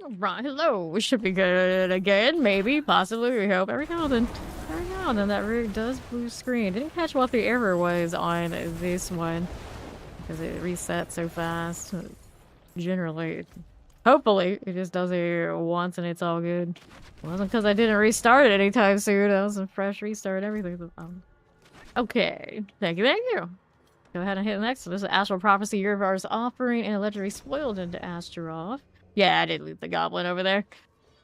Right, hello. We should be good again, maybe, possibly, we hope. Every now and then that rig does blue screen. Didn't catch what the error was on this one because it resets so fast. Generally, hopefully, it just does it once and it's all good. It wasn't because I didn't restart it anytime soon. That was a fresh restart, everything. Okay, thank you. Go ahead and hit next. So this is Astral Prophecy, Universe offering, and legendary spoiled into Astaroth. Yeah, I did leave the goblin over there.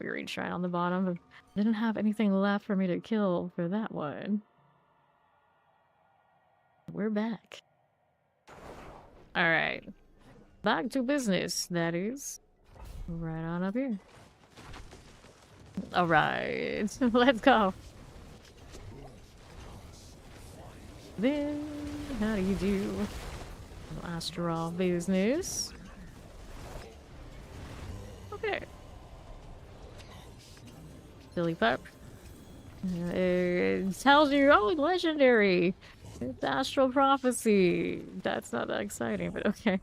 Weird shrine on the bottom, but didn't have anything left for me to kill for that one. We're back. Alright. Back to business, that is. Right on up here. Alright, let's go. Then, how do you do? Astaroth business. Okay. Silly pup. It tells you, oh, legendary. It's Astral Prophecy. That's not that exciting, but okay.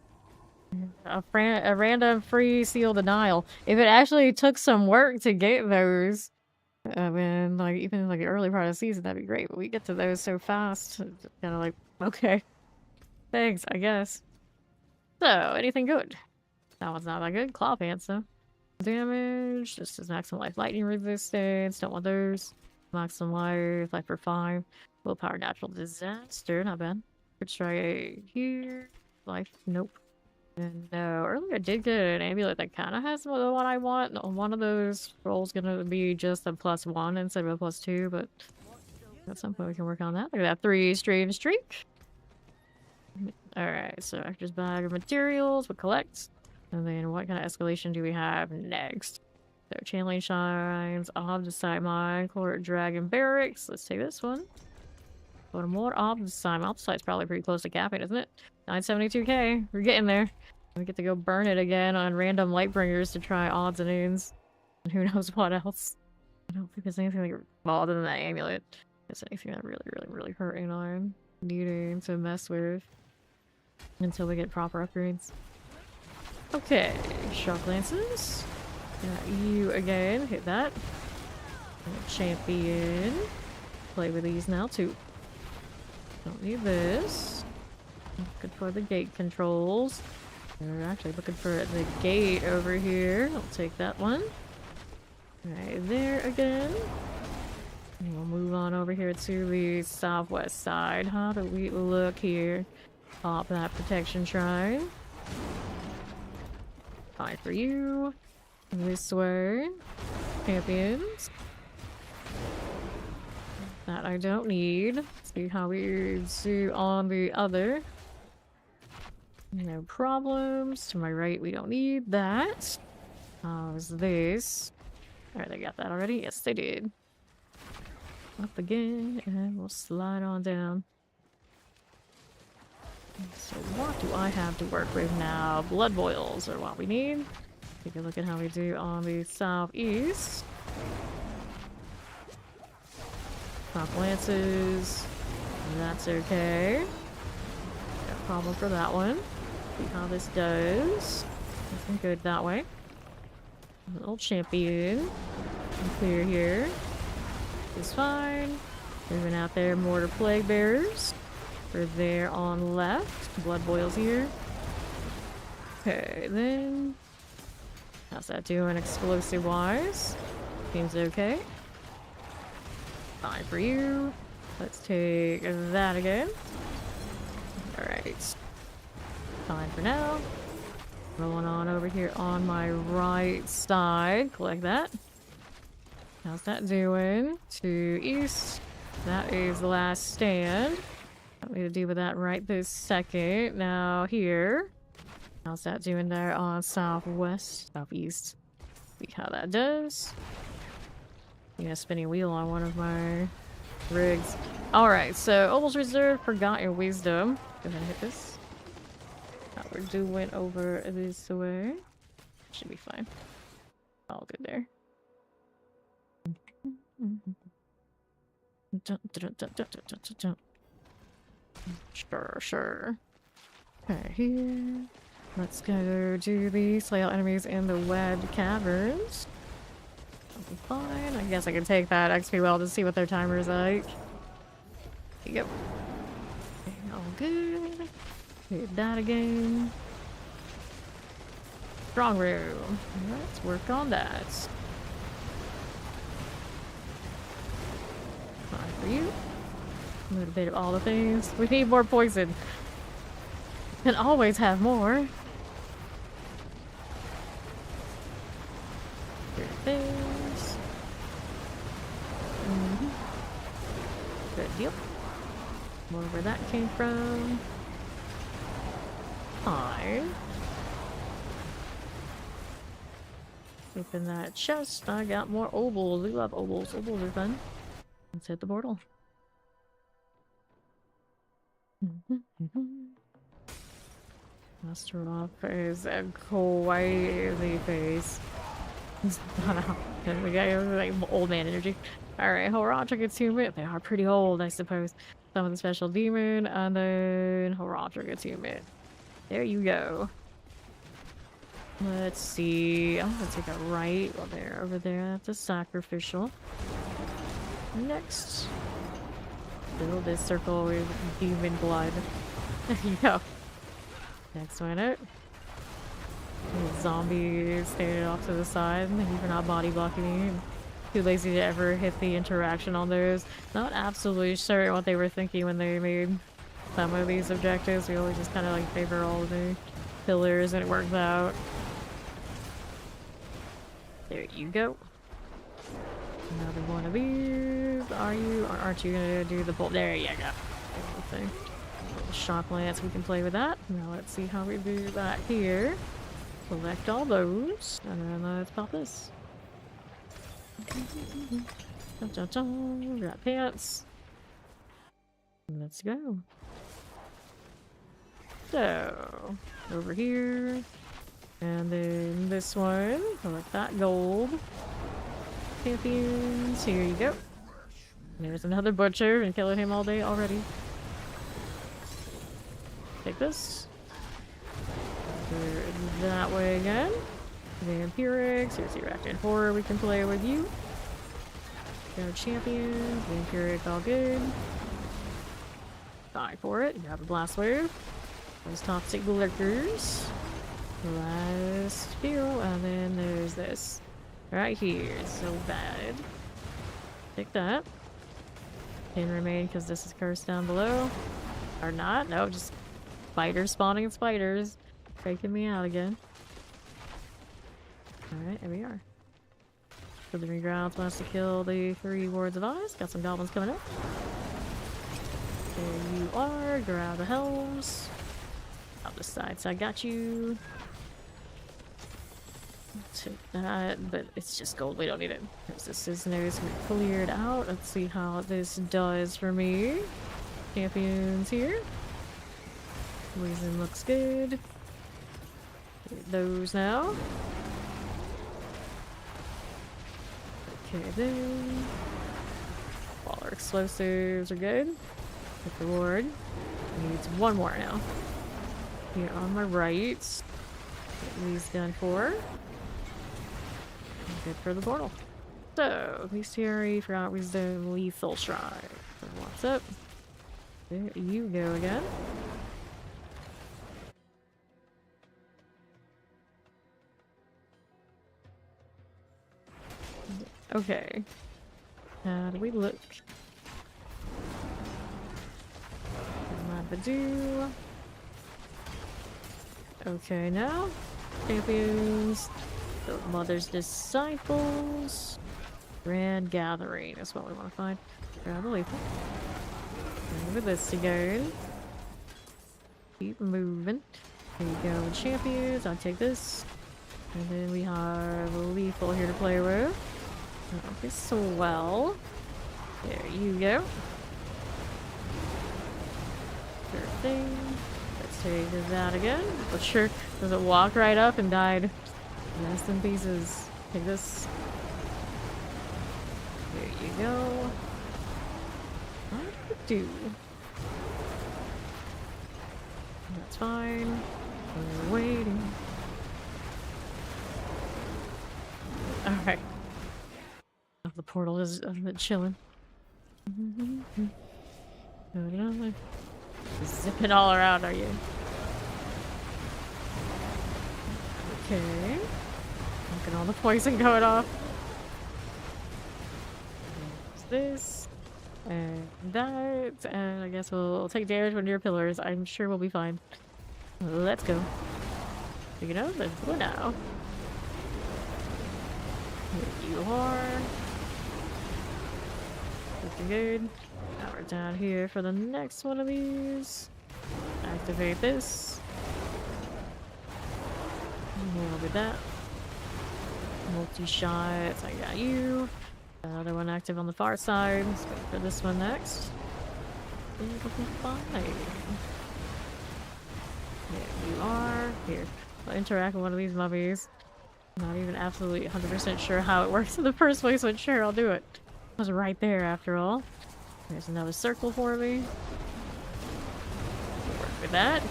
A random free seal denial. If it actually took some work to get those, in like even like the early part of the season, that'd be great. But we get to those so fast, kind of like, okay, thanks, I guess. So, anything good? That one's not that good. Claw pants, though. Damage. This is maximum life, lightning resistance. Don't want those. Maximum life for 5. Willpower, natural disaster. Not bad. Good strike here. Life, nope. And no, earlier I did get an amulet that kind of has the one I want. One of those rolls gonna be just a +1 instead of a +2, but at some point we can work on that. Look at that 3-stream streak. Alright, so actor's bag of materials, we'll collect. And then what kind of escalation do we have next? So channeling shrines, Obdicite mine, court dragon barracks. Let's take this one. Go to more Obdicite. Obdicite's probably pretty close to capping, isn't it? 972k. We're getting there. We get to go burn it again on random Lightbringers to try odds and ends. And who knows what else. I don't think there's anything like, well, other than that amulet. There's anything that really hurting on needing to mess with until we get proper upgrades. Okay, Sharp Lances. Got you again. Hit that. Champion. Play with these now too. Don't need this. Good for the gate controls. We're actually looking for the gate over here. I'll take that one. Right there again. And we'll move on over here to the southwest side. How do we look here? Pop that protection shrine. Fine for you. This way. Champions. That I don't need. See how we do on the other. No problems. To my right, we don't need that. How's this? Alright, they got that already? Yes, they did. Up again, and we'll slide on down. So what do I have to work with now? Blood boils are what we need. Take a look at how we do on the southeast. Top lances. That's okay. No problem for that one. See how this does. Looking good that way. Little champion. Clear here. Is fine. Moving out there, mortar plague bearers. We're there on left. Blood boils here. Okay, then. How's that doing explosive wise? Seems okay. Fine for you. Let's take that again. Alright. Fine for now. Rolling on over here on my right side. Collect that. How's that doing? To east. That is the last stand. Don't need to deal with that right this second. Now here. How's that doing there on southwest? Southeast. See how that does. Yeah, spinning wheel on one of my rigs. Alright, so Obol's Reserve, forgot your wisdom. Go ahead and hit this. Now we're doing over this way. Should be fine. All good there. Sure. Okay, here. Let's go do the slay all enemies in the webbed caverns. That'll be fine. I guess I can take that XP well to see what their timer is like. Yep. Okay, all good. Hit that again. Strong room. Let's work on that. Fine for you. A little bit of all the things. We need more poison. Can always have more. Good things. Good deal. More where that came from. Fine. Open that chest. I got more obols. We love obols. Obols are fun. Let's hit the portal. Astaroth is a crazy face. We got like old man energy. Alright, Horadric attunement. They are pretty old, I suppose. Some of the special demon, and then Horadric attunement. There you go. Let's see. I'm gonna take a right. Well, there, over there. That's a sacrificial. Next. Fill this circle with demon blood. There you go. Next one out. Zombies standing off to the side. Thank you for not body blocking me. Too lazy to ever hit the interaction on those. Not absolutely sure what they were thinking when they made some of these objectives. We always just kind of like favor all of the pillars and it works out. There you go. Another one of these. Are you or aren't you gonna do the bolt? There you go. Everything. Shock lance, we can play with that. Now let's see how we do that here. Select all those, and then let's pop this. We got pants. Let's go. So, over here. And then this one. Select that gold. Champions, here you go. There's another butcher, and killing him all day already. Take this. That way again. Vampirics. Here's the Arachnid Horror. We can play with you. Go champions. Vampiric, all good. Die for it. Grab a blast wave. Those toxic lurkers. Last few. And then there's this. Right here. It's so bad. Take that. Can remain because this is cursed down below. Or not. No, just spiders spawning spiders. Taking me out again. Alright, there we are. Slithering Grounds wants to kill the 3 wards of eyes. Got some goblins coming up. There you are. Grab the helms. Out the side, so I got you. Take that, but it's just gold. We don't need it. This is news cleared out. Let's see how this does for me. Champions here. Poison looks good. Get those now. Okay, then. All our explosives are good. Hit the ward. Needs one more now. Here on my right. Get these done for. Good for the portal. So, Bestiary, Forgot Wisdom, Lethal Shrine. So what's up? There you go again. Okay. How do we look? Badoo. Okay, now. Champions. The Mother's Disciples. Grand Gathering is what we want to find. Grab the lethal. Move this to go. Keep moving. There you go with champions. I'll take this. And then we have lethal here to play with. Okay, swell. There you go. Sure thing. Let's take that again. But sure, does it walk right up and died? Rest in pieces. Take this. There you go. What do? That's fine. We're waiting. Alright. Oh, the portal is chilling. Zipping all around, are you? Okay. Look at all the poison going off. There's this. And that. And I guess we'll take damage when near pillars. I'm sure we'll be fine. Let's go. You know, let's go now. Here you are. Looking good. Now we're down here for the next one of these. Activate this. Look at that. Multi-shots. I got you. Another one active on the far side. Let's wait for this one next. It'll be fine. Here you are. Here. I'll interact with one of these mummies. Not even absolutely 100% sure how it works in the first place, but sure, I'll do it. It was right there after all. There's another circle for me. Work with that.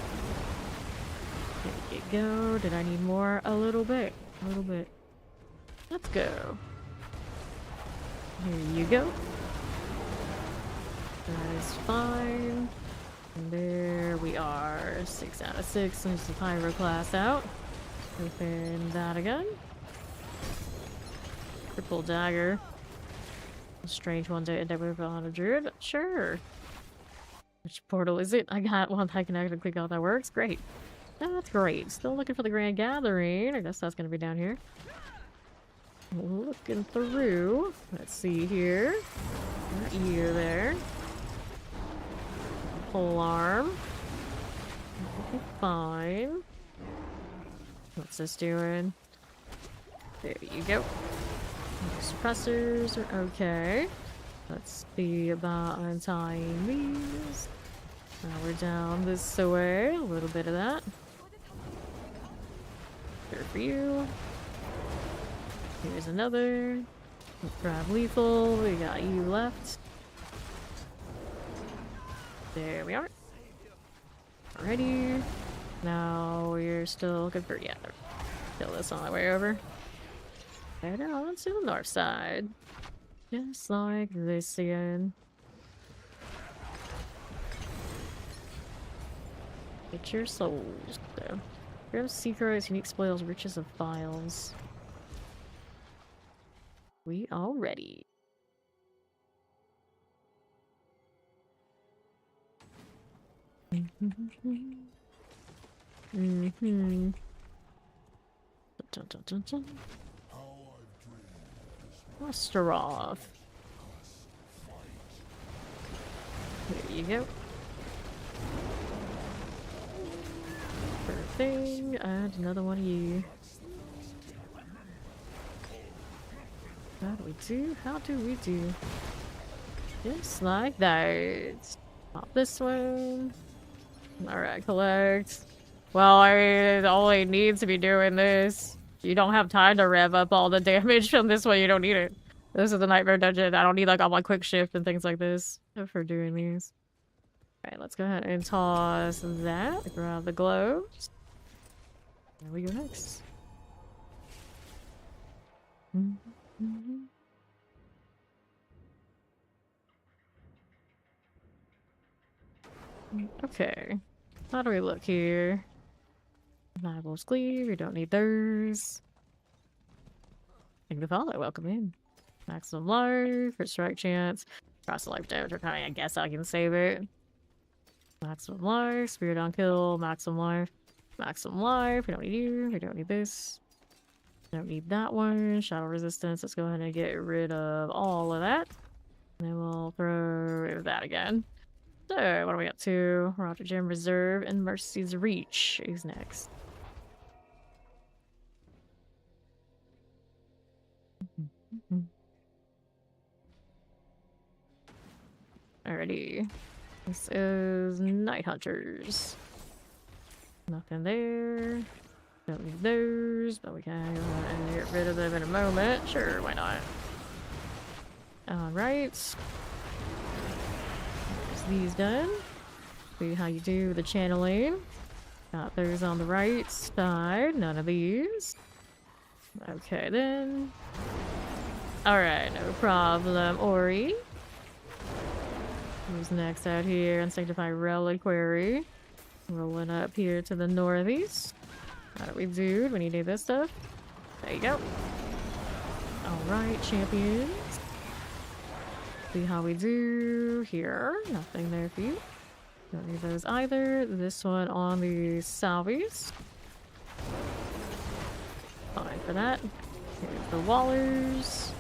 There you go. Did I need more? A little bit. A little bit. Let's go. Here you go. That is fine. And there we are. 6 out of 6. There's the pyro class out. Open that again. Triple dagger. A strange one to end up with on a druid, but sure. Which portal is it? I got one I can actually click out that works. Great. That's great. Still looking for the Grand Gathering. I guess that's gonna be down here. Looking through. Let's see here. Not you there. Pole arm. Fine. What's this doing? There you go. Suppressors are okay. Let's see about untying these. Now we're down this way. A little bit of that. Here for you. Here's another. Let's grab lethal. We got you left. There we are. Alrighty. Now we're still looking for, yeah, kill this on my way over. Head on to the north side. Just like this again. Get your souls. So, grab secrets, unique spoils, riches of files. We all ready. Dun, dun, dun, dun. Astaroth. There you go. Perfect thing, and another one of you. How do we do? How do we do? Just like that. Pop this one. Alright, collect. Well, I mean, it only needs to be doing this. You don't have time to rev up all the damage from this one. You don't need it. This is the Nightmare Dungeon. I don't need like all my quick shift and things like this for doing these. Alright, let's go ahead and toss that. Grab the gloves. There we go next. Okay. How do we look here? Bibles cleave, we don't need those. Thank the follow, welcome in. Maximum life, for strike chance. Cross the life damage, okay, I guess I can save it. Maximum life, spirit on kill, maximum life. Maximum life, we don't need you, we don't need this. Don't need that one. Shadow resistance, let's go ahead and get rid of all of that. And then we'll throw that again. So, what are we up to? Roger Gem Reserve and Mercy's Reach is next. Alrighty. This is Night Hunters. Nothing there. Don't need those, but we can go ahead and get rid of them in a moment. Sure, why not? Alright. These done. See how you do the channeling. Got those on the right side. None of these. Okay, then. Alright, no problem. Ori. Who's next out here? Unsanctified Reliquary. Rolling up here to the northeast. How do we do when you do this stuff? There you go. Alright, champions. See how we do here. Nothing there for you. Don't need those either. This one on the southeast. Fine for that. Here's the Wallers.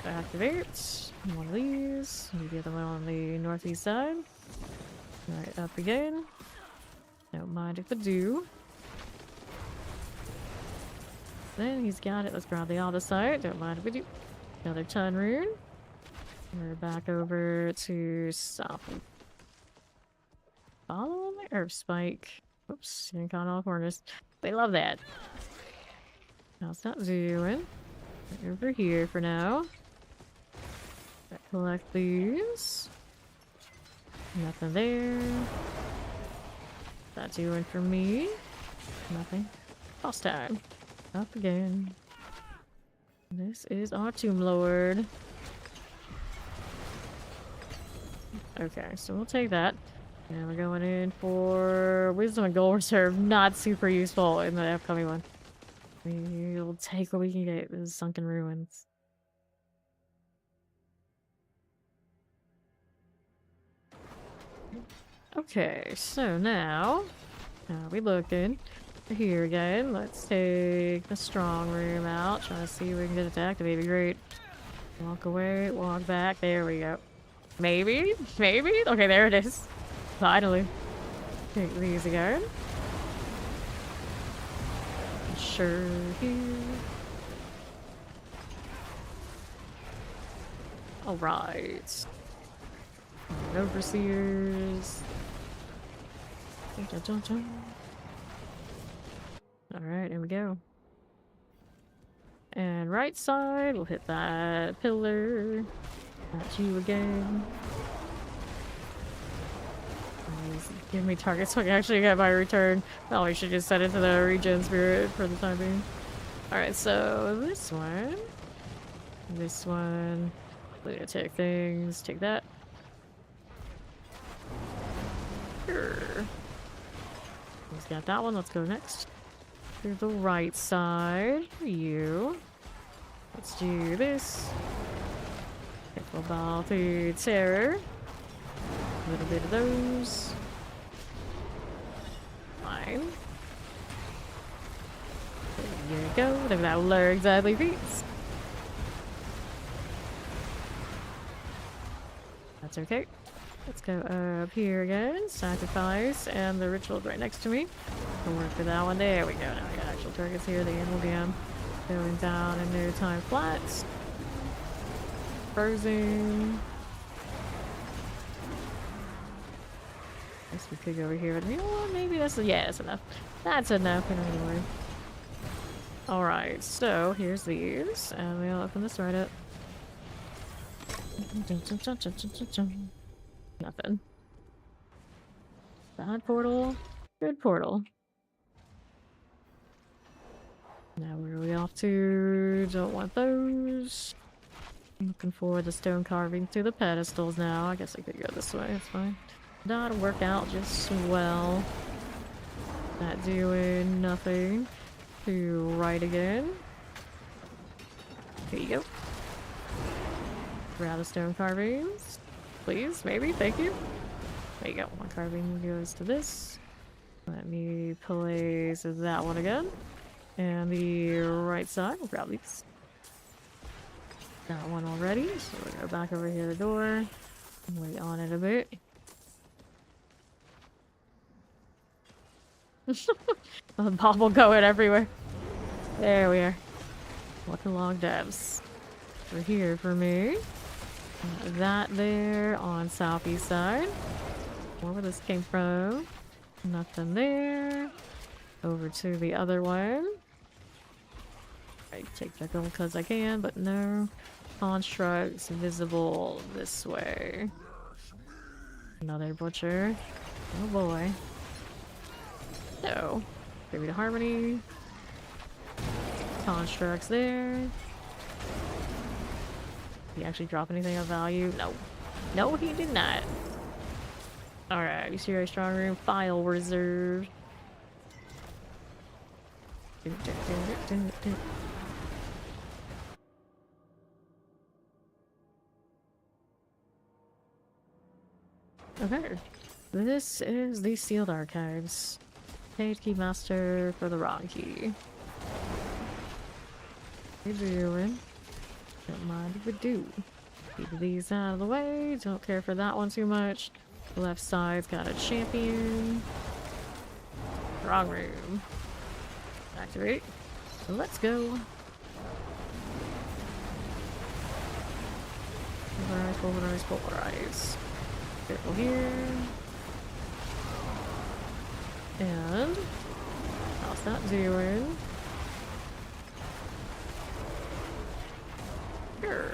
Activate. One of these. Maybe the other one on the northeast side. Right, up again. Don't mind if I do. Then he's got it. Let's grab the other side. Don't mind if we do. Another ton rune. We're back over to south. Follow the Earth Spike. Oops, didn't count all corners. They love that. How's that doing? Over here for now. Collect these. Nothing there. That doing for me? Nothing. Boss time. Up again. This is our Tomb Lord. Okay, so we'll take that. And we're going in for Wisdom and Gold Reserve. Not super useful in the upcoming one. We'll take what we can get. This is Sunken Ruins. Okay, so now we looking here again. Let's take the strong room out. Try to see if we can get it to activate. Be great. Walk away, walk back. There we go. Maybe? Maybe? Okay, there it is. Finally. Take these again. Sure here. Alright. Overseers. Alright, here we go. And right side, we'll hit that pillar. That's you again. Please give me targets so I can actually get my return. Well, we should just set it to the regen spirit for the time being. Alright, so this one. This one. Lunatic things. Take that. Sure. He's got that one. Let's go next. To the right side for you. Let's do this. About the terror. A little bit of those. Fine. There you go. Look at that Lurg Deadly Beats. That's okay. Let's go up here again. Sacrifice and the ritual's right next to me. We'll work for that one. There we go. Now we got actual targets here. The animal dam going down in no time flat. Frozen. Guess we could go over here, but you know what? Maybe that's that's enough. That's enough anyway. Alright, so here's these, and we'll open this right up. Nothing. Bad portal. Good portal. Now where are we off to? Don't want those. I'm looking for the stone carving to the pedestals now. I guess I could go this way, it's fine. That'll work out just well. Not doing nothing. To right again. Here you go. Grab the stone carvings. Please, maybe, thank you. There you go. One carving goes to this. Let me place that one again. And the right side, we'll grab these. Got one already, so we'll go back over here to the door. Wait on it a bit. The bobble going everywhere. There we are. Walking along devs. We're here for me. That there on southeast side. Where this came from. Nothing there. Over to the other one. I take that gold because I can, but no. Constructs visible this way. Another butcher. Oh boy. So, give me the harmony. Constructs there. Did he actually drop anything of value? No. No, he did not. Alright, you see our strong room file reserve. Okay. This is the sealed archives. Paid keymaster for the wrong key. Hey, doing? Don't mind if we do. Keep these out of the way. Don't care for that one too much. Left side's got a champion. Wrong room. Activate. Let's go. Pulverize, pulverize, pulverize. Careful here. And how's that doing? Sure.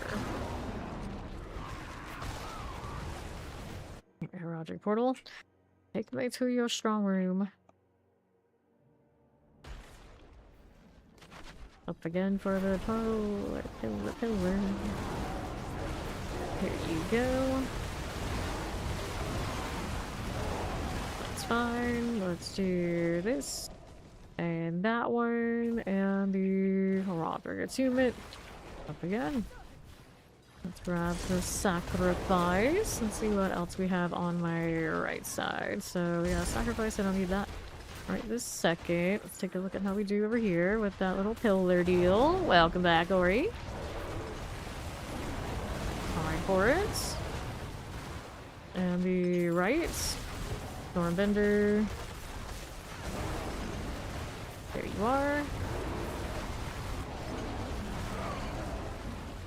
Heraldic portal. Take me to your strong room. Up again for the pillar. Here you go. That's fine. Let's do this. And that one. And the Heraldic attunement. Up again. Let's grab the sacrifice. Let's see what else we have on my right side. So yeah, sacrifice, I don't need that right this second. Let's take a look at how we do over here with that little pillar deal. Welcome back, Ori. Fine for it. And the right. Stormbender. There you are.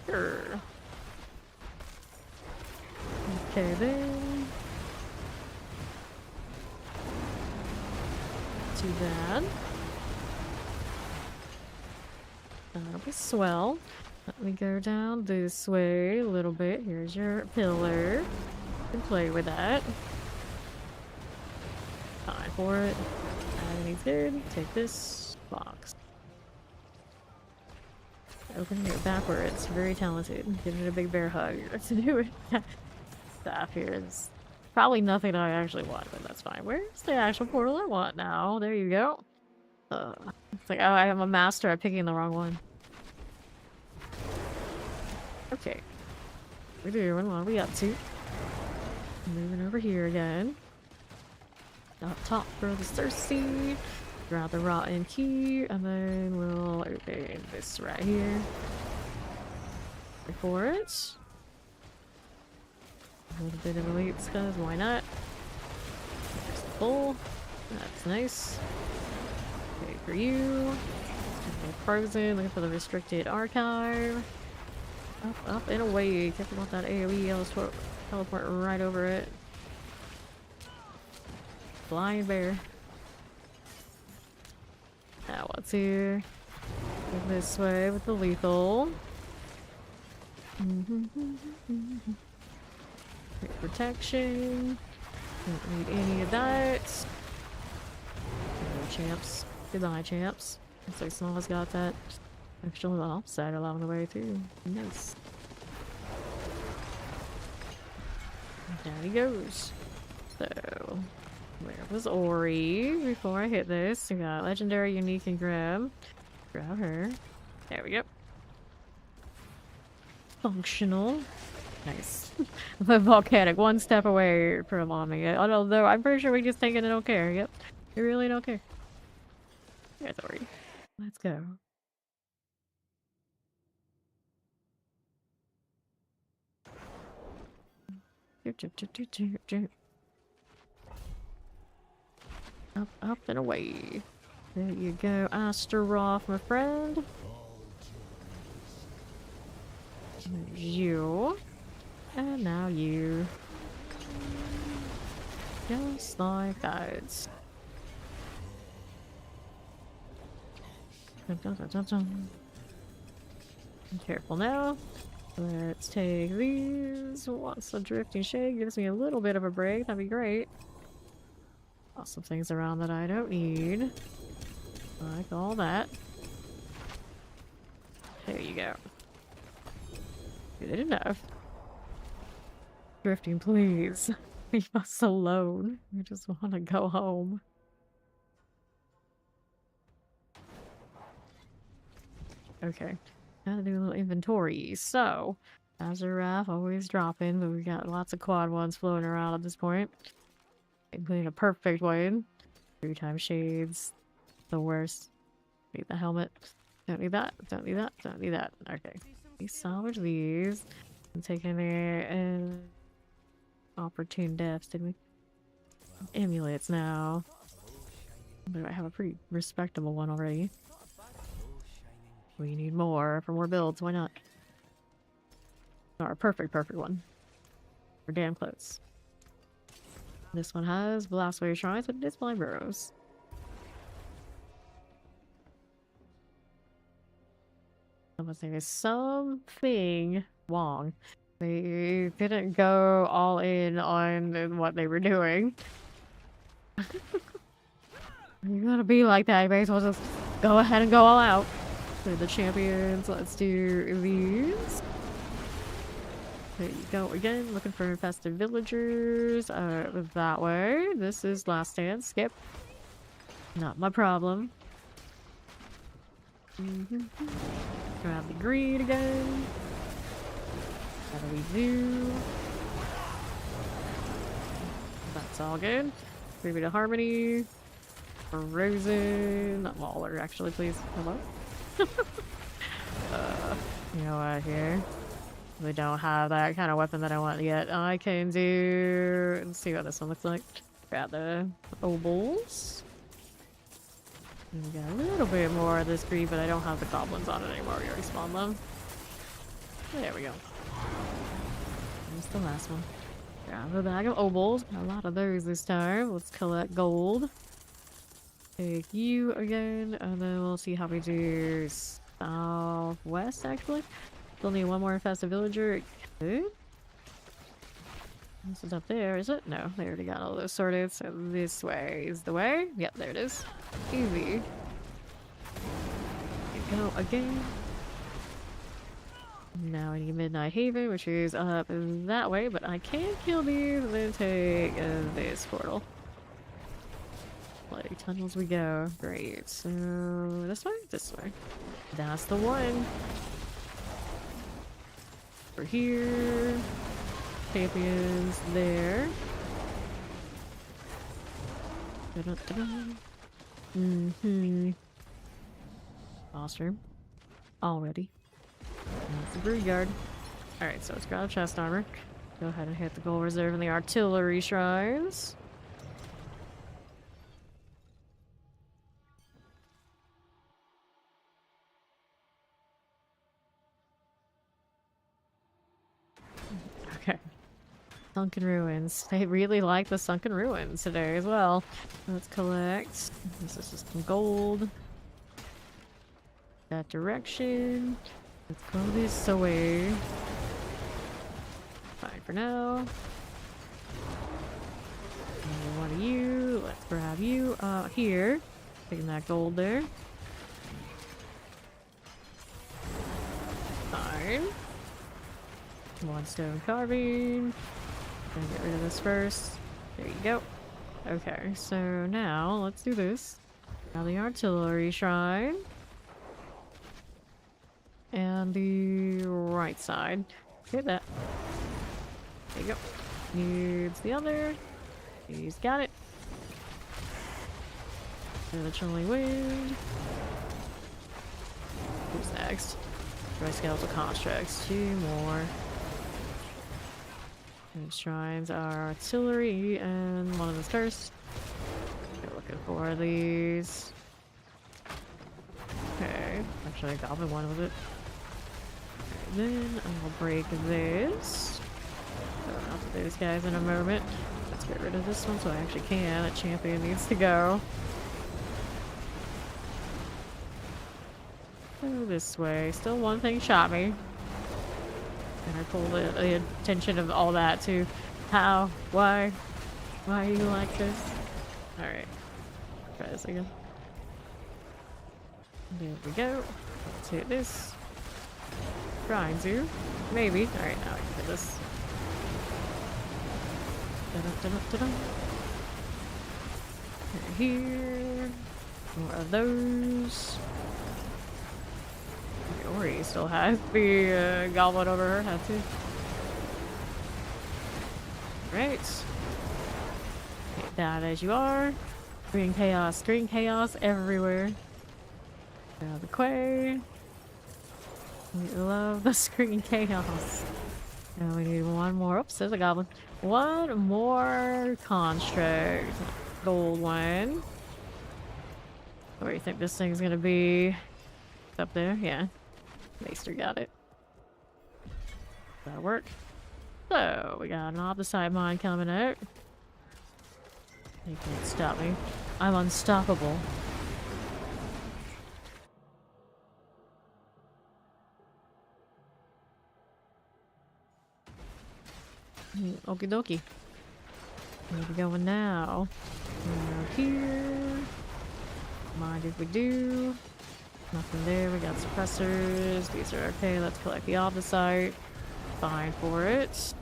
Sure. Okay then. Too bad. That'll be swell. Let me go down this way a little bit. Here's your pillar. You can play with that. Fine for it. Everything's good. Take this box. Open it backwards. Very talented. Give it a big bear hug. To do it. Stuff here is probably nothing I actually want, but that's fine. Where's the actual portal I want now? There you go. It's like, oh, I am a master at picking the wrong one. Okay. What are we doing? What are we up to? Moving over here again. Up top for the Cersei. Grab the rotten key, and then we'll open this right here. For it. A little bit of elites, because why not? There's the bowl. That's nice. Okay, for you. Frozen, looking for the restricted archive. Up, up, and away. Careful about that AoE. Teleport right over it. Flying bear. Now what's here? Go this way with the lethal. Great protection. Don't need any of that. No champs. Goodbye, champs. Looks like Small's got that extra little offside along the way too. Nice. Down he goes. So, where was Ori before I hit this? We got legendary, unique, and grab. Grab her. There we go. Functional. Nice. The volcanic, one step away from bombing it. Although I'm pretty sure we just take it and don't care. Yep. We really don't care. There's Ori. Let's go. Up, up, and away. There you go, Astaroth, my friend. You. And now you. Just like that. Careful now. Let's take these. Once the drifting shade gives me a little bit of a break, that'd be great. Toss some things around that I don't need. Like all that. There you go. Good enough. Drifting, please. Leave us alone. I just want to go home. Okay. Now to do a little inventory. So, Astaroth always dropping, but we got lots of quad ones floating around at this point. Including a perfect one. 3x shades. The worst. Need the helmet. Don't need that. Don't need that. Don't need that. Okay. We salvage these. And take in there opportune deaths, did we? Amulets now. But I have a pretty respectable one already. We need more for more builds. Why not? Our perfect one. We're damn close. This one has Blastwave Shrines, but it is blind burrows. I was thinking something wrong. They didn't go all in on what they were doing. You gotta be like that. You may as well just go ahead and go all out. So the champions, let's do these. There you go again, looking for infested villagers. That way. This is last stand. Skip. Not my problem. Grab the greed again. What do we do? That's all good. Maybe to Harmony. Frozen. Not Lawler, actually, please. Hello? You know what, here? We don't have that kind of weapon that I want yet. I can do... Let's see what this one looks like. Grab the Obols. And we got a little bit more of this greed, but I don't have the goblins on it anymore. We already spawned them. There we go. There's the last one. Grab a bag of Obols. A lot of those this time. Let's collect gold. Take you again, and then we'll see how we do southwest, actually. Still need one more infested villager. Good. This is up there, is it? No, they already got all those sorted, so this way is the way. Yep, there it is. Easy. Go again. Now I need Midnight Haven, which is up that way, but I can kill these and then take this portal. Bloody tunnels we go. Great. So this way? This way. That's the one. Over here. Champions there. Foster. Already. That's the Brood Guard. Alright, so let's grab chest armor. Go ahead and hit the gold reserve and the artillery shrines. Okay. Sunken Ruins. They really like the Sunken Ruins today as well. Let's collect. This is just some gold. That direction. Let's go this way. Fine for now. And one of you. Let's grab you here. Taking that gold there. Fine. One stone carving. Gonna get rid of this first. There you go. Okay, so now let's do this. Now the artillery shrine. And the right side. Hit that. There you go. Needs the other. He's got it. And the chilling wind. Who's next? Dry skeletal constructs. 2 more. And shrines are artillery and one of the first. We're looking for these. Okay. Actually, I got the one with it. Then I'll break this. Go out to those guys in a moment. Let's get rid of this one so I actually can. That champion needs to go. Go this way. Still one thing shot me. And I pulled the attention of all that to how, why you like this? Alright. Try this again. There we go. Let's hit this. Trying to. Maybe. Alright, now I can hit this. Da-da-da-da-da-da. Here. More of those. Ori still has the goblin over her head too. Right. Take that as you are. Green chaos everywhere. Get out of the way. We love the screen chaos. And we need one more. Oops, there's a goblin. One more construct. Gold one. Where do you think this thing's gonna be? Up there? Yeah. Maester got it. That'll work. So, we got an opposite mine coming out. They can't stop me. I'm unstoppable. Okie dokie. Where are we going now? Around here. Mind if we do. Nothing there. We got suppressors. These are okay. Let's collect the opposite. Fine for it.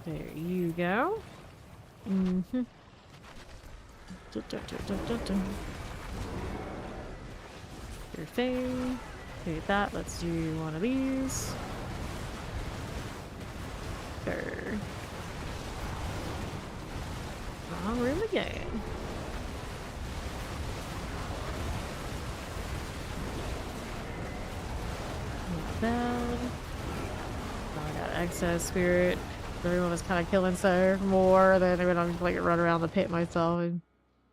There you go. Mm-hmm. Your thing. Take that. Let's do one of these. Sure. Wrong room again. Not bad. Oh, I got excess spirit. Everyone was kind of killing so more than when I'm like run around the pit myself and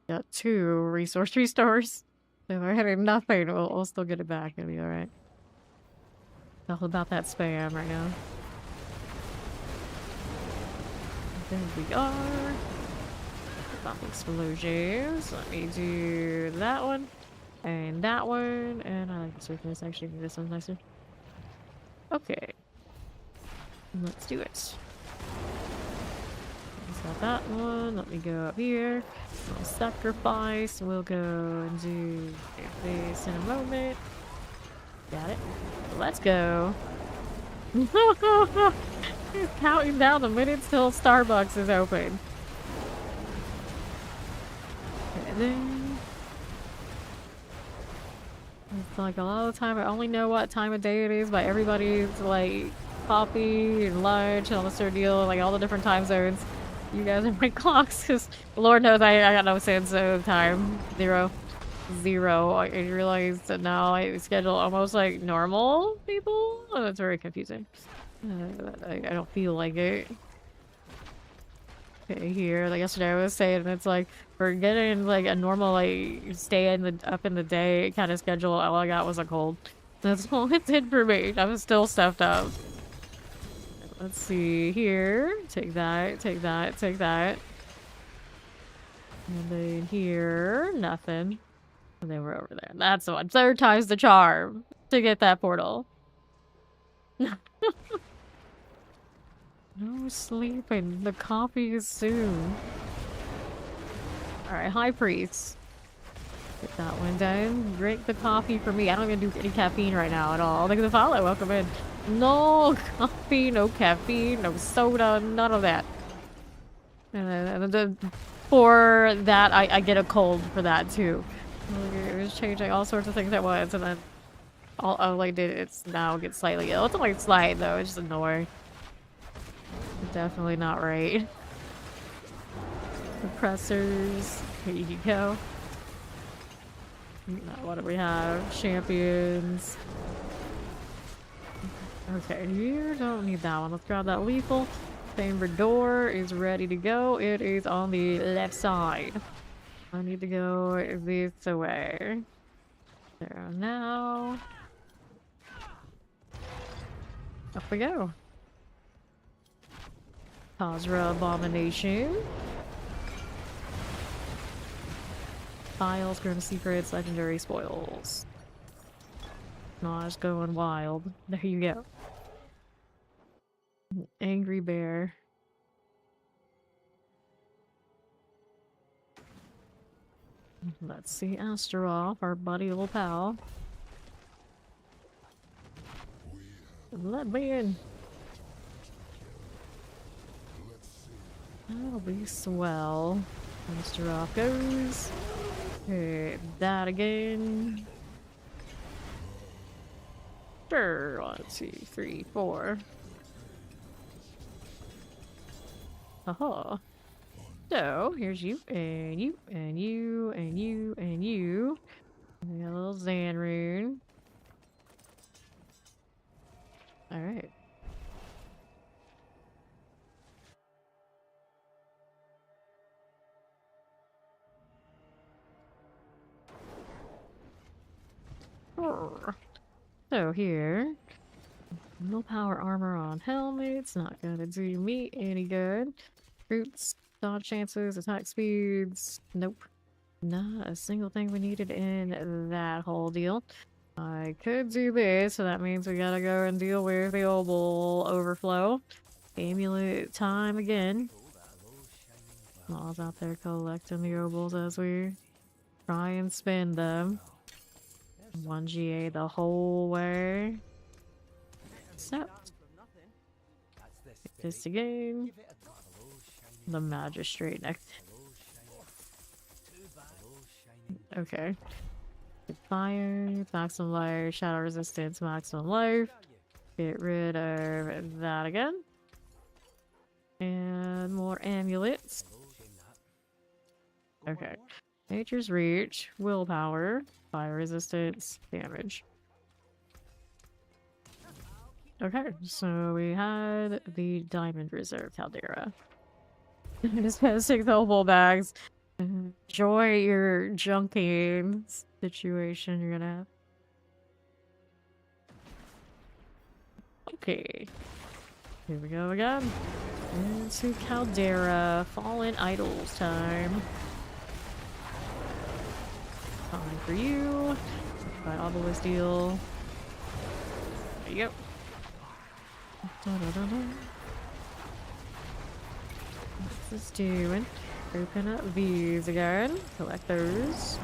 got 2 resource restores. If we're hitting nothing, we'll still get it back. It'll be alright. All about that spam right now. There we are. About explosions. Let me do that one. And that one. And I like the surface. Actually, this one's nicer. Okay. Let's do it. Got that one. Let me go up here. I'll sacrifice. We'll go and do this in a moment. Got it. Let's go. Counting down the minutes till Starbucks is open. And then it's like a lot of the time I only know what time of day it is by everybody's like coffee and lunch and all this sort of deal, like all the different time zones. You guys are my clocks, because Lord knows I got no sense of time. Zero. I realized that now I schedule almost like normal people. Oh, that's very confusing. I don't feel like it. Okay, here, like yesterday I was saying, it's like for getting like a normal like stay in the up in the day kind of schedule, all I got was a cold. That's all it did for me. I was still stuffed up. Let's see here. Take that, take that, take that. And then here, nothing. And then we're over there. That's the one. 3rd time's the charm to get that portal. No sleeping. The coffee is soon. Alright, High Priest. Get that one done. Drink the coffee for me. I don't even do any caffeine right now at all. Look at the follow. Welcome in. No coffee, no caffeine, no soda, none of that. And then for that, I get a cold for that too. It was changing all sorts of things at once, and then all I did is now get slightly ill. It's only slight though, it's just annoying. Definitely not right. Suppressors. Here you go. What do we have? Champions. Okay, you don't need that one. Let's grab that lethal. Chamber door is ready to go. It is on the left side. I need to go this way. There now. Up we go. Khazra Abomination. Files, Grim Secrets, Legendary Spoils. Naj going wild. There you go. Angry Bear. Let's see Astaroth, our buddy little pal. Let me in. That'll be swell. Astaroth goes. Hit that again. Sure. 1, 2, 3, 4. Aha. So, here's you, and you, and you, and you, and you. And a little Zan rune. Alright. So here, no power armor on helmets, not gonna do me any good. Roots, dodge chances, attack speeds, nope. Not a single thing we needed in that whole deal. I could do this, so that means we gotta go and deal with the Obol overflow. Amulet time again. Maw's out there collecting the Obols as we try and spin them. 1 GA the whole way. Except this again. The magistrate next. Okay. Fire, maximum life, shadow resistance, maximum life. Get rid of that again. And more amulets. Okay. Nature's Reach, willpower, fire resistance, damage. Okay, so we had the Diamond Reserve Caldera. Just gonna stick the whole bags. Enjoy your junking situation you're gonna have. Okay. Here we go again. Into Caldera. Fallen Idols time. Fine for you. By Obelisk deal. There you go. What's this doing? Open up these again. Collect those.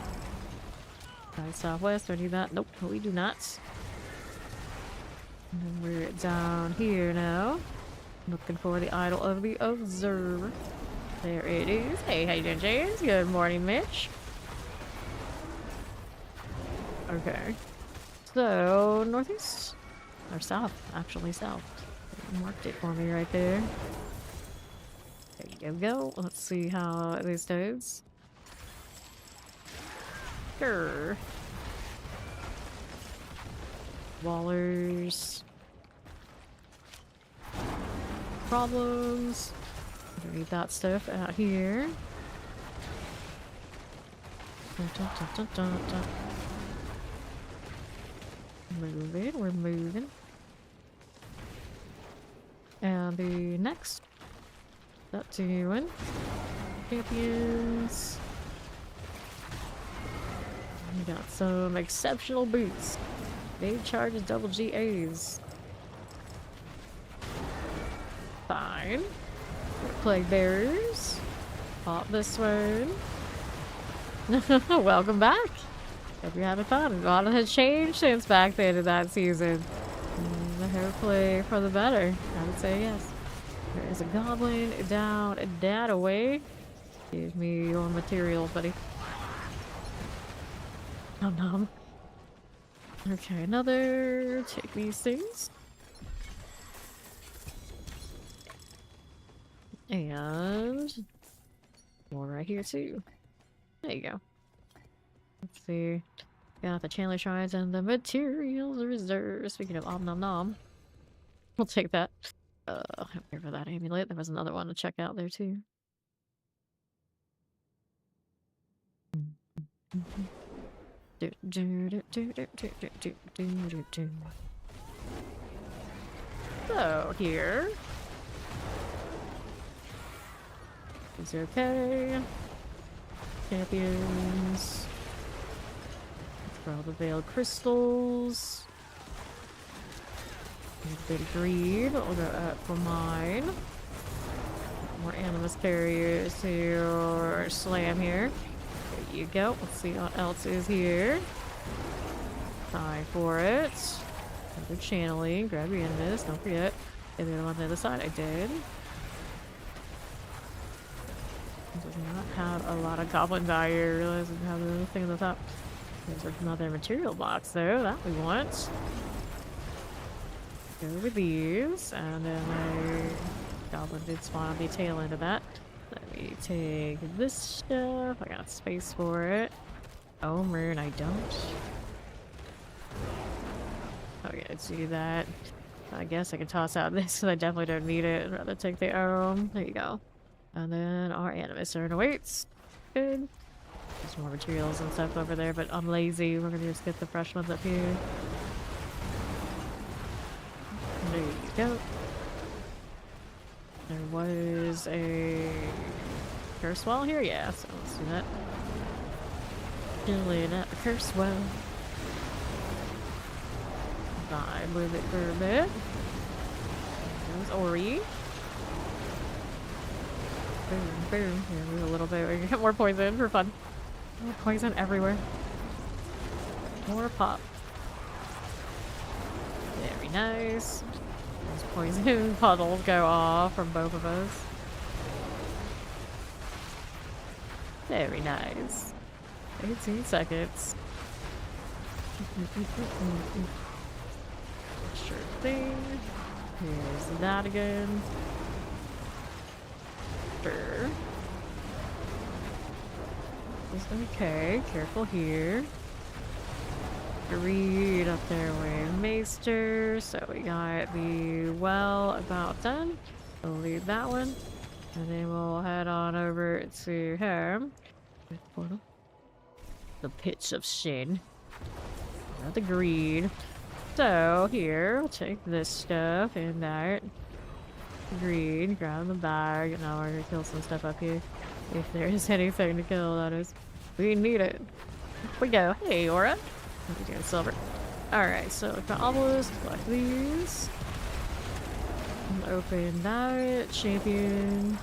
Nice southwest. Don't need that. Nope, we do not. And then we're down here now. Looking for the Idol of the Observer. There it is. Hey, how you doing, James? Good morning, Mitch. Okay. So, northeast? Or south, actually south. It marked it for me right there. There you go. Let's see how this does. Sure. Wallers. Problems. Read that stuff out here. Dun, dun, dun, dun, dun, dun. Moving, we're moving. And the next, that's doing champions. We got some exceptional boots. They charge double GAs. Fine. Plague bearers. Pop this one. Welcome back. Hope you're having fun. A lot has changed since back then in that season. Hopefully for the better. I would say yes. There is a goblin down that away. Give me your materials, buddy. Nom nom. Okay, another. Take these things. And more right here too. There you go. Let's see. Got the Chandler Shrines and the Materials Reserve. Speaking of om nom nom. We'll take that. I'm here for that amulet. There was another one to check out there too. So here is okay. Champions. For all the veiled crystals. A bit of greed. I'll go up for mine. More animus carriers to slam here. There you go. Let's see what else is here. Time for it. Another channeling. Grab your enemies. Don't forget. And then on the other side, I did. Does not have a lot of goblin value. I realize we have another thing on the top. There's another material box though that we want. Go with these, and then a goblin did spawn on the tail end of that. Let me take this stuff. I got space for it. Oh man, I don't. Okay, let's do that. I guess I can toss out this because I definitely don't need it. I'd rather take the arrow. There you go. And then our animus awaits. Good. There's more materials and stuff over there, but I'm lazy. We're gonna just get the fresh ones up here. There you go. There was a curse wall here? Yeah, so let's do that. Chillin at the curse well. Vibe with it for a bit. There's Ori. Boom, boom. Here, move a little bit. We can get more poison for fun. More poison everywhere. More pop. Very nice. Those poison puddles go off from both of us. Very nice. 18 seconds. Sure thing. Here's that again. Sure. Okay, careful here. Druid up there with Maester, so we got the well about done. We'll leave that one, and then we'll head on over to home. The Pitch of Sin. Not the greed. So here, we'll take this stuff and that. Greed, grab the bag, and now we're gonna kill some stuff up here. If there is anything to kill, that is. We need it. Here we go. Hey, Aura. What are we doing? Silver. Alright, so we've got obelisk, collect these. Open that. Champion.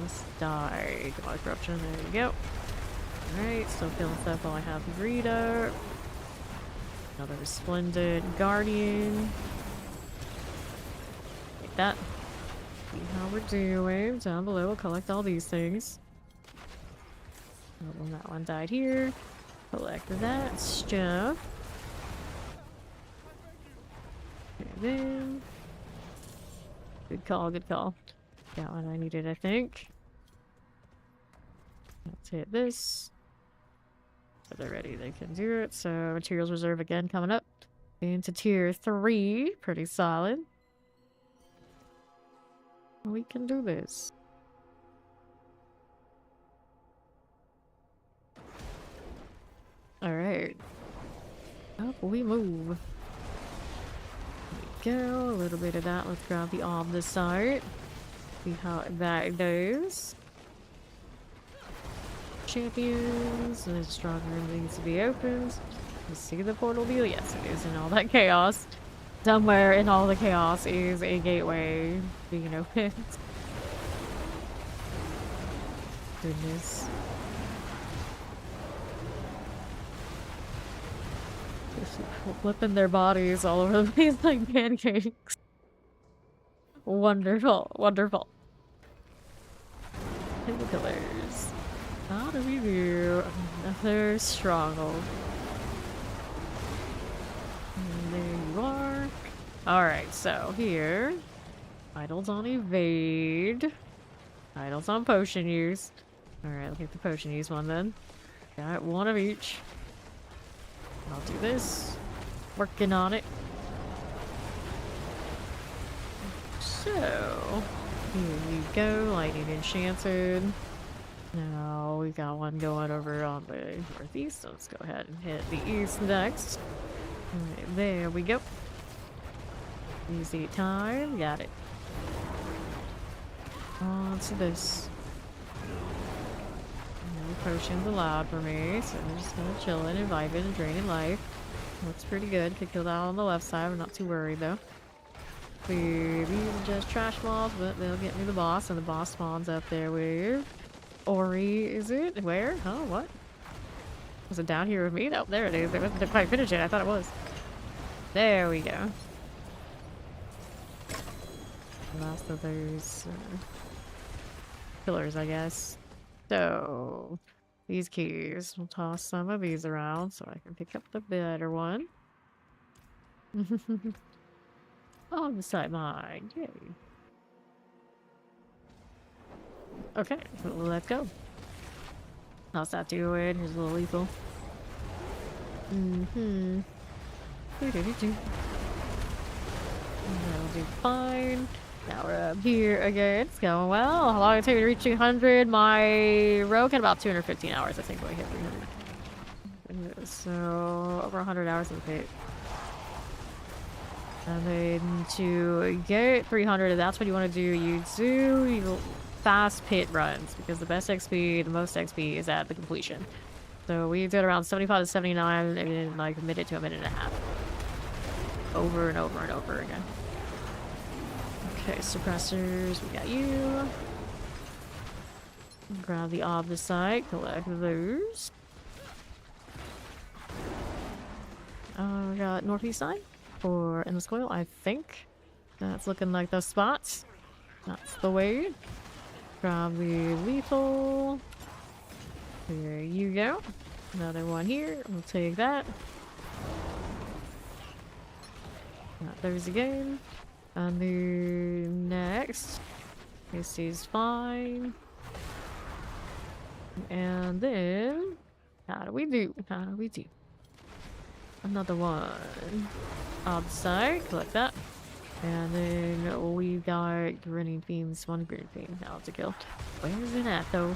Let's die. Come on, corruption. There you go. Alright, still killing stuff while I have the greed up. Another resplendent guardian. Like that. See how we're doing. Down below, we'll collect all these things. Oh, well, that one died here. Collect that stuff. And then... Good call, good call. Got what I needed, I think. Let's hit this. If they're ready, they can do it. So, materials reserve again coming up. Into tier 3. Pretty solid. We can do this. Alright. Up we move. There we go. A little bit of that. Let's grab the on this side. See how that goes. Champions. The strong room needs to be opened. You see the portal deal? Yes, it is in all that chaos. Somewhere in all the chaos is a gateway being opened. Goodness. Just flipping their bodies all over the place like pancakes. Wonderful, wonderful. Pillars. How do we do another stronghold? And there you are. Alright, so here. Idols on evade. Idols on potion use. Alright, I'll get the potion use one then. Got one of each. I'll do this. Working on it. So, here you go. Lightning enchanted. Now we got one going over on the northeast. So let's go ahead and hit the east next. Alright, there we go. Easy time. Got it. On to this. No potions allowed for me, so I'm just gonna chill in and vibe in and draining life. Looks pretty good. Could kill that on the left side. I'm not too worried though. These are just trash mobs, but they'll get me the boss, and the boss spawns up there with Ori, is it? Where? Huh? What? Was it down here with me? No, there it is. It wasn't quite finished yet. I thought it was. There we go. Last of those pillars, I guess. So, these keys. We'll toss some of these around so I can pick up the better one. On the side mine. Yay. Okay, let's go. How's that doing? Here's a little lethal. That'll do fine. Now we're up here again. It's going well. How long did it take me to reach 200? My rogue had about 215 hours, I think, when I hit 300. So, over 100 hours in the pit. And then to get 300, that's what you want to do. You do fast pit runs, because the best XP, the most XP is at the completion. So we did around 75 to 79 and like a minute to a minute and a half. Over and over and over again. Okay, suppressors, we got you. Grab the Obol, collect those. We got northeast side for endless coil, I think. That's looking like those spots. That's the way. Grab the lethal. There you go. Another one here. We'll take that. Got those again. And the next. This is fine. And then, how do we do? How do we do? Another one. Outside, collect that. And then we got grinning fiends, one green fiend. Now to kill. Where is it at though?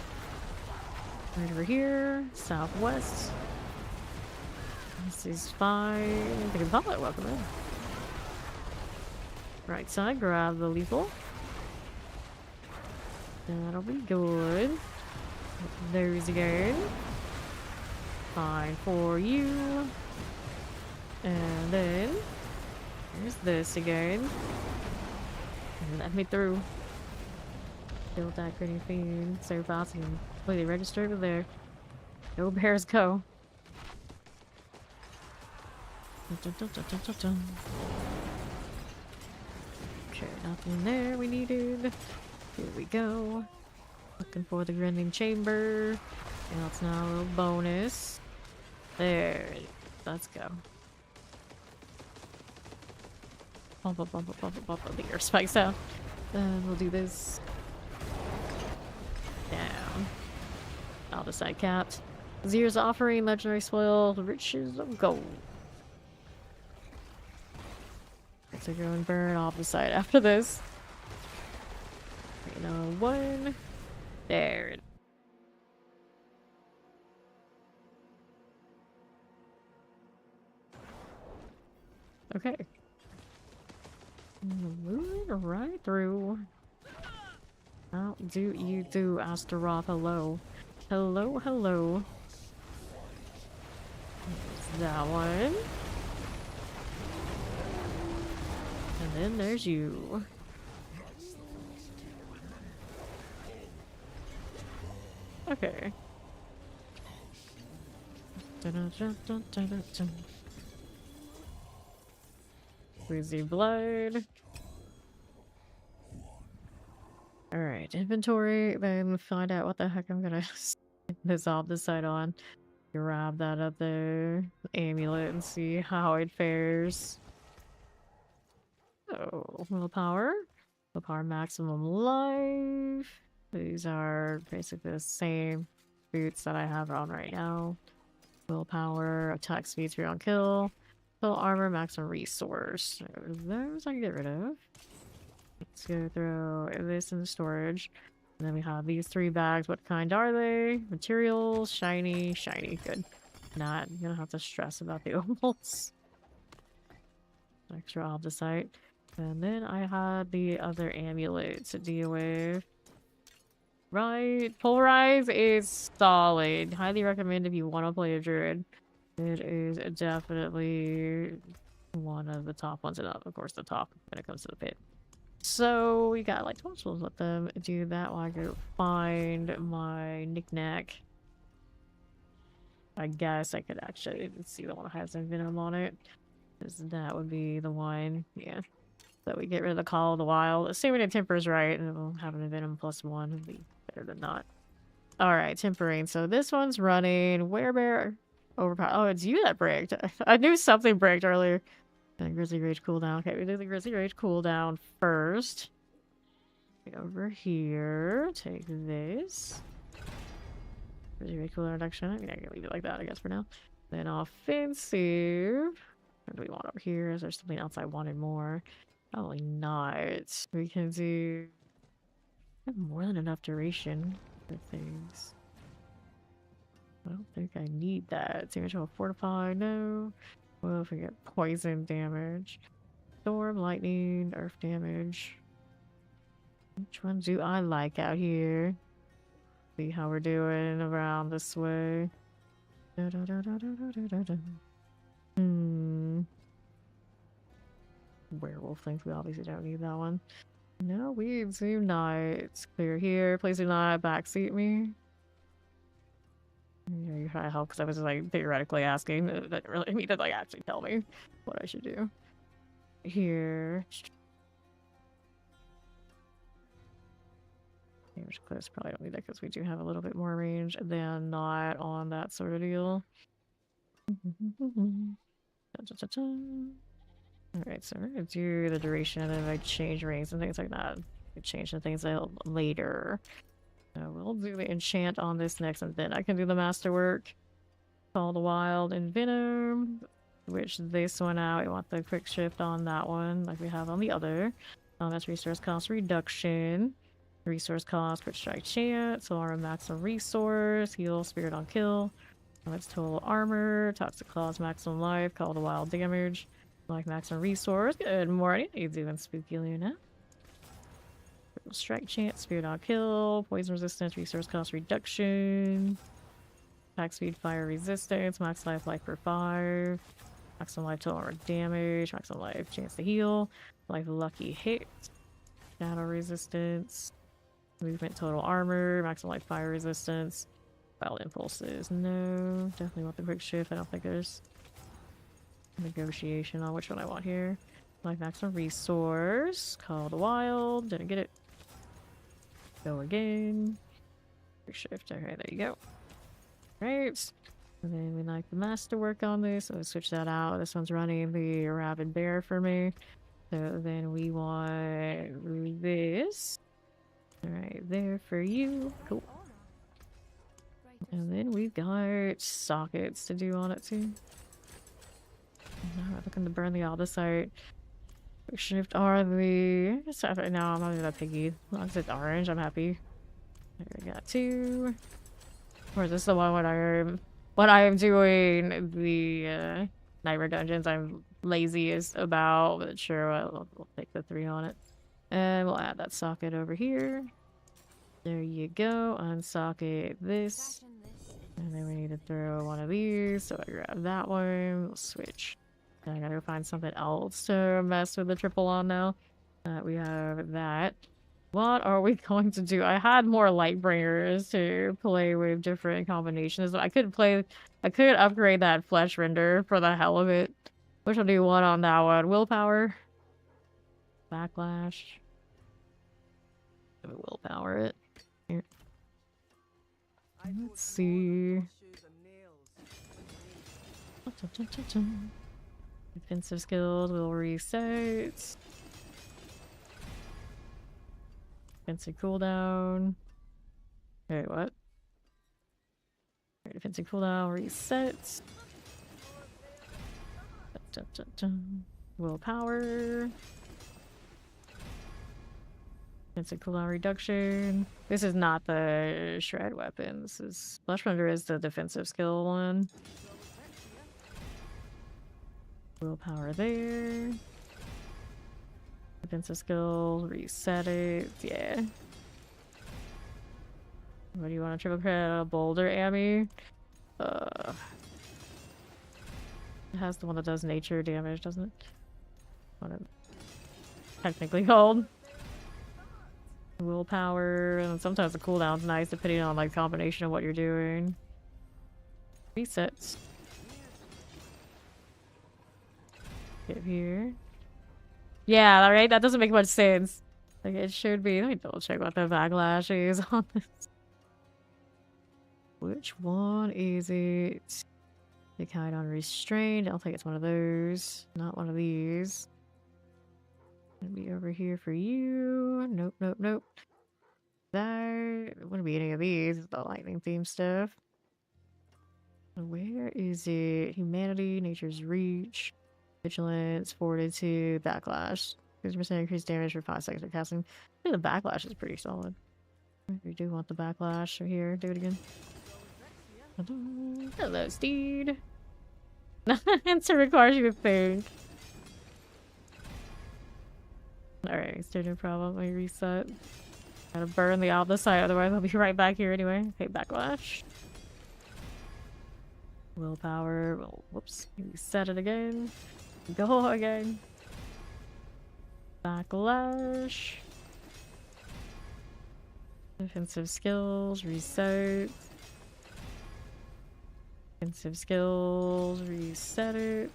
Right over here, southwest. This is fine. They can pop it. Welcome in. Right side, grab the lethal. That'll be good. There's again. Fine for you. And then there's this again. And let me through. Build that grinning fiend so fast and completely register over there. Go bears go. Dun, dun, dun, dun, dun, dun. Okay, nothing there we needed. Here we go. Looking for the grinding chamber. And it's now a little bonus. There it is. Let's go. Bump, bump, bump, bump, bump, bump. The air spikes out. Then we'll do this. Down. All the side caps. Zier's offering legendary spoil, riches of gold. So go and burn off the side after this. One. There it is. Okay. Moving right through. How do you do, Astaroth? Hello. Hello, hello. There's that one. And then there's you. Okay. Queasy blood. Alright, inventory, then find out what the heck I'm gonna dissolve this side on. Grab that other amulet and see how it fares. Oh, willpower. Willpower maximum life. These are basically the same boots that I have on right now. Willpower, attack speed 3 on kill. Full armor, maximum resource. Those I can get rid of. Let's go throw this in the storage. And then we have these 3 bags. What kind are they? Materials, shiny, shiny. Good. Not gonna have to stress about the Obols. Extra Obol. And then I had the other amulet to deal with. Right. Pulverize is solid. Highly recommend if you want to play a druid. It is definitely one of the top ones, and of course the top when it comes to the pit. So we got like 12 souls. Let them do that while I go find my knickknack. I guess I could actually see the one that has Venom on it. Because that would be the one. Yeah. So we get rid of the Call of the Wild. Assuming the temper's right, and we'll have an Venom +1. It'd be better than not. Alright, tempering. So this one's running. Werebear overpowered. Oh, it's you that bricked. I knew something bricked earlier. Grizzly Rage cooldown. Okay, we do the Grizzly Rage cooldown first. Over here. Take this. Grizzly Rage cooldown reduction. I mean, I can leave it like that, I guess, for now. Then offensive. What do we want over here? Is there something else I wanted more? Probably not. We can do... I have more than enough duration for things. I don't think I need that. Damage will fortify. No. Well, if we get poison damage. Storm, lightning, earth damage. Which one do I like out here? See how we're doing around this way. Werewolf things. We obviously don't need that one. No, we do not. It's clear here. Please do not backseat me. Yeah, you're trying to help because I was like theoretically asking. That didn't really mean to like actually tell me what I should do. Here. Damage cliffs probably don't need that because we do have a little bit more range than not on that sort of deal. Alright, so we're gonna do the duration and then like change rings and things like that. We change the things later. So we'll do the enchant on this next and then I can do the masterwork. Call the Wild and Venom. Switch this one out. We want the quick shift on that one like we have on the other. That's resource cost reduction. Resource cost, quick strike chance, alarm maximum resource, heal, spirit on kill. That's total armor, toxic claws, maximum life, call the wild damage, like maximum resource. Good morning, how you doing, Spooky Luna? Strike chance, spirit on kill, poison resistance, resource cost reduction, attack speed, fire resistance, max life per 5, maximum life total armor damage, maximum life chance to heal, life lucky hit, shadow resistance. Movement, total armor, maximum life fire resistance, wild impulses. No, definitely want the quick shift. I don't think there's negotiation on which one I want here. Life maximum resource, call the wild, didn't get it. Go again. Quick shift. Okay, there you go. Right. And then we like the masterwork on this, so let's switch that out. This one's running the rabid bear for me. So then we want this. Alright, there for you. Cool. And then we've got sockets to do on it too. Now looking to burn the Aldecite. Shift R the... No, I'm not even that piggy. As long as it's orange, I'm happy. There we got 2. Or is this the one when I am doing the Nightmare Dungeons I'm laziest about, but sure, we'll take the 3 on it. And we'll add that socket over here. There you go. Unsocket this. And then we need to throw one of these. So I grab that one. We'll switch. And I gotta go find something else to mess with the triple on now. We have that. What are we going to do? I had more Lightbringers to play with different combinations. I could upgrade that flesh render for the hell of it. Which one do you want on that one? Willpower? Backlash? Willpower it. Here. Let's see. Defensive skills will reset. Defensive cooldown. Wait, what? Defensive cooldown reset. Willpower. Defensive cooldown reduction. This is not the shred weapon. This is Flesh Render is the defensive skill one. Willpower there. Defensive skill, reset it. Yeah. What do you want? A triple credit? A boulder Amy? It has the one that does nature damage, doesn't it? What it technically called. Willpower, and sometimes the cooldown's nice depending on like combination of what you're doing. Resets. Get here. Yeah, right? That doesn't make much sense. Like it should be. Let me double check what the backlash is on this. Which one is it? They count on restrained. I don't think it's one of those. Not one of these. Gonna be over here for you. Nope, nope, nope. That wouldn't be any of these. The lightning theme stuff. Where is it? Humanity, nature's reach, vigilance, fortitude, backlash. 50% increased damage for 5 seconds of casting. I think the backlash is pretty solid. We do want the backlash right here. Do it again. Hello, Steed. Answer requires you to think. Alright, still no problem. Let me reset. Gotta burn the opposite side, otherwise I'll be right back here anyway. Okay, backlash. Willpower. Well, whoops. Reset it again. Go again. Backlash. Defensive skills. Reset. Defensive skills. Reset it.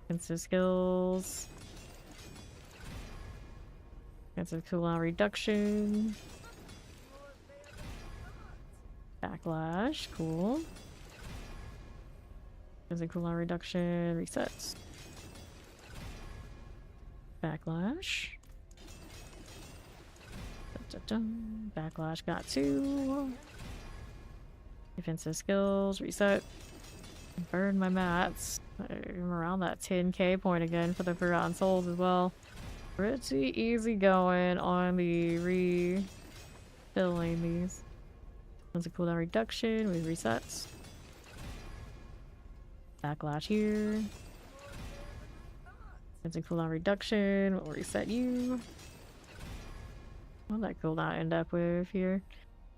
Defensive skills. Defensive cooldown reduction. Backlash. Cool. Defensive cooldown reduction. Resets. Backlash. Backlash got 2. Defensive skills. Reset. Burn my mats. I'm around that 10k point again for the Forgotten Souls as well. Pretty easy going on the refilling these. One's a cooldown reduction with resets. Backlash here. It's a cooldown reduction. We'll reset you. What did that cooldown end up with here?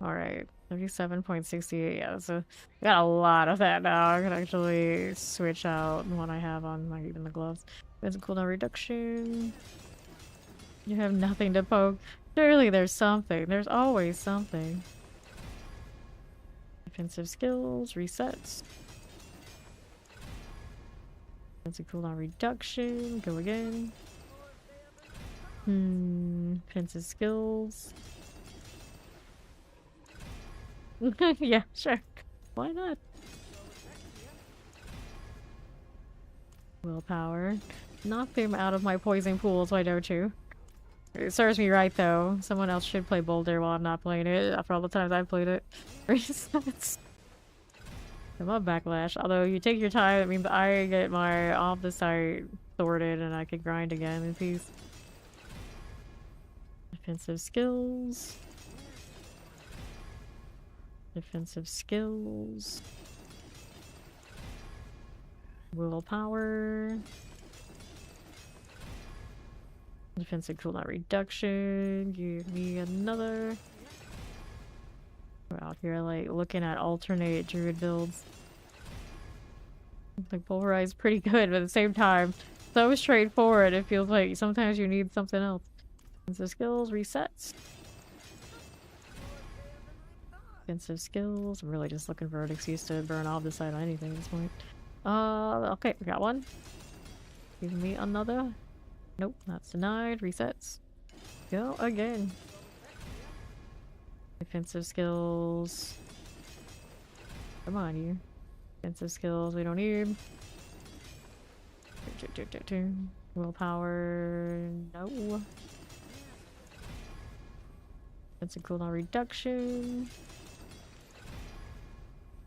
Alright, 37.68. Yeah, so I got a lot of that now. I can actually switch out what I have on, like even the gloves. It's a cooldown reduction. You have nothing to poke. Surely there's something. There's always something. Defensive skills, resets. Defensive cooldown reduction. Go again. Defensive skills. Yeah, sure. Why not? Willpower. Knock them out of my poison pools, why don't you? It serves me right though. Someone else should play Boulder while I'm not playing it, after all the times I've played it. Resets. I love backlash. Although you take your time, it means I get my off the site sorted and I can grind again in peace. Defensive skills. Defensive skills. Willpower. Defensive cooldown reduction. Give me another. We're out here like looking at alternate druid builds. Like Pulverize is pretty good, but at the same time, so straightforward. It feels like sometimes you need something else. Defensive skills, resets. Defensive skills. I'm really just looking for an excuse to burn off the side on anything at this point. Okay, we got one. Give me another. Nope, that's denied. Resets. Go again. Defensive skills. Come on, you. Defensive skills we don't need. Willpower. No. Defensive cooldown reduction.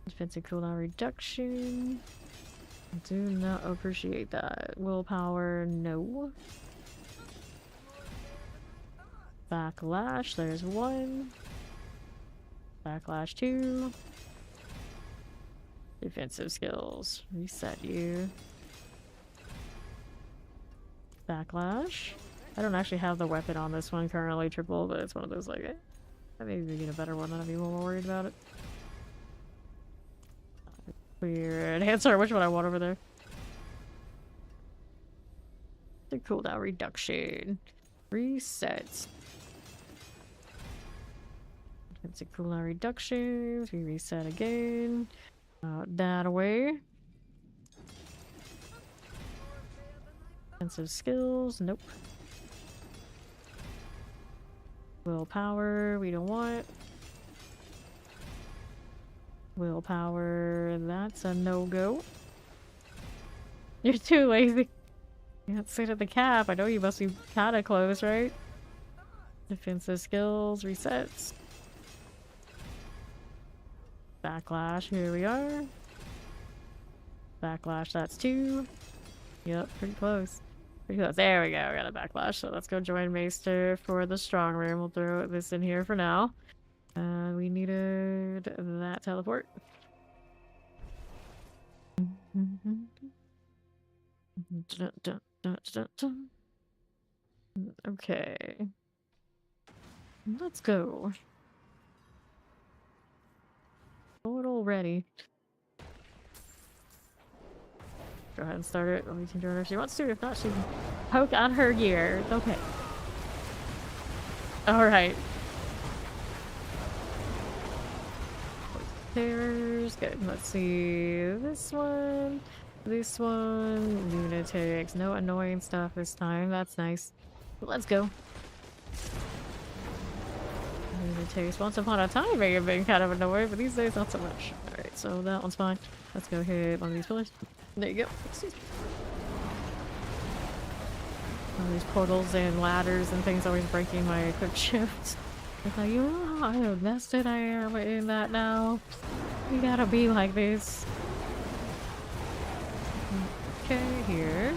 Defensive cooldown reduction. Do not appreciate that. Willpower, no. Backlash, there's one. Backlash 2. Defensive skills. Reset you. Backlash. I don't actually have the weapon on this one currently, triple, but it's one of those like, maybe we get a better one, then I'd be more worried about it. Weird. Answer which one I want over there. The cooldown reduction. Resets. It's a cooldown reductions. We reset again. That away. Defensive skills. Nope. Willpower. We don't want. Willpower. That's a no-go. You're too lazy. You can't sit at the cap. I know you must be kind of close, right? Defensive skills. Resets. Backlash, here we are. Backlash, that's 2. Yep, pretty close. Pretty close. There we go, we got a backlash. So let's go join Maester for the strong room. We'll throw this in here for now. We needed that teleport. Okay. Let's go. Portal ready. Go ahead and start it. We can join her if she wants to. If not, she can poke on her gear. Okay. Alright. Terrors. Good. Let's see. This one. This one. Lunatics. No annoying stuff this time. That's nice. Let's go. Lunatics. Once upon a time may have been kind of annoying, but these days not so much. Alright, so that one's fine. Let's go hit one of these pillars. There you go. Excuse me. All these portals and ladders and things always breaking my quick shift. It's like, you know how invested I am in that now? You gotta be like this. Okay, here.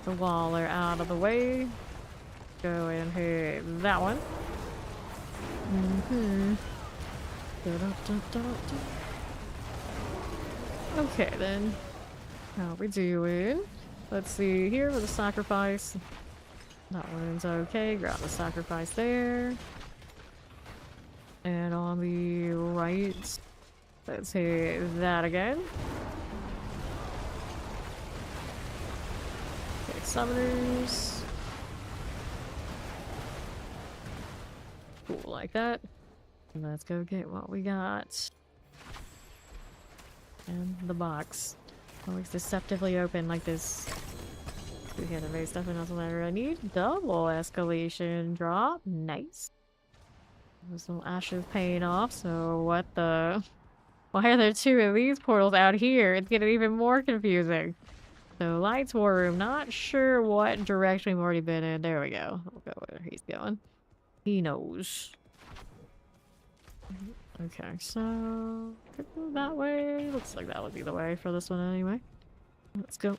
The wall are out of the way. Go and hit that one. Okay then. How we doing? Let's see here with the sacrifice. That one's okay. Grab the sacrifice there. And on the right, let's hit that again. Okay, summoners. Cool, like that. Let's go get what we got. And the box. Always deceptively open like this. Two-handed base, definitely not something I need. Double escalation drop. Nice. There's some ashes paying off, so what the... Why are there 2 of these portals out here? It's getting even more confusing. So, Lights War Room. Not sure what direction we've already been in. There we go. We'll go where he's going. He knows. Okay, so... could go that way. Looks like that would be the way for this one anyway. Let's go.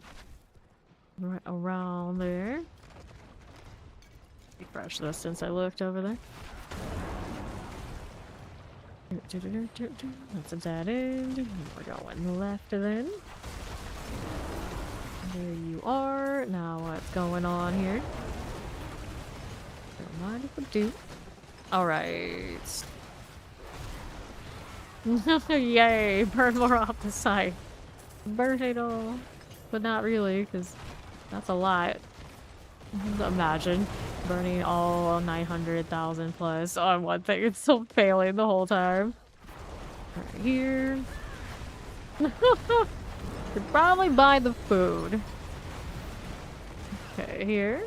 Right around there. Refresh this since I looked over there. That's a dead end. We're going left then. There you are. Now what's going on here? Don't mind if we do. Alright. Yay! Burn more off the site. Burn it all. But not really, because that's a lot. Imagine burning all 900,000 plus on one thing and still failing the whole time. Right here. Could probably buy the food. Okay, here.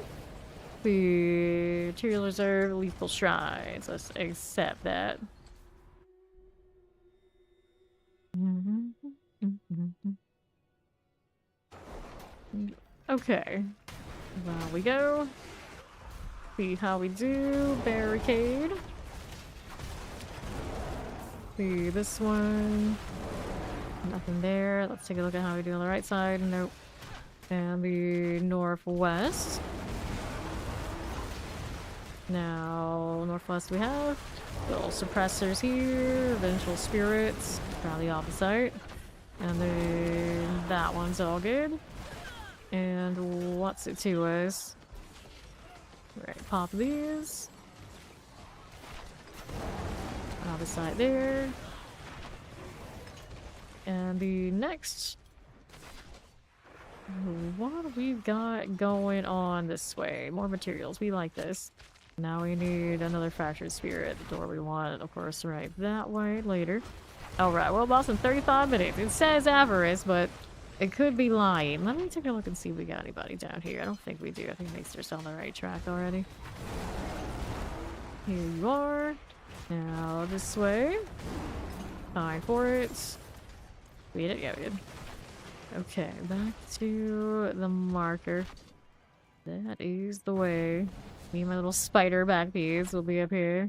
The Material Reserve, Lethal Shrines. Let's accept that. Okay. There we go. See how we do. Barricade. See this one. Nothing there. Let's take a look at how we do on the right side. Nope. And the northwest. Now, northwest we have little suppressors here. Vengeful spirits. Probably opposite. And then that one's all good. And what's it to us? Right, pop these. Other side there. And the next... what have we got going on this way? More materials. We like this. Now we need another fractured spirit. The door we want, of course, right that way later. Alright, world boss in 35 minutes. It says Avarice, but it could be lying. Let me take a look and see if we got anybody down here. I don't think we do. I think they're on the right track already. Here you are. Now this way. Fine for it. Read it? Yeah, we did. Okay, back to the marker. That is the way. Me and my little spider back piece will be up here.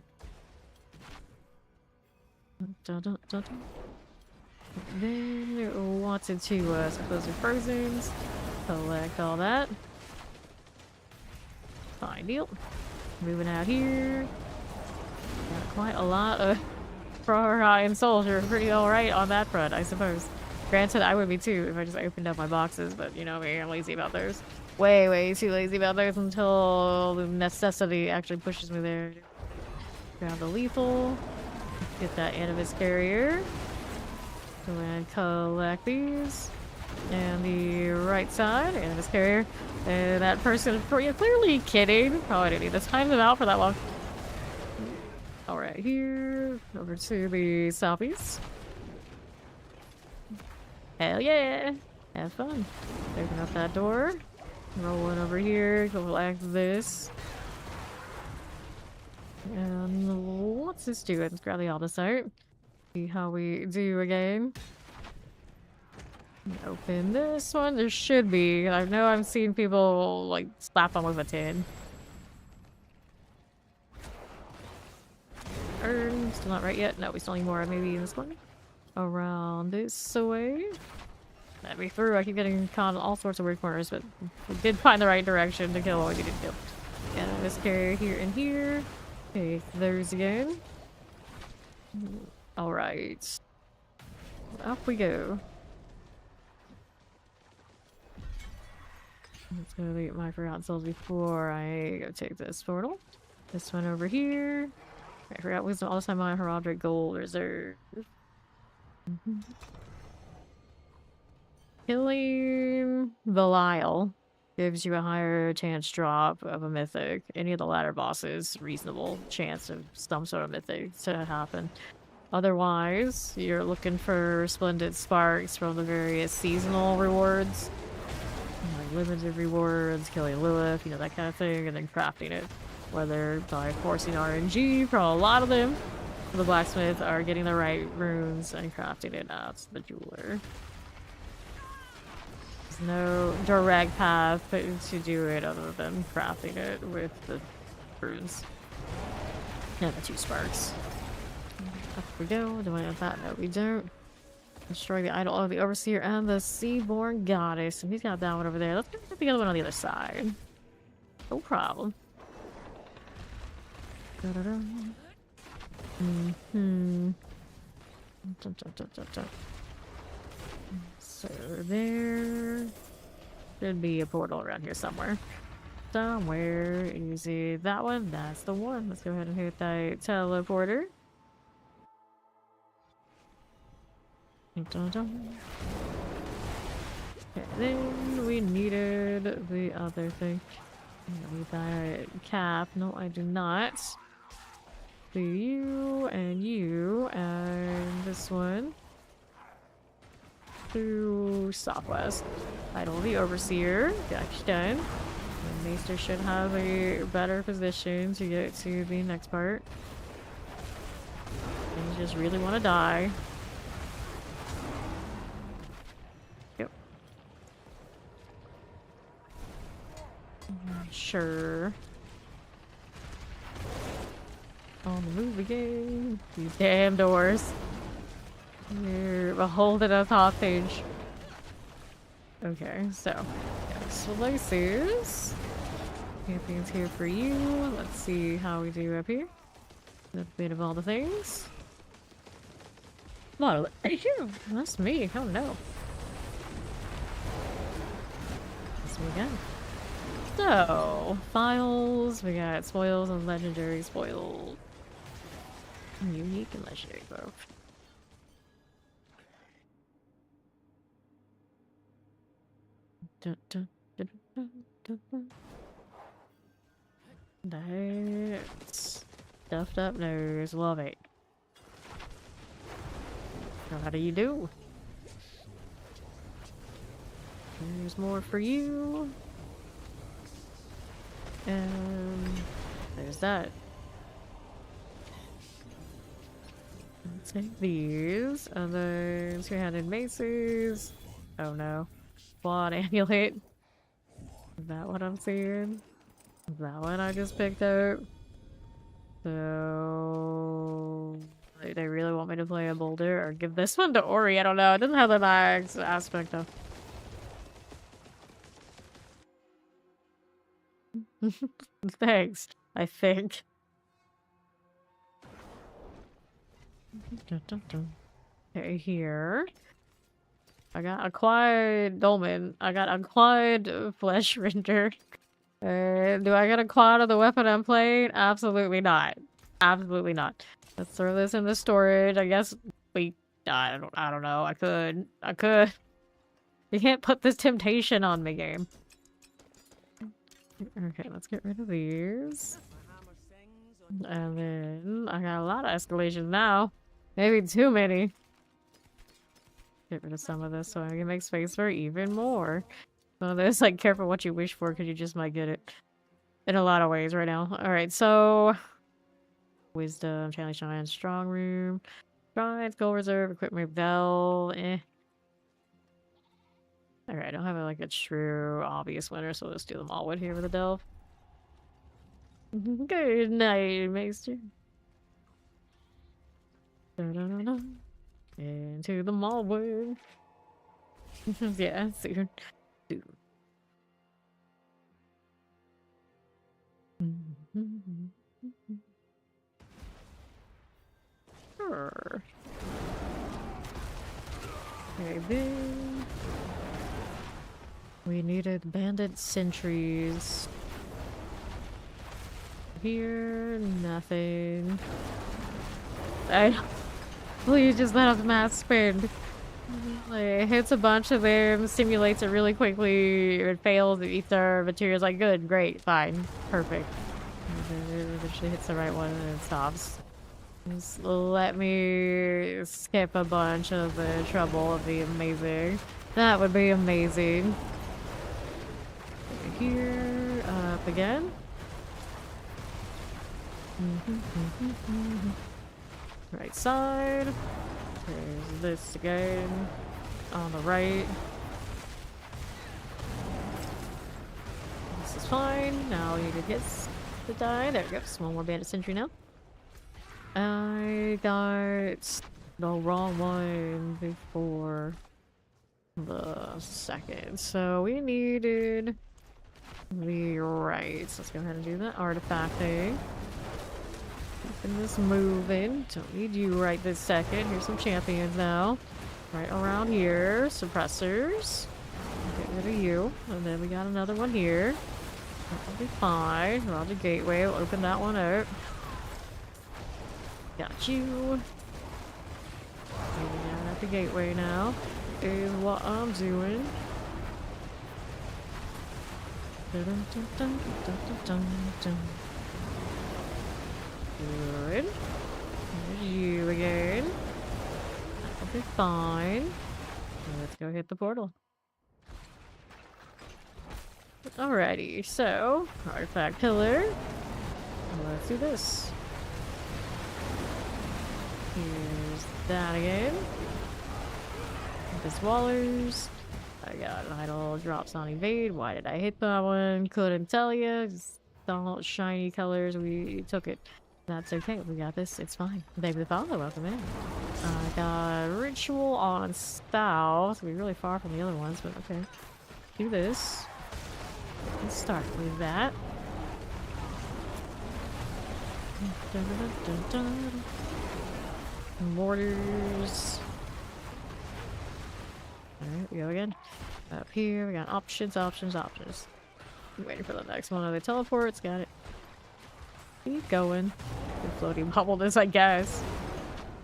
Dun, dun, dun, dun. Then we wanted to suppose we're frozen. Collect all that. Fine deal. Moving out here. Got quite a lot of and soldier. Pretty alright on that front, I suppose. Granted, I would be too if I just opened up my boxes, but you know me, I'm lazy about those. Way too lazy about those until the necessity actually pushes me there. Grab the lethal. Get that Animus carrier. Go and collect these. And the right side, Animus carrier. And that person, clearly kidding. Probably didn't need to time them out for that long. Alright, here. Over to the southeast. Hell yeah! Have fun. Open up that door. Roll one over here. Collect this. And what's this do? Let's grab the Aldecite. See how we do again. Open this one. There should be. I know I've seen people like slap them with a tin. Still not right yet. No, we still need more. Maybe this one. Around this way. Let me through. I keep getting caught in all sorts of weird corners, but we did find the right direction to kill what we needed to kill. Yeah, this carrier here and here. Okay, there's again. Alright. Up we go. Let's go leave my forgotten souls before I go take this portal. This one over here. I forgot wisdom all the time on Heraldric Gold Reserve. Killing Belial gives you a higher chance drop of a mythic. Any of the ladder bosses, reasonable chance of some sort of mythic to happen. Otherwise, you're looking for splendid sparks from the various seasonal rewards. Like limited rewards, killing Lilith, you know, that kind of thing, and then crafting it. Whether by forcing RNG for a lot of them, the blacksmith are getting the right runes and crafting it at the jeweler. There's no direct path to do it other than crafting it with the runes. And the 2 sparks. Up we go. Do I have that? No, we don't. Destroy the idol of the Overseer and the Seaborn Goddess. And he's got that one over there. Let's get the other one on the other side. No problem. So there should be a portal around here somewhere. Somewhere. Easy. That one? That's the one. Let's go ahead and hit that teleporter. Okay, then we needed the other thing. I need that cap. No, I do not. Do you and this one to southwest. Idol the Overseer. That's done. And Maester should have a better position to get to the next part. And you just really want to die. Yep. Sure. On the move again. These damn doors. You're beholden us hostage. Okay, so slices. Champions here for you. Let's see how we do up here. A bit of all the things. Model. That's me. Oh no. That's me again. So, files. We got spoils and legendary spoils. Unique and legendary both. That's stuffed up nose. Love it. So how do you do? There's more for you. And there's that. Let's take these. And then two-handed maces. Oh no. Quad amulet. Is that what I'm seeing? Is that what I just picked up? So... They really want me to play a boulder or give this one to Ori. I don't know. It doesn't have the max aspect though. Thanks, I think. Okay, here. I got a quad dolmen. I got a quad flesh render. Do I get a quad of the weapon I'm playing? Absolutely not. Absolutely not. Let's throw this in the storage. I guess we... I don't know. I could. You can't put this temptation on me, game. Okay, let's get rid of these. And then I got a lot of escalations now. Maybe too many. Get rid of some of this so I can make space for even more. So there's like careful what you wish for because you just might get it in a lot of ways right now. Alright, so wisdom, challenge, shine, strong room, shrines, gold reserve, equipment, bell, Alright, I don't have like a true obvious winner, so let's do them all with here with a delve. Good night, Maester. Da-da-da-da. Into the mallwood. Yeah, soon. Sure. Okay, then we needed bandit sentries. Here, nothing. Please just let us mass spin. Like, it hits a bunch of them, simulates it really quickly, it fails, it eats our materials. Like, good, great, fine, perfect. It actually hits the right one and then it stops. Just let me skip a bunch of the trouble. Would be amazing. That would be amazing. Over here, up again. Right side. There's this again. On the right. This is fine. Now we need to get to die. There we go. Just one more bandit sentry now. I got the wrong one before the second. So we needed the right. So let's go ahead and do that artifact thing. Keeping this moving. Don't need you right this second. Here's some champions now. Right around here. Suppressors. Get rid of you. And then we got another one here. That'll be fine. Roger gateway. We'll open that one up. Got you. Maybe down at the gateway now is what I'm doing. Dun, dun, dun, dun, dun, dun. Good. There's you again. That'll be fine. Let's go hit the portal. Alrighty, so artifact pillar. Let's do this. Here's that again. This Wallers. I got an idol drops on evade. Why did I hit that one? Couldn't tell you. Just all shiny colors. We took it. That's okay. We got this. It's fine. Baby the follow. Welcome in. I got ritual on south. We're really far from the other ones, but okay. Do this. Let's start with that. Dun, dun, dun, dun. Mortars. Alright, we go again. Up here, we got options. I'm waiting for the next one of the teleports. Got it. Keep going. Good floating bubble this, I guess.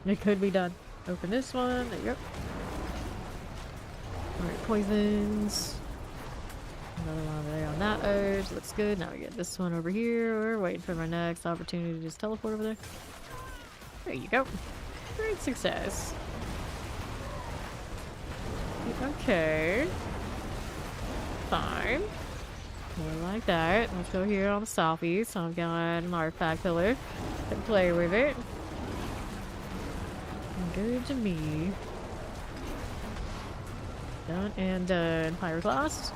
It could be done. Open this one. There you go. Alright, poisons. Another one over there on that edge. Looks good. Now we get this one over here. We're waiting for my next opportunity to just teleport over there. There you go. Great success. Okay. Fine. More like that. Let's go here on the southeast. I've got an artifact pillar to play with it. Good to me. Done and done. Pyroclast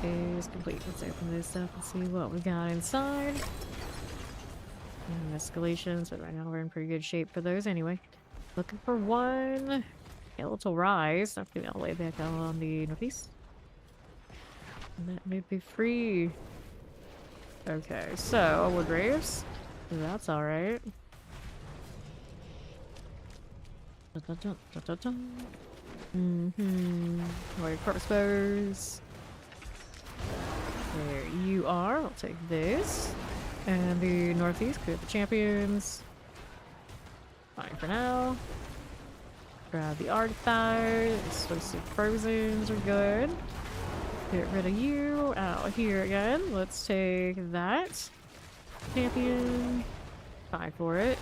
is complete. Let's open this up and see what we got inside. Escalations, but right now we're in pretty good shape for those anyway. Looking for one. Skeletal Rise. I'm gonna lay back on the northeast. And that may be free. Okay, so wood raves. That's alright. Warrior corpse bows. There you are. I'll take this. And the northeast, clear the champions. Fine for now. Grab the artifact. Explosive frozens are good. Get rid of you. Out here again. Let's take that. Champion. Fine for it.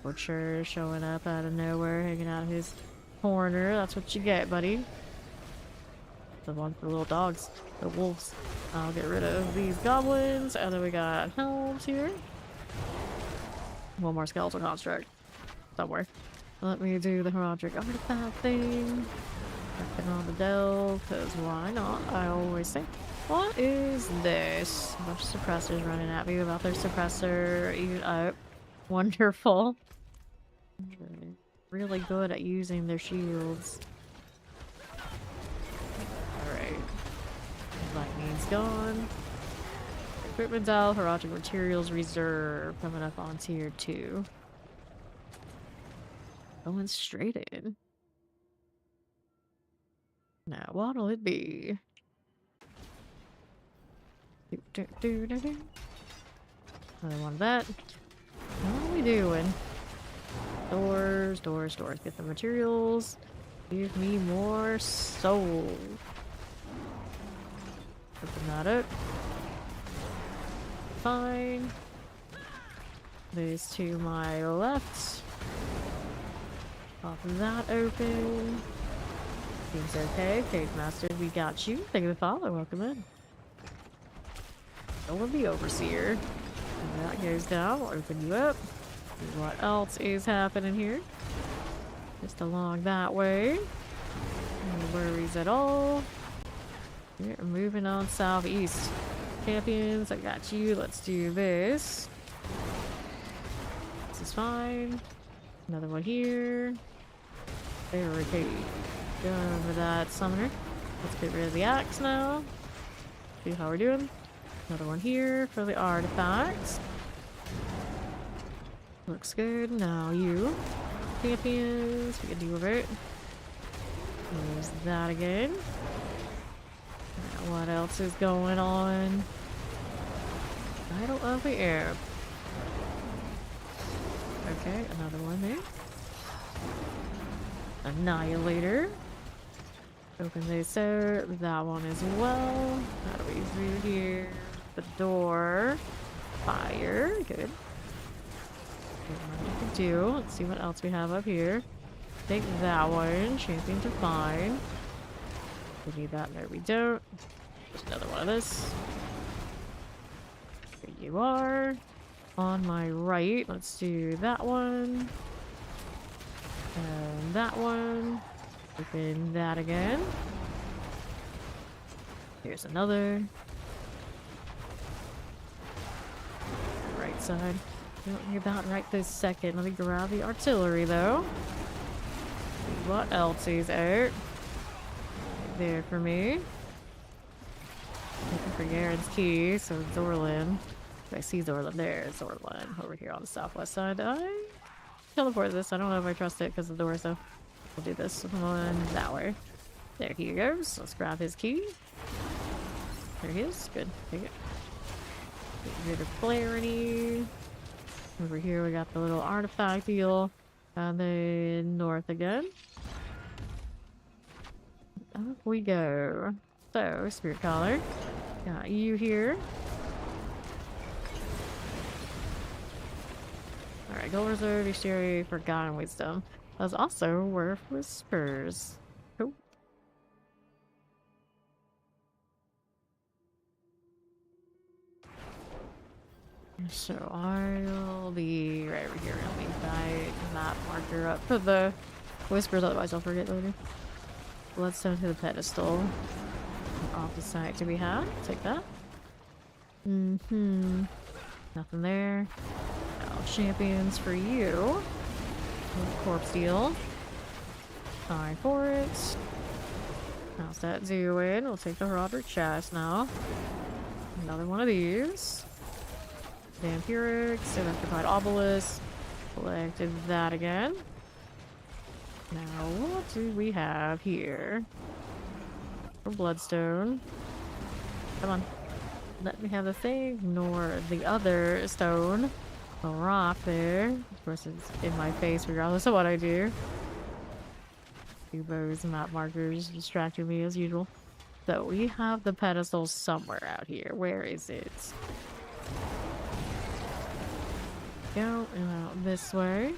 Butcher showing up out of nowhere, hanging out of his corner. That's what you get, buddy. The one for little dogs. The wolves. I'll get rid of these goblins. And then we got helms here. One more skeletal construct. Somewhere. Let me do the heraldic artifact thing. Working on the delve, because why not? I always say. What is this? A bunch of suppressors running at me about their suppressor. Eat up. Wonderful. They're really good at using their shields. Alright. Lightning's gone. Equipment out, heraldic materials reserve coming up on tier 2. Going straight in. Now, what'll it be? Another one of that. What are we doing? Doors, doors, doors. Get the materials. Give me more soul. Open that up. Fine. These to my left. Pop that open. Seems okay. Cage Master, we got you. Thank you for the follow. Welcome in. Go with the Overseer. And that goes down. We'll open you up. See what else is happening here. Just along that way. No worries at all. We're moving on southeast. Champions, I got you. Let's do this. This is fine. Another one here. Barricade. Done with that summoner. Let's get rid of the axe now. See how we're doing. Another one here for the artifacts. Looks good. Now you. Champions. We can deal with it. There's that again. Now what else is going on? Battle of the Air. Okay, another one there. Annihilator. Open this out. That one as well. How do we through here? The door. Fire. Good. What we can do. Let's see what else we have up here. Take that one. Champion to find. We need that. There we don't. Just another one of this. Here you are. On my right. Let's do that one. And that one. Open that again. Here's another. Right side. Don't hear about right this second. Let me grab the artillery though. See what else is out there for me. Looking for Garen's key, so Zorlin. I see Zorlin there. Zorlin over here on the southwest side. I teleport this. I don't know if I trust it because of the doors though. We'll do this one that way. There he goes. Let's grab his key. There he is. Good. Take it. Get rid of clarity. Over here we got the little artifact deal. And then north again. Up we go. So, Spirit Collar. Got you here. Alright, Gold Reserve, Bestiary, Forgotten Wisdom. That's also worth Whispers. Cool. So I'll be right over here. Let me buy that marker up for the Whispers, otherwise I'll forget later. Bloodstone to the pedestal. Off the side. Do we have? Take that. Nothing there. Now, champions for you. Corpse deal. Fine for it. How's that doing? We'll take the Robert chest now. Another one of these. Vampirics, Electrified Obelisk. Collected that again. Now, what do we have here? For Bloodstone. Come on. Let me have the thing, nor the other stone. A rock there. Of course, it's in my face regardless of what I do. Two bows and map markers distracting me as usual. So, we have the pedestal somewhere out here. Where is it? Go out this way.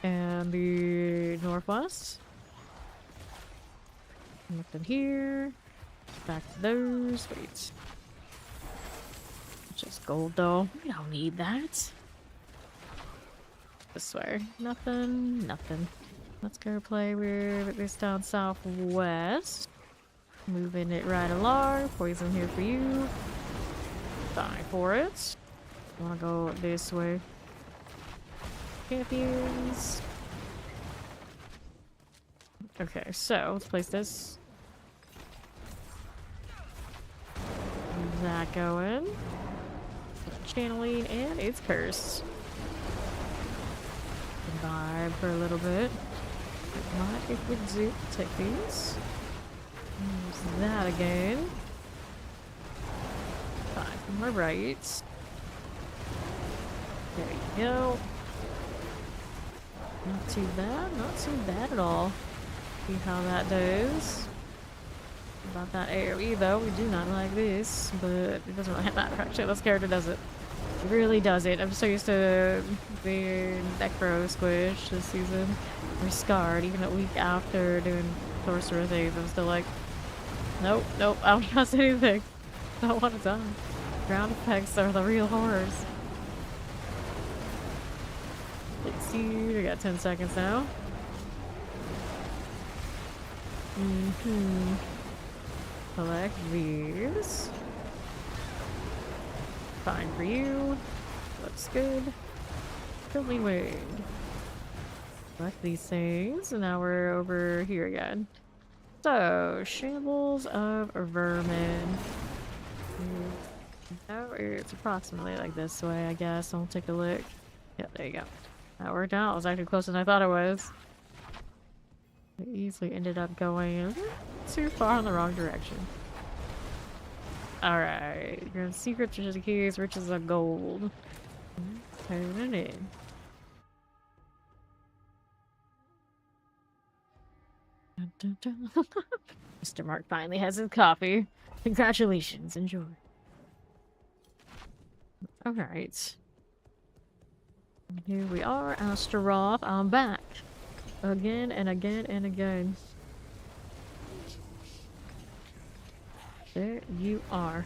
And the northwest. Nothing here. Back to those. Wait. Just gold though. We don't need that. This way. Nothing. Nothing. Let's go play with this down southwest. Moving it right along. Poison here for you. Die for it. Wanna go this way. Champions. Okay, so let's place this. That going. Channeling, and it's cursed. Vibe for a little bit. Might if we do take these. Use that again. Five from my right. There you go. Not too bad, not too bad at all. See how that does. About that AoE though, we do not like this, but it doesn't really matter actually. This character does it. It really does it. I'm so used to being Necro Squish this season. We're scarred, even a week after doing sorcerer things. I'm still like, nope, nope, I don't trust anything. I don't want to die. Ground effects are the real horrors. Let's see, we got 10 seconds now. Collect these. Fine for you. Looks good. Filmy Wing. Collect these things, and now we're over here again. So, Shambles of Vermin. No, it's approximately like this way, I guess. I'll take a look. Yeah, there you go. That worked out. It was actually closer than I thought it was. It easily ended up going too far in the wrong direction. Alright. Your secret treasure keys, riches of gold. Turn it in. Dun, dun, dun. Mr. Mark finally has his coffee. Congratulations. Enjoy. Alright. Here we are, Astaroth. I'm back. Again and again and again. There you are.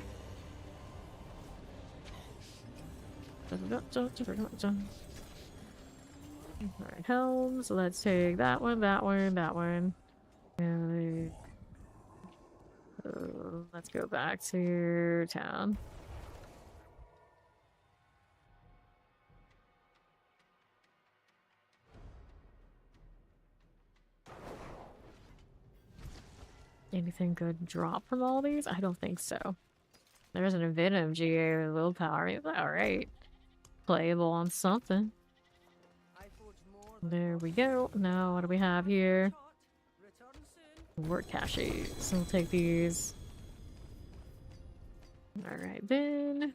Alright, helms. Let's take that one, that one, that one. And let's go back to town. Anything good drop from all these? I don't think so. There's an Venom GA with willpower. Alright. Playable on something. There we go. Now, what do we have here? Work caches. So we'll take these. Alright then.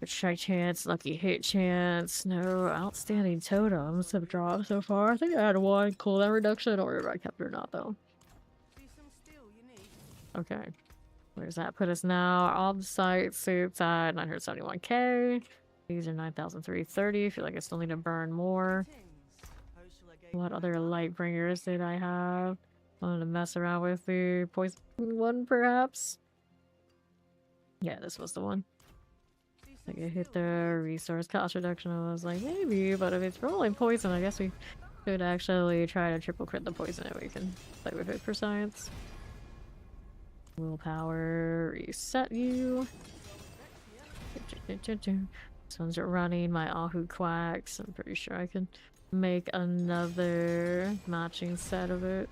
Good strike chance, lucky hit chance. No outstanding totems have dropped so far. I think I had one cooldown reduction. I don't remember if I kept it or not though. Okay. Where does that put us now? All the sites suits at 971k. These are 9,330. Feel like I still need to burn more. What other light bringers did I have? I wanted to mess around with the poison one, perhaps. Yeah, this was the one. I could hit the resource cost reduction. I was like, maybe, but if it's rolling poison, I guess we could actually try to triple crit the poison and we can play with it for science. Willpower, reset you. This one's running my Ahu Quacks. I'm pretty sure I can make another matching set of it.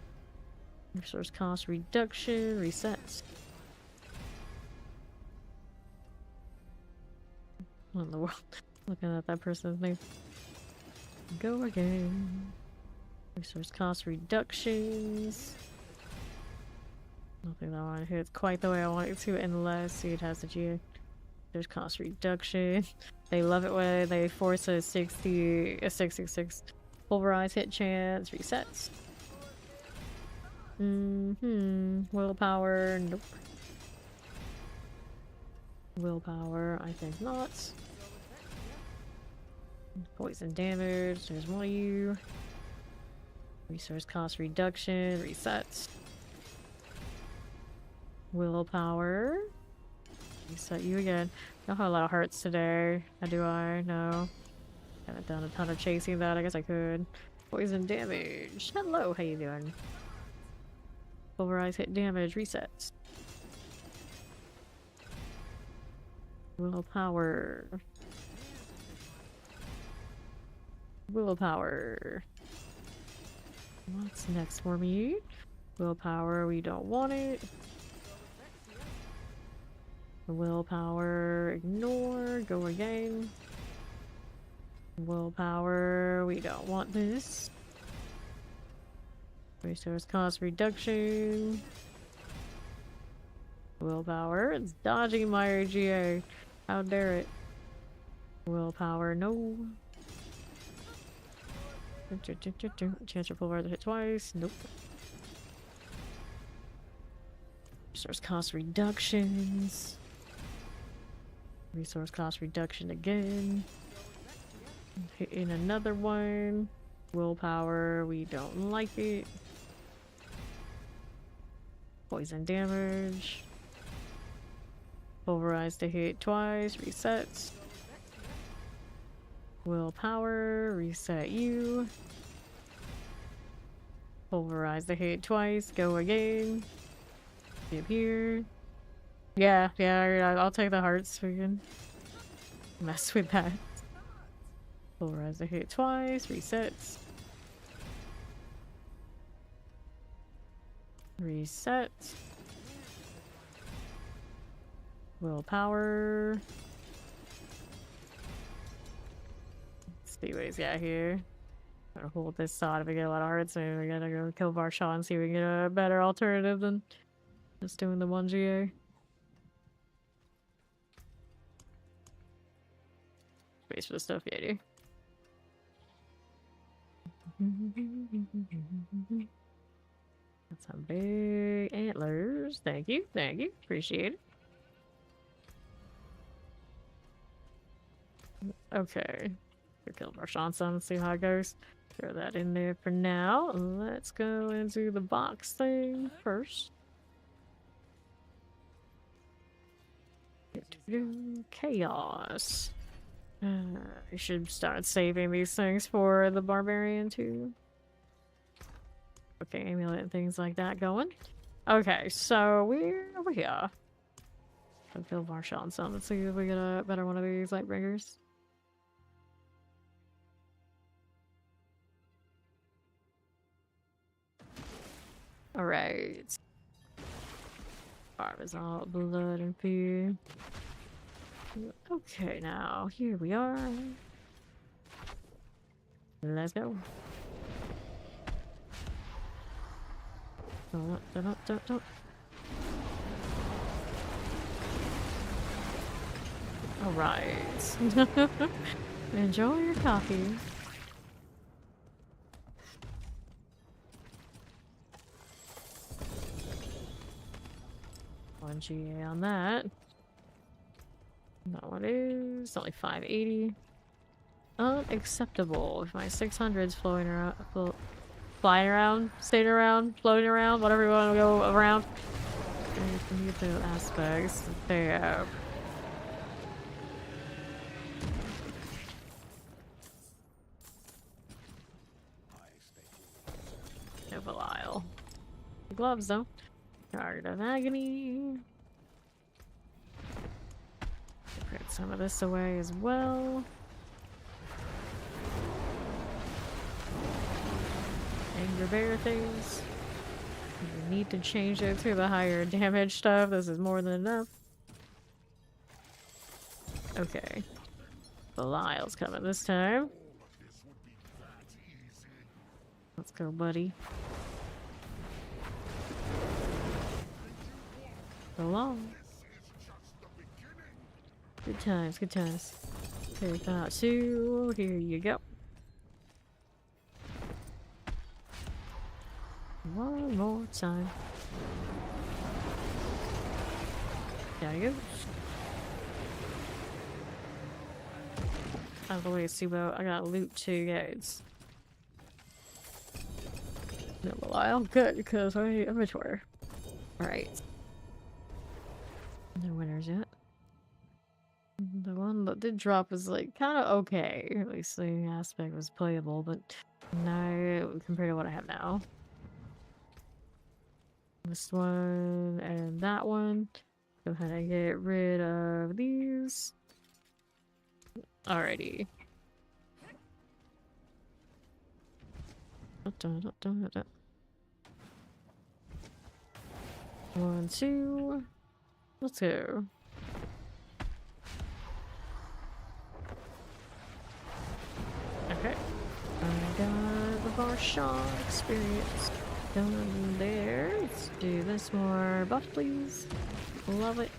Resource cost reduction, resets. What in the world? Looking at that person's name. Go again. Resource cost reductions. Nothing that I want to hit quite the way I want it to, unless it has a GA. There's cost reduction. They love it when they force a 666 Pulverize hit chance. Resets. Willpower. Nope. Willpower. I think not. Poison damage. There's one of you. Resource cost reduction. Resets. Willpower. Reset you again. Don't have a lot of hearts today. How do I? No. Haven't done a ton of chasing that. I guess I could. Poison damage. Hello, how you doing? Pulverize hit damage. Resets. Willpower. Willpower. What's next for me? Willpower, we don't want it. Willpower, ignore, go again. Willpower, we don't want this. Resource cost reduction. Willpower, it's dodging my RGA. How dare it. Willpower, no. Chance to pulverize hit twice. Nope. Resource cost reductions. Resource cost reduction again. Hitting another one. Willpower, we don't like it. Poison damage. Pulverize to hit twice. Resets. Willpower, reset you. Pulverize the hit twice, go again. Up here. Yeah, I'll take the hearts. We can mess with that. Pulverize the hit twice, resets. Reset. Willpower. Let's see what he's got here. Gotta hold this side if we get a lot of hearts, and we gotta go kill Varshaw and see if we can get a better alternative than just doing the 1 GA. Space for the stuff, yeah, dude. That's some big antlers. Thank you, appreciate it. Okay. Kill Varshawn some, see how it goes. Throw that in there for now. Let's go into the box thing first. Chaos. I should start saving these things for the barbarian too. Okay, amulet and things like that going. Okay, so we're over here. I'll kill Varshawn some. Let's see if we get a better one of these Lightbringers. Alright. Barbazalt, blood and fear. Okay, now here we are. Let's go. Don't. Alright. Enjoy your coffee. 1 GA on that. That one is only 580. Unacceptable. If my 600's flowing around, flying around, staying around, floating around, whatever you want to go around. And get the aspects there. No Belial. Gloves though. Guard of Agony. Put some of this away as well. Anger bear things. You need to change it to the higher damage stuff. This is more than enough. Okay. Belial's coming this time. Let's go, buddy. So long. Good times, good times. Take that too. Here you go. One more time. There you go. Out of the way, Subo. I got loot too, guys. No Belial. Good, because I inventory. Alright. No winners yet. The one that did drop was like kind of okay. At least the aspect was playable, but no compared to what I have now. This one and that one. Go ahead and get rid of these. Alrighty. 1, 2. Let's go. Okay. I got the Varshaw experience done there. Let's do this more buff, please. Love it.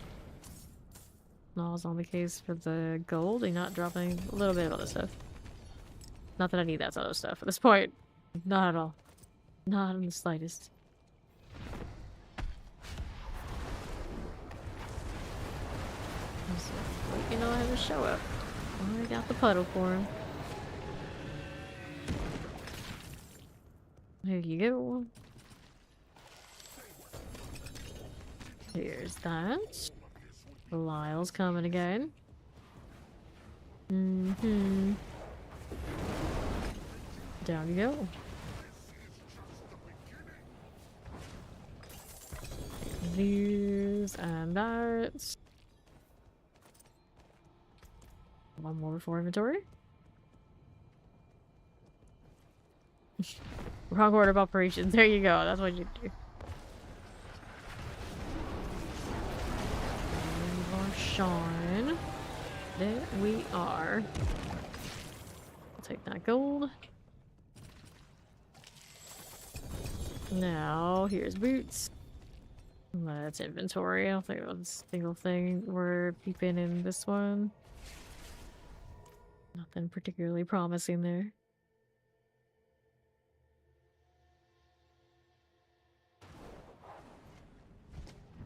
All's on the case for the gold. You're not dropping a little bit of other stuff. Not that I need that other stuff at this point. Not at all. Not in the slightest. You know, I have to show up. I got the puddle for him. There you go. Here's that. Belial's coming again. Down you go. These and that. One more for inventory. Wrong order of operations. There you go. That's what you do. Sean. There we are. I'll take that gold. Now, here's boots. That's inventory. I don't think that's a single thing we're peeping in this one. Nothing particularly promising there.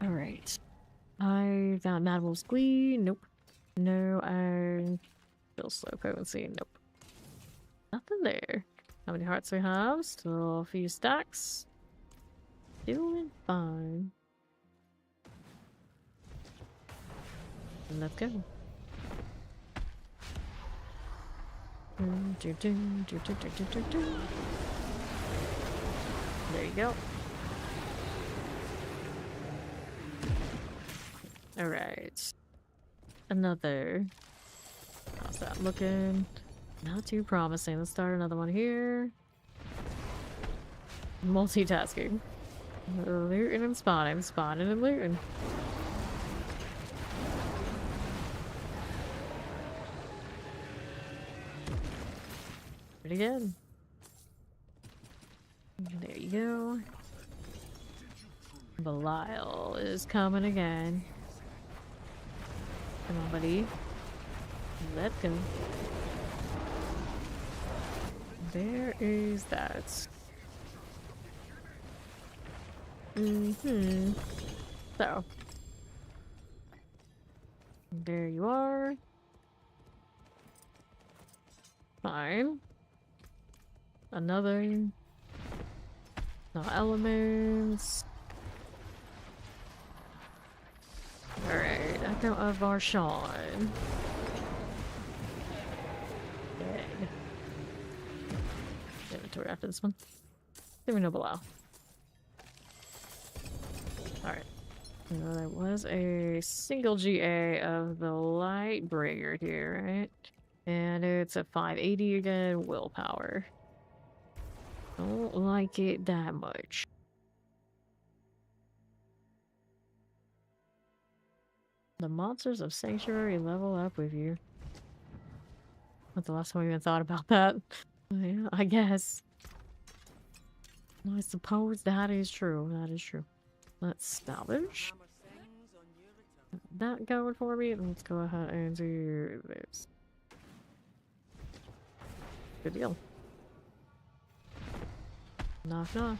Alright. I found Mad Wolf's Glee. Nope. No iron. Still slow potency. Nope. Nothing there. How many hearts we have? Still a few stacks. Doing fine. Let's go. There you go. Alright. Another. How's that looking? Not too promising. Let's start another one here. Multitasking. Looting and spawning. Spawning and looting. Again. There you go. Belial is coming again. Come on, buddy. Let's go. There is that. So, There you are. Fine. Another. No elements. Alright, Echo of Varshawn. Dead. Inventory after this one. Give me no below. Alright. There was a single GA of the Lightbringer here, right? And it's a 580 again, willpower. Don't like it that much. The monsters of Sanctuary level up with you. When's the last time we even thought about that? Yeah, I guess. I suppose that is true. That is true. Let's salvage. That going for me. Let's go ahead and do this. Good deal. Knock knock.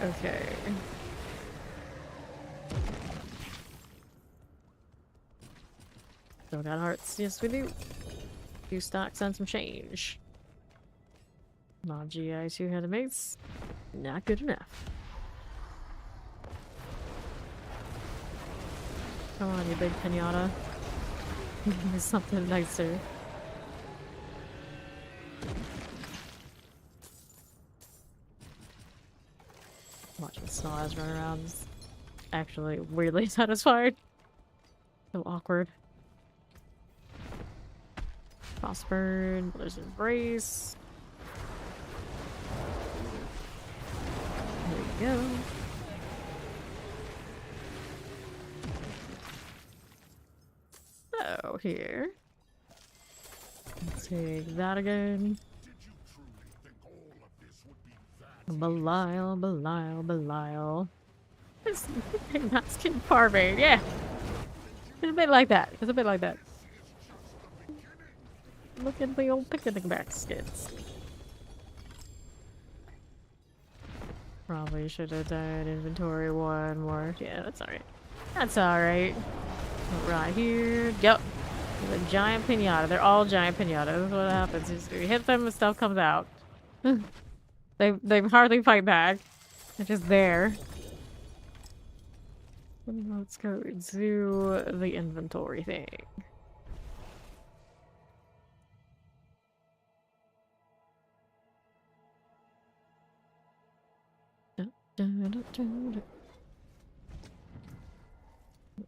Okay. Still got hearts. Yes, we do. 2 stocks and some change. Not GI 2-handed mates. Not good enough. Come on, you big pinata. There's something nicer. Watching Snaz run around is actually weirdly satisfied. So awkward. Prospered, there's Embrace. There we go. So here. Let's take that again. Belial, Belial, Belial. It's not skin farming, yeah. It's a bit like that. It's a bit like that. Look at the old picnic baskets. Probably should have done inventory 1 more. Yeah, that's alright. That's alright. Right here. Yep. The giant pinata. They're all giant pinatas. That's what happens. Is you hit them and stuff comes out. They hardly fight back. They're just there. Let's go do the inventory thing.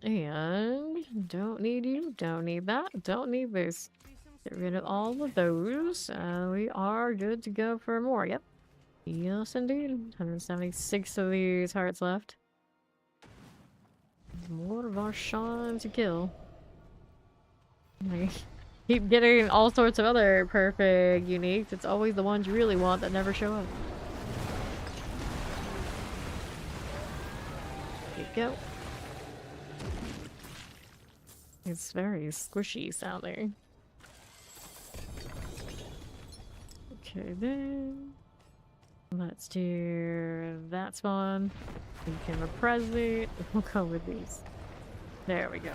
And don't need you, don't need that, don't need this. Get rid of all of those. We are good to go for more. Yep. Yes, indeed. 176 of these hearts left. More Varshawn to kill. I keep getting all sorts of other perfect uniques. It's always the ones you really want that never show up. There you go. It's very squishy sounding. Okay, then let's do that one. We can repress it. We'll go with these. There we go.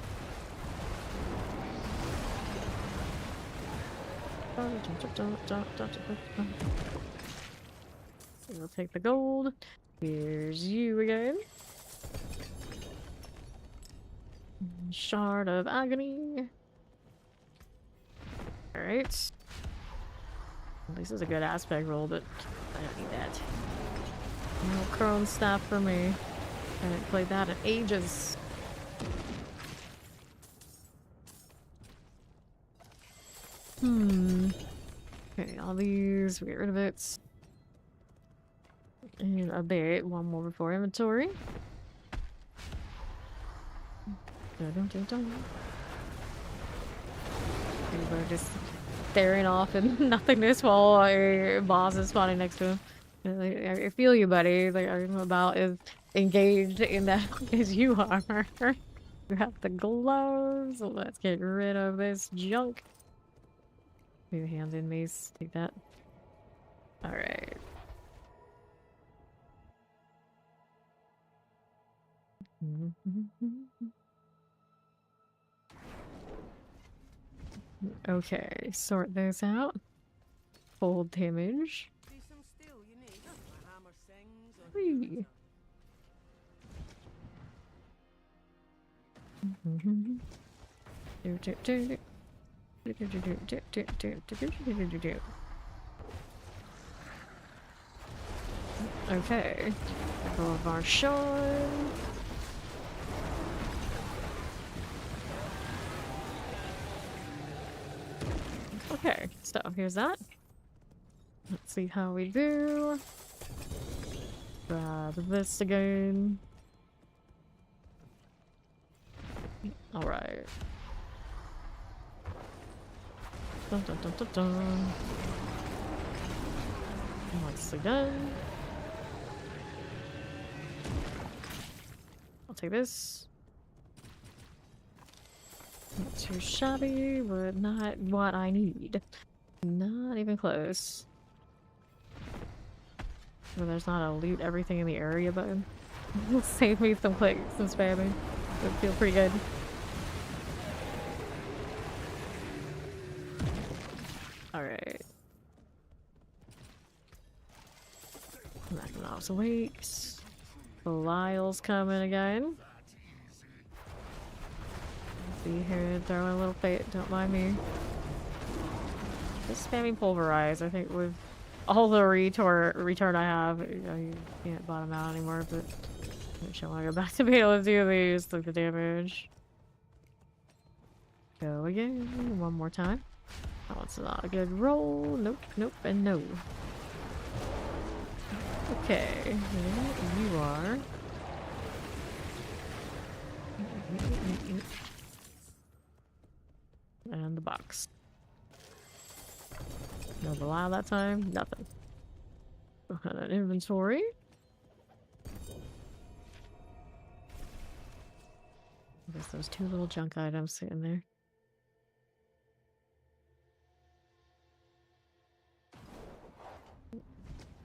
We'll take the gold. Here's you again. Shard of Agony. Alright. This is a good aspect roll, but I don't need that. No Crone Staff for me. I haven't played that in ages. Okay, all these, we get rid of it. And a bit, 1 more before inventory. People are just staring off in nothingness while a boss is spawning next to him. I feel you, buddy. Like, I'm about as engaged in that as you are. You have the gloves. Let's get rid of this junk. Leave hand in mace. Take that. Alright. Okay, sort those out. Full damage. Whee. Okay. Go of our Sean. Okay, so here's that. Let's see how we do. Grab this again. Alright. Dun dun dun dun dun. Nicely done. I'll take this. Not too shabby, but not what I need. Not even close. Well, there's not a loot everything in the area button. Save me some clicks and spamming. It would feel pretty good. Alright. Knocking off some weeks. Belial's coming again. See here, throwing a little fate, don't mind me. Just spamming Pulverize, I think with all the return I have, you can't bottom out anymore, but I should want to go back to be able to do these, like the damage. Go again, one more time. Oh, it's not a good roll. Nope, nope, and no. Okay, yeah, you are. And the box. No Belial that time, nothing. Got an inventory. I guess those two little junk items sitting there.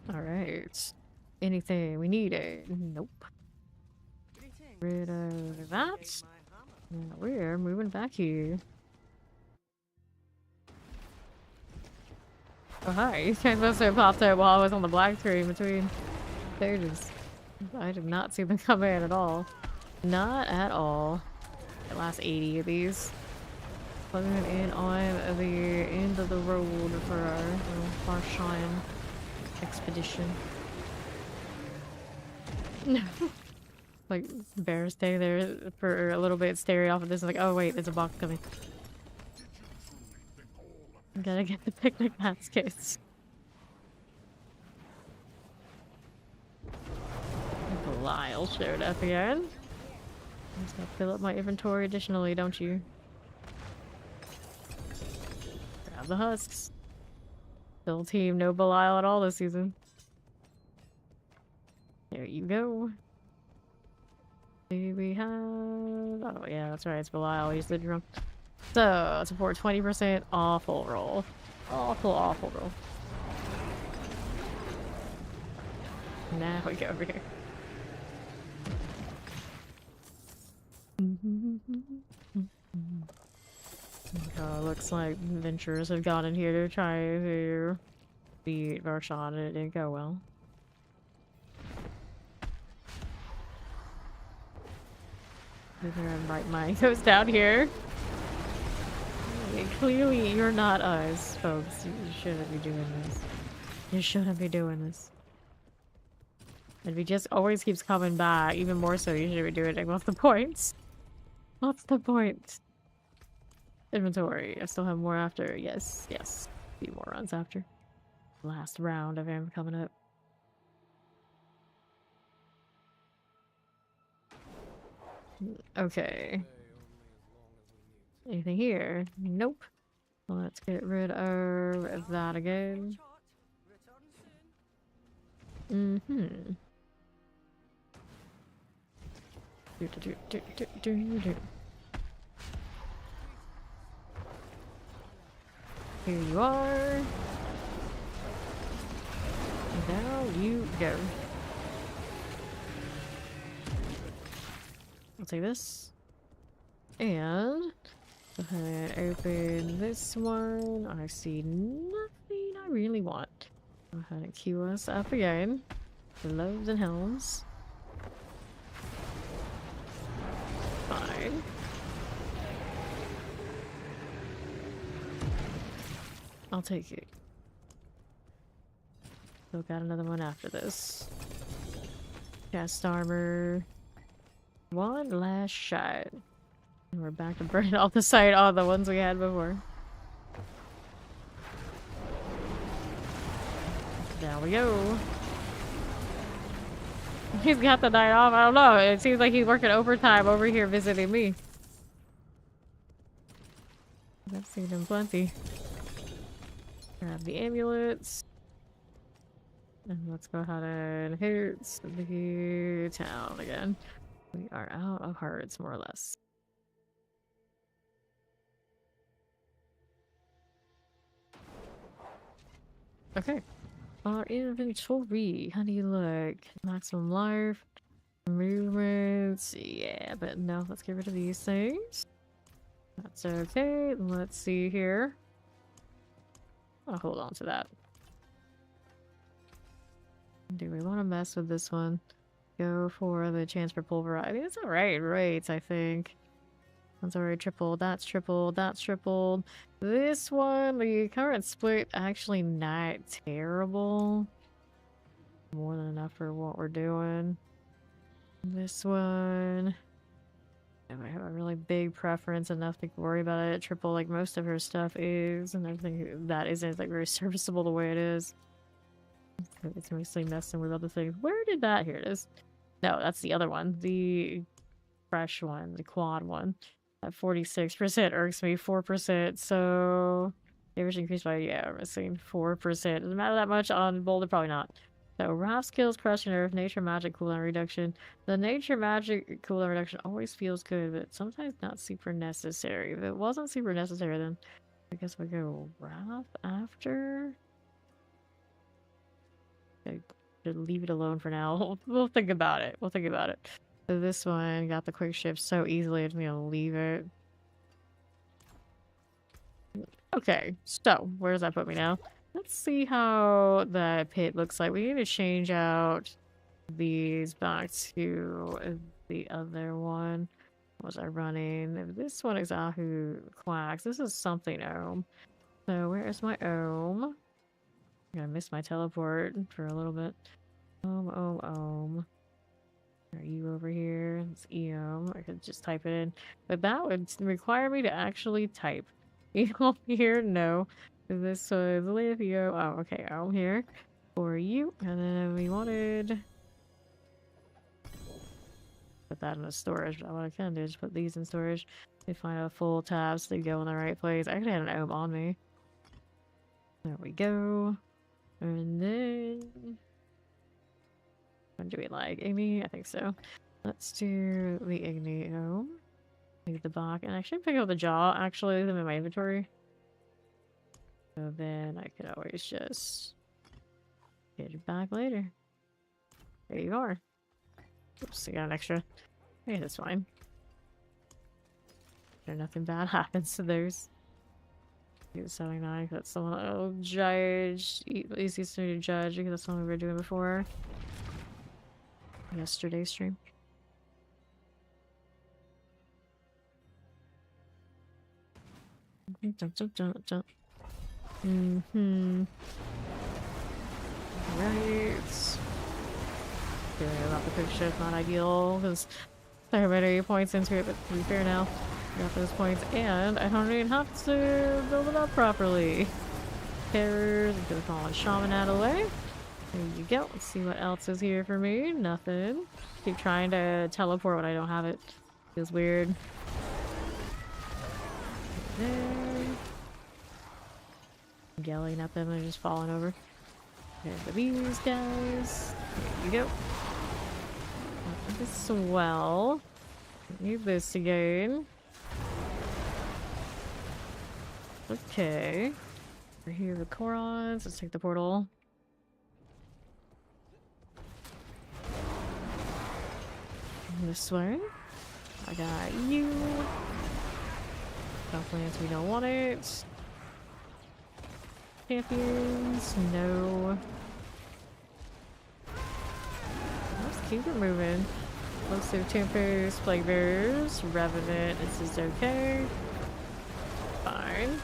Alright. Anything we needed? Nope. Rid of that. Now we're moving back here. Oh hi, you guys must have popped out while I was on the black screen between stages. I did not see them come in at all. Not at all. The last 80 of these. Plugging it in on the end of the road for our Farshawn expedition. Like, bear stay there for a little bit, staring off of this, like, oh wait, there's a box coming. Gotta get the picnic baskets. Belial showed up again. I just gotta fill up my inventory additionally, don't you? Grab the husks. Still team no Belial at all this season. There you go. Do we have... Oh yeah, that's right, it's Belial, he's the drunk. So, support 20% awful roll. Awful, awful roll. Now we go over here. Looks like adventurers have gone in here to try to beat Varshan and it didn't go well. Right mind goes down here. Clearly, you're not us, folks. You shouldn't be doing this. You shouldn't be doing this. And if he just always keeps coming back, even more so, you should be doing it. What's the point? What's the point? Inventory. I still have more after. Yes, yes. A few more runs after. Last round of him coming up. Okay. Anything here? Nope. Let's get rid of that again. Mm-hmm. Here you are. Now you go. take this. And go ahead and open this one. I see nothing I really want. Go ahead and queue us up again. Loaves and helms. Fine. I'll take it. Still got another one after this. Cast armor. One last shot. And we're back to burning all the site, all the ones we had before. There we go. He's got the night off. I don't know. It seems like he's working overtime over here visiting me. I've seen him plenty. Grab the amulets. And let's go ahead and hit the town again. We are out of hearts, more or less. Okay. Our inventory. How do you look? Maximum life. Movements. Yeah, but no, let's get rid of these things. That's okay. Let's see here. I'll hold on to that. Do we want to mess with this one? Go for the chance for Pulverize. I think it's alright rates, I think. That's already tripled. That's tripled. That's tripled. This one, the current split, actually not terrible. More than enough for what we're doing. This one, I might have a really big preference, enough to worry about it. Triple, like most of her stuff is, and everything that isn't like very serviceable the way it is. It's mostly messing with other things. Where did that? Here it is. No, that's the other one. The fresh one, the quad one. At 46% irks me, 4%. So damage increased by, yeah, I'm missing 4%. Doesn't matter that much on Boulder, probably not. So Wrath skills, Crush and Nerf, Nature Magic cooldown reduction. The Nature Magic cooldown reduction always feels good, but sometimes not super necessary. If it wasn't super necessary, then I guess we go Wrath after. I should leave it alone for now. We'll think about it. We'll think about it. So this one got the quick shift so easily, I'm gonna leave it. Okay, so where does that put me now? Let's see how the pit looks like. We need to change out these back to the other one. What was I running? This one is Ahu Quacks. This is something Ohm. So where is my Ohm? I'm gonna miss my teleport for a little bit. Ohm. Are you over here? It's Eom. I could just type it in. But that would require me to actually type. Eom here? No. This was Livio. Oh, okay. I'm here for you. And then we wanted... put that in the storage. But what I can do is put these in storage. They find a full tab so they go in the right place. I actually had an Ohm on me. There we go. And then... what do we like? Igni? I think so. Let's do the Igni Ohm. Leave the Bach. And I should pick up the Jaw, actually. Leave them in my inventory. So then I could always just get it back later. There you are. Oops, I got an extra. Hey, that's fine. Sure, nothing bad happens to those. Do 79, that's the one I'll judge. Easiest for me to judge because that's the one we were doing before. Yesterday's stream. Right. Feeling about the quick shift, not ideal because there are many points into it, but to be fair now, I got those points and I don't even have to build it up properly. Terrors, I'm gonna call on Shaman out of the way. There you go. Let's see what else is here for me. Nothing. Keep trying to teleport when I don't have it. Feels weird. There. I'm yelling at them and just falling over. There's these guys. There you go. This well. Need this again. Okay. We're here with Korons. Let's take the portal. This way. I got you. Plants, we don't want it. Champions, no. Let's keep it moving. Let's do Tempest, Plague Bearers, Revenant, this is okay. Fine.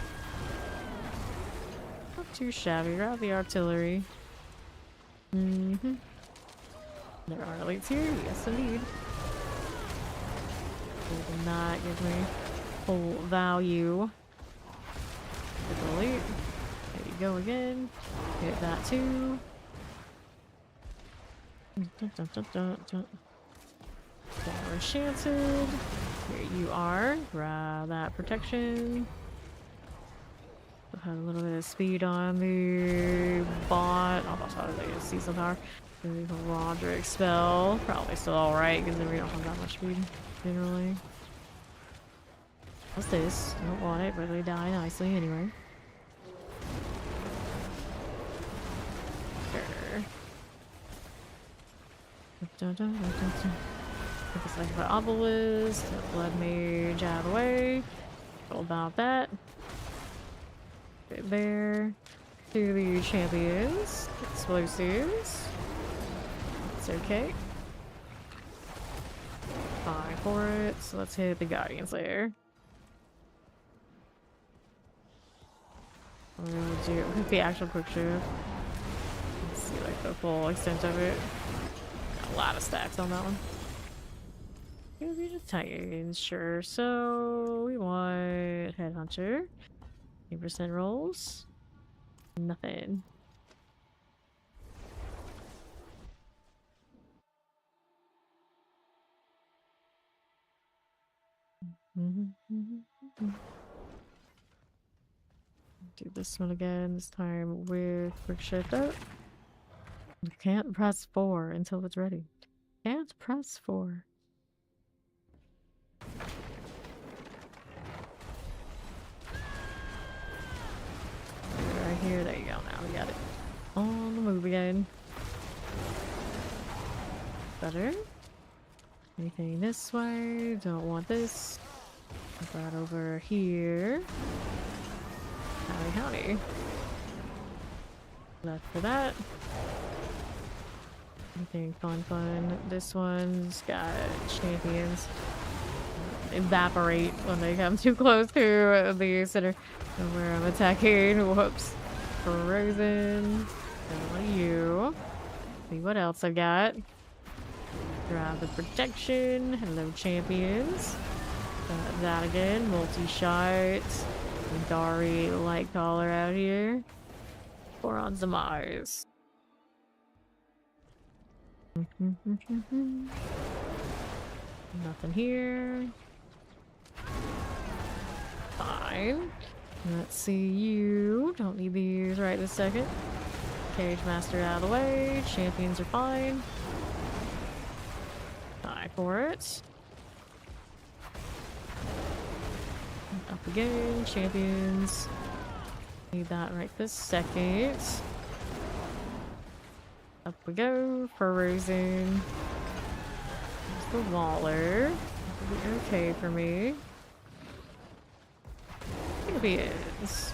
Not too shabby, grab the artillery. Mm-hmm. There are elites here, yes indeed. They did not give me full value. Elite. There you go again. Hit that too. We're enchanted. Here you are. Grab that protection. Had a little bit of speed on the bot. Almost out of the season power. The Roderick spell. Probably still alright because we don't have that much speed generally. What's this? Don't want it, but they die nicely anyway. Sure. Looks like the Obelisk, Blood Mage out of the way. All about that. Right there. To the champions. Explosives. It's okay. Fine for it. So let's hit the Guardian Slayer. We'll do the actual quick shift. Let's see like the full extent of it. Got a lot of stacks on that one. Here's the Titans, sure. So we want Headhunter. 8% rolls. Nothing. Do this one again, this time with quick shift up. You can't press 4 until it's ready. Can't press 4. Right here, there you go, now we got it. On the move again. Better. Anything this way, don't want this. Put that over here. Howdy howdy. Left for that. Anything fun. This one's got champions. Evaporate when they come too close to the center of where I'm attacking. Whoops. Frozen. Don't want you. See what else I got. Grab the protection. Hello, champions. That again. Multi-shot. Dari light collar out here. Or on some eyes. Nothing here. Fine. Let's see you. Don't need these right this second. Cage Master out of the way. Champions are fine. Die for it. Up again. Champions. Need that right this second. Up we go. Frozen. There's the Waller. It'll be okay for me. I think it is.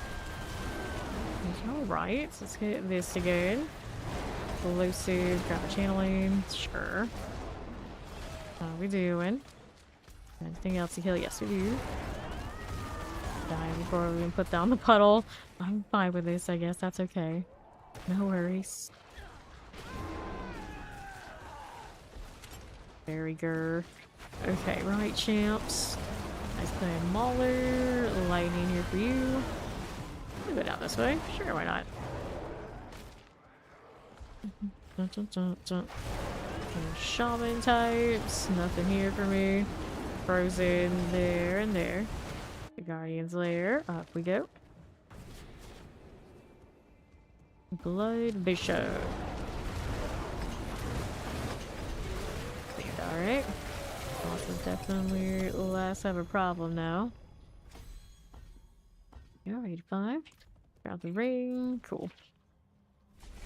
Alright, let's get this again. Elusive, grab a channeling. Sure. How are we doing? Anything else to kill? Yes, we do. Die before we even put down the puddle. I'm fine with this, I guess. That's okay. No worries. Very good. Okay, right, champs. Nice plan, Mauler. Lightning here for you. I'll go down this way. Sure, why not? Shaman types. Nothing here for me. Frozen there and there. The Guardian's Lair. Up we go. Blood Bishop. Alright. Boss is definitely less of a problem now. Yeah, 85. Grab the ring. Cool.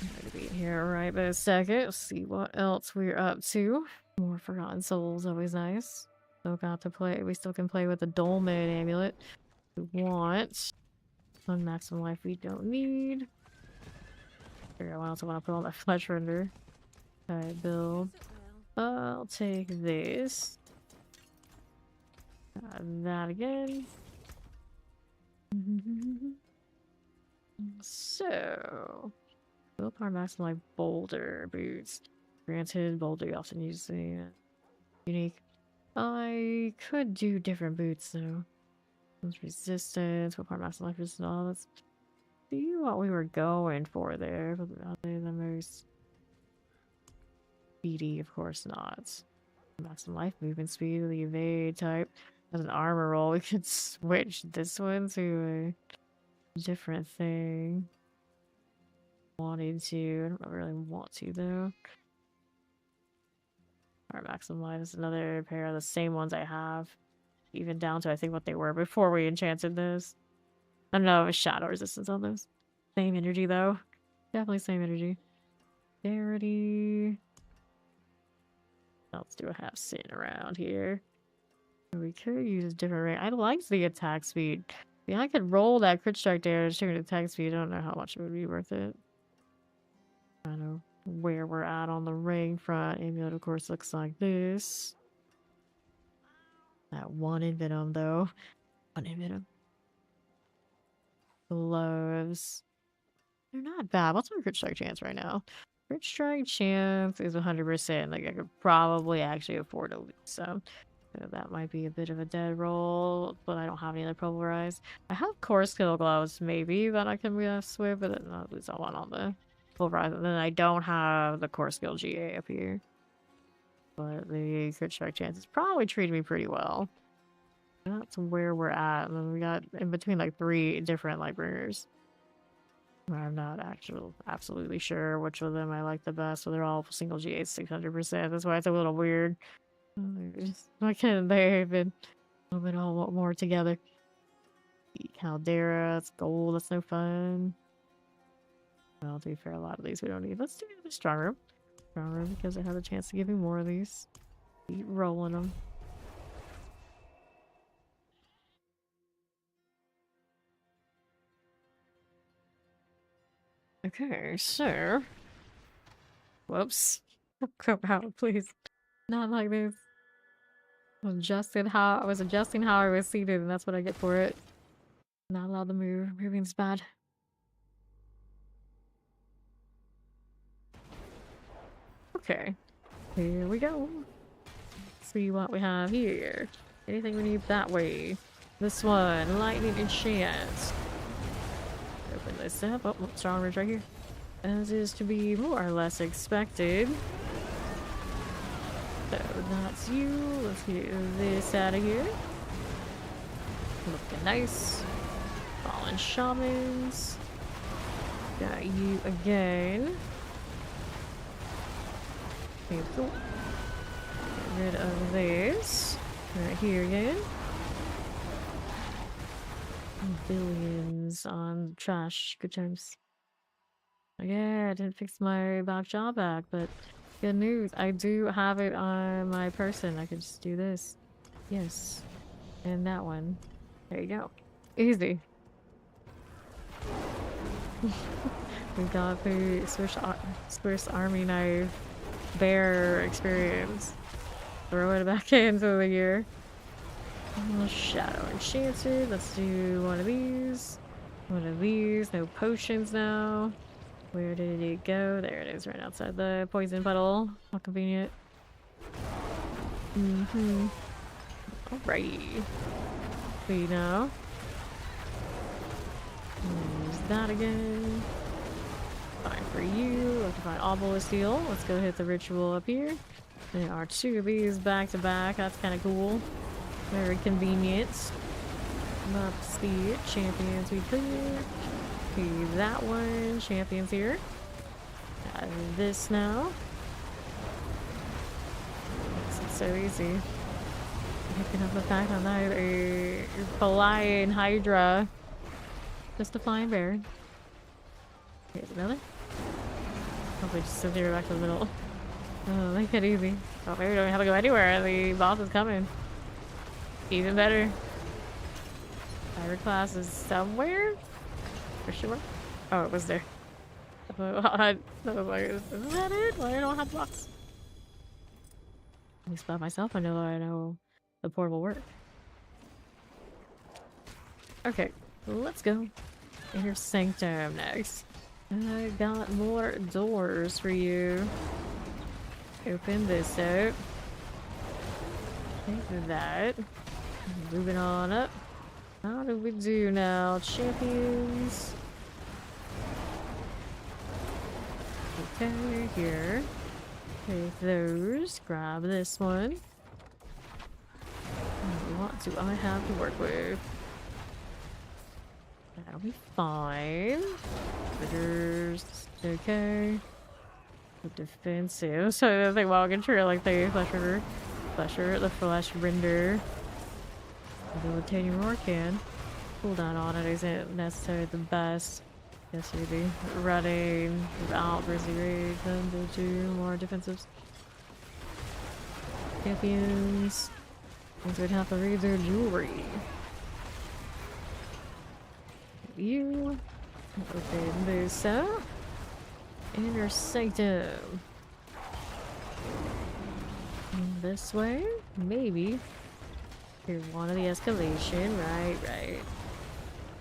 I'm gonna be here right by a second. See what else we're up to. More Forgotten Souls, always nice. Still got to play. We still can play with the Dolmen amulet. We want one maximum life we don't need. Figure out what else I want to put on that flesh render. Alright, build. I'll take this. That again. So, build power maximum life boulder boots. Granted, boulder you often use the unique. I could do different boots though. Resistance, what part maximum life resistance, all that's see what we were going for there. But are they the most speedy? Of course not. Maximum life movement speed, the evade type. As an armor roll, we could switch this one to a different thing. Wanted to, I don't really want to though. Our maximum life is another pair of the same ones I have. Even down to I think what they were before we enchanted this. I don't know if shadow resistance on those. Same energy though. Definitely same energy. Rarity. Let's do a half sin around here. We could use a different rate. I liked the attack speed. Yeah, I could roll that crit strike damage to attack speed. I don't know how much it would be worth it. I don't know where we're at on the ring front. Amulet, of course, looks like this. That one Invenom, though. One Invenom. Gloves. They're not bad. What's my crit strike chance right now? Crit strike chance is 100%. Like, I could probably actually afford to lose some. So that might be a bit of a dead roll, but I don't have any other Pulverize. I have core skill gloves, maybe, that I can mess with, but at least I want on the Pulverize. And then I don't have the core skill GA up here. But the crit strike chance is probably treating me pretty well. That's where we're at. And then we got in between like 3 different Lightbringers. I'm not absolutely sure which of them I like the best, so they're all single GA 600%. That's why it's a little weird. Why can't they have been a little bit all more together? Caldera, it's gold, that's no fun. Well, to be fair, a lot of these we don't need. Let's do the strong room. Strong room because I have a chance to give me more of these. Keep rolling them. Okay, so whoops. Go out, please. Not like this. I was adjusting how I was seated, and that's what I get for it. Not allowed to move. Moving's bad. Okay. Here we go. Let's see what we have here. Anything we need that way. This one, lightning enchant. Open this up. Oh, strong ridge right here. As is to be more or less expected. So that's you. Let's get this out of here. Looking nice. Fallen shamans. Got you again. Okay, cool. Get rid of this. Right here again. Billions on trash. Good times. Yeah, I didn't fix my back jaw back, but good news. I do have it on my person. I could just do this. Yes. And that one. There you go. Easy. We got the Swiss Army knife bear experience. Throw it back into the gear. Shadow enchanted. Let's do one of these. One of these. No potions now. Where did it go? There it is, right outside the poison puddle. How convenient. Alright. See now. Use that again. Fine for you. I have to find Obol steel. Let's go hit the ritual up here. There are 2 of these back to back. That's kind of cool. Very convenient. Let's see. Champions we clear. Okay, that one. Champions here. Got this now. It's so easy. Picking up the fact on that a flying Hydra. Just a flying bear. Here's another. Hopefully just sit here back to the middle. Oh, make it easy. Oh, maybe we don't have to go anywhere. The boss is coming. Even better. Pirate class is somewhere? For sure. Oh, it was there. Is that it? Why don't I have blocks? At least by myself, I know the port will work. Okay, let's go. Inner Sanctum next. I got more doors for you. Open this up. Take that. Moving on up. How do we do now? Champions. Okay, here. Take those. Grab this one. What do I have to work with? That'll be fine. Critters. Okay. Defensive. So they walk into like the the flesh render. Debilitating roar can. Cooldown on it isn't necessarily the best. Yes, you do. Running without Grizzly Rage, then do more defensives. Champions. Things would have to read their jewelry. You. Open this up. Inner Sanctum. This way? Maybe. Here's one of the escalation. Right.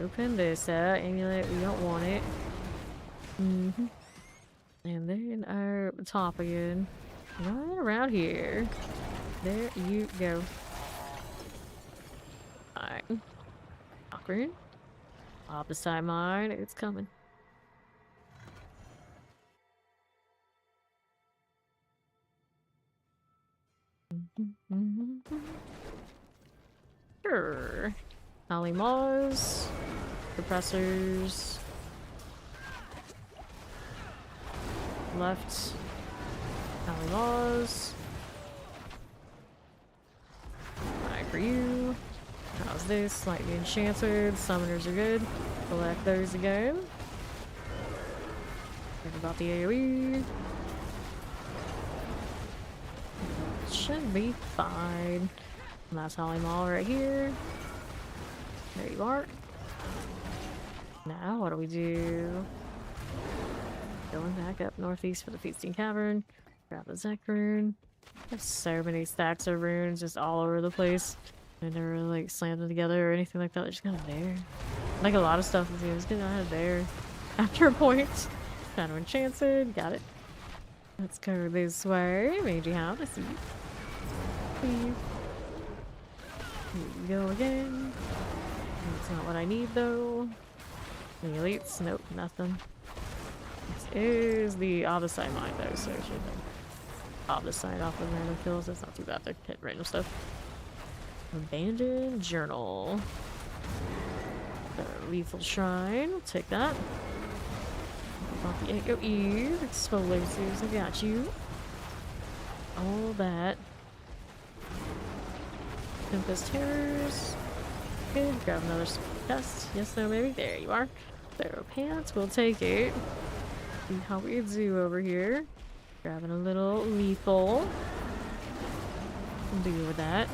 Open this up. Amulet, we don't want it. And then our top again. Right around here. There you go. Alright. Awkward. Opposite mine. It's coming. Sure. Alimas. Suppressors. Left. Alimas. Alright, for you. How's this? Slightly enchanted. Summoners are good. Collect those again. Think about the AoE. Should be fine. And that's Hollymaw right here. There you are. Now what do we do? Going back up northeast for the Feasting Cavern. Grab the Zek rune. There's so many stacks of runes just all over the place. I never like slammed them together or anything like that. They're just kind of there. Like a lot of stuff is just kind of there. After a point. Kind of enchanted. Got it. Let's go this way. Magi Hound, I see you. Please. Here we go again. That's not what I need though. Any elites? Nope, nothing. This is the opposite mine though, so I should opposite off of random kills. That's not too bad to hit random stuff. Abandoned journal. The lethal shrine. We'll take that. About the AoE. Explosives. I got you. All that. Tempest Terrors. Good. Grab another chest. Yes, no, maybe. There you are. Throw pants. We'll take it. See how we do over here. Grabbing a little lethal. Deal with that.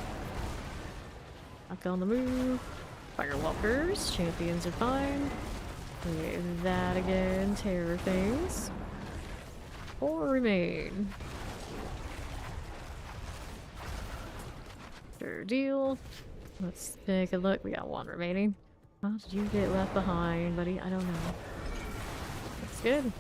Back on the move. Firewalkers. Champions are fine. With that again. Terror things. 4 remain. Sure deal. Let's take a look. We got 1 remaining. How did you get left behind, buddy? I don't know. That's good.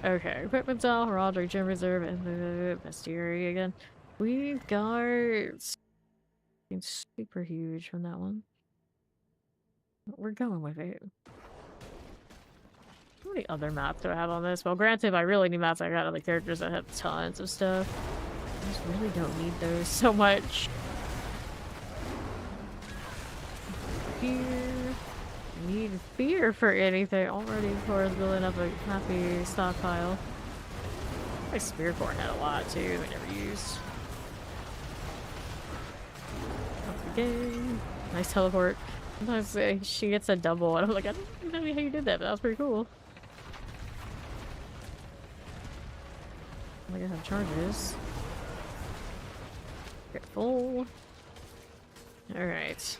Okay, equipment cell, heraldry, gem reserve, and the bestiary again. We've got something super huge from that one. But we're going with it. How many other maps do I have on this? Well, granted, if I really need maps, I got other characters that have tons of stuff. I just really don't need those so much. Here. Need fear for anything. Already, of course, building up a happy stockpile. My spear corn had a lot too. I never used. Again. Nice teleport. Sometimes she gets a double, and I'm like, I don't know how you did that, but that was pretty cool. I have charges. Careful. Alright.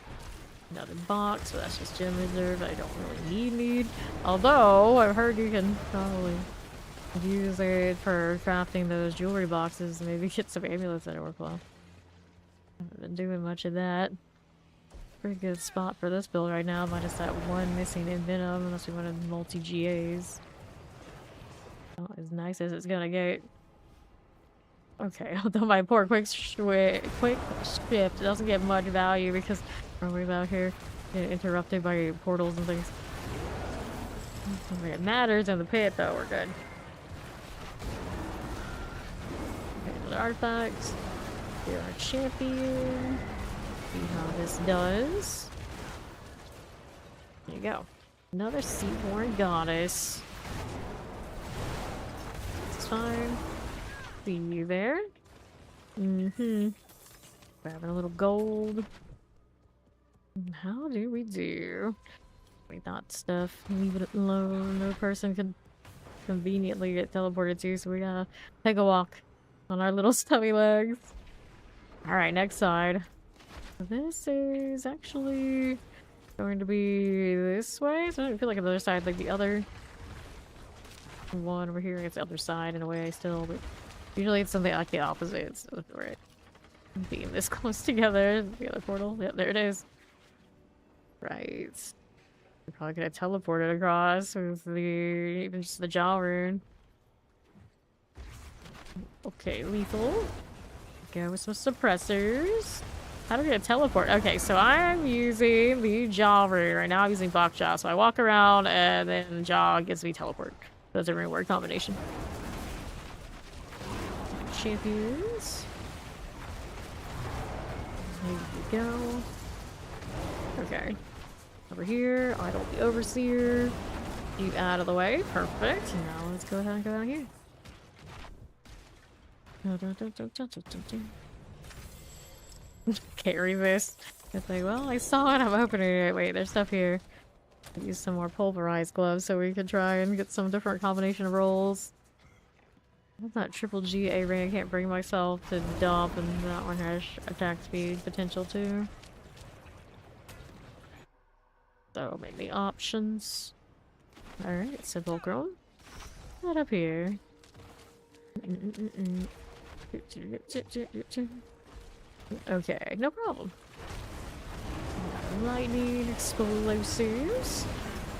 Another box, so that's just gem reserve I don't really need. Although, I've heard you can probably use it for crafting those jewelry boxes and maybe get some amulets that work well. Haven't been doing much of that. Pretty good spot for this build right now, minus that one missing in Venom, unless we wanted multi-GAs. Not as nice as it's gonna get. Okay, although my poor quick shift doesn't get much value because we're way out here getting interrupted by portals and things. Something that matters in the pit, though, we're good. Okay, another artifact. Here our champion. See how this does. There you go. Another Seaborn Goddess. It's fine. See you there. Mm-hmm. Grabbing a little gold. How do we do? We thought stuff. Leave it alone. No person can conveniently get teleported to, so we gotta take a walk on our little stubby legs. Alright, next side. This is actually going to be this way, so I don't feel like another side like the other one over here. It's the other side in a way still, but usually it's something like the opposite. So right, being this close together, the other portal. Yep, there it is. Right. We're probably gonna teleport it across with the even just the jaw rune. Okay, lethal. Go with some suppressors. How do we get a teleport? Okay, so I'm using the jaw rune right now. I'm using Bach Jaw, so I walk around and then jaw gives me teleport. That's a reward combination. Champions. There we go. Okay. Over here, idle the overseer. You out of the way. Perfect. Now let's go ahead and go down here. Carry this. It's like, well, I saw it. I'm opening it. Wait, there's stuff here. Use some more pulverized gloves so we can try and get some different combination of rolls. That's not triple GA ring. I can't bring myself to dump, and that one has attack speed potential too. So maybe options. Alright, Sepulchral. Right up here. Okay, no problem. Lightning explosives.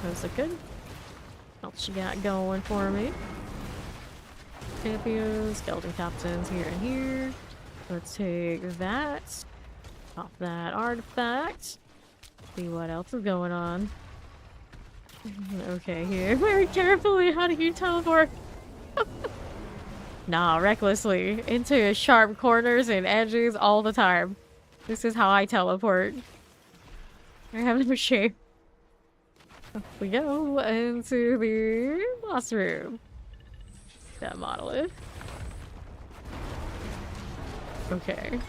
Those look good. What else you got going for me? Champions, skeleton captains here and here. Let's take that. Pop that artifact. See what else is going on. Okay, here. Very carefully. How do you teleport? Nah, recklessly. Into sharp corners and edges all the time. This is how I teleport. I have no shape. Up we go into the boss room. That monolith. Okay.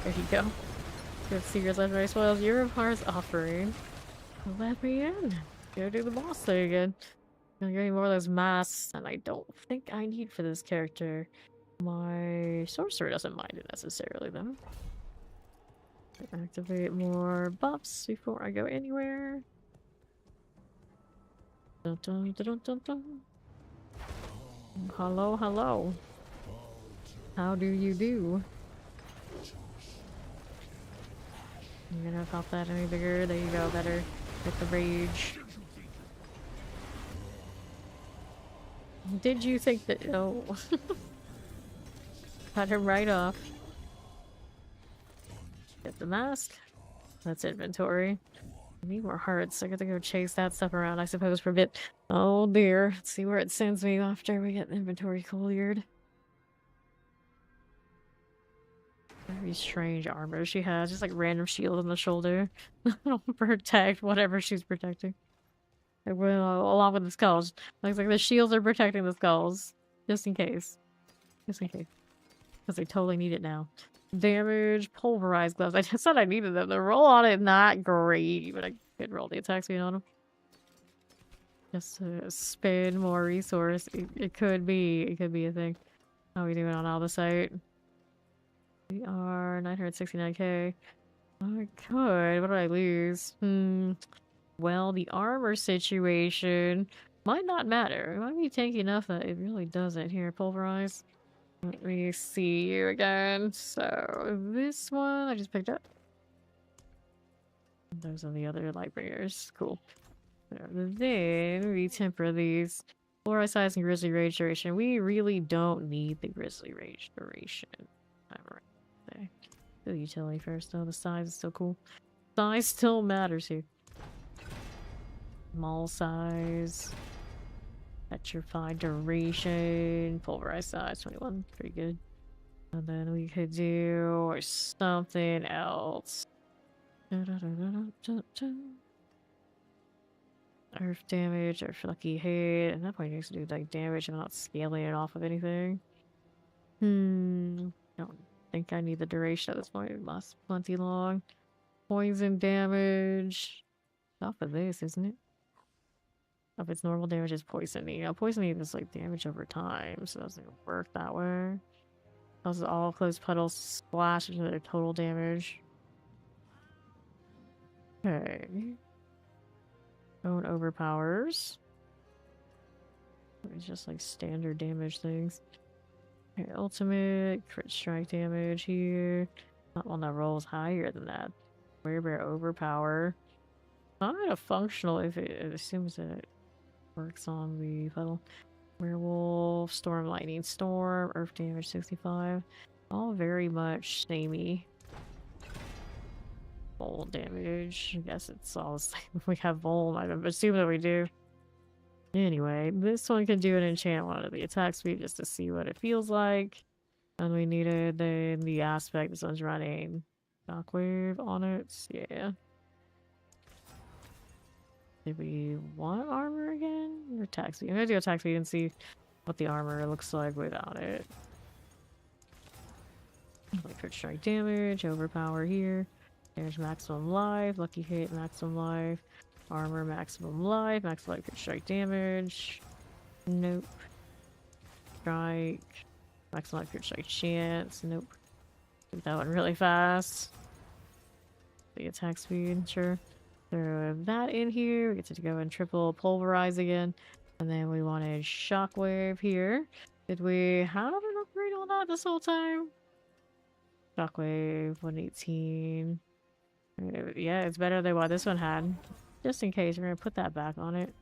There you go. Good secrets, legendary spoils. Europar's offering. Let me in. Go do the boss thing again. I'm getting more of those masks, and I don't think I need for this character. My sorcerer doesn't mind it necessarily, though. Activate more buffs before I go anywhere. Dun, dun, dun, dun, dun, dun. Hello, hello. How do you do? You're gonna pop that any bigger? There you go, better. Get the rage. Did you think that? Oh. Cut him right off. Get the mask. That's inventory. I need more hearts. I got to go chase that stuff around, I suppose, for a bit. Oh dear. Let's see where it sends me after we get the inventory cleared. Very strange armor she has. Just like random shield on the shoulder. Don't protect whatever she's protecting. Like, well, along with the skulls. Looks like the shields are protecting the skulls. Just in case. Just in case. Because they totally need it now. Damage, pulverized gloves. I just said I needed them. The roll on it, not great, but I could roll the attack speed on them. Just to spend more resource. It could be a thing. How are we doing on all the site? We are 969k. I could. What did I lose? Well, the armor situation might not matter. It might be tanky enough that it really doesn't. Here, Pulverize. Let me see you again. So, this one I just picked up. Those are the other light bringers. Cool. So then we temper these. Pulverize size and Grizzly Rage duration. We really don't need the Grizzly Rage duration. Right. The utility first, though. The size is still cool. Size still matters here. Small size. Petrified duration. Pulverize size 21. Pretty good. And then we could do something else. Earth damage, Earth lucky hit. At that point, you can do like damage. I'm not scaling it off of anything. Don't think I need the duration at this point. It lasts plenty long. Poison damage. Off of this, isn't it? If it's normal damage, it's poisoning. Poisoning is like damage over time, so it doesn't work that way. Causes all closed puddles splash into their total damage. Okay. Own overpowers. It's just like standard damage things. Okay, ultimate, crit strike damage here. Not one that rolls higher than that. Werebear overpower. Not a functional if it assumes that it works on the puddle. Werewolf, storm, lightning, storm, earth damage 65. All very much samey. Bolt damage. I guess it's all the same if we have bolt. I assume that we do. Anyway, this one can do an enchant one of the attack speed just to see what it feels like. And we needed then the aspect this one's running. Shockwave on it. Yeah. Did we want armor again? Or attack speed? I'm gonna do attack speed and see what the armor looks like without it. Like crit strike damage, overpower here. Damage maximum life, lucky hit maximum life. Armor maximum life, maximum life crit strike damage. Nope. Strike. Maximum life crit strike chance. Nope. Did that one really fast. The attack speed, sure. Throw that in here. We get to go and triple pulverize again. And then we wanted shockwave here. Did we have an upgrade on that this whole time? Shockwave 118. Yeah, it's better than what this one had. Just in case, we're gonna put that back on it.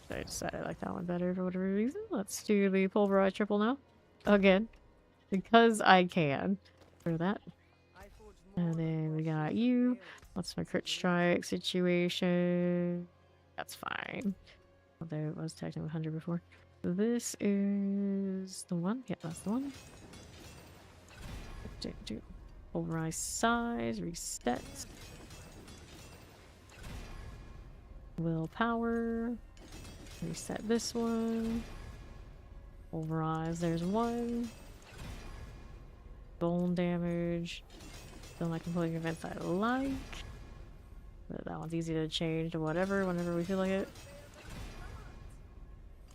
I decided I like that one better for whatever reason. Let's do the pulverize triple now. Again. Because I can. For that. And then we got you. What's my crit strike situation? That's fine. Although it was technically 100 before. This is the one. Yeah, that's the one. Do pulverize size, reset. Willpower. Reset this one. Pulverize, there's one. Bone damage. Still not completing events I like. But that one's easy to change to whatever, whenever we feel like it.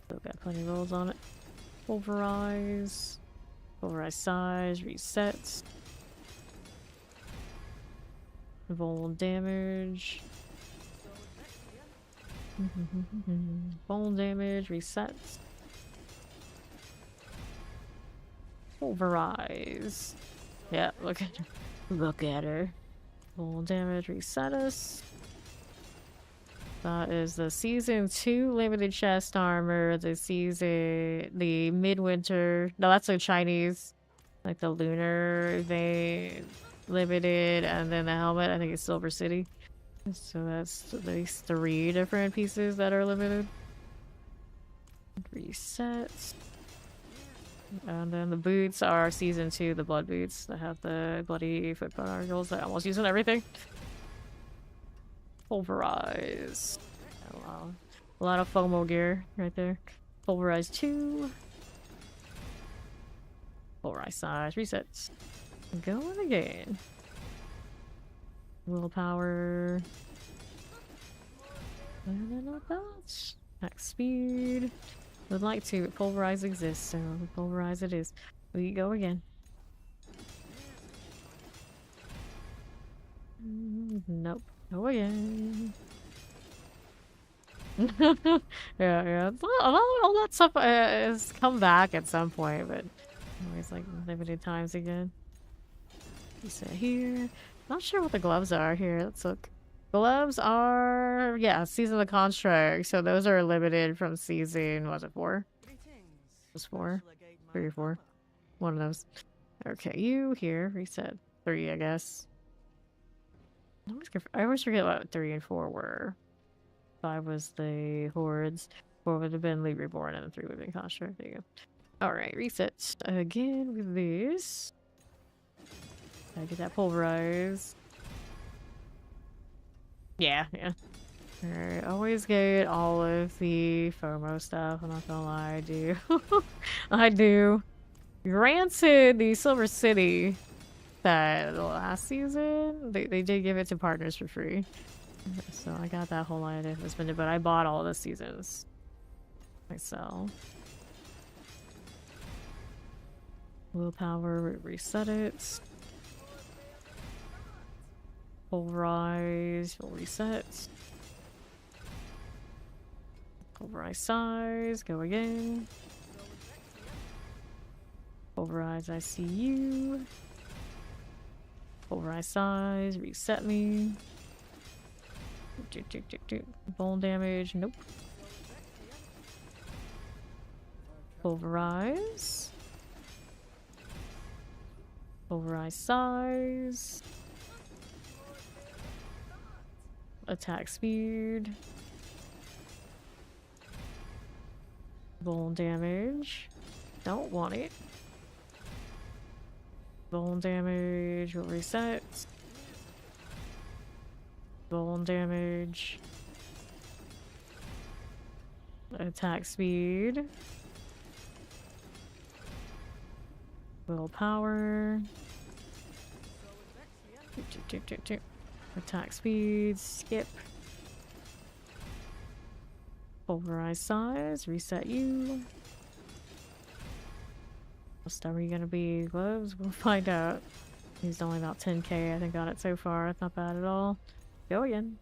Still got plenty of rolls on it. Pulverize. Pulverize size, resets. Bone damage. Bone damage, resets. Pulverize. Yeah, look at her. Look at her. Bone damage, reset us. That is the season 2 limited chest armor. The midwinter. No, that's the Chinese. Like the lunar they limited, and then the helmet. I think it's Silver City. So that's at least 3 different pieces that are limited. Reset. And then the boots are season 2, the blood boots that have the bloody foot particles that I almost use on everything. Pulverize. A lot of FOMO gear right there. Pulverize 2. Pulverize size. Resets. Going again. Willpower. Max speed. Would like to. Pulverize exists, so pulverize it is. We go again. Nope. Oh again. Yeah. All that stuff has come back at some point, but always like limited times again. Reset here. Not sure what the gloves are here. Let's look. Gloves are, yeah, Season of the Construct. So those are limited from season, was it 4? It was 4? 3 or 4? One of those. Okay, you here. Reset 3, I guess. I always forget what 3 and 4 were. 5 was the Hordes. 4 would have been League Reborn, and 3 would have been Construct. There you go. Alright, reset again with this. Gotta get that Pulverize. Yeah. Alright, always get all of the FOMO stuff. I'm not gonna lie, I do. I do. Granted, the Silver City that last season, they did give it to partners for free. So I got that whole line of spend it, but I bought all the seasons myself. Willpower, reset it. Pulverize, we'll reset. Pulverize size, go again. Pulverize, I see you. Pulverize size, reset me. Bone damage, nope. Pulverize. Pulverize size. Attack speed. Bone damage. Don't want it. Bone damage will reset. Bone damage. Attack speed. Willpower. Attack speed. Skip. Pulverize size. Reset you. What star are you gonna be? Gloves? We'll find out. He's only about 10k I think on it so far. It's not bad at all. Go again.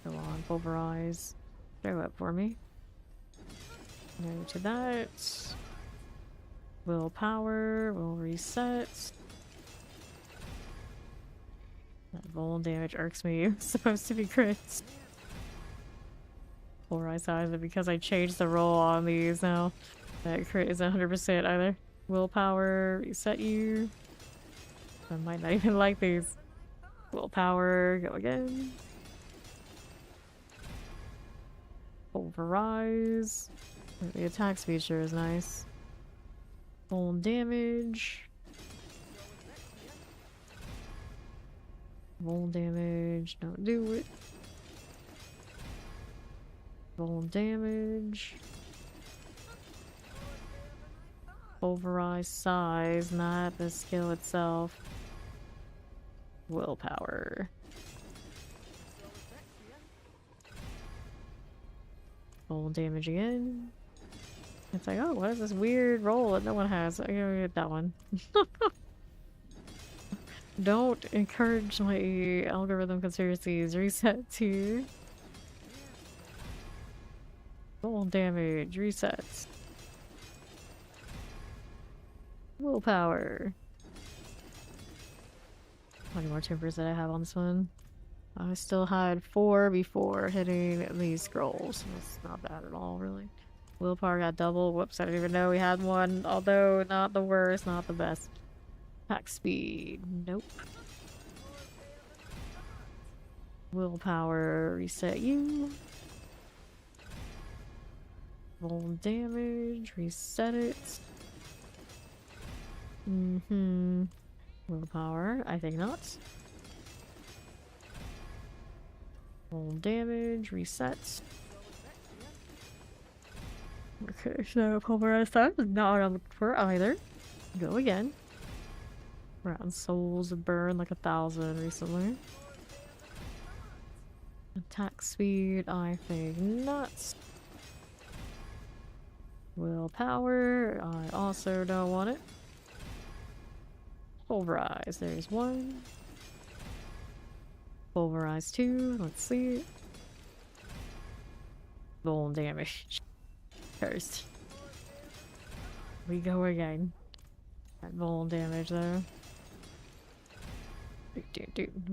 Go on, Pulverize. Throw up for me. No to that. Willpower. Will reset. That vol damage irks me. It's supposed to be crits. Pulverize size, but because I changed the roll on these now, that crit is 100% either. Willpower. Reset you. I might not even like these. Willpower, go again. Pulverize. The attack speed sure is nice. Full damage. Full damage, don't do it. Full damage. Pulverize size, not the skill itself. Willpower. Full damage again. It's like, oh, what is this weird roll that no one has? I'm gonna get that one. Don't encourage my algorithm conspiracies. Reset to full damage. Resets. Willpower. How many more timbers that I have on this one? I still had 4 before hitting these scrolls. That's not bad at all, really. Willpower got double. Whoops, I didn't even know we had one. Although, not the worst, not the best. Attack speed. Nope. Willpower. Reset you. Roll damage. Reset it. Willpower. I think not. Roll damage. Resets. Okay, so Pulverize time is not what I'm looking for either. Go again. Rotten souls burn like 1,000 recently. Attack speed, I think nuts. Willpower, I also don't want it. Pulverize, there's one. Pulverize 2. Let's see. Golden damage. First. We go again. That golden damage though.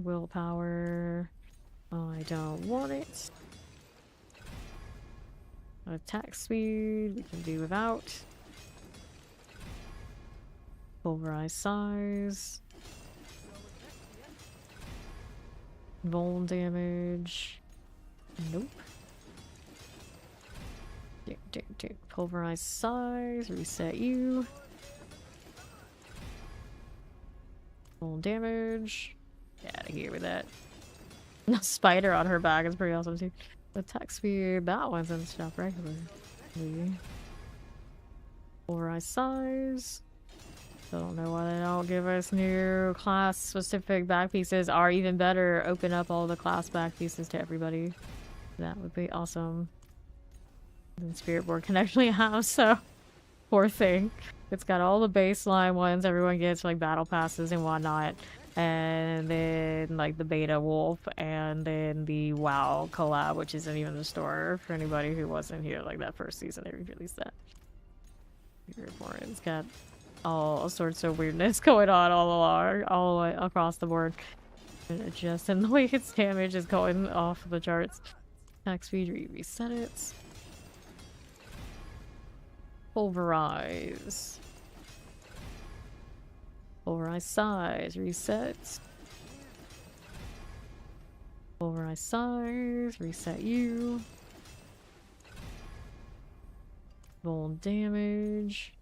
Willpower. I don't want it. Attack speed, we can do without. Pulverize size. Vuln damage. Nope. Pulverize size, reset you. Vuln damage. Get out of here with that. No spider on her back is pretty awesome too. Attack speed, that one's in stuff regularly. Pulverize size. I don't know why they don't give us new class specific back pieces, or even better, open up all the class back pieces to everybody. That would be awesome. And Spirit Board can actually have, so poor thing. It's got all the baseline ones everyone gets, like battle passes and whatnot. And then like the beta wolf, and then the WoW collab, which isn't even the store for anybody who wasn't here like that first season they released that. It's got all sorts of weirdness going on all along, all the way across the board. And just and the way its damage is going off the charts. Attack speed, reset it. Pulverize. Pulverize size, reset. Pulverize size, reset you. Vuln damage.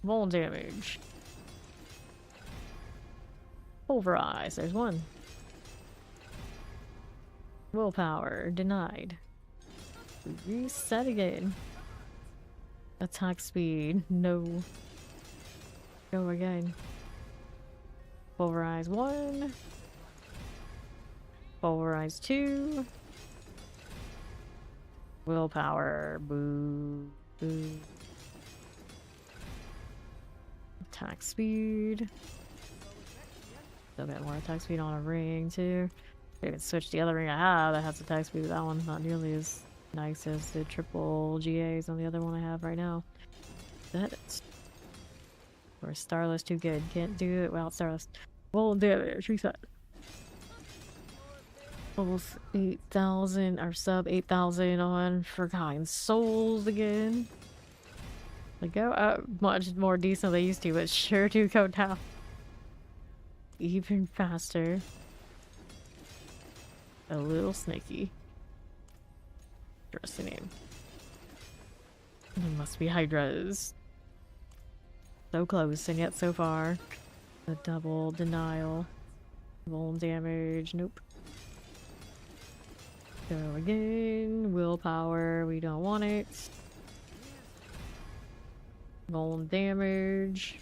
Vuln damage. Pulverize, there's one. Willpower, denied. Reset again. Attack speed, no. Go again. Pulverize 1. Pulverize 2. Willpower, boo. Boo. Attack speed. Still got more attack speed on a ring too. I can switch the other ring I have that has attack speed. That one's not nearly as nice as the triple GAs on the other one I have right now. That or Starless too good. Can't do it without Starless. Well, damage reset. Almost 8,000 or sub 8,000 on Forgotten Souls again. They go up much more decent than they used to, but sure do go down even faster. A little snaky. Interesting name. It must be Hydras. So close and yet so far. The double denial. Vuln damage. Nope. Go again. Willpower. We don't want it. Vuln damage.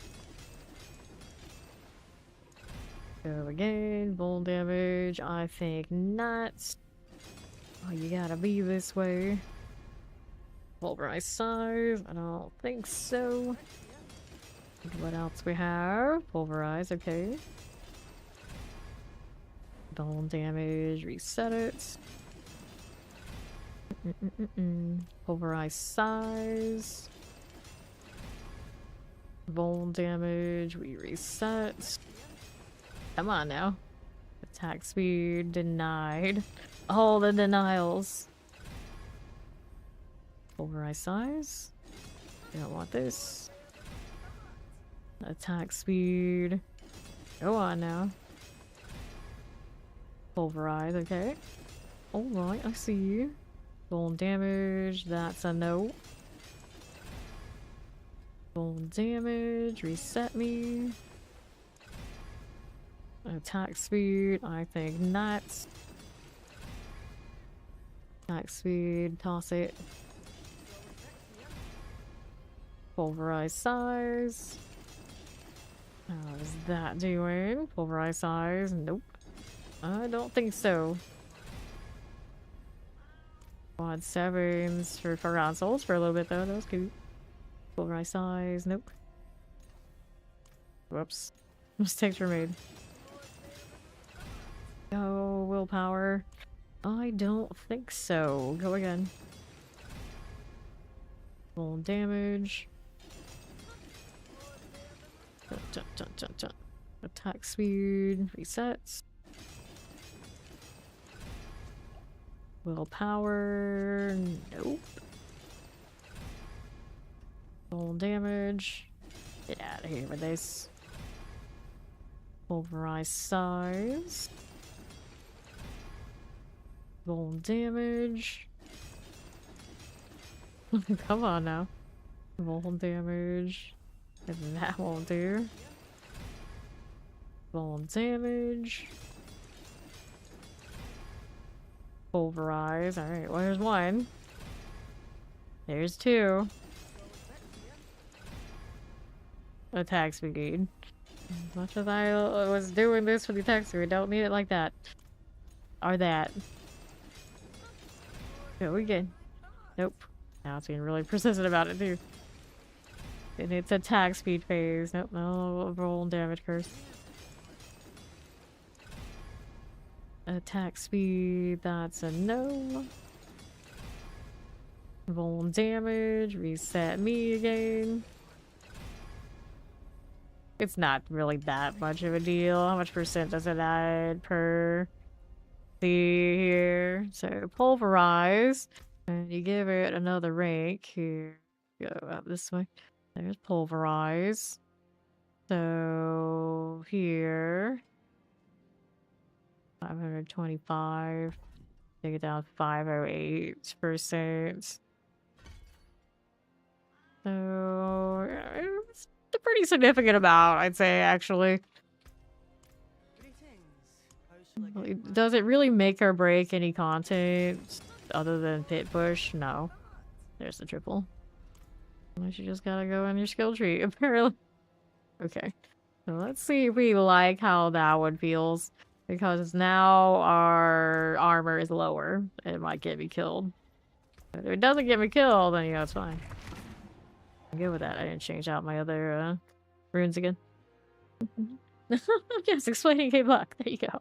Go again. Vuln damage. I think not. Oh, you gotta be this way. Pulverize size. I don't think so. What else we have? Pulverize, okay. Vuln damage. Reset it. Pulverize size. Vuln damage. We reset. Come on now. Attack speed denied. All the denials. Pulverize size. We don't want this. Attack speed. Go on now. Pulverize, okay. Alright, I see you. Vuln damage, that's a no. Vuln damage, reset me. Attack speed, I think not. Attack speed, toss it. Pulverize size. How is that doing? Pulverize size, nope. I don't think so. Quad 7s for Forgotten Souls for a little bit though, that was cute. Pulverize size, nope. Whoops. Mistakes were made. Go, willpower. I don't think so. Go again. Roll damage. Dun, dun, dun, dun, dun. Attack speed resets. Willpower. Nope. Roll damage. Get out of here with this. Pulverize size. Roll damage. Come on now. Roll damage. And that won't do. Roll damage. Pulverize. Alright, well, there's one. There's two. Attack speed. As much as I was doing this for the attack speed, don't need it like that. Or that. Yeah, we good. Nope. Now it's being really persistent about it too. And it's attack speed phase. Nope, no roll damage curse. Attack speed, that's a no. Roll damage, reset me again. It's not really that much of a deal. How much percent does it add per? See here. So pulverize. And you give it another rank. Here. Go up this way. There's pulverize. So here. 525. Take it down 508%. So it's a pretty significant amount, I'd say, actually. Does it really make or break any content other than pit push? No. There's the triple. Unless you just gotta go in your skill tree, apparently. Okay. So let's see if we like how that one feels. Because now our armor is lower. It might get me killed. But if it doesn't get me killed, then yeah, it's fine. I'm good with that. I didn't change out my other runes again. Yes, explaining game luck. There you go.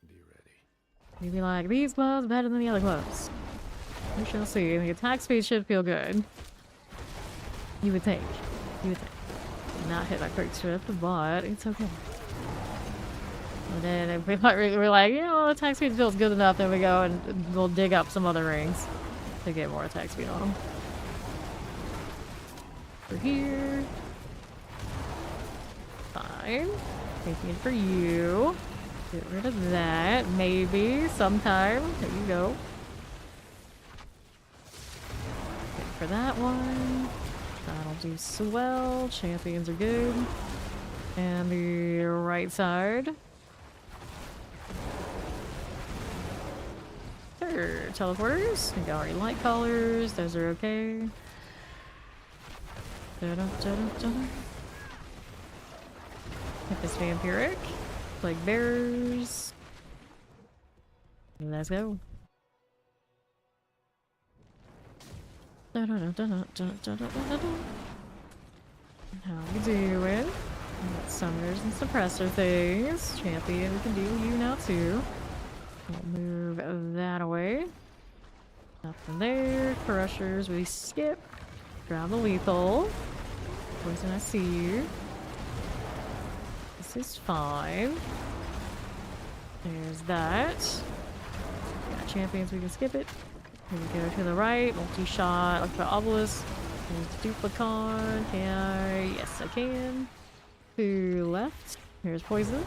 Be ready. You'd be like, these gloves better than the other gloves. We shall see. The attack speed should feel good. You would think. You would think. Not hit that quick strip, but it's okay. And then if we're like, you know, attack speed feels good enough, then we go and we'll dig up some other rings to get more attack speed on them. For here. Fine. Taking it for you. Get rid of that. Maybe. Sometime. There you go. Good for that one. That'll do swell. Champions are good. And the right side. Sure. Teleporters. We already light colors. Those are okay. This vampiric. Plague bearers. Let's go. How we doing? Got summoners and suppressor things. Champion, we can deal you now too. We'll move that away. Nothing there. Crushers, we skip. Grab the lethal. Poison, I see you. This is fine. There's that. Got champions, we can skip it. Here we go to the right. Multi-shot. Look for Obelisk. There's Duplicon. Can I? Yes, I can. To left. Here's poison.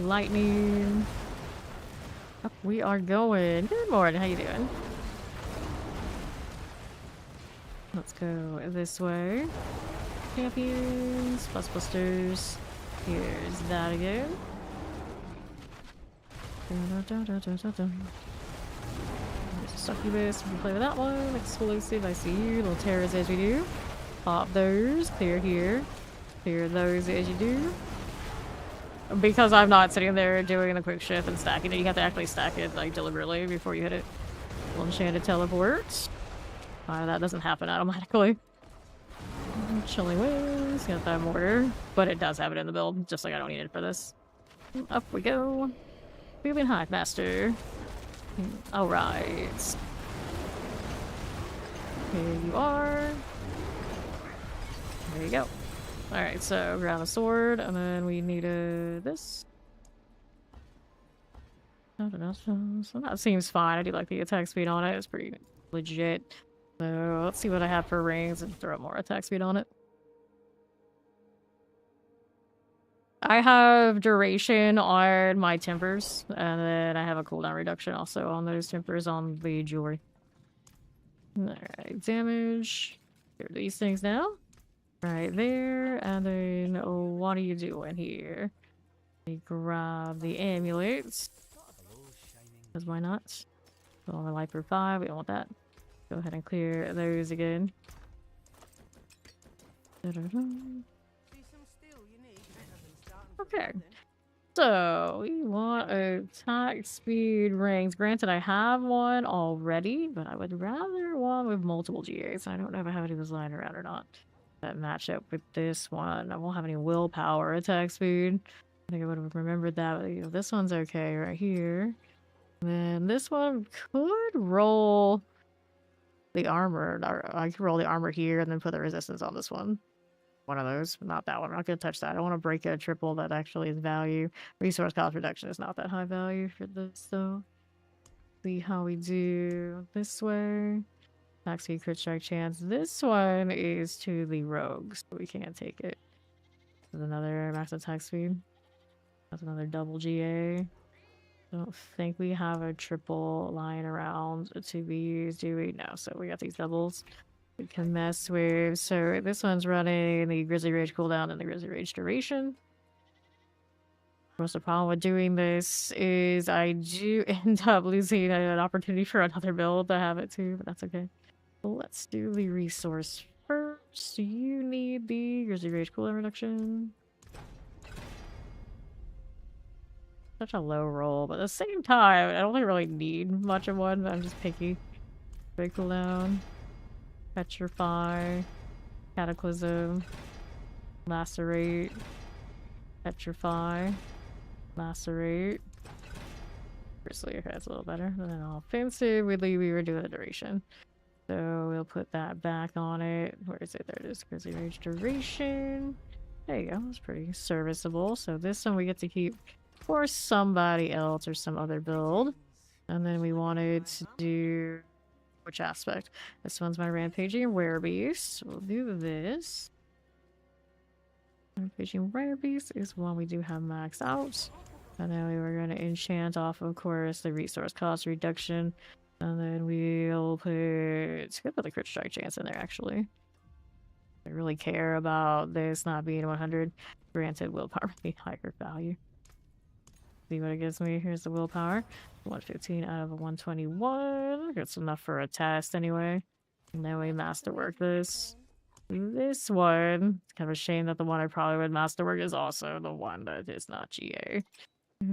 Lightning. Up we are going. Good morning. How you doing? Let's go this way. Champions. Plus busters. Here's that again. There's a succubus. We can play with that one. Explosive. I see you. Little terrors as we do. Pop those. Clear here. Clear those as you do. Because I'm not sitting there doing a quick shift and stacking it. You have to actually stack it like deliberately before you hit it. Little enchanted teleport. That doesn't happen automatically. Chilling Wings, got that mortar, but it does have it in the build, just like I don't need it for this. Up we go. Feeling hot, master. Alright. Here you are. There you go. Alright, so grab a sword, and then we needed this. So that seems fine. I do like the attack speed on it. It's pretty legit. So let's see what I have for rings and throw more attack speed on it. I have duration on my tempers, and then I have a cooldown reduction also on those tempers on the jewelry. Alright, damage. Here are these things now. Right there, and then what are you doing here? We grab the amulets. Because why not? Go on the life for 5, we don't want that. Go ahead and clear those again. Okay. So, we want attack speed rings. Granted, I have one already, but I would rather one with multiple GAs. I don't know if I have any of those lying around or not. That match up with this one. I won't have any willpower attack speed. I think I would have remembered that. But, you know, this one's okay right here. And then this one could roll the armor. Or I could roll the armor here and then put the resistance on this one. One of those, but not that one. I'm not going to touch that. I don't want to break a triple that actually is value. Resource cost reduction is not that high value for this, though. See how we do this way. Max speed, crit strike chance. This one is to the rogues, so we can't take it. There's another max attack speed. That's another double GA. I don't think we have a triple lying around to be used, do we? No, so we got these doubles we can mess with. So this one's running the Grizzly Rage cooldown and the Grizzly Rage duration. Of course, the problem with doing this is I do end up losing an opportunity for another build to have it too, but that's okay. Let's do the resource first. You need the Grizzly Rage cooldown reduction. Such a low roll, but at the same time, I don't really need much of one, but I'm just picky. Big cooldown. Petrify. Cataclysm. Lacerate. Petrify. Lacerate. Grizzly, okay, that's a little better. And then offensive, we were doing the duration. So we'll put that back on it. Where is it? There it is. Grizzly Rage duration. There you go. That's pretty serviceable. So this one we get to keep for somebody else or some other build. And then we wanted to do which aspect? This one's my Rampaging Werebeast. We'll do this. Rampaging Werebeast is one we do have maxed out. And then we were going to enchant off, of course, the resource cost reduction. And then we'll put the crit strike chance in there, actually. I really care about this not being 100. Granted, willpower may be higher value. See what it gives me. Here's the willpower. 115 out of a 121. That's enough for a test anyway. And then we masterwork this. This one, it's kind of a shame that the one I probably would masterwork is also the one that is not GA.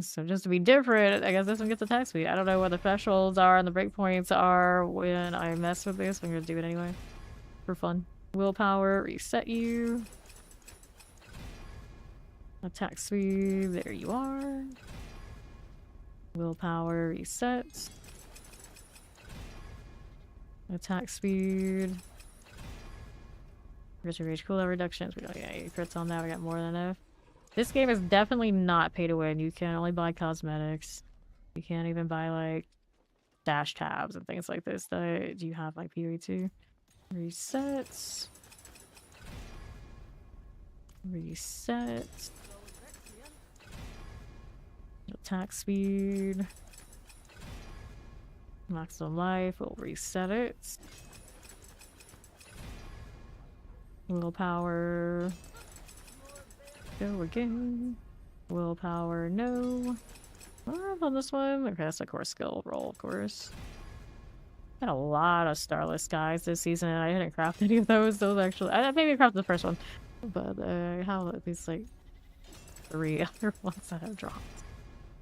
So just to be different, I guess this one gets attack speed. I don't know what the thresholds are and the breakpoints are when I mess with this. I'm gonna do it anyway. For fun. Willpower, reset you. Attack speed, there you are. Willpower resets. Attack speed. Grizzly Rage cooldown reductions. We don't get any crits on that. We got more than enough. This game is definitely not pay to win. You can only buy cosmetics. You can't even buy like dash tabs and things like this. Do you have like PoE2? Resets. Reset. Attack speed. Maximum life. We'll reset it. Willpower. Go again. Willpower, no. On this one. Okay, that's a core skill roll, of course. Got a lot of Starless Skies this season, and I didn't craft any of those. Those actually, I maybe crafted the first one, but I have at least like 3 other ones that have dropped.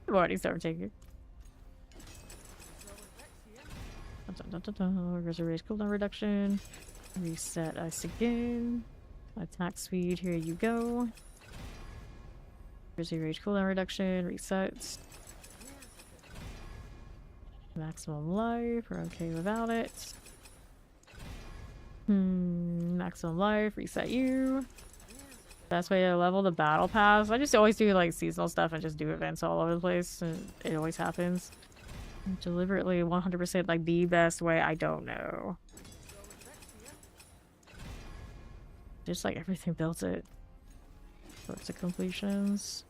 I've already started taking. Grizzly Rage cooldown reduction. Reset us again. Attack speed, here you go. Frizzy Rage cooldown reduction, resets. Maximum life, we're okay without it. Maximum life, reset you. Best way to level the battle pass. I just always do like seasonal stuff and just do events all over the place, and it always happens. Deliberately 100% like the best way, I don't know. Just like everything built it. Sorts of completions.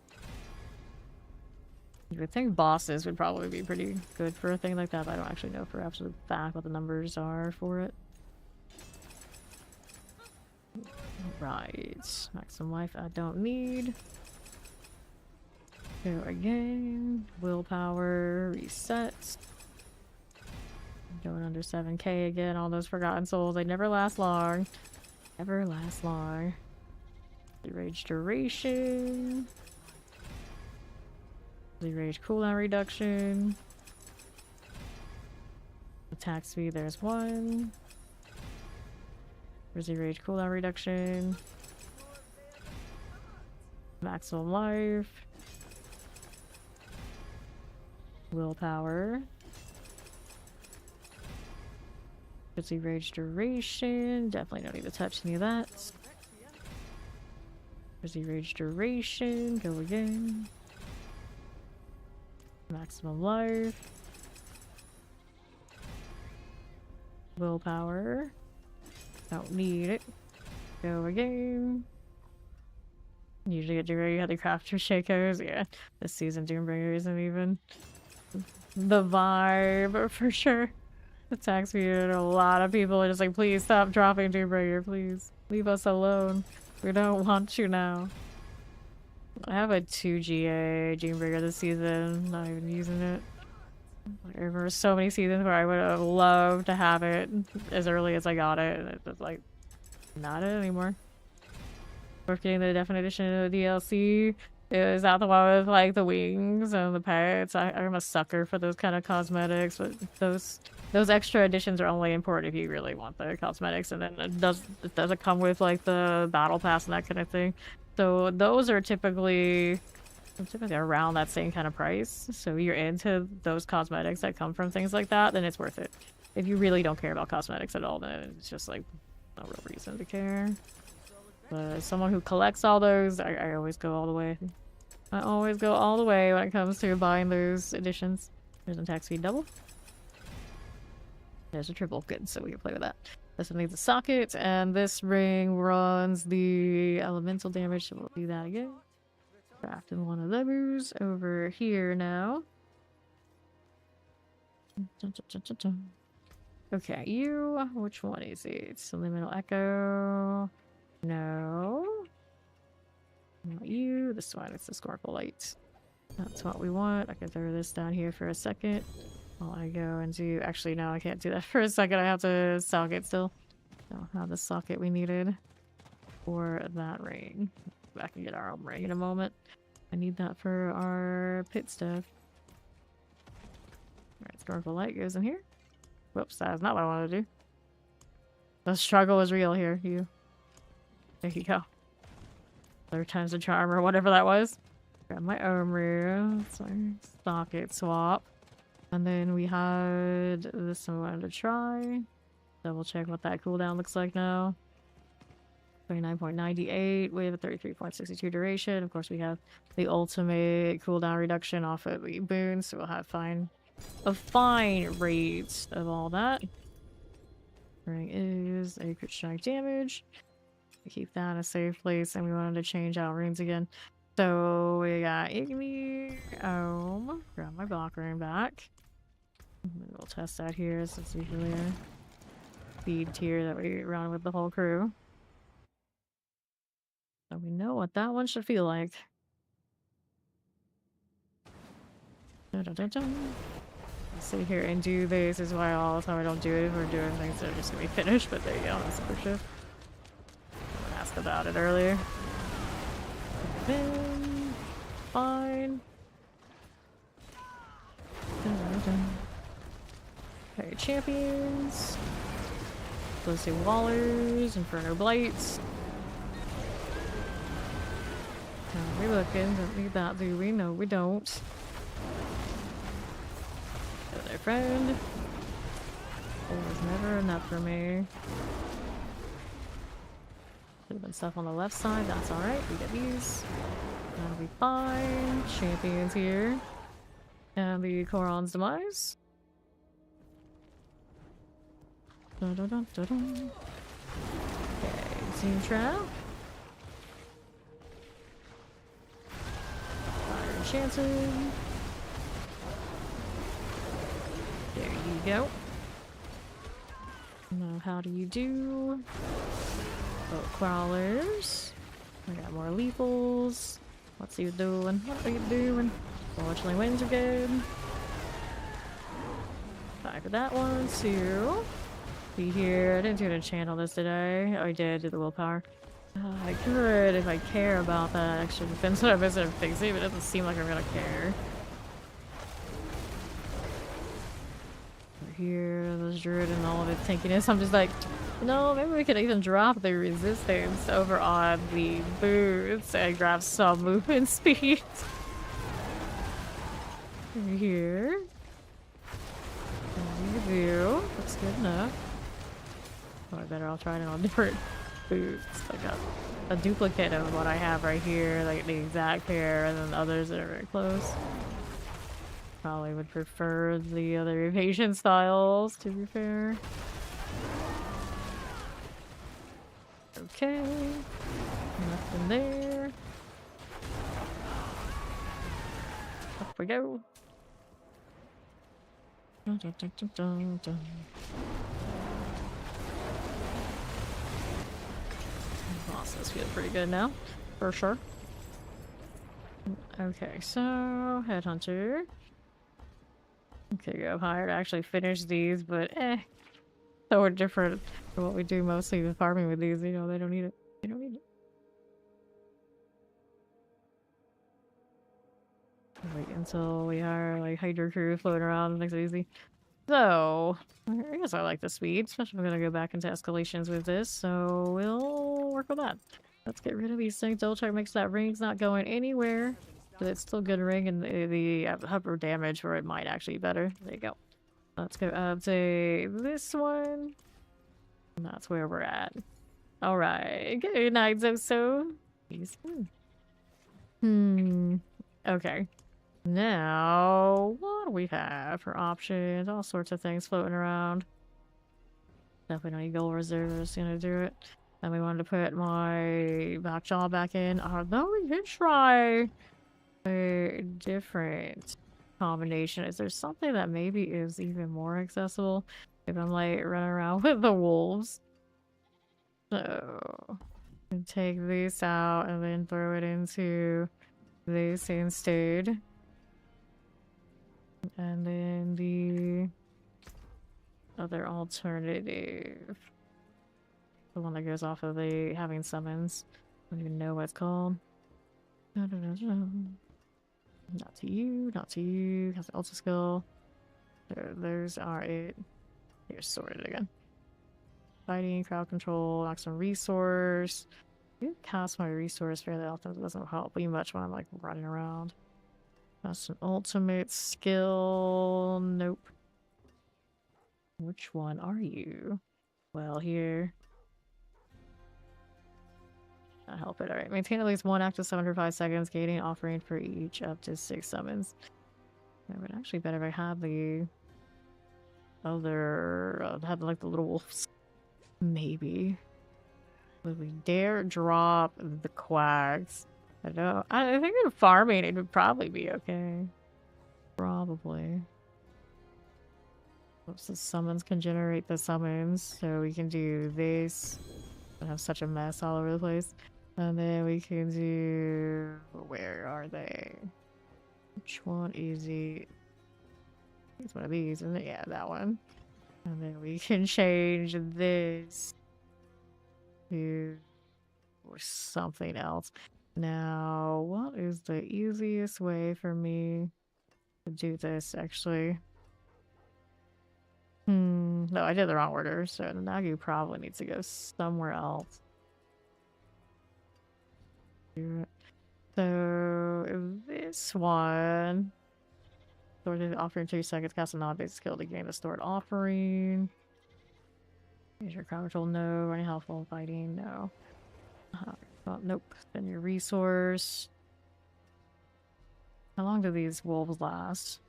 You would think bosses would probably be pretty good for a thing like that, but I don't actually know for absolute fact what the numbers are for it. Right. Maximum life I don't need. Go again. Willpower. Reset. Going under 7k again. All those forgotten souls. They never last long. Never last long. Rage duration. Rage cooldown reduction. Attack speed, there's one. Frizzy Rage cooldown reduction. Maximum life. Willpower. Frizzy Rage duration. Definitely don't need to touch any of that. Frizzy Rage duration. Go again. Maximum life. Willpower. Don't need it. Go again. Usually get Doombringer, you have to craft your Shakos. Yeah, this season Doombringer isn't even the vibe for sure. Attack speed, a lot of people are just like, please stop dropping Doombringer, please. Leave us alone. We don't want you now. I have a 2 GA Doombringer this season, not even using it. I remember so many seasons where I would have loved to have it as early as I got it, and it's just like, not it anymore. Worth getting the Definite Edition of the DLC. Is that the one with like the wings and the pets? I'm a sucker for those kind of cosmetics, but those extra editions are only important if you really want the cosmetics, and then it doesn't come with like the battle pass and that kind of thing. So those are typically around that same kind of price. So you're into those cosmetics that come from things like that, then it's worth it. If you really don't care about cosmetics at all, then it's just like no real reason to care. But as someone who collects all those, I always go all the way. I always go all the way when it comes to buying those editions. There's an attack speed double. There's a triple. Good, so we can play with that. This one needs a socket, and this ring runs the elemental damage, so we'll do that again. Crafting one of those over here now. Okay, you. Which one is it? Subliminal Echo. No. Not you. This one. It's the Scorpial Light. That's what we want. I can throw this down here for a second. While I go and do... Actually, no, I can't do that for a second. I have to socket still. Don't have the socket we needed for that ring. Back and get our own ring in a moment. I need that for our pit stuff. Alright, Scorpial Light goes in here. Whoops, that's not what I wanted to do. The struggle is real here, you. There you go. Third time's the charm or whatever that was. Grab my armor. Sorry. Socket swap. And then we had this one to try. Double check what that cooldown looks like now. 29.98 with a 33.62 duration. Of course, we have the ultimate cooldown reduction off of the boons, so we'll have a fine rate of all that. Ring is a crit strike damage. We keep that in a safe place, and we wanted to change out runes again. So we got Igni, grab my block rune back. We'll test that here since it's usually a speed tier that we run with the whole crew. So we know what that one should feel like. Sit here and do this is why all the time I don't do it. We're doing things that are just gonna be finished, but there you go, that's for sure. Someone asked about it earlier. Then, fine. Okay, champions. Explosive Wallers, Inferno Blights. we looking? Don't need that, do we? No, we don't. Hello there, friend. It was never enough for me. Could have been stuff on the left side. That's alright. We get these. That'll be fine. Champions here. And the Koron's demise. Dun, dun, dun, dun, dun. Okay, team trap. Fire enchanted. There you go. Now, how do you do? Oh, crawlers. I got more lethals. What's he doing? What are you doing? Fortunately, wings are good. Back to that one, too. Be here. I didn't do the channel this today. Oh, I did do the willpower. I could if I care about that extra defense that I'm missing fixing, but it doesn't seem like I'm gonna care. Over here, this druid and all of its tankiness. I'm just like, no, maybe we could even drop the resistance over on the boots and grab some movement speed. Over here. And we do. That's good enough. Oh, I better I'll try it on different boots. Like a duplicate of what I have right here, like the exact pair, and then the others that are very close. Probably would prefer the other evasion styles, to be fair. Okay. Nothing there. Up we go. Dun, dun, dun, dun, dun, dun. Bosses feel pretty good now, for sure. Okay, so headhunter. Okay, go higher to actually finish these, but so we're different from what we do mostly with farming with these. You know, they don't need it. They don't need it. Wait until we are like Hydra crew floating around, makes it easy. So, I guess I like the speed, especially if I'm gonna go back into escalations with this, so we'll work with that. Let's get rid of these things. Double check makes that ring's not going anywhere, but it's still good ring, and the hover damage where it might actually be better. There you go. Let's go update this one. And that's where we're at. Alright, good night, Zoso. Okay. Now, what do we have for options? All sorts of things floating around. Definitely don't need gold reserves, gonna do it. Then we wanted to put my back jaw back in. Although we could try a different combination. Is there something that maybe is even more accessible if I'm like running around with the wolves? So, take this out and then throw it into this instead. And then the other alternative, the one that goes off of the having summons. I don't even know what it's called. Not to you, not to you. Has the ultra skill. Those are it. You're sorted again. Fighting, crowd control, maximum resource. I do cast my resource fairly often. It doesn't help me much when I'm like running around. That's an ultimate skill. Nope. Which one are you? Well, here. Not help it. Alright. Maintain at least one active summon for 5 seconds, gaining offering for each up to 6 summons. It would actually better if I had the other. Have like the little wolves. Maybe. Would we dare drop the quacks? I know. I think in farming it would probably be okay. Probably. Oops, the summons can generate the summons, so we can do this. I have such a mess all over the place. And then we can do... Where are they? Which one is it? It's one of these, isn't it? Yeah, that one. And then we can change this to something else. Now, what is the easiest way for me to do this, actually? No, I did the wrong order, so the Nagu probably needs to go somewhere else. So this one, stored offering 2 seconds, cast a non-basic skill to gain the stored offering. Use your crowd control, no. Running health while fighting, no. Well, nope. Then your resource. How long do these wolves last?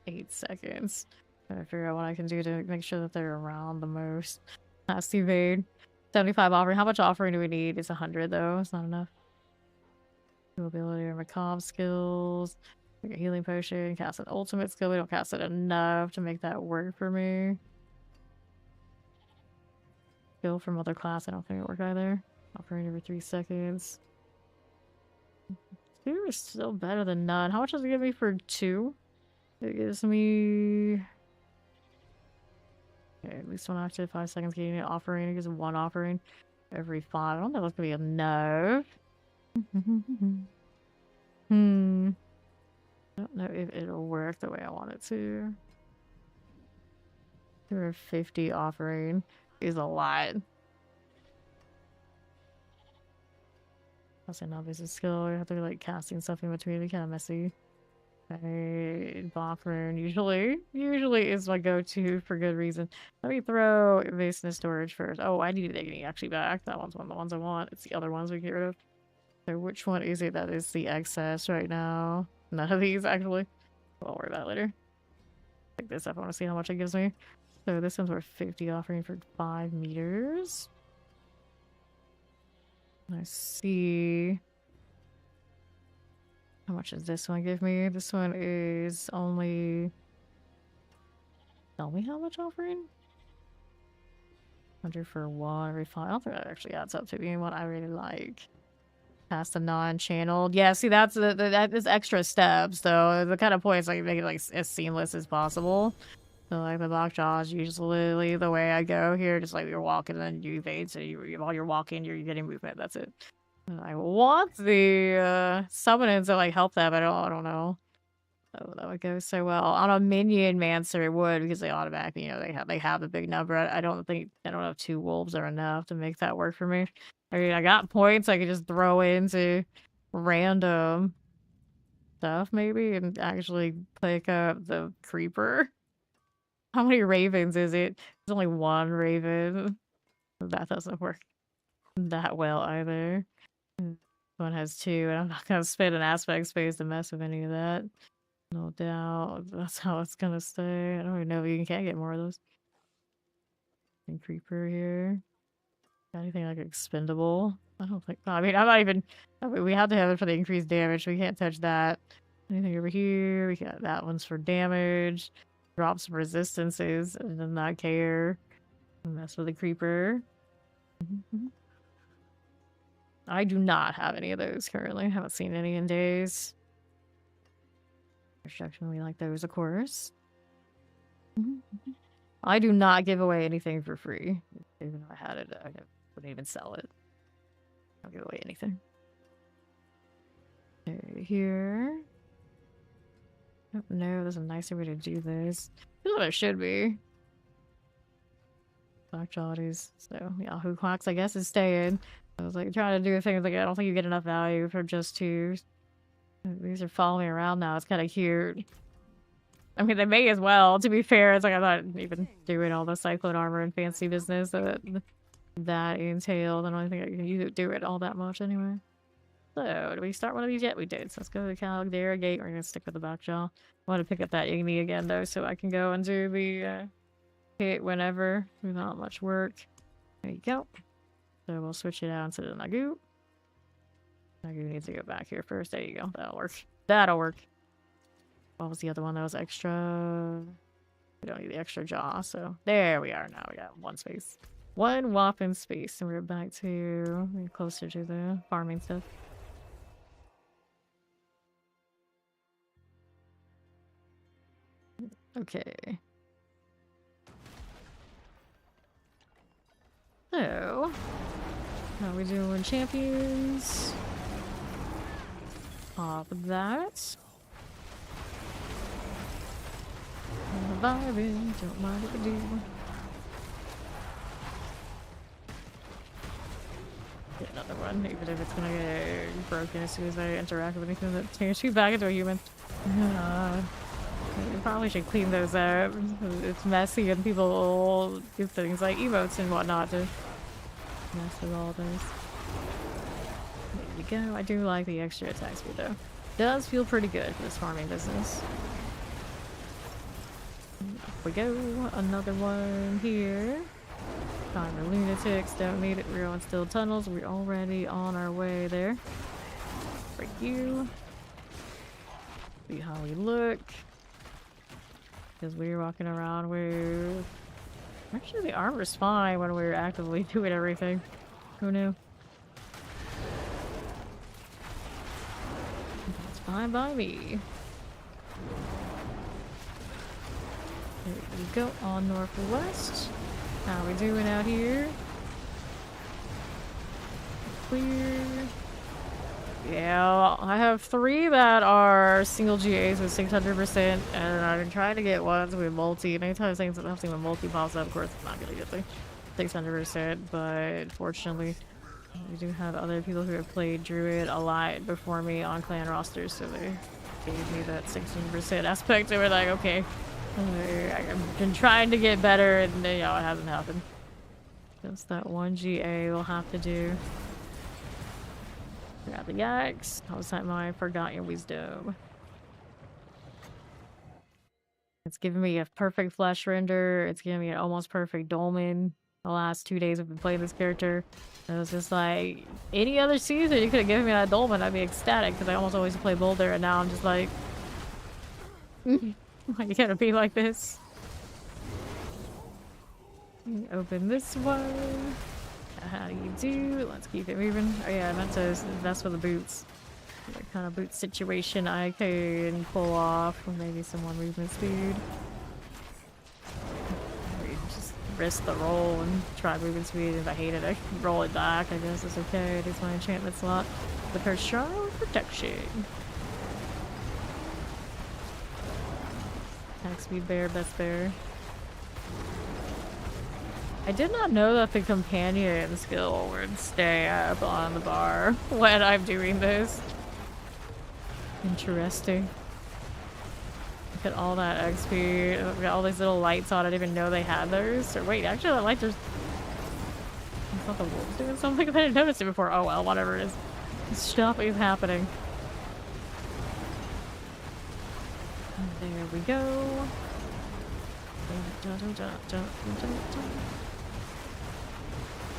8 seconds. Trying to figure out what I can do to make sure that they're around the most. Last evade. 75 offering. How much offering do we need? It's 100 though. It's not enough. Ability or macabre skills. Make a healing potion. Cast an ultimate skill. We don't cast it enough to make that work for me. Skill from other class. I don't think it work either. Offering every 3 seconds. 2 is still better than none. How much does it give me for 2? It gives me... Okay, at least 1 active, 5 seconds getting an offering. It gives 1 offering every 5. I don't know if that's gonna be enough. I don't know if it'll work the way I want it to. 250 offering is a lot. Also, not basic skill. I have to be like casting stuff in between. It'd be kind of messy. Okay, offering usually is my go-to for good reason. Let me throw evasive storage first. Oh, I need it actually back. That one's one of the ones I want. It's the other ones we get rid of. So which one is it that is the excess right now? None of these actually. I'll worry about it later. Pick this up. I want to see how much it gives me. So this one's worth 50 offering for 5 meters. Let's see. How much does this one give me? This one is only... Tell me how much offering? 100 for 1 every 5. I don't think that actually adds up to being what I really like. Past the non-channeled. Yeah, see, that is extra steps, though. The kind of point is like make it like as seamless as possible. So like the lockjaw is usually the way I go here. Just like you're walking and then you evade. So while you're walking, you're getting movement. That's it. I want the summons to like help that, but I don't know. Oh, that would go so well on a minion mancer. It would because they automatically, you know, they have a big number. I don't know if 2 wolves are enough to make that work for me. I mean, I got points I could just throw into random stuff maybe and actually pick up the creeper. How many ravens is it? There's only 1 raven. That doesn't work that well either. One has 2, and I'm not gonna spend an aspect space to mess with any of that. No doubt. That's how it's gonna stay. I don't even know if you can get more of those. And creeper here. Got anything like expendable? I don't think. I mean, I'm not even. I mean, we have to have it for the increased damage. We can't touch that. Anything over here? We got that one's for damage. Drop some resistances and then not care. And mess with the creeper. I do not have any of those currently. I haven't seen any in days. Destruction, we like those, of course. I do not give away anything for free. Even if I had it, I wouldn't even sell it. I don't give away anything. Okay, here. Oh, no, there's a nicer way to do this. This is what it should be. Black Jollies. So, Yahoo Quacks, I guess, is staying. I was like trying to do a thing like I don't think you get enough value for just 2. These are following me around now. It's kind of cute. I mean, they may as well. To be fair, it's like I'm not even doing all the cyclone armor and fancy business that entailed. I don't think I can do it all that much anyway. So, did we start one of these yet? We did. So let's go to the Caldera Gate. We're gonna stick with the Backjaw. I want to pick up that Igni again though, so I can go and do the hit whenever without much work. There you go. So we'll switch it out to the Nagu. Nagu needs to go back here first. There you go. That'll work. That'll work. What was the other one that was extra? We don't need the extra jaw, so there we are now. We got 1 space. 1 whopping space, and we're back to closer to the farming stuff. Okay. So, how are we doing, champions? Pop that. Vibing, don't mind if I do. Getting another one, even if it's gonna get broken as soon as I interact with anything that turns you back into a human. You probably should clean those up. It's messy and people do things like emotes and whatnot to mess with all those. There you go. I do like the extra attack speed though. Does feel pretty good for this farming business. Up we go. Another one here. Timer lunatics. Don't need it. We're on still tunnels. We're already on our way there. For you. See how we look. Because we're walking around with... Actually, the armor's fine when we're actively doing everything. Who knew? That's fine by me. There we go, on northwest. How we doing out here? Clear. Yeah, I have 3 that are single GAs with 600%, and I'm trying to get ones with multi. And anytime something with multi pops up, of course, it's not gonna get the 600%, but fortunately, we do have other people who have played Druid a lot before me on clan rosters, so they gave me that 600% aspect. They were like, okay, I've been trying to get better, and you know, it hasn't happened. Just that 1 GA we'll have to do. Grab the yikes. How was that my forgotten wisdom? It's giving me a perfect flesh render. It's giving me an almost perfect dolmen. The last 2 days I've been playing this character. It was just like, any other season you could have given me that dolmen, I'd be ecstatic because I almost always play Boulder, and now I'm just like, why you gotta be like this? Open this one. How do you do? Let's keep it moving. Oh yeah, I meant to invest with the boots. What kind of boot situation I can pull off, or maybe some more movement speed. Or you just risk the roll and try movement speed. If I hate it, I can roll it back. I guess it's okay. It is my enchantment slot. With her Shroud of Protection. Attack speed bear, best bear. I did not know that the companion skill would stay up on the bar when I'm doing this. Interesting. Look at all that XP. Look at all these little lights on. I didn't even know they had those. Or wait, actually that light just... I thought the wolf's doing something. I didn't notice it before. Oh well, whatever it is. Stuff is happening. And there we go.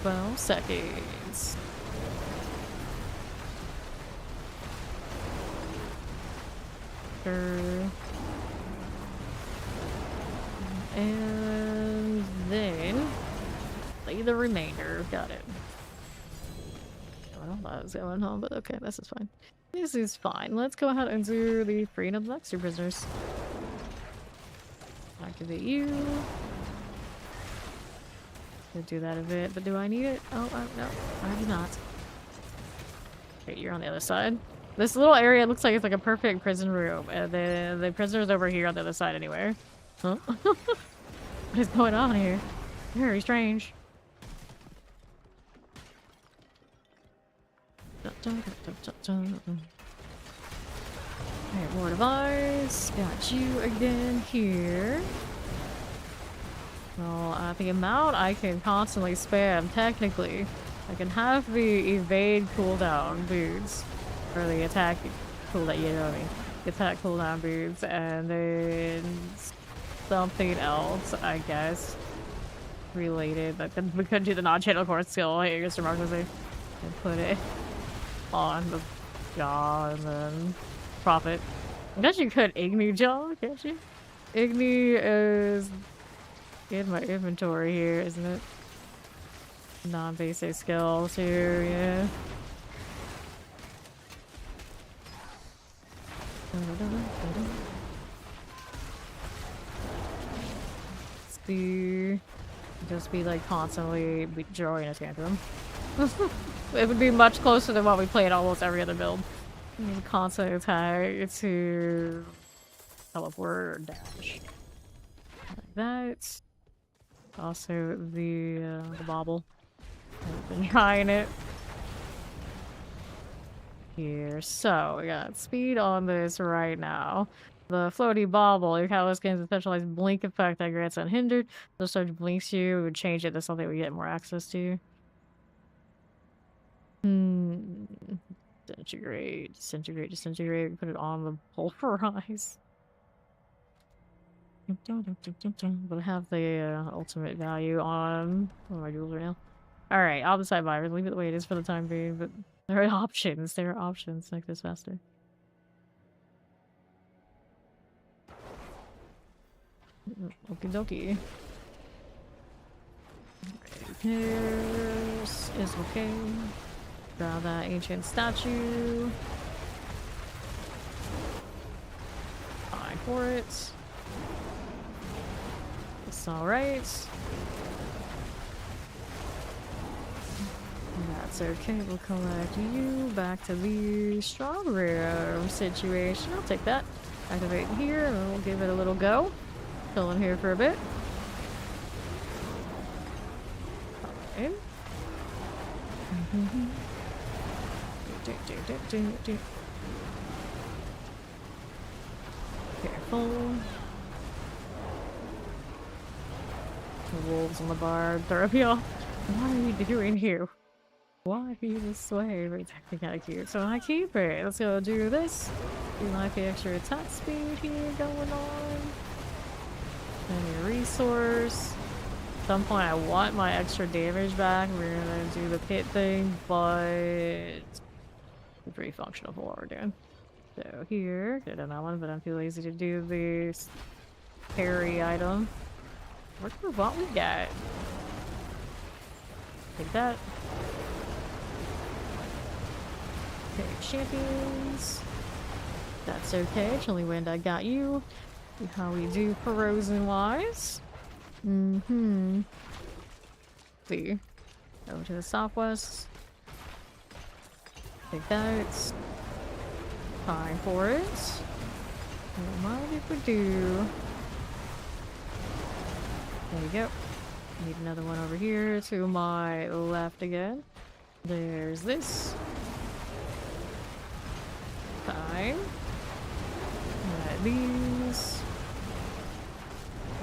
12 seconds. And then play the remainder. Got it. I don't know what was going on, but okay, this is fine. This is fine. Let's go ahead and do the freeing of the next 2 prisoners. Activate you. Gonna do that a bit, but do I need it? Oh, no, I do not. Okay, you're on the other side. This little area looks like it's like a perfect prison room, and the prisoner's over here on the other side anyway. Huh? What is going on here? Very strange. Alright, Lord of Ice. Got you again here. Well, the amount I can constantly spam, technically, I can have the evade cooldown boots, or the attack cooldown, you know what I mean? The attack cooldown boots, and then something else, I guess, related. But we couldn't do the non-channel core skill, like Mr. Mark was saying, and put it on the jaw, and then profit. I guess you could Igni jaw, can't you? Igni is in my inventory here, isn't it? Non-basic skill too, yeah. Just be like constantly drawing a tantrum. It would be much closer than what we play in almost every other build. Constant attack to teleport or dash. Like that. Also the bobble. I've been trying it. here. So we got speed on this right now. The floaty bauble, your catalyst gains a specialized blink effect that grants unhindered. So Surge blinks you, we would change it to something we get more access to. Disintegrate, disintegrate, disintegrate. Put it on the Pulverize. But have the ultimate value on what my duels right now. Alright, I'll decide virus. Leave it the way it is for the time being, but there are options. There are options to make this faster. Okie dokie. This is okay. Grab that ancient statue. Fine for it. It's alright. That's okay. We'll collect you back to the strong room situation. I'll take that. Activate here and we'll give it a little go. Chill in here for a bit. Okay. Careful. The wolves on the bar. Throw up y'all. What are you doing here? Why are you this way? It's actually kind of cute. So I keep it. Let's go do this. You like the extra attack speed here going on. And your resource. At some point I want my extra damage back. We're gonna do the pit thing, but it's pretty functional for what we're doing. So here, I don't know one, but I'm too lazy to do the parry item. Look for what we got. Take that. Okay, champions. That's okay. Chilly Wind, I got you. See how we do corrosion wise. See. Over to the southwest. Take that. Fine for it. Don't mind if we do. There you go. Need another one over here to my left again. There's this. Fine. These.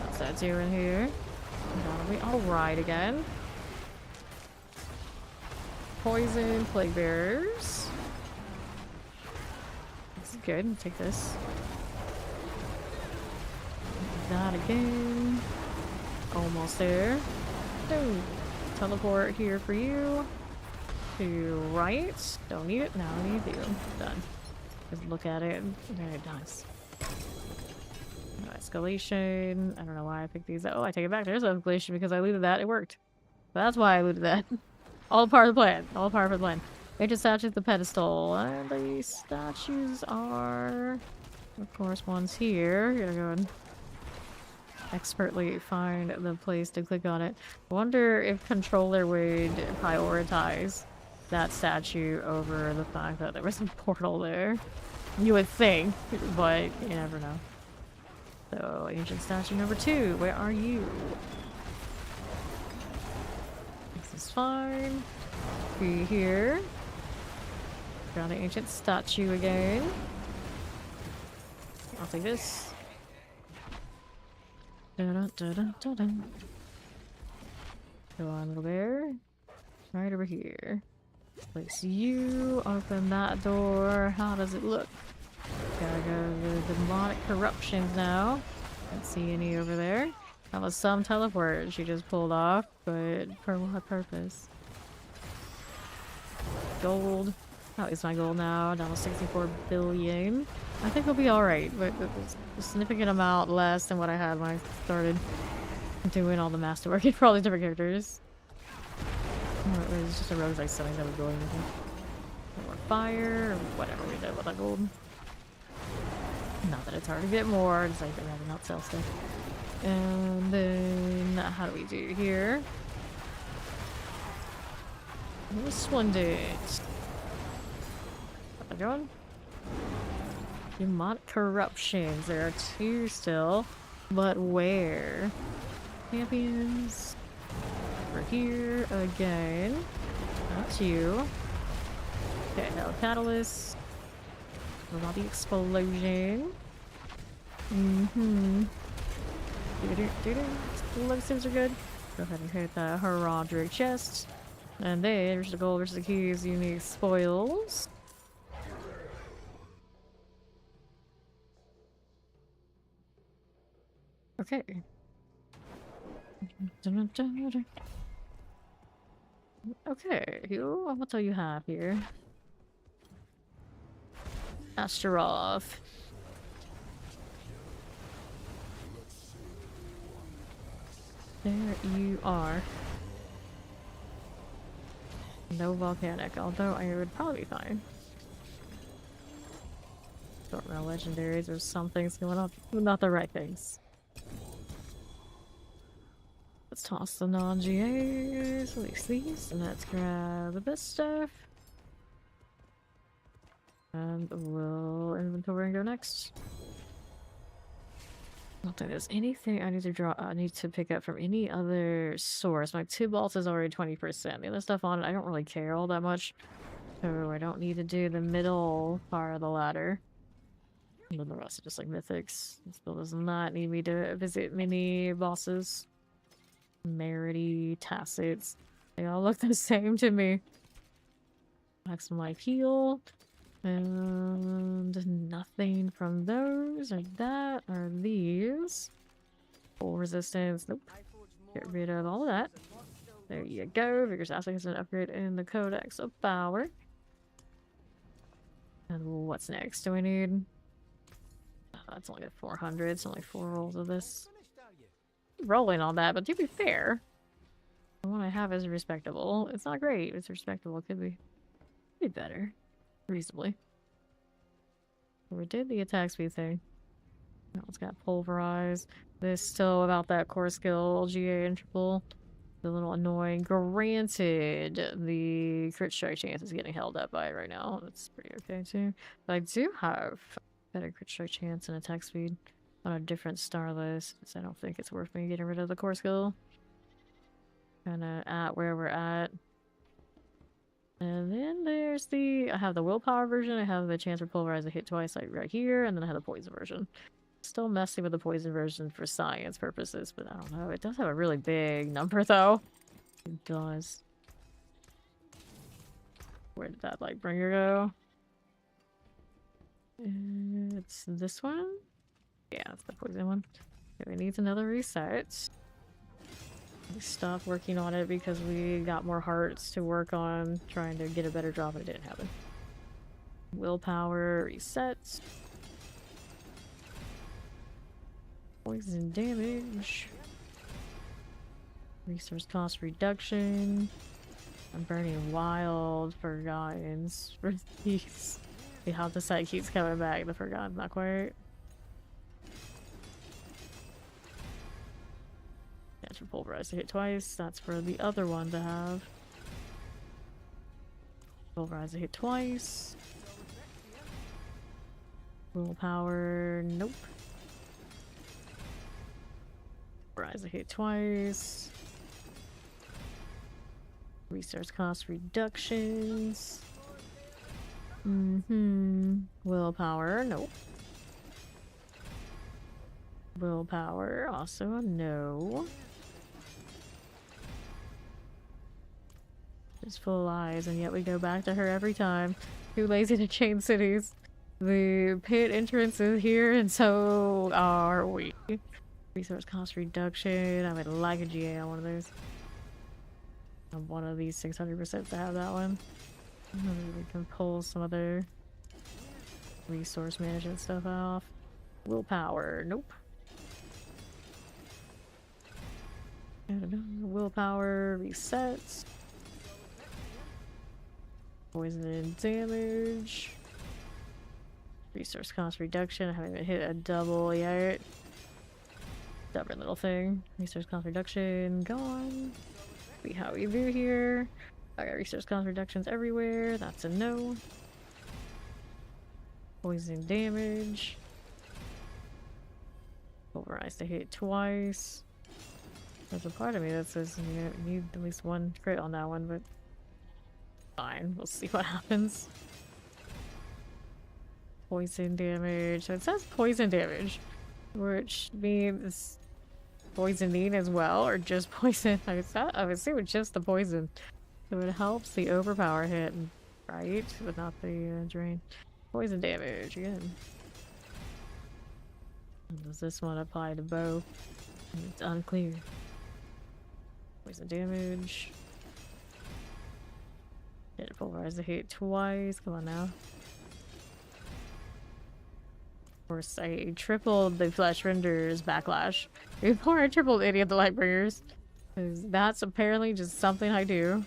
What's that doing here? That'll be alright again. Poison, plague bearers. This is good. I'll take this. That again. Almost there. Boom. Teleport here for you. To right. Don't need it. Now I need you. Done. Just look at it. Very nice. No escalation. I don't know why I picked these. Oh, I take it back. There's an escalation because I looted that. It worked. That's why I looted that. All part of the plan. All part of the plan. Major statues, the pedestal. And the statues are, of course, one's here. You're gonna go and expertly find the place to click on it. I wonder if controller would prioritize that statue over the fact that there was a portal there. You would think, but you never know. So, ancient statue number 2, where are you? This is fine. Be here. Got an ancient statue again. I'll take this. Dun, dun, dun, dun, dun. Go on, little bear. Right over here. Place you. Open that door. How does it look? Gotta go to the demonic corruptions now. Can't see any over there. That was some teleport she just pulled off, but for what purpose? Gold. That is my goal now. Down to 64 billion. I think we'll be alright, but it's a significant amount less than what I had when I started doing all the masterwork for all these different characters. Or it was just a rogue's like something that was going with it. More fire, or whatever we did with that gold. Not that it's hard to get more, it's like they're having out sell stuff. And then, how do we do here? This one did. What am I doing? Demonic corruptions. There are 2 still. But where? Champions. Over here again. Not you. Okay, now catalyst. What about the explosion? Mm-hmm. Explosives are good. Go ahead and hit that Heraldric chest. And there's the gold versus the keys, unique spoils. Okay. Okay, what do you have here? Astaroth. There you are. No volcanic, although I would probably be fine. Don't know, legendaries or some things going on, but not the right things. Let's toss the non-GAs, release these, and let's grab the best stuff. And we'll inventory and go next. I don't think there's anything I need to pick up from any other source. My Tybalt is already 20%. The other stuff on it, I don't really care all that much. So I don't need to do the middle part of the ladder. And then the rest are just like mythics. This build does not need me to visit many bosses. Merity, Tacits. They all look the same to me. Maximum life heal. And nothing from those or that or these. Full resistance. Nope. Get rid of all of that. There you go. Vigorous Aspect is an upgrade in the Codex of Power. And what's next? Do we need? It's only at 400. It's only 4 rolls of this. Rolling on that, but to be fair, the one I have is respectable. It's not great. It's respectable. It could be better. Reasonably. We did the attack speed thing. Now it's got Pulverize. This still without that core skill, GA interval. A little annoying. Granted, the crit strike chance is getting held up by it right now. That's pretty okay too. But I do have better crit strike chance and attack speed on a different star list, so I don't think it's worth me getting rid of the core skill. Kinda at where we're at. And then there's I have the willpower version, I have the chance for Pulverize to hit twice like right here, and then I have the poison version. Still messing with the poison version for science purposes, but I don't know. It does have a really big number though. It does. Where did that like bringer go? It's this one? Yeah, it's the poison one. Okay, it needs another reset. We stopped working on it because we got more hearts to work on trying to get a better drop and it didn't happen. Willpower resets. Poison damage. Resource cost reduction. I'm burning wild Forgottens for these. See how the site keeps coming back. The Forgotten, not quite. That's for Pulverize to hit twice. That's for the other one to have. Pulverize to hit twice. Willpower, nope. Pulverize to hit twice. Resource cost reductions. Willpower, nope. Willpower, also a no. Just full eyes, and yet we go back to her every time. Too lazy to change cities. The pit entrance is here, and so are we. Resource cost reduction. I would like a GA on one of those. On one of these 600% to have that one. We can pull some other resource management stuff off. Willpower, nope. I don't know. Willpower resets. Poison and damage. Resource cost reduction. I haven't even hit a double yet. Stubborn little thing. Resource cost reduction. Gone. See how we do here. I got resource cost reductions everywhere. That's a no. Poison damage. Pulverize to hit twice. There's a part of me that says you need at least one crit on that one, but Fine, we'll see what happens. Poison damage. So it says poison damage, which means poisoning as well, or just poison. I would assume it's just the poison. So it helps the overpower hit, right? But not the drain. Poison damage again. Does this one apply to bow? It's unclear. Poison damage. Hit Pulverize the hit twice. Come on now. Of course, I tripled the Flesh Render's backlash before I tripled any of the Lightbringers. Because that's apparently just something I do.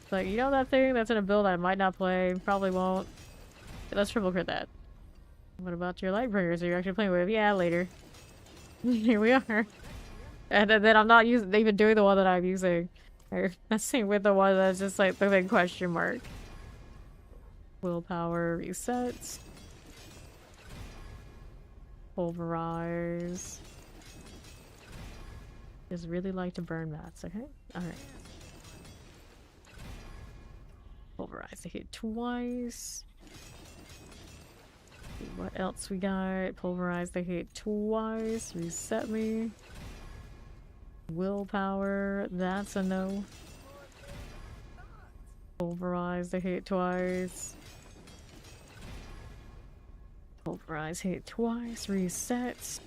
It's like, you know that thing that's in a build I might not play, probably won't. Let's triple crit that. What about your Lightbringers? Are you actually playing with? Yeah, later. Here we are. And then I'm not even doing the one that I'm using. Or messing with the one that's just like the big question mark. Willpower resets. Pulverize. Just really like to burn mats, okay? Alright. Pulverize to hit twice. What else we got? Pulverize to hit twice. Reset me. Willpower. That's a no. Pulverize to hit twice. Pulverize hit twice. Reset.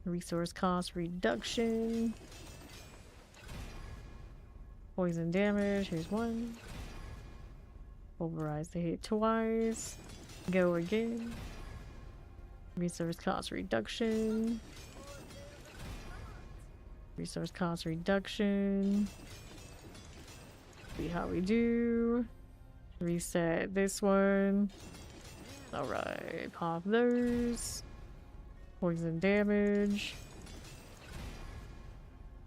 Resource cost reduction. Poison damage. Here's one. Pulverize to hit twice. Go again. Resource cost reduction. Resource cost reduction. See how we do. Reset this one. Alright, pop those. Poison damage.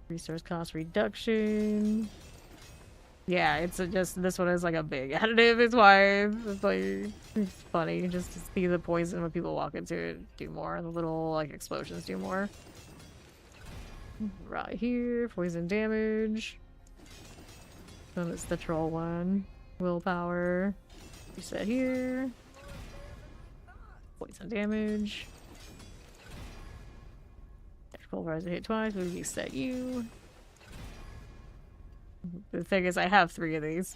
Resource cost reduction. Yeah, it's just this one is like a big additive. It's why it's like it's funny just to see the poison when people walk into it do more. The little like explosions do more. Right here, poison damage. Then it's the troll one. Willpower. Reset here. Poison damage. Pulverize hit twice. We reset you. The thing is, I have 3 of these,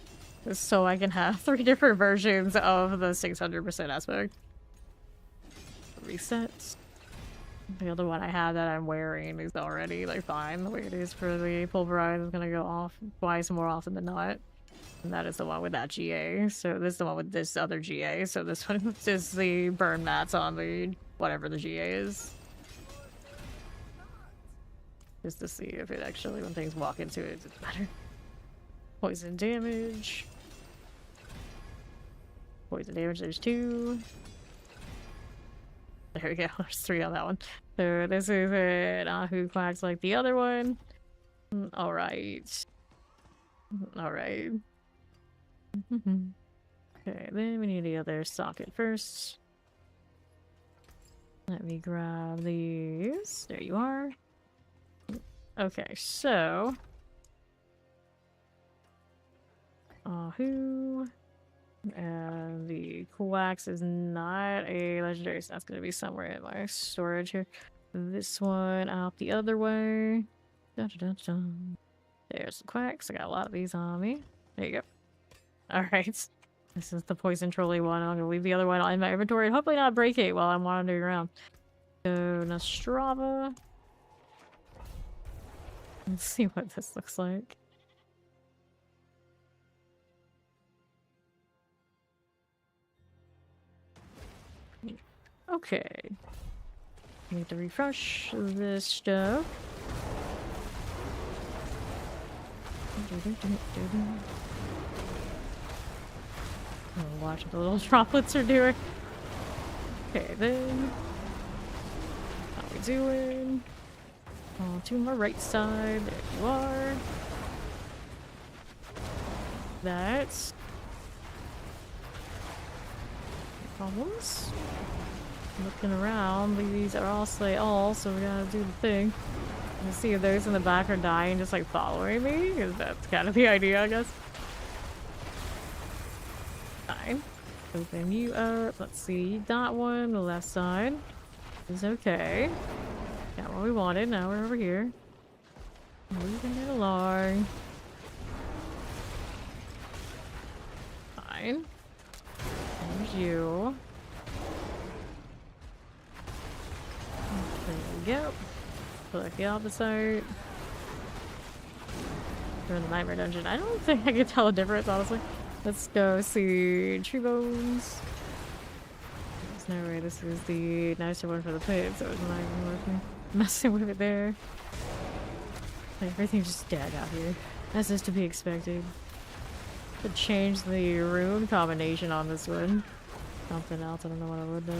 so I can have 3 different versions of the 600% aspect. Resets. The other one I have that I'm wearing is already like fine. The way it is for the Pulverize is gonna go off twice more often than not. And that is the one with that GA. So this is the one with this other GA. So this one is the burn mats on the whatever the GA is. Just to see if it actually, when things walk into it, it's better. Poison damage. Poison damage, there's 2. There we go, there's 3 on that one. So this is it. Who quacks like the other one? Alright. Alright. Okay, then we need the other socket first. Let me grab these. There you are. Okay, so who and the coax is not a legendary, so that's gonna be somewhere in my storage here. This one out the other way. Dun, dun, dun, dun. There's the quacks. I got a lot of these on me. There you go. Alright. This is the poison trolley one. I'm gonna leave the other one in my inventory and hopefully not break it while I'm wandering around. So Nostrava. Let's see what this looks like. Okay. Need to refresh this stuff. Watch what the little droplets are doing. Okay, then. How we doing? To my right side. There you are. That's problems. Looking around, these are all slay all, so we gotta do the thing. You see if those in the back are dying, just like following me, because that's kind of the idea, I guess. Open you up. Let's see. That one, the left side is okay. Got what we wanted. Now we're over here. Moving it along. Fine. There's you. There we go. Look, the opposite. We're in the Nightmare Dungeon. I don't think I can tell the difference, honestly. Let's go see tree bones. There's no way this is the nicer one for the pit, so it's not even worth messing with it there. Like, everything's just dead out here. That's just to be expected. To change the rune combination on this one. Something else, I don't know what I would do.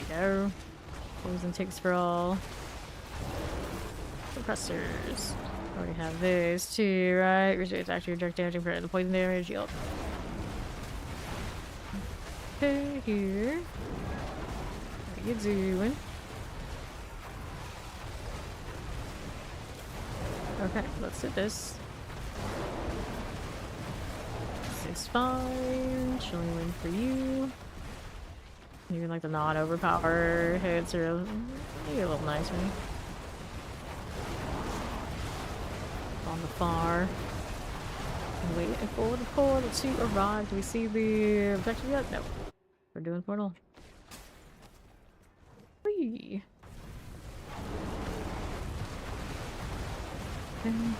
There you go. Poison ticks for all. Suppressors. Already have this too, right? It's actually direct damaging for the poison damage shield. Okay, here. What are you doing? Okay, let's do this. This is fine. Chillin for you. Even like the non-overpower hits are maybe a little nicer. On the far. Waiting for the portal to arrive. Do we see the objective yet? No. We're doing portal. Whee! Come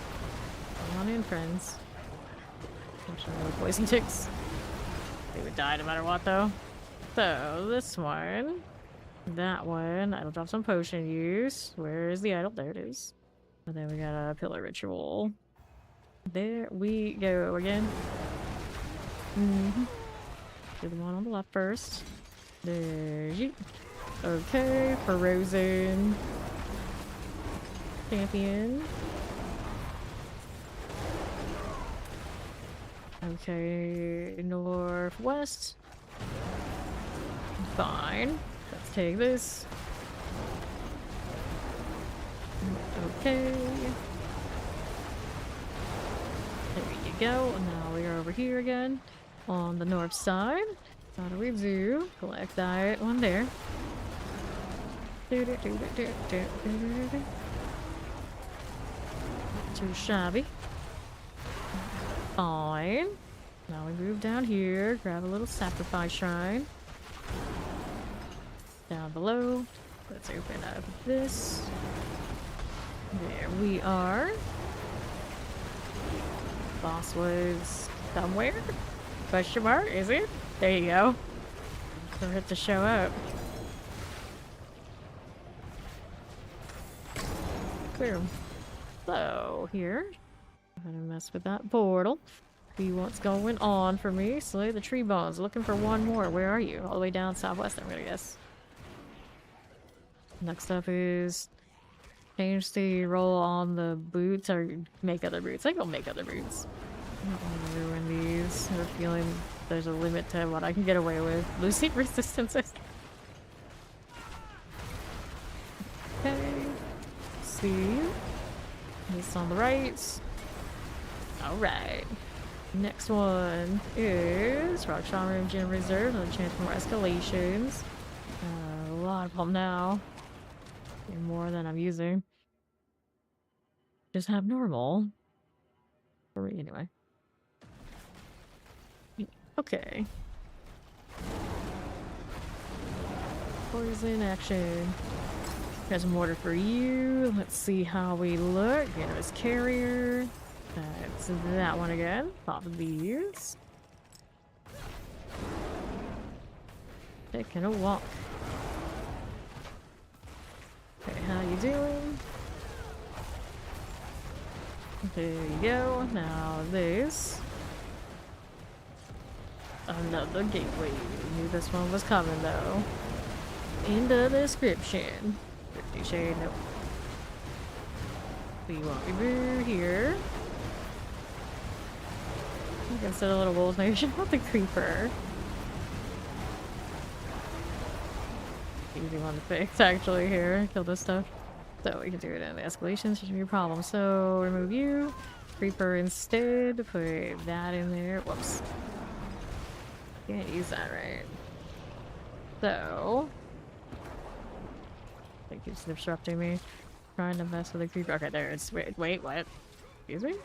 on in, friends. Unfortunately, poison ticks. They would die no matter what, though. So, this one. That one. Idle drops on potion use. Where is the idle? There it is. And then we got a pillar ritual. There we go again. Do the one on the left first. There you. Okay, frozen. Champion. Okay, northwest. Fine. Let's take this. Okay. There you go. Now we are over here again. On the north side. How do we do? Collect that one there. Too shabby. Fine. Now we move down here. Grab a little sacrifice shrine. Down below. Let's open up this. There we are. Boss was somewhere? Question mark? Is it? There you go. For it to show up. Clear. So, here. I'm gonna mess with that portal. See what's going on for me. Slay the tree bones. Looking for one more. Where are you? All the way down southwest, I'm gonna guess. Next up is change the roll on the boots or make other boots. I think I'll make other boots. I don't want to ruin these. I have a feeling there's a limit to what I can get away with. Losing resistances. Okay. See. This on the right. Alright. Next one is Rock Shaman Room Gym Reserve. Another chance for more escalations. A lot of them now. More than I'm using. Just abnormal. For me, anyway. Okay. Poison action. Got some order for you. Let's see how we look. Get his carrier. That's that one again. Pop these. Taking a walk. Okay, how you doing? There you go. Now this. Another gateway. Knew this one was coming though. In the description. 50 shade, nope. So you want me through here. Instead of little wolves, maybe I should have the creeper. Easy one to fix actually here. Kill this stuff. So we can do it in the escalations, shouldn't be a problem. So remove you. creeper instead. Put that in there. Whoops. Can't use that, right? So... It keeps disrupting me. Trying to mess with the creeper. Okay, there it's. Wait, what? Excuse me?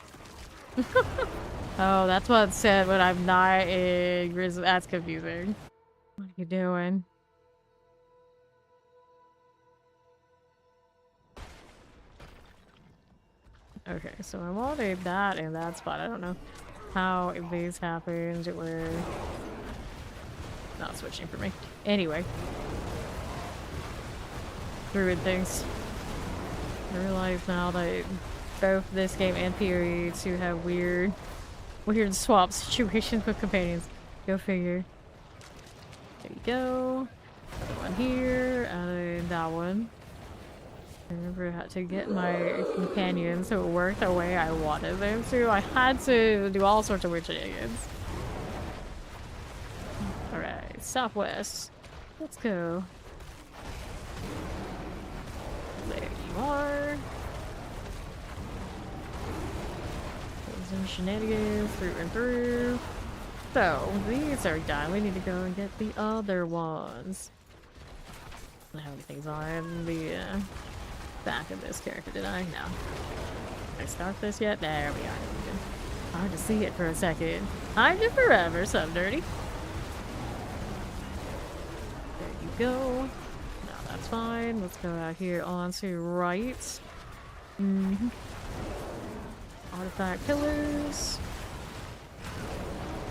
Oh, that's what it said when I'm not in Grizzly. That's confusing. What are you doing? Okay, so I wanted that in that spot. I don't know how these happened. We're not switching for me. Anyway. Druid things. I realize now that both this game and P300 have weird swap situations with companions. Go figure. There you go. Another one here, and that one. I never had to get my companions to work the way I wanted them to. I had to do all sorts of weird shenanigans. Alright, southwest. Let's go. There you are. Some shenanigans through and through. So, these are done. We need to go and get the other ones. I have things on the back of this character, did I? No. Did I start this yet? There we are. Hard to see it for a second. Hide it forever, some dirty. There you go. No, that's fine. Let's go out here onto right. Artifact pillars.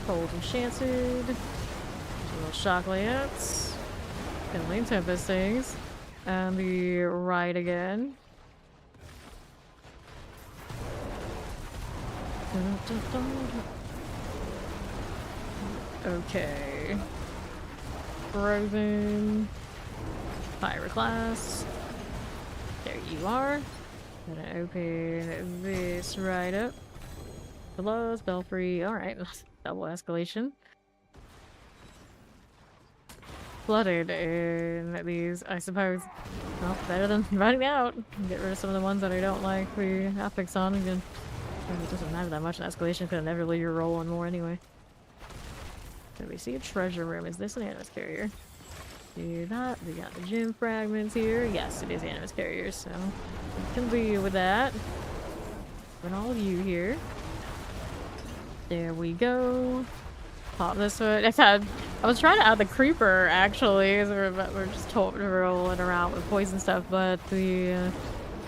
Cold enchanted. Little shock layouts. Killing tempest things. And the right again. Okay. Frozen. Pyroclast. There you are. Gonna open this right up. Hello, Belfry. Alright, double escalation. Flooded in these, I suppose. Well, better than running out. Get rid of some of the ones that I don't like the affix on again. It doesn't matter that much in escalation because I never leave your roll on more anyway. Can we see a treasure room? Is this an animus carrier? Do that. We got the gem fragments here. Yes, it is animus carriers, so we can deal with that. And all of you here. There we go. Pop this one. I was trying to add the creeper actually, because we're just rolling around with poison stuff, but the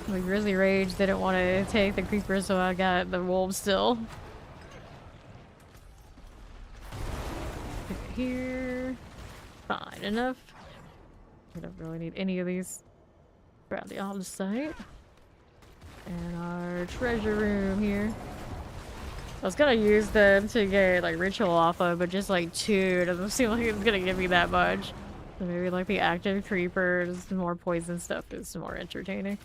Grizzly Rage didn't want to take the creeper, so I got the wolves still. Here. Fine enough. I don't really need any of these. Grab the on site. And our treasure room here. I was gonna use them to get like ritual off of, but just like 2 doesn't seem like it's gonna give me that much. So maybe like the active creepers, more poison stuff is more entertaining.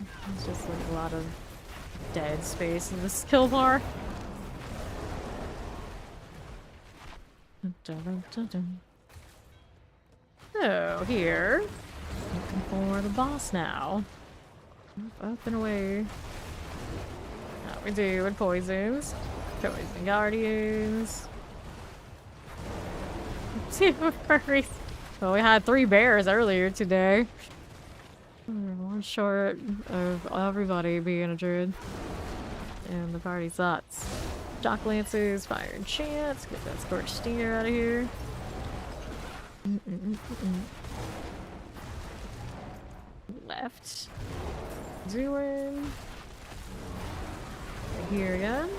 It's just like a lot of dead space in the skill bar. So here, looking for the boss now. Up and away. How we do with poisons. Poison guardians. Well, we had 3 bears earlier today. We're one short of everybody being a druid. And the party sucks. Shock lances, fire and chance. Get that scorched stinger out of here. Left. Doing. Right here again.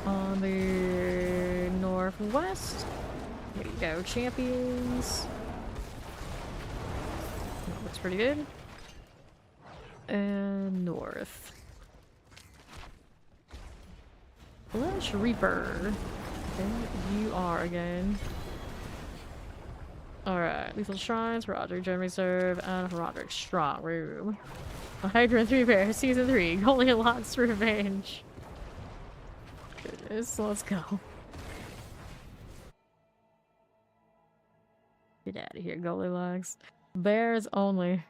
On the northwest. There you go, champions. That looks pretty good. And north. Flesh Reaper. There you are again. Alright, Lethal Shrines, Roderick Gem Reserve, and Roderick Strong Room. Hydra 3 Bear, Season 3, Goldilocks Revenge. Goodness, let's go. Get out of here, Goldilocks. Bears only.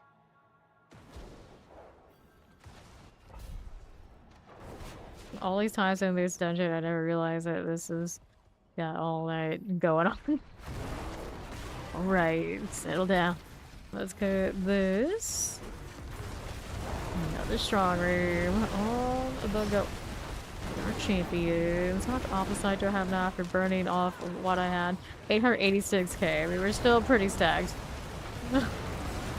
All these times in this dungeon, I never realized that this is got all that going on. Alright, settle down. Let's cut this. Another strong room. On the go. Our champions. How much opposite do I have now after burning off what I had? 886k. We were still pretty stacked.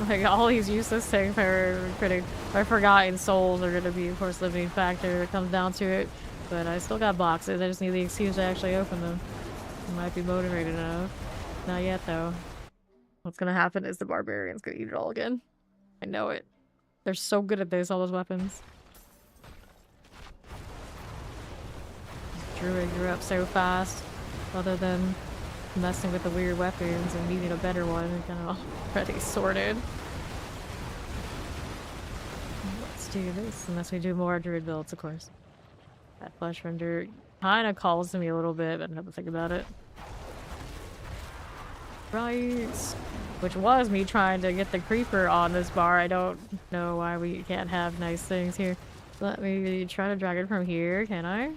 Like, all these useless things are pretty... My forgotten souls are gonna be, of course, limiting factor. It comes down to it. But I still got boxes. I just need the excuse to actually open them. I might be motivated enough. Not yet, though. What's gonna happen is the barbarian's gonna eat it all again. I know it. They're so good at this, all those weapons. Druid grew up so fast. Other than messing with the weird weapons and needing a better one, and kind of already sorted. Let's do this, unless we do more Druid builds, of course. That flesh render kind of calls to me a little bit, but I have to think about it. Right. Which was me trying to get the creeper on this bar. I don't know why we can't have nice things here. Let me try to drag it from here, can I? It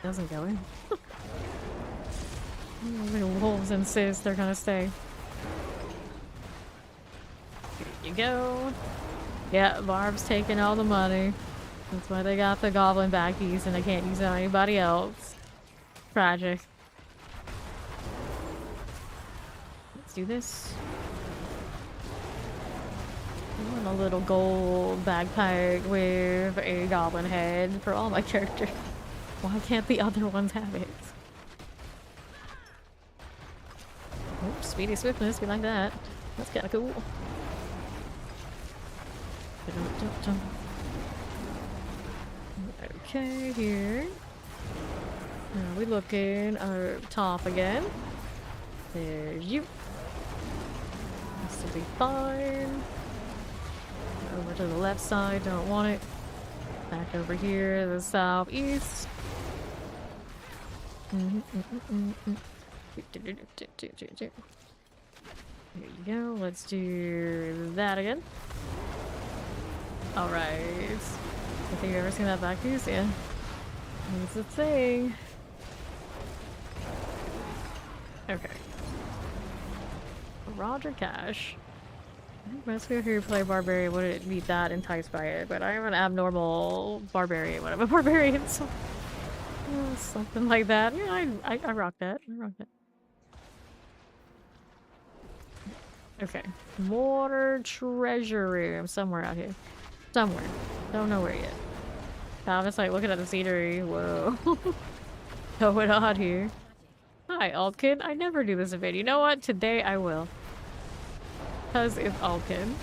doesn't go in. The wolves insist they're gonna stay. Here you go. Yeah, Barb's taking all the money. That's why they got the goblin back piece and I can't use it on anybody else. Tragic. Let's do this. I want a little gold bagpipe with a goblin head for all my characters. Why can't the other ones have it? Oh, speedy swiftness, we like that. That's kind of cool. Okay, here. Now we looking top again. There's you. This will be fine. Over to the left side, don't want it. Back over here, the southeast. Here you go, let's do that again. Alright. I think you've ever seen that back piece? Yeah. That's the thing. Okay. Roger Cash. Most people who play Barbarian wouldn't be that enticed by it, but I am an abnormal Barbarian when I'm a Barbarian, so... something like that. Yeah, I rock that. I rock that. Okay. More treasure room. Somewhere out here. Somewhere. Don't know where yet. I'm just like looking at the scenery. Whoa. Going on here. Hi, Altkin. I never do this event. You know what? Today I will. Because it's Altkin.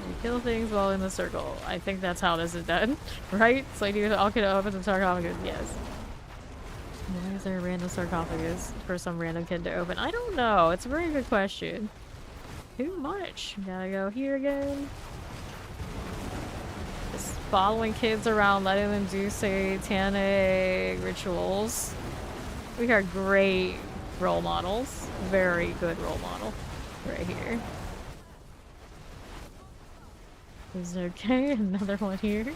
You kill things while in the circle. I think that's how this is done. Right? So you do the Altkin opens the sarcophagus. Yes. Why is there a random sarcophagus for some random kid to open? I don't know. It's a very good question. Too much. Gotta go here again. Just following kids around, letting them do satanic rituals. We are great role models. Very good role model. Right here. Is it okay? Another one here.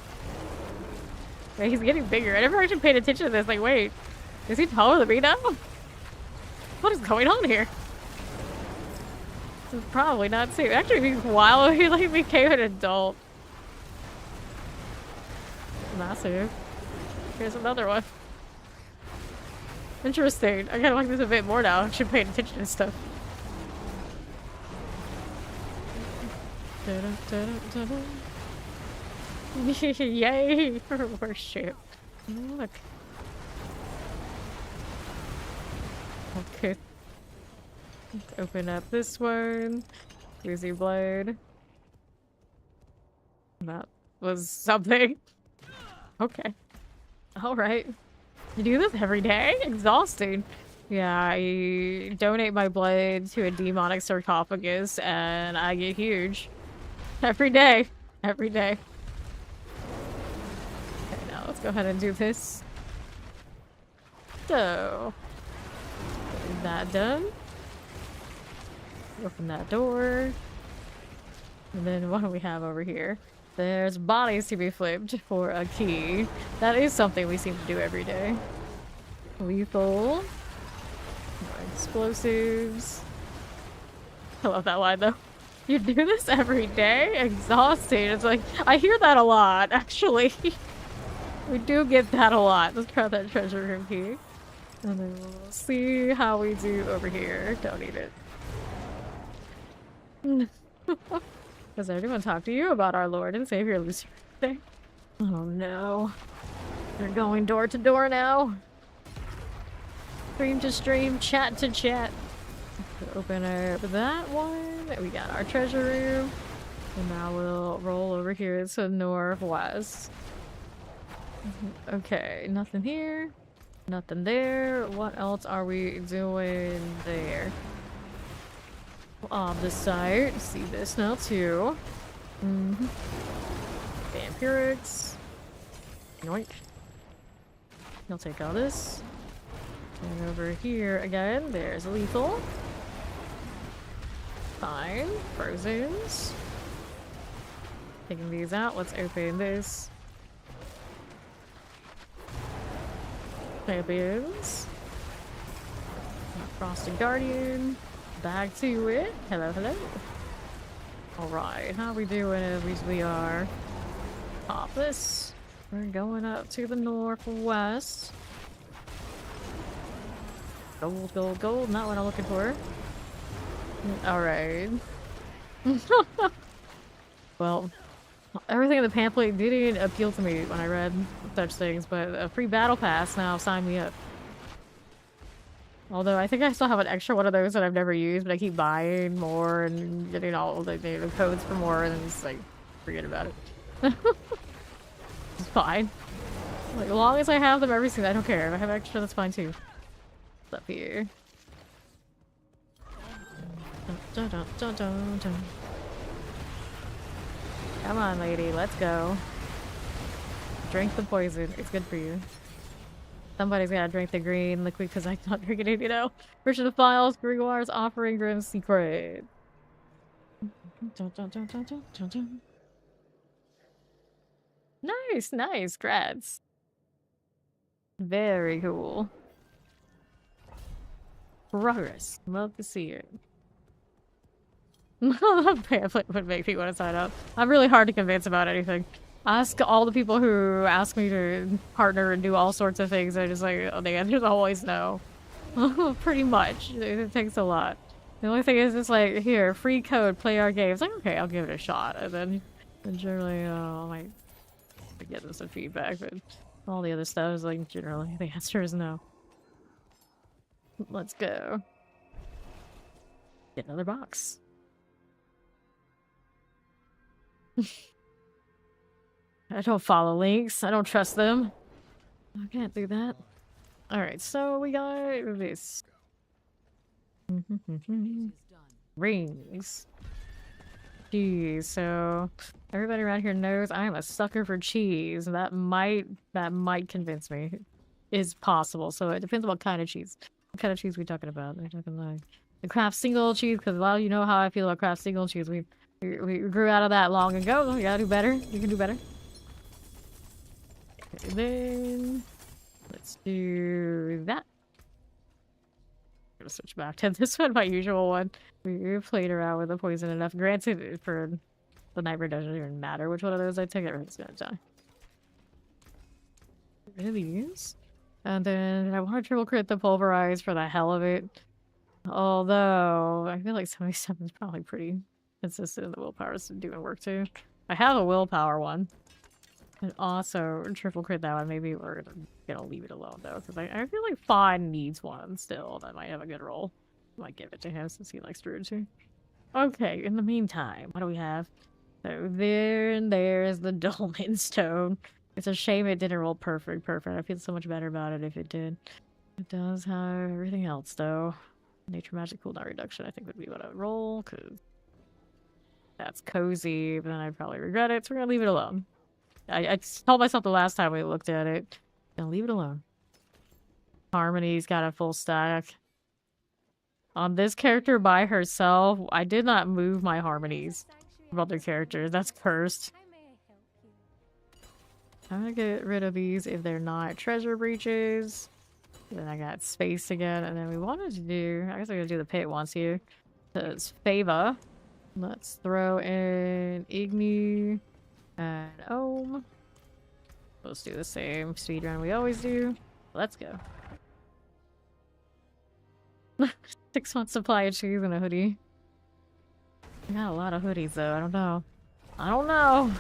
Wait, he's getting bigger. I never actually paid attention to this. Like, wait. Is he taller than me now? What is going on here? This is probably not safe. Actually, he's wild. He like became an adult. Massive. Here's another one. Interesting. I kind of like this a bit more now. I should pay attention to stuff. Yay for worship. Look. Okay. Let's open up this one. Easy blade. That was something. Okay. Alright. You do this every day? Exhausting. Yeah, I donate my blade to a demonic sarcophagus and I get huge. Every day. Every day. Okay, now let's go ahead and do this. So, is that done? Open that door. And then what do we have over here? There's bodies to be flipped for a key. That is something we seem to do every day. Lethal. Explosives. I love that line though. You do this every day? Exhausting. It's like, I hear that a lot, actually. We do get that a lot. Let's try that treasure room key. And then we'll see how we do over here. Don't need it. Does anyone talk to you about our Lord and Savior Lucifer today? Oh no. They're going door to door now. Stream to stream, chat to chat. Open up that one. We got our treasure room. And now we'll roll over here to northwest. Okay, nothing here. Nothing there. What else are we doing there? On the side. See this now too. Vampirics. Yoink. I'll take all this. And over here again, there's lethal. Fine. Frozens. Taking these out. Let's open this. Champions. Frosted Guardian. Back to it. Hello, hello. Alright, how we doing as we are? Pop this. We're going up to the northwest. Gold, gold, gold. Not what I'm looking for. Alright. Well, everything in the pamphlet didn't appeal to me when I read such things, but a free battle pass now signed me up. Although I think I still have an extra one of those that I've never used, but I keep buying more and getting all the codes for more, and then just like forget about it. It's fine. Like, as long as I have them every season, I don't care. If I have extra, that's fine too. What's up here? Dun, dun, dun, dun, dun. Come on, lady, let's go. Drink the poison. It's good for you. Somebody's gotta drink the green liquid because I'm not drinking it, you know. Version of the files, Grimoire's offering Grim Secret. Dun, dun, dun, dun, dun, dun, dun. Nice, nice, grats. Very cool. Progress. Love to see it. That pamphlet would make me want to sign up. I'm really hard to convince about anything. Ask all the people who ask me to partner and do all sorts of things. I just like, oh, the answer's always no. Pretty much. It takes a lot. The only thing is just like, here, free code, play our games. Like, okay, I'll give it a shot. And then generally, I might get them some feedback, but all the other stuff is like, generally, the answer is no. Let's go. Get another box. I don't follow links. I don't trust them. I can't do that. Alright, so we got this. Rings. Cheese. So everybody around here knows I am a sucker for cheese. That might convince me. Is possible. So it depends on what kind of cheese. What kind of cheese we talking about? We're talking like the Kraft single cheese, because a lot of you know how I feel about Kraft single cheese. We grew out of that long ago. We gotta do better. We can do better. Okay, then let's do that. I'm gonna switch back to this one, my usual one. We played around with the poison enough. Granted, for the nightmare doesn't even matter which one of those I take. Everything's gonna die. Get rid of these. And then I want to triple crit the Pulverize for the hell of it. Although, I feel like 77 is probably pretty consistent. The willpower's doing work too. I have a willpower one. And also, triple crit that one. Maybe we're gonna leave it alone though, because I feel like Fawn needs one still. That might have a good roll. Might give it to him since he likes Druid too. Okay, in the meantime, what do we have? So there's the Dolmen Stone. It's a shame it didn't roll perfect. I feel so much better about it if it did. It does have everything else though. Nature magic cooldown reduction I think would be what I would roll, because that's cozy, but then I'd probably regret it, so we're gonna leave it alone. I told myself the last time we looked at it, gonna leave it alone. Harmony's got a full stack. On this character by herself, I did not move my harmonies from other characters. That's cursed. I'm gonna get rid of these if they're not treasure breaches. Then I got space again, and then we wanted to do, I guess I'm gonna do the pit once here. Because favor. Let's throw in Igni and Ohm. Let's do the same speedrun we always do. Let's go. 6-month supply of shoes and a hoodie. I got a lot of hoodies though, I don't know. I don't know!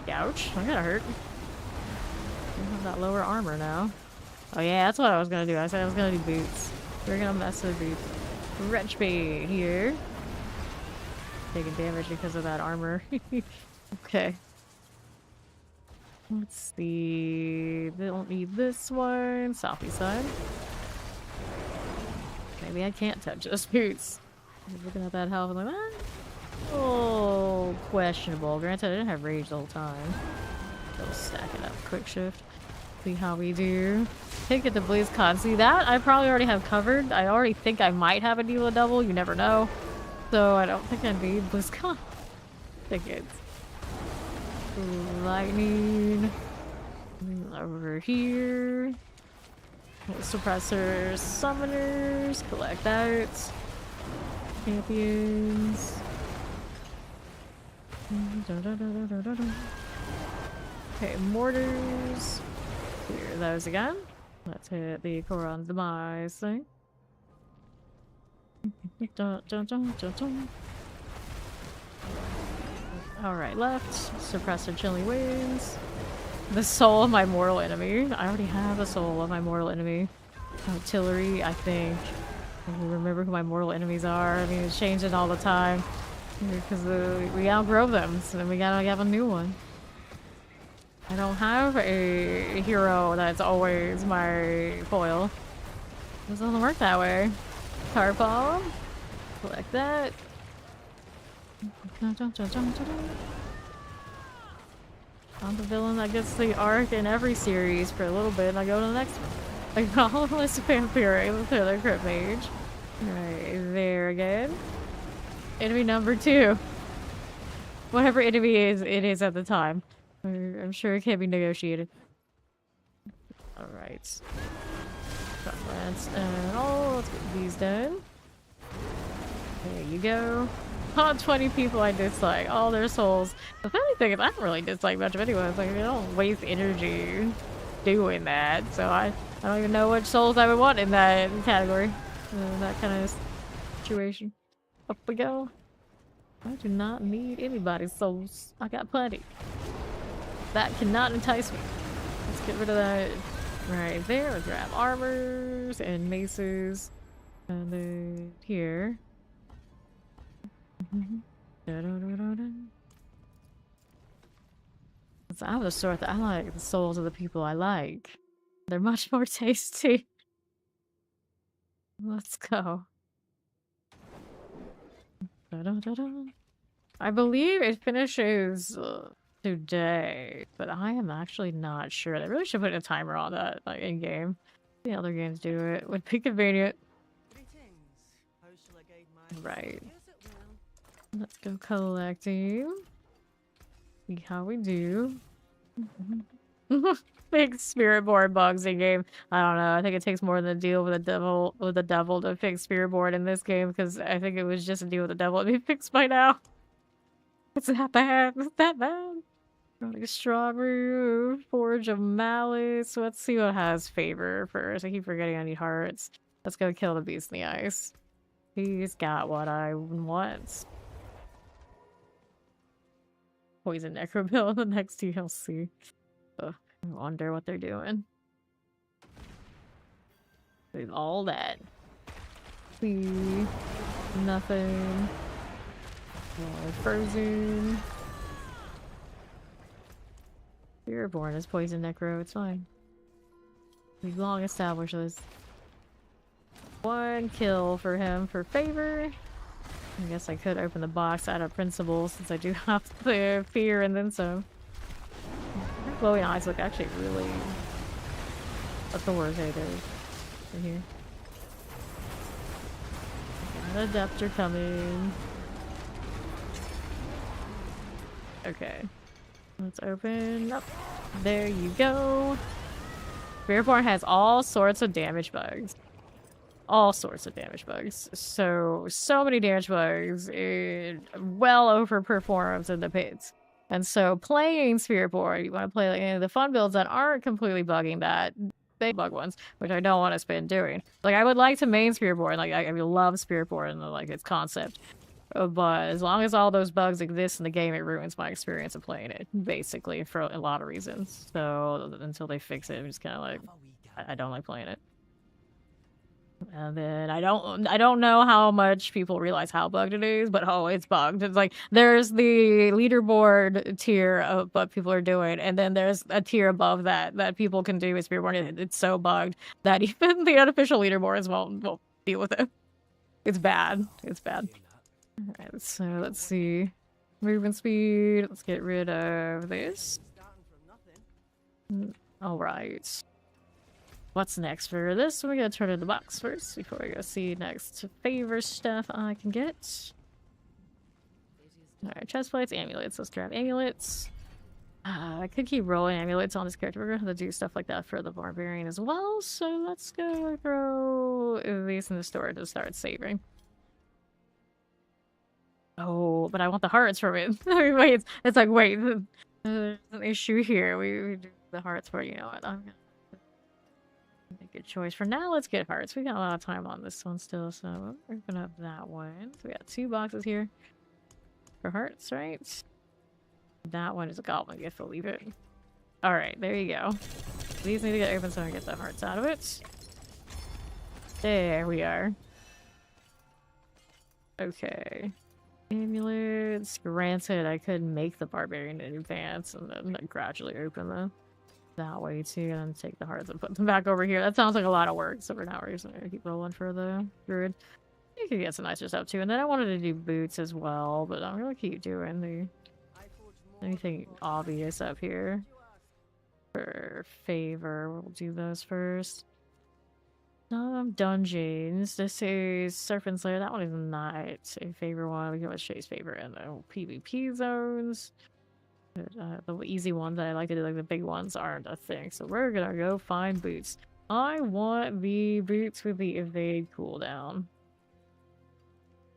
Ouch, that kinda hurt. I have that lower armor now. Oh yeah, that's what I was gonna do. I said I was gonna do boots. We're gonna mess with boots. Wrench bait here. Taking damage because of that armor. Okay. Let's see. They don't need this one. Southeast side. Maybe I can't touch those boots. Looking at that health, I'm like, ah. Oh, questionable. Granted, I didn't have rage the whole time. Still stacking up quick shift. See how we do. Take it to BlizzCon. See that? I probably already have covered. I already think I might have a deal of double. You never know. So I don't think I need BlizzCon tickets. Lightning. Over here. Suppressors, summoners. Collect that. Champions. Okay, mortars. Clear those again. Let's hit the Koron's demise thing. Alright, left. Suppressor chilling waves. The soul of my mortal enemy. I already have the soul of my mortal enemy. Artillery, I think. I don't remember who my mortal enemies are. I mean, it's changing all the time. Because we outgrow them, so then we gotta have a new one. I don't have a hero that's always my foil. This doesn't work that way. Tar bomb. Collect that. I'm the villain that gets the arc in every series for a little bit, and I go to the next one. Like, Colonist Vampire, let's do the Crypt Mage. Right, there again. Enemy number 2. Whatever enemy it is at the time. I'm sure it can be negotiated. Alright. And let's get these done. There you go. 20 people I dislike. All their souls. The funny thing is I don't really dislike much of anyone. It's like I don't waste energy doing that. So I don't even know which souls I would want in that category. That kind of situation. Up we go. I do not need anybody's souls. I got plenty. That cannot entice me. Let's get rid of that right there. Let's grab armors and maces. And then here. So I'm the sort that I like the souls of the people I like. They're much more tasty. Let's go. I believe it finishes today, but I am actually not sure. They really should put a timer on that, like in game. The other games do it. Would be convenient. Right. Let's go collecting. See how we do. Big spirit board bugs in game. I don't know. I think it takes more than a deal with the devil to fix spirit board in this game, because I think it was just a deal with the devil to be fixed by now. It's that bad. It's that bad. Like strawberry, forge of malice. Let's see what has favor first. I keep forgetting I need hearts. Let's go kill the beast in the ice. He's got what I want. Poison Necrobill in the next DLC. Ugh, I wonder what they're doing. With all that. See, nothing. Frozen. Spiritborn is poison necro, it's fine. We've long established this. 1 kill for him for favor. I guess I could open the box out of principle since I do have the fear and then some. Glowing eyes look actually really authoritative in here. Got adapter coming. Okay. Let's open up. There you go. Spiritborn has all sorts of damage bugs. All sorts of damage bugs. So many damage bugs. It well overperforms in the pits. And so playing Spiritborn, you want to play like, the fun builds that aren't completely bugging that. Big bug ones, which I don't want to spend doing. Like, I would like to main Spiritborn. Like, I love Spiritborn, like, its concept. But as long as all those bugs exist in the game, it ruins my experience of playing it, basically, for a lot of reasons. So until they fix it, I'm just kind of like, I don't like playing it. And then I don't know how much people realize how bugged it is, but oh, it's bugged. It's like there's the leaderboard tier of what people are doing, and then there's a tier above that people can do with Spiritborn. It's so bugged that even the unofficial leaderboards won't deal with it. It's bad. It's bad. Alright, so let's see. Movement speed. Let's get rid of this. Alright. What's next for this? We're gonna turn in the box first before we go see next favor stuff I can get. Alright, chest plates, amulets. Let's grab amulets. I could keep rolling amulets on this character. We're gonna have to do stuff like that for the barbarian as well. So let's go throw these in the store to start saving. Oh, but I want the hearts from it. Wait, it's like, wait, there's an issue here. We do the hearts for, you know what, I'm gonna make a choice. For now, let's get hearts. We got a lot of time on this one still, so we're gonna have that one. So we got 2 boxes here for hearts, right? That one is a goblin gift, we'll leave it. Alright, there you go. These need to get open so I can get the hearts out of it. There we are. Okay. Amulets. Granted, I could make the barbarian in advance and then gradually open them that way too, and then take the hearts and put them back over here. That sounds like a lot of work, so for now we're just gonna keep rolling for the druid. You could get some nicer stuff too, and then I wanted to do boots as well, but I'm gonna keep doing the anything obvious up here. For favor, we'll do those first. Dungeons. This is Serpent's Lair. That one is not a favor one. We can always chase favor in the PvP zones. But, the easy ones that I like to do, like the big ones, aren't a thing. So we're gonna go find boots. I want the boots with the evade cooldown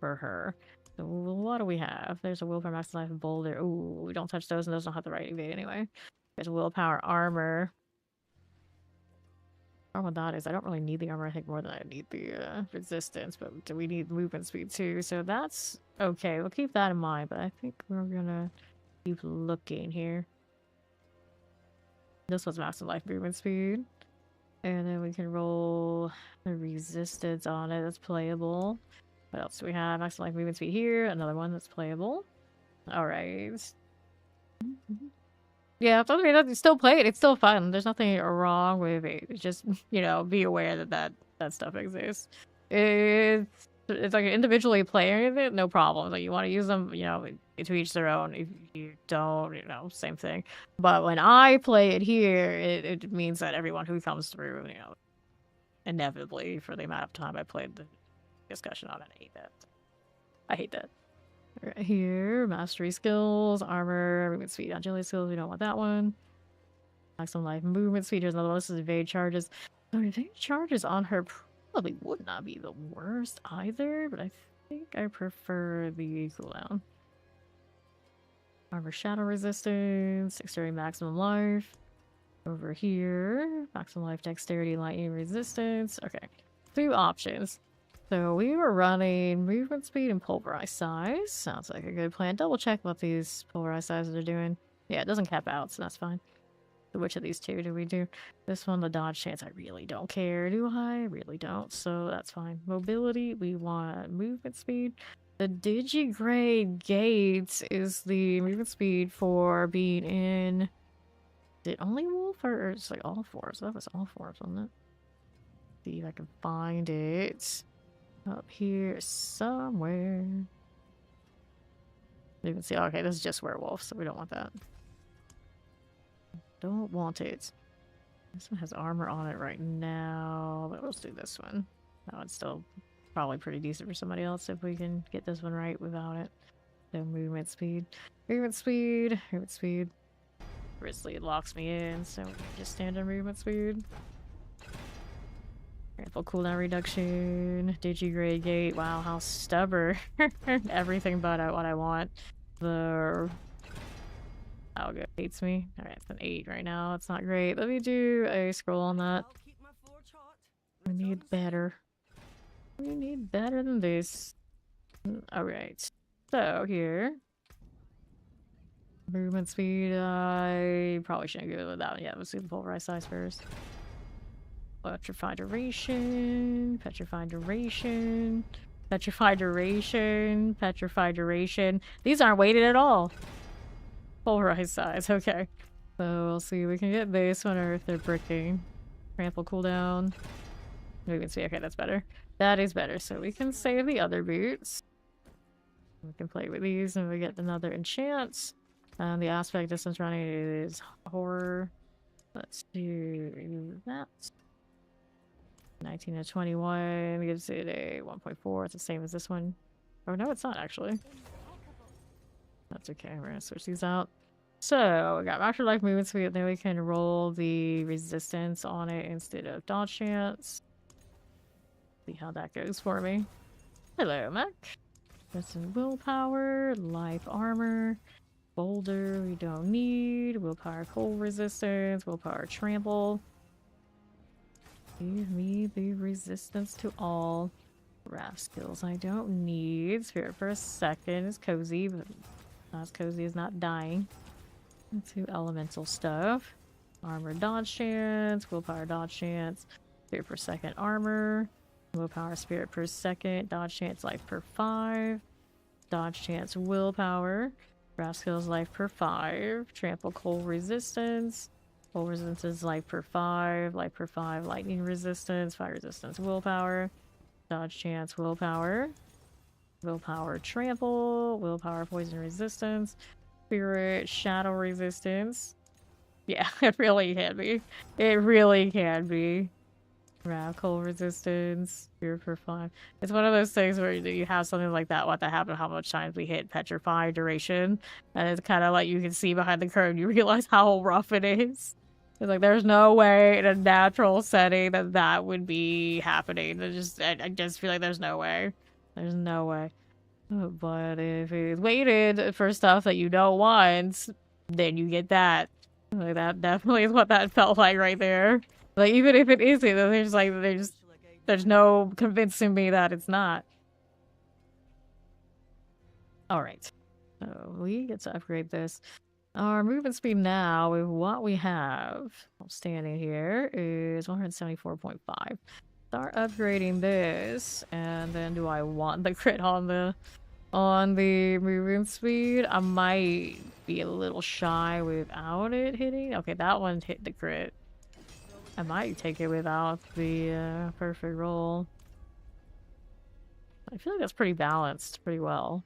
for her. So what do we have? There's a willpower max life boulder. Ooh, we don't touch those, and those don't have the right evade anyway. There's willpower armor. Problem with that is I don't really need the armor, I think, more than I need the resistance, but do we need movement speed too? So that's okay. We'll keep that in mind, but I think we're gonna keep looking here. This was maximum life movement speed. And then we can roll the resistance on it. That's playable. What else do we have? Maximum life movement speed here. Another one that's playable. Alright. Yeah, I mean, still play it. It's still fun. There's nothing wrong with it. It's just, you know, be aware that stuff exists. It's like individually playing it, no problem. Like, you want to use them, you know, to each their own. If you don't, you know, same thing. But when I play it here, it means that everyone who comes through, you know, inevitably, for the amount of time I played the discussion on it, I hate that. I hate that. Right here, mastery skills, armor, movement speed, agility skills, we don't want that one. Maximum life movement speed, here's another one. This is evade charges. So evade charges on her probably would not be the worst either, but I think I prefer the cooldown. Armor shadow resistance, dexterity maximum life. Over here, maximum life dexterity, lightning resistance. Okay, 2 options. So we were running movement speed and pulverize size. Sounds like a good plan. Double check what these pulverize sizes are doing. Yeah, it doesn't cap out, so that's fine. So which of these 2 do we do? This one, the dodge chance, I really don't care, do I? Really don't, so that's fine. Mobility, we want movement speed. The digigrade gates is the movement speed for being in... Is it only wolf or it's like all 4s? That was all 4s, wasn't it? See if I can find it. Up here somewhere. You can see, okay, this is just werewolf, so we don't want that. Don't want it. This one has armor on it right now, but let's do this one. That one's still probably pretty decent for somebody else if we can get this one right without it. So movement speed. Movement speed. Movement speed. Grizzly locks me in, so just standard movement speed. Full cooldown reduction. Digigrade gate. Wow, how stubborn. Everything but what I want. The Algo hates me. Alright, it's an 8 right now. It's not great. Let me do a scroll on that. We need better. We need better than this. Alright. So, here. Movement speed, I probably shouldn't go with that one yet. Let's do the pulverize size first. Petrified duration, petrified duration, petrified duration, petrified duration. These aren't weighted at all. Pulverize size, okay. So we'll see. We can get this one or if they're bricking. Trample cooldown. Movement speed, okay, that's better. That is better. So we can save the other boots. We can play with these and we get another enchant. The aspect distance running is horror. Let's do that. 19 to 21 gives it a 1.4. It's the same as this one. Oh no, it's not actually. That's okay. We're gonna switch these out. So we got afterlife movement speed. Then we can roll the resistance on it instead of dodge chance. See how that goes for me. Hello, Mac. That's some willpower, life armor. Boulder, we don't need. Willpower cold resistance, willpower trample. Give me the resistance to all. Wrath skills I don't need. Spirit for a second is cozy, but not as cozy as not dying. Into elemental stuff. Armor dodge chance, willpower dodge chance, spirit per second armor, willpower spirit per second, dodge chance life per 5, dodge chance willpower. Wrath skills life per 5. Trample cold resistance. Cold resistance is life per 5. Life per 5. Lightning resistance. Fire resistance willpower. Dodge chance willpower. Willpower trample. Willpower poison resistance. Spirit shadow resistance. Yeah, it really can be. It really can be. Cold resistance, spirit per 5. It's one of those things where you have something like that. What that happened? How much times we hit petrified duration, and it's kind of like you can see behind the curtain. You realize how rough it is. It's like there's no way in a natural setting that that would be happening. I just feel like there's no way. There's no way. But if it's weighted for stuff that you don't want, then you get that. Like that definitely is what that felt like right there. Like, even if it isn't, there's no convincing me that it's not. Alright. So, we get to upgrade this. Our movement speed now, with what we have standing here, is 174.5. Start upgrading this, and then do I want the crit on the movement speed? I might be a little shy without it hitting. Okay, that one hit the crit. I might take it without the perfect roll. I feel like that's pretty balanced pretty well.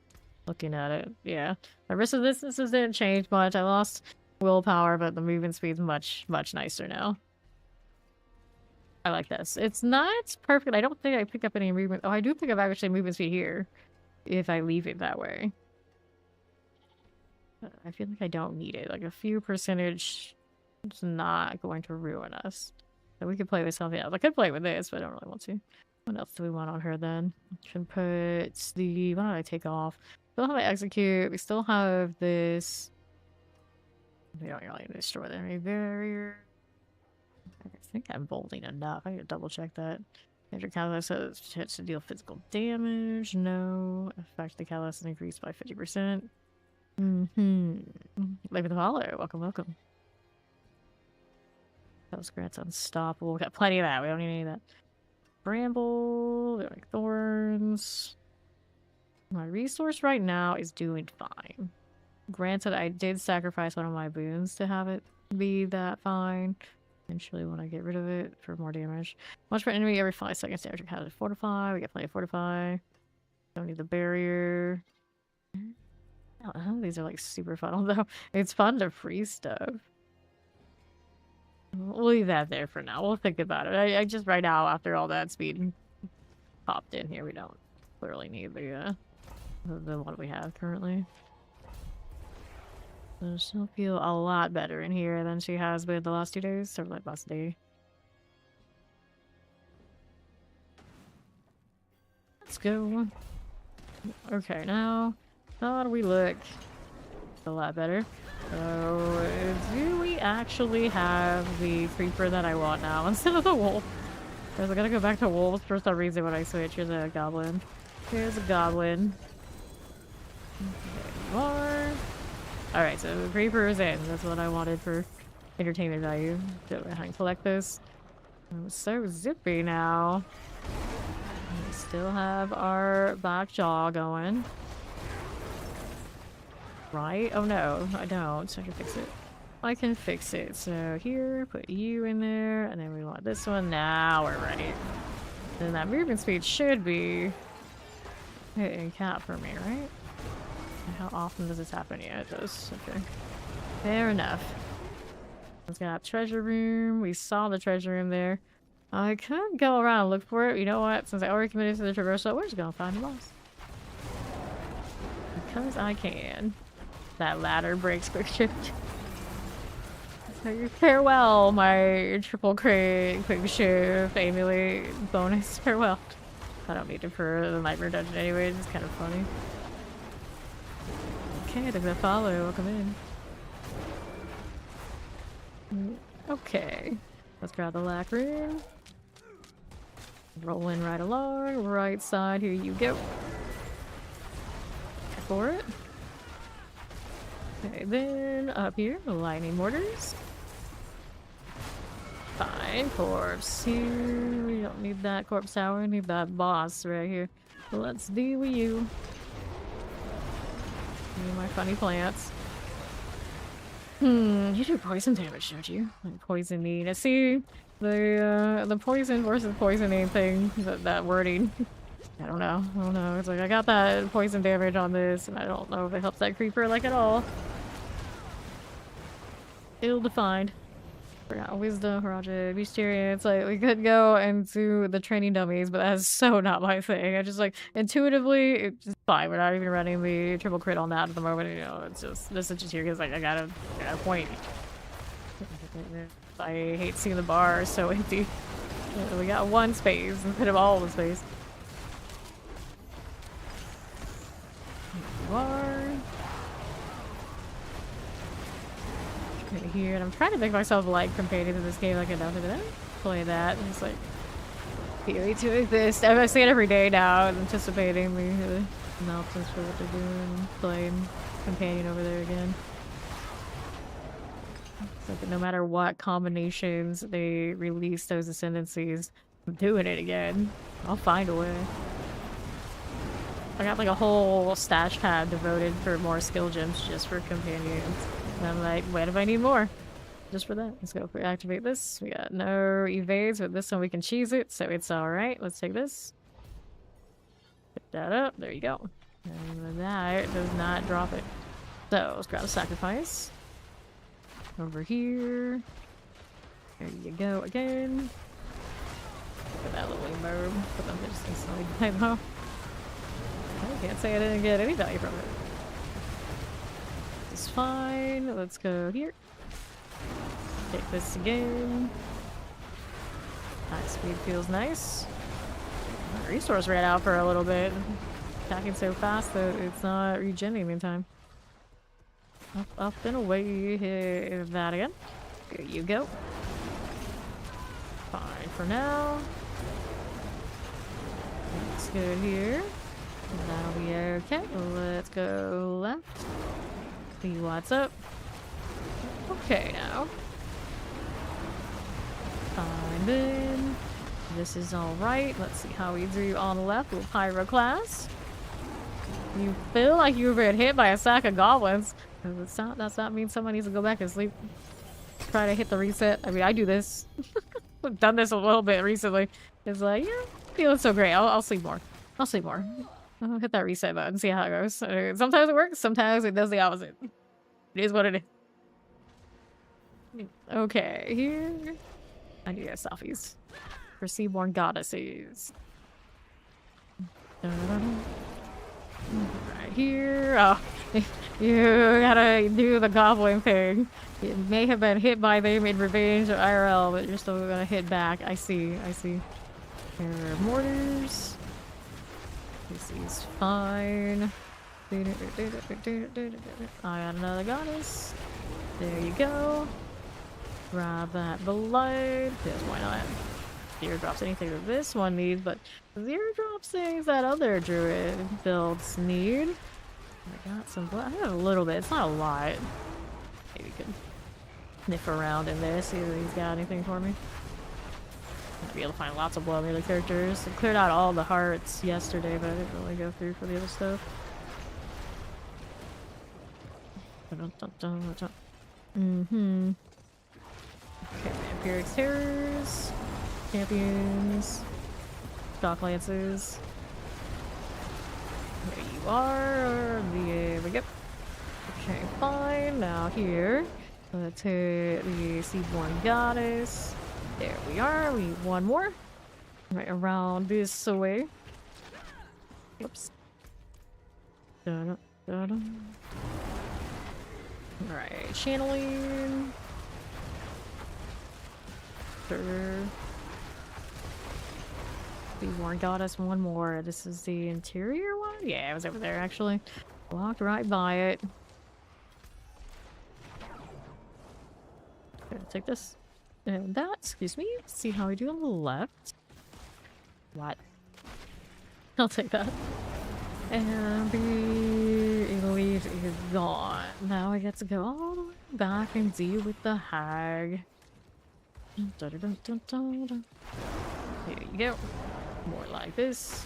Looking at it, yeah. The risk of distances didn't change much. I lost willpower, but the movement speed's much nicer now. I like this. It's not perfect. I don't think I pick up any movement. Oh, I do pick up actually movement speed here if I leave it that way. But I feel like I don't need it. Like a few percentage. It's not going to ruin us. So we could play with something else. I could play with this, but I don't really want to. What else do we want on her then? Should put the... What did I take off? Still have my execute. We still have this... We don't really destroy the enemy barrier. I think I'm bolding enough. I need to double check that. Major catalyst says hits to deal physical damage. No. Effect the catalyst is increased by 50%. Live with the follow. Welcome, welcome. Those grants unstoppable. We got plenty of that. We don't need any of that. Bramble. We don't need thorns. My resource right now is doing fine. Granted, I did sacrifice one of my boons to have it be that fine. Eventually, when I get rid of it for more damage. Much for enemy every 5 seconds. Damage how to fortify. We got plenty of fortify. Don't need the barrier. I don't know. These are like super fun. Although it's fun to freeze stuff. We'll leave that there for now. We'll think about it. I just right now, after all that speed popped in here, we don't clearly need the one we have currently. So she'll feel a lot better in here than she has been the last 2 days, or like last day. Let's go. Okay, now how do we look? A lot better. So, do we actually have the creeper that I want now instead of the wolf? Because I gotta go back to wolves for some reason when I switch. Here's a goblin. Here's a goblin. There you are. Alright, so the creeper is in. That's what I wanted for entertainment value. Go ahead and collect this. I'm so zippy now. We still have our back jaw going. Right? Oh no, I don't. I can fix it. I can fix it. So here, put you in there, and then we want this one. Now we're ready. Then that movement speed should be hitting cap for me, right? How often does this happen? Yeah, it does. Okay. Fair enough. Let's got treasure room. We saw the treasure room there. I could go around and look for it. You know what? Since I already committed to the traversal, we're just gonna find the boss. Because I can. That ladder breaks quick shift. So farewell, my triple crit, quick shift, emulate bonus. Farewell. I don't need it for the nightmare dungeon anyway. It's kind of funny. Okay, I think that follow. Welcome in. Okay. Let's grab the lack rune. Rolling right along. Right side. Here you go. For it. Okay, then up here, lightning mortars. Fine, corpse here. We don't need that corpse tower, we need that boss right here. Let's deal with you. Give me my funny plants. You do poison damage, don't you? Like poison need. I see the poison versus poisoning thing, that wording. I don't know. It's like I got that poison damage on this, and I don't know if it helps that creeper like at all. Ill-defined. Forgot wisdom, Raja, experience. Like we could go into the training dummies, but that's so not my thing. I just like intuitively, it's just fine. We're not even running the triple crit on that at the moment. You know, it's just this is just here because like I got a point. I hate seeing the bar so empty. We got one space instead of all the space. Here, and I'm trying to make myself like compared to this game like enough to play that and just like theory to exist. I say it every day now, anticipating the announcements for what they're doing, playing companion over there again. It's like no matter what combinations they release those ascendancies, I'm doing it again. I'll find a way. I got like a whole stash pad devoted for more skill gems just for companions. And I'm like, what if I need more? Just for that. Let's go activate this. We got no evades, but this one we can cheese it, so it's alright. Let's take this. Pick that up. There you go. And that does not drop it. So, let's grab a sacrifice. Over here. There you go again. Look at that little emote. Put them just instantly die though. I can't say I didn't get any value from it. It's fine. Let's go here. Take this again. Attack speed feels nice. My resource ran out for a little bit. Attacking so fast that it's not regenerating in time. Up and away. Hit that again. There you go. Fine for now. Looks good here. That'll be okay. Let's go left. See what's up. Okay now. Fine then. This is alright. Let's see how we do on the left with Pyroclast. You feel like you've been hit by a sack of goblins. Does that mean someone needs to go back and sleep? Try to hit the reset. I mean, I do this. I've done this a little bit recently. It's like, yeah, feeling so great. I'll sleep more. I'll sleep more. I'll hit that reset button, see how it goes. Sometimes it works, sometimes it does the opposite. It is what it is. Okay, here. I need to get selfies. For Seaborn Goddesses. Right here. Oh, you gotta do the goblin thing. You may have been hit by them in revenge or IRL, but you're still gonna hit back. I see, I see. Here are mortars. This is fine. I got another goddess. There you go. Grab that blood. Because why not? Zero drops anything that this one needs, but zero drops things that other druid builds need. I got some blood. I have a little bit. It's not a lot. Maybe we can sniff around in there, see if he's got anything for me. I'll be able to find lots of blood near the characters. I cleared out all the hearts yesterday, but I didn't really go through for the other stuff. Mm-hmm. Okay, Vampiric Terrors, Champions, Stock Lances. There you are. There we go. Okay, fine. Now here, let's hit the Seaborn Goddess. There we are. We need one more. Right around this way. Oops. Da-da, da-da. Alright, channeling. Sure. Seaborn Goddess, one more. This is the interior one? Yeah, it was over there actually. Walked right by it. Gonna take this. And that, excuse me. See how we do on the left. What? I'll take that. And the elite is gone. Now I get to go all the way back and deal with the hag. There you go. More like this.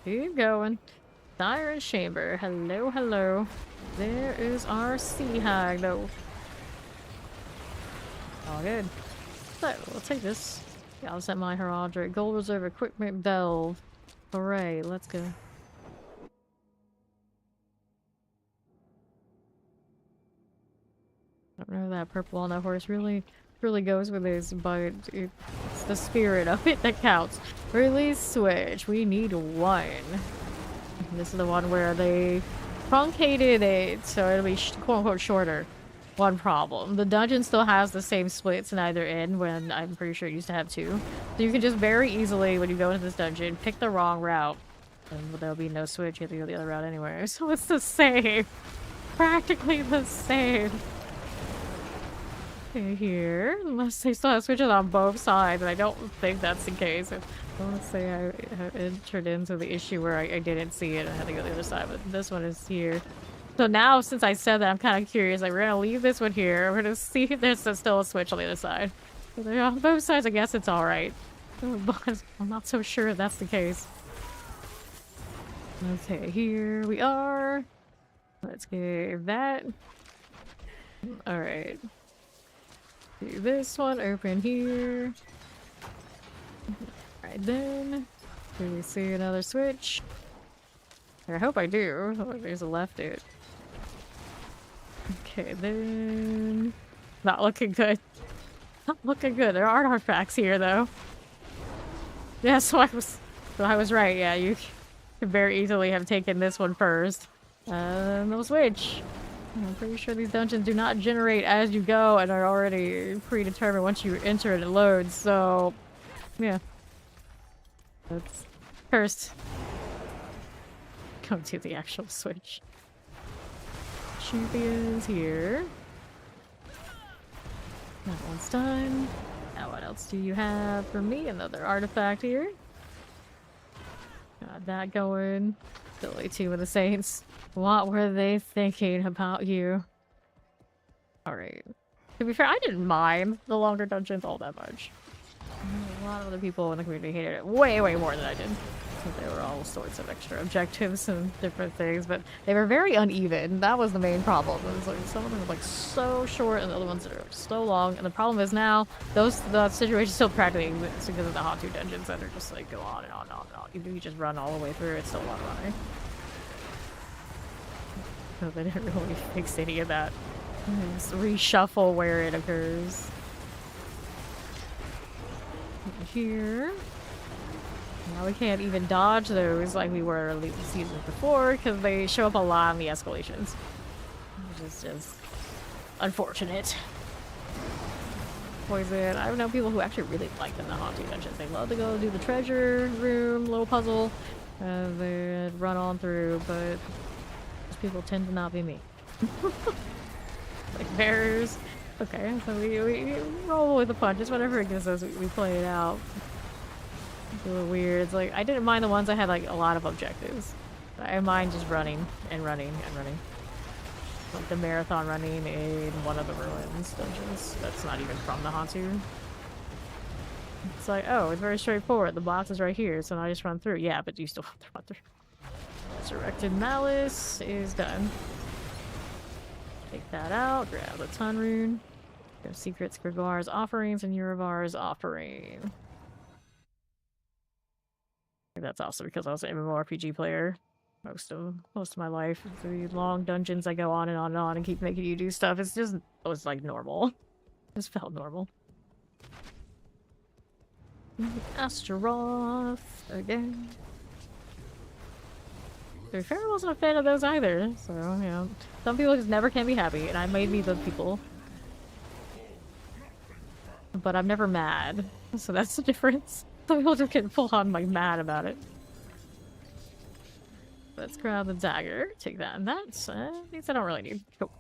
Keep going. Siren Chamber. Hello, hello. There is our sea hag though. All good. So, we'll take this. Yeah, I'll set my Heraldric. Gold Reserve Equipment Delve. Hooray, let's go. I don't know if that purple on that horse really goes with this, but it's the spirit of it that counts. Release switch. We need one. This is the one where they truncated it, so it'll be quote-unquote shorter. One problem. The dungeon still has the same splits in either end when I'm pretty sure it used to have two. So you can just very easily, when you go into this dungeon, pick the wrong route. And there'll be no switch. You have to go the other route anyway. So it's the same. Practically the same. Okay, here. Unless they still have switches on both sides. And I don't think that's the case. I want to say I entered into the issue where I didn't see it and I had to go the other side. But this one is here. So now, since I said that, I'm kind of curious. Like, we're gonna leave this one here. We're gonna see if there's still a switch on the other side. So they're on both sides. I guess it's all right, but I'm not so sure if that's the case. Okay, here we are. Let's get that. All right. Do this one. Open here. Right then. Do we see another switch? I hope I do. Oh, there's a left it. Okay, then... Not looking good. Not looking good. There are artifacts here, though. Yeah, so I was right. Yeah, you could very easily have taken this one first. No switch. I'm pretty sure these dungeons do not generate as you go and are already predetermined once you enter and it loads, so... Yeah. That's cursed. Go to the actual switch. Champions here. That one's done. Now what else do you have for me? Another artifact here. Got that going. Silly Team of the Saints. What were they thinking about you? Alright. To be fair, I didn't mind the longer dungeons all that much. A lot of other people in the community hated it way, way more than I did. There were all sorts of extra objectives and different things, but they were very uneven. That was the main problem. It was like some of them were like so short, and the other ones are so long. And the problem is now the situation still practically exists because of the hot 2 dungeons that are just like go on and on and on and on. Even if you just run all the way through, it's still a lot of running. So they didn't really fix any of that. Just reshuffle where it occurs. Here. Now we can't even dodge those like we were the seasons before because they show up a lot in the escalations. Which is just unfortunate. Poison. I know people who actually really like the haunted dungeons. They love to go do the treasure room, little puzzle, and then run on through, but those people tend to not be me. Like bears. Okay, so we roll with the punches, whatever it gives us, we play it out. It's a little weird. It's like, I didn't mind the ones that had like a lot of objectives. I mind just running and running and running. Like the marathon running in one of the ruins dungeons. That's not even from the Hantu. It's like, oh, it's very straightforward. The box is right here, so now I just run through. Yeah, but you still have to run through. Resurrected Malice is done. Take that out. Grab the Ton Rune. Go Secrets, Gregoire's Offerings, and Urivar's Offering. That's also because I was an MMORPG player most of my life. The long dungeons I go on and on and on and keep making you do stuff. It was like normal. It just felt normal. Astaroth again. To be fair, I wasn't a fan of those either. So, you know, some people just never can be happy, and I might be those people. But I'm never mad. So that's the difference. Some people just get full on like mad about it. Let's grab the dagger. Take that and that. These I don't really need. Cool.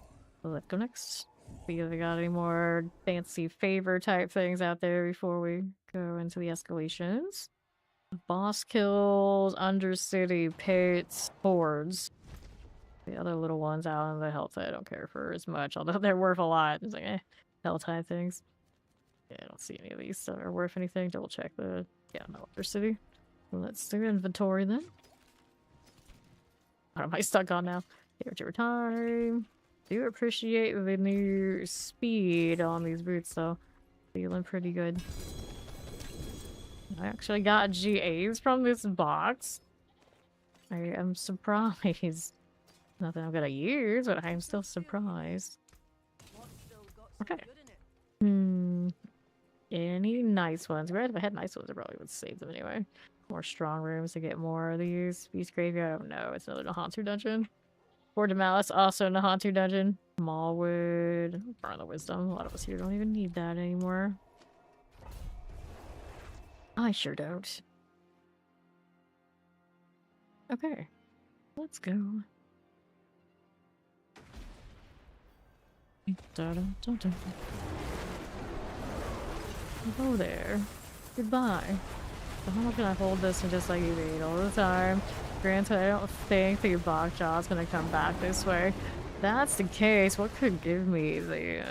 Let's go next. See if we got any more fancy favor type things out there before we go into the escalations. Boss kills, Undercity, pits, hordes. The other little ones out in the health I don't care for as much, although they're worth a lot. It's like, hell type things. Yeah, I don't see any of these that are worth anything. Double check the... Yeah, no Undercity. Well, let's do inventory then. What am I stuck on now? Give your time. Do appreciate the new speed on these boots though. Feeling pretty good. I actually got GAs from this box. I am surprised. Not that I'm gonna use, but I'm still surprised. Okay. Any nice ones? If I had nice ones, I probably would save them anyway. More strong rooms to get more of these. Beast Graveyard. Oh no, it's another Nahantu dungeon. Fort of Malice, also Nahantu dungeon. Smallwood. Burn the Wisdom. A lot of us here don't even need that anymore. I sure don't. Okay. Let's go. Hello there. Goodbye. So how can I hold this and just like evade all the time? Granted, I don't think the box jaw is gonna come back this way. If that's the case, what could give me the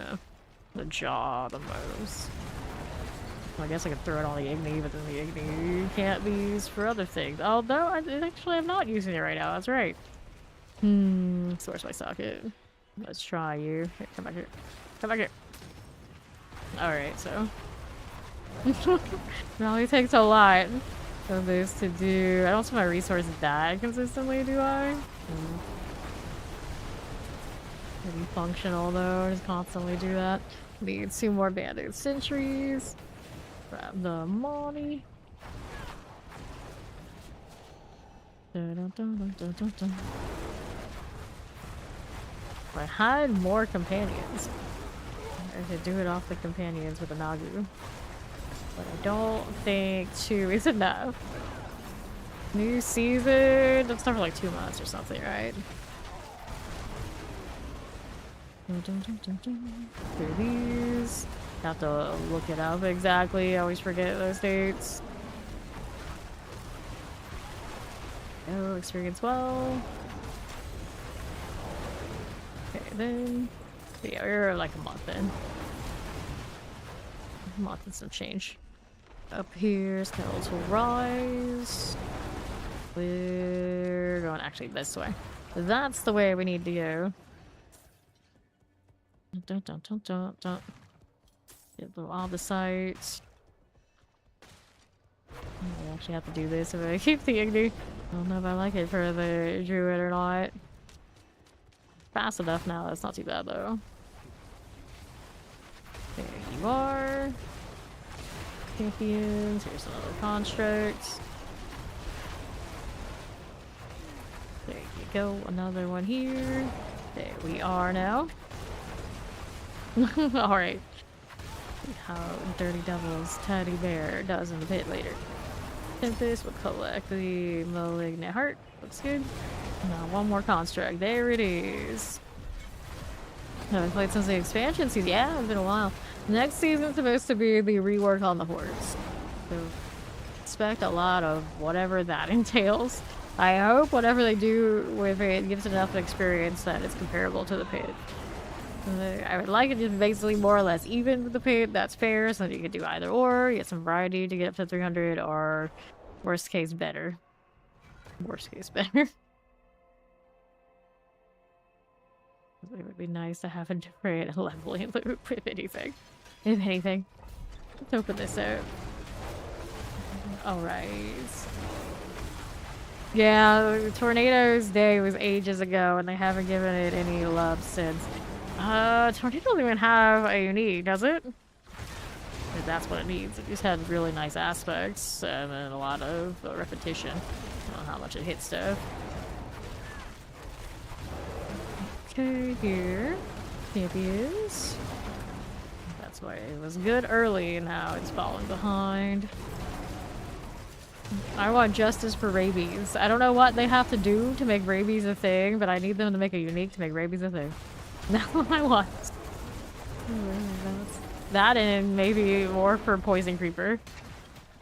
jaw the most? Well, I guess I could throw it on the Igni, but then the Igni can't be used for other things. Although, actually I'm not using it right now, that's right. So where's my socket? Let's try you. Here, come back here. Come back here. Alright, so. It only takes a lot of this to do. I don't see my resources die consistently, do I? Pretty functional though, just constantly do that. Need 2 more banded sentries. Grab the money. If I had more companions, I could do it off the companions with a Nagu. But I don't think 2 is enough. New season? That's not for like 2 months or something, right? Through these. Have to look it up exactly. I always forget those dates. Oh, experience well. Okay, then. Yeah, we're like a month in. A month and some change. Up here, Skeletal Rise. We're going actually this way. That's the way we need to go. Dun, dun, dun, dun, dun. Get the Obisites. I actually have to do this if I keep the Igni. I don't know if I like it for the Druid or not. Fast enough now, that's not too bad though. There you are. Champions, here's another construct. go. Another one here. There we are now. Alright. How Dirty Devil's teddy bear does in the pit later. Tempest will collect the malignant heart. Looks good. Now one more construct. There it is. I haven't played since the expansion season. Yeah, it's been a while. Next season's supposed to be the rework on the horse. So expect a lot of whatever that entails. I hope whatever they do with it gives enough experience that it's comparable to the pit. I would like it to be basically more or less even with the pit. That's fair, so that you could do either or. You get some variety to get up to 300, or worst case better. Worst case better. It would be nice to have a different leveling loop, if anything. If anything. Let's open this out. Alright. Yeah, Tornado's day was ages ago, and they haven't given it any love since. Tornado doesn't even have a unique, does it? If that's what it needs. It just had really nice aspects, and then a lot of repetition. I don't know how much it hits stuff. Okay, here. Champions. That's why it was good early, and now it's falling behind. I want justice for rabies. I don't know what they have to do to make rabies a thing, but I need them to make a unique to make rabies a thing. That's what I want. That and maybe more for poison creeper.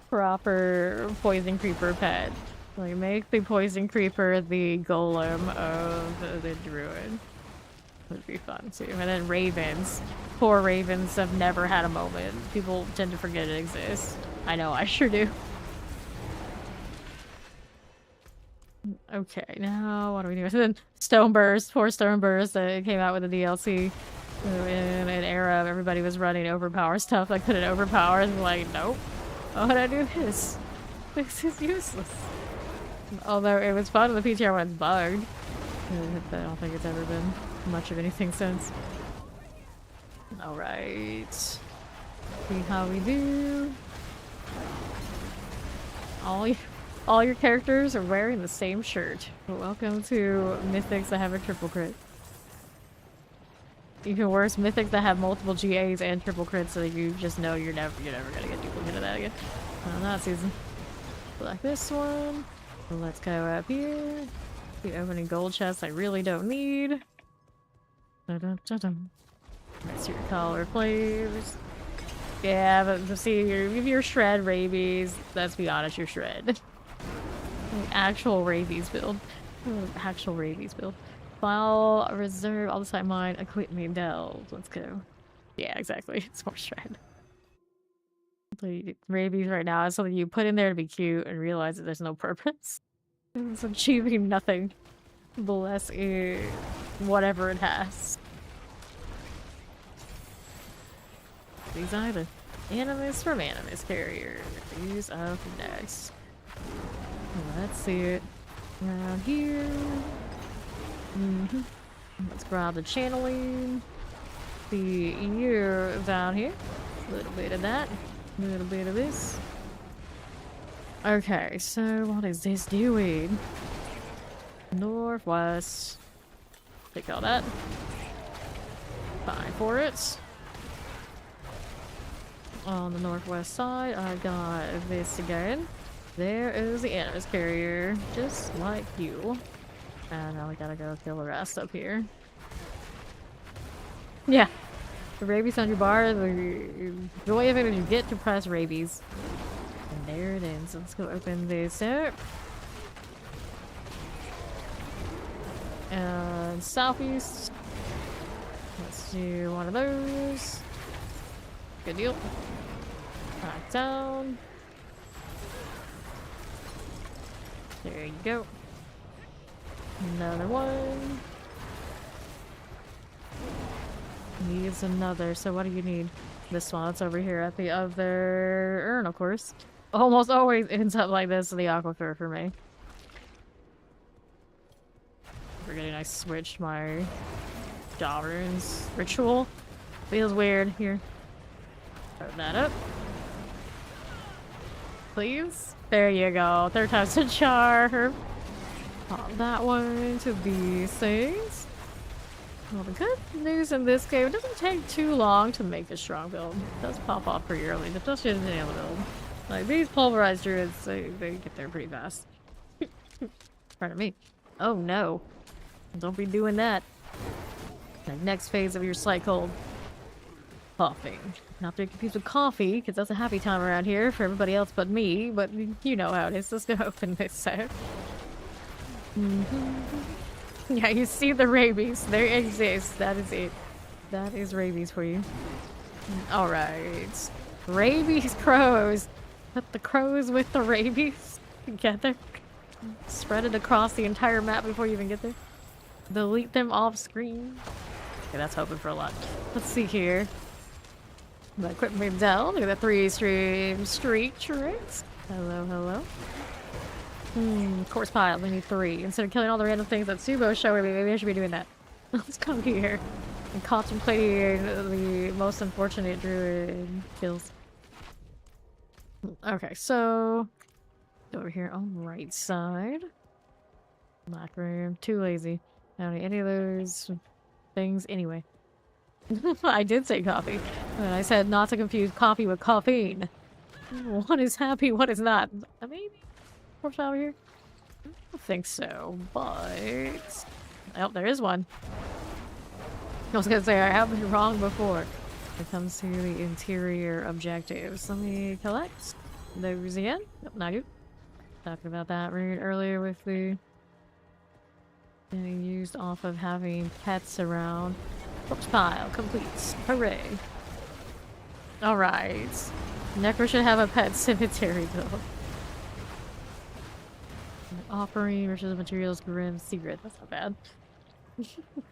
Proper poison creeper pet. Like, make the poison creeper the golem of the druid. Would be fun too. And then ravens. Poor ravens have never had a moment. People tend to forget it exists. I know, I sure do. Okay, now what do we do? So then Stoneburst, poor Stoneburst, that came out with the DLC in an era of everybody was running overpower stuff. I couldn't overpower, and like, nope. Why would I do this? This is useless. Although it was fun when the PTR one's bugged. I don't think it's ever been much of anything since. Alright. See how we do. All your characters are wearing the same shirt. Welcome to mythics that have a triple crit. Even worse, mythics that have multiple GAs and triple crits, so you just know you're never gonna get duplicate of that again. Not season. Like this one. Let's go up here. The opening gold chests I really don't need. That's your color flavors. Yeah, but see, if you're shred rabies, let's be honest, you're shred. Actual rabies build. Actual rabies build. File, reserve, all the time mine, equip me, delve. Let's go. Yeah, exactly. It's more shred. Rabies right now is something you put in there to be cute and realize that there's no purpose. It's achieving nothing. Bless it. Whatever it has. These are the animus from animus carrier. These up next. Let's see it. Around here. Let's grab the channeling. See you down here. A little bit of that. A little bit of this. Okay, so what is this doing? Northwest. Take all that. Fine for it. On the northwest side, I got this again. There is the animus carrier, just like you. And now we gotta go kill the rest up here. Yeah. The rabies on your bar, the joy of it is you get to press rabies. And there it is. Let's go open this up. And southeast. Let's do one of those. Good deal. Back down. There you go. Another one. Needs another. So what do you need? This one. It's over here at the other urn, of course. Almost always ends up like this in the aquifer for me. Forgetting I switched my Sovereign's ritual. Feels weird. Here. Throw that up. Please. There you go. Third time's a charm. Pop that one to these things. Well, the good news in this game, it doesn't take too long to make a strong build. It does pop off pretty early, especially in the other build. Like, these pulverized druids, they get there pretty fast. Pardon me. Oh no. Don't be doing that. The next phase of your cycle. Coughing. Not to be confused with coffee, because that's a happy time around here for everybody else but me, but you know how it is. Let's go open this set. Yeah, you see the rabies. They exist. That is it. That is rabies for you. Alright. Rabies crows. Put the crows with the rabies together. Spread it across the entire map before you even get there. Delete them off screen. Okay, that's hoping for a lot. Let's see here. My equipment down. Look at that 3-stream streak tricks. Hello, hello. Course pile, we need 3. Instead of killing all the random things that Subo's showing me, maybe I should be doing that. Let's come here and contemplating the most unfortunate druid kills. Okay, so over here on the right side. Black room, too lazy. I don't need any of those things anyway. I did say coffee, but I said not to confuse coffee with caffeine. One is happy, one is not. Maybe? Corpse over here? I don't think so, but... Oh, there is one. I was gonna say, I have been wrong before. When it comes to the interior objectives. Let me collect those again. Nope, not you. Talking about that right earlier with the... Getting used off of having pets around. Corpse pile complete. Hooray. Alright. Necro should have a pet cemetery though. Offering, riches of materials, grim, secret. That's not bad.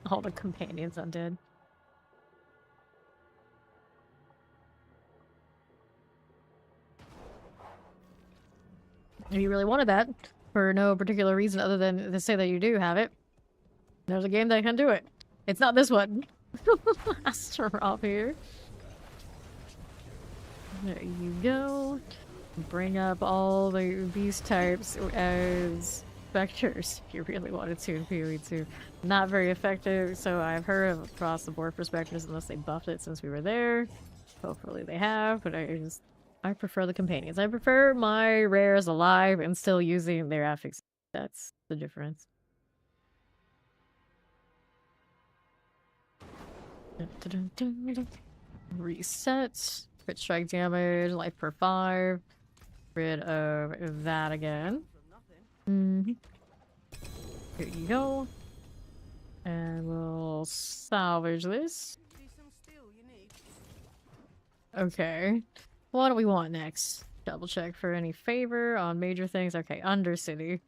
All the companions undead. If you really wanted that, for no particular reason other than to say that you do have it, there's a game that can do it. It's not this one. Astaroth here. There you go. Bring up all the beast types as specters if you really wanted to in PoE2. Not very effective, so I've heard of across the board for specters unless they buffed it since we were there. Hopefully they have, but I prefer the companions. I prefer my rares alive and still using their affix. That's the difference. Reset. Crit strike damage, life per 5. Rid of that again. Here you go. And we'll salvage this. Okay. What do we want next? Double check for any favor on major things. Okay, Undercity.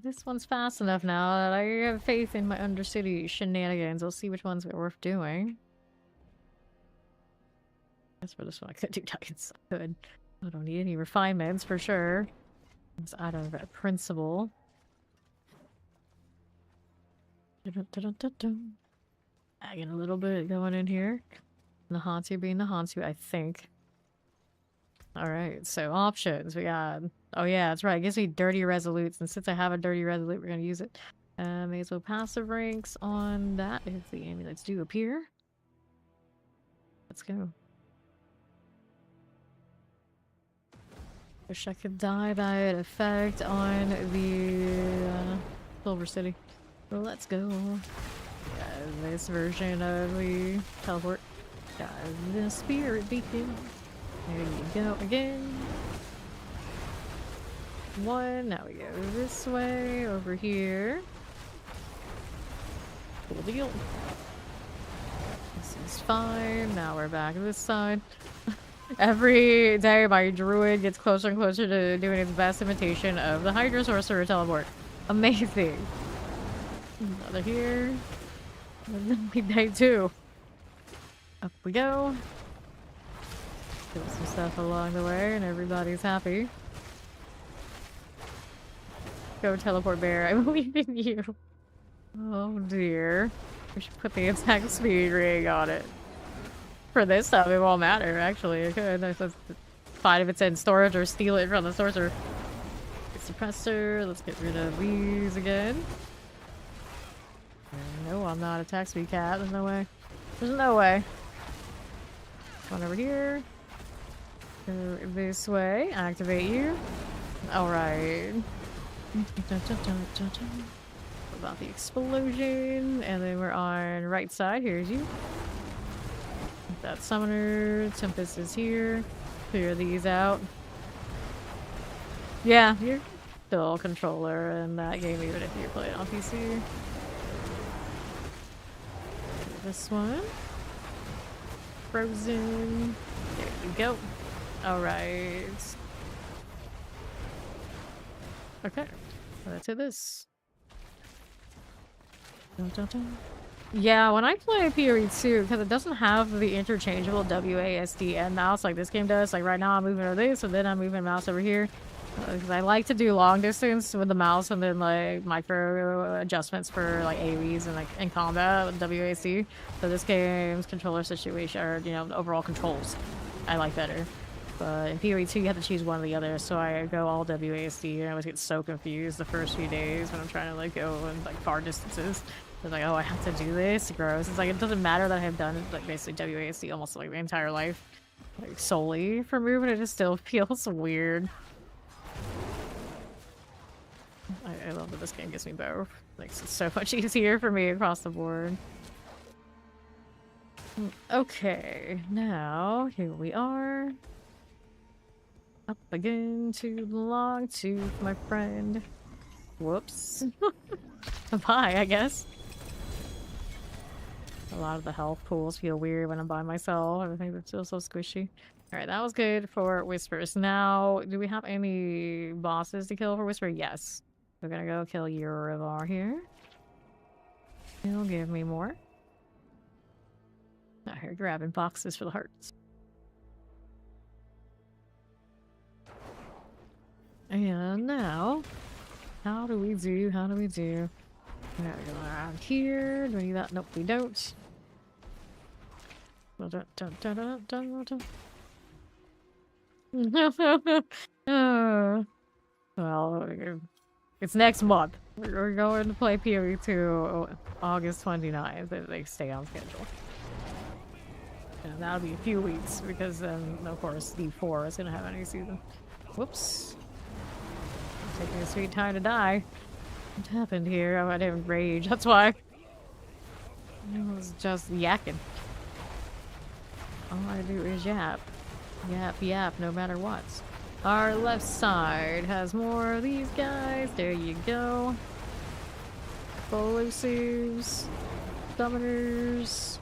This one's fast enough now that I have faith in my Undercity shenanigans. We'll see which ones are worth doing. That's for this one. I could do Titans. I could. I don't need any refinements for sure. It's out of principle. Adding a little bit going in here. The Hantu being the Hantu, I think. Alright, so options. We got... Oh yeah, that's right. It gives me dirty resolutes. And since I have a dirty resolute, we're going to use it. May as well passive ranks on that if the amulets do appear. Let's go. Wish I could die by an effect on the Silver City. Well, let's go. Got this version of the teleport. Got the spirit beacon. There you go again. One. Now we go this way, over here. Cool deal. This is fine. Now we're back this side. Every day my druid gets closer and closer to doing its best imitation of the Hydra Sorcerer teleport. Amazing. Another here. And then we day 2. Up we go. Kill some stuff along the way and everybody's happy. Go teleport bear, I believe in you. Oh dear. We should put the attack speed ring on it. For this stuff, it won't matter, actually. It could. It's fine if it's in storage or steal it from the sorcerer. It's suppressor. Let's get rid of these again. No, I'm not attack speed cat. There's no way. There's no way. One over here. Go this way. Activate you. Alright. What about the explosion? And then we're on right side. Here's you. That summoner. Tempest is here. Clear these out. Yeah, you're still a controller in that game even if you're playing on PC. This one. Frozen. There we go. Alright. Okay. Let's hit this. Dun, dun, dun. Yeah, when I play P300, because it doesn't have the interchangeable WASD and mouse like this game does. Like right now I'm moving over this, and then I'm moving mouse over here. Because I like to do long distance with the mouse and then like micro adjustments for like AoEs and like in combat with WASD. So this game's controller situation, or you know, the overall controls, I like better. But in P300 you have to choose one or the other, so I go all WASD and I always get so confused the first few days when I'm trying to like go in like far distances. It's like, oh, I have to do this? Gross. It's like, it doesn't matter that I have done like basically WASD almost like my entire life, like solely for movement. It just still feels weird. I love that this game gives me both. Makes it so much easier for me across the board. Okay, now here we are. Up again to the long tooth, my friend. Whoops. Bye, I guess. A lot of the health pools feel weird when I'm by myself. Everything feels so squishy. Alright, that was good for Whispers. Now, do we have any bosses to kill for Whisper? Yes. We're gonna go kill Urivar here. He'll give me more. Out here grabbing boxes for the hearts. And now, how do we do? We gotta go around here. Do we need that? Nope, we don't. Well, it's next month. We're going to play PoE2 August 29th if they stay on schedule. And that'll be a few weeks because then, of course, D4 is going to have a new season. Whoops. Taking a sweet time to die. What happened here? Oh, I didn't rage. That's why. I was just yakking. All I do is yap. Yap, yap, no matter what. Our left side has more of these guys. There you go. Explosives. Summoners.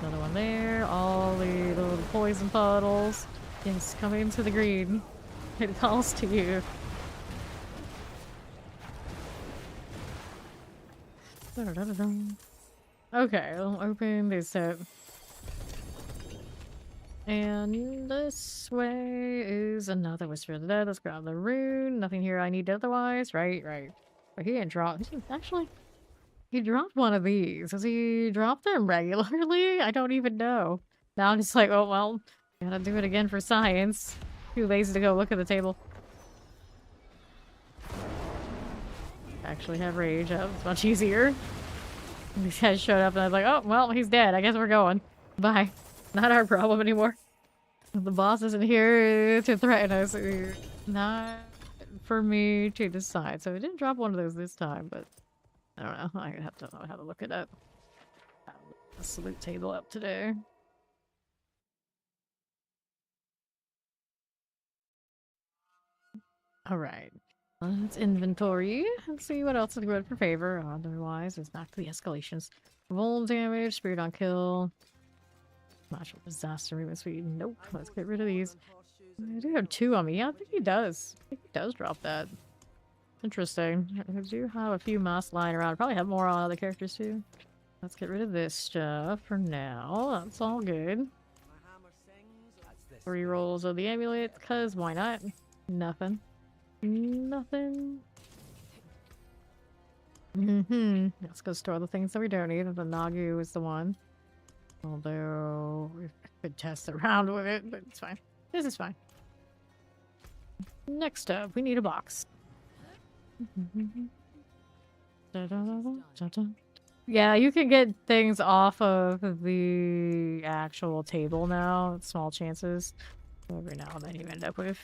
Another one there. All the little poison puddles. Yes, come into the green. It calls to you. Okay, I'll open this up. And this way is another Whisper of the Dead. Let's grab the rune. Nothing here I need otherwise. Right. But he didn't drop. Actually, he dropped one of these. Does he drop them regularly? I don't even know. Now I'm just like, oh well, gotta do it again for science. Too lazy to go look at the table. Actually have rage. That was much easier. These guys showed up and I was like, oh, well, he's dead. I guess we're going. Bye. Not our problem anymore. The boss isn't here to threaten us. Not for me to decide. So we didn't drop one of those this time, but I don't know. I have to know how to look it up. The salute table up today. Alright. Let's inventory and see what else is good for favor. Otherwise, it's back to the escalations. Vuln damage, spirit on kill. Natural disaster movement speed. Nope. Let's get rid of these. I do have 2 on me. Yeah, I think he does. I think he does drop that. Interesting. I do have a few masks lying around. I probably have more on other characters too. Let's get rid of this stuff for now. That's all good. 3 rolls of the amulet, cause why not? Nothing. Nothing. Let's go store the things that we don't need. The Nagu is the one. Although we could test around with it, but it's fine. This is fine. Next up, we need a box. Yeah, you can get things off of the actual table now. Small chances. Every now and then you end up with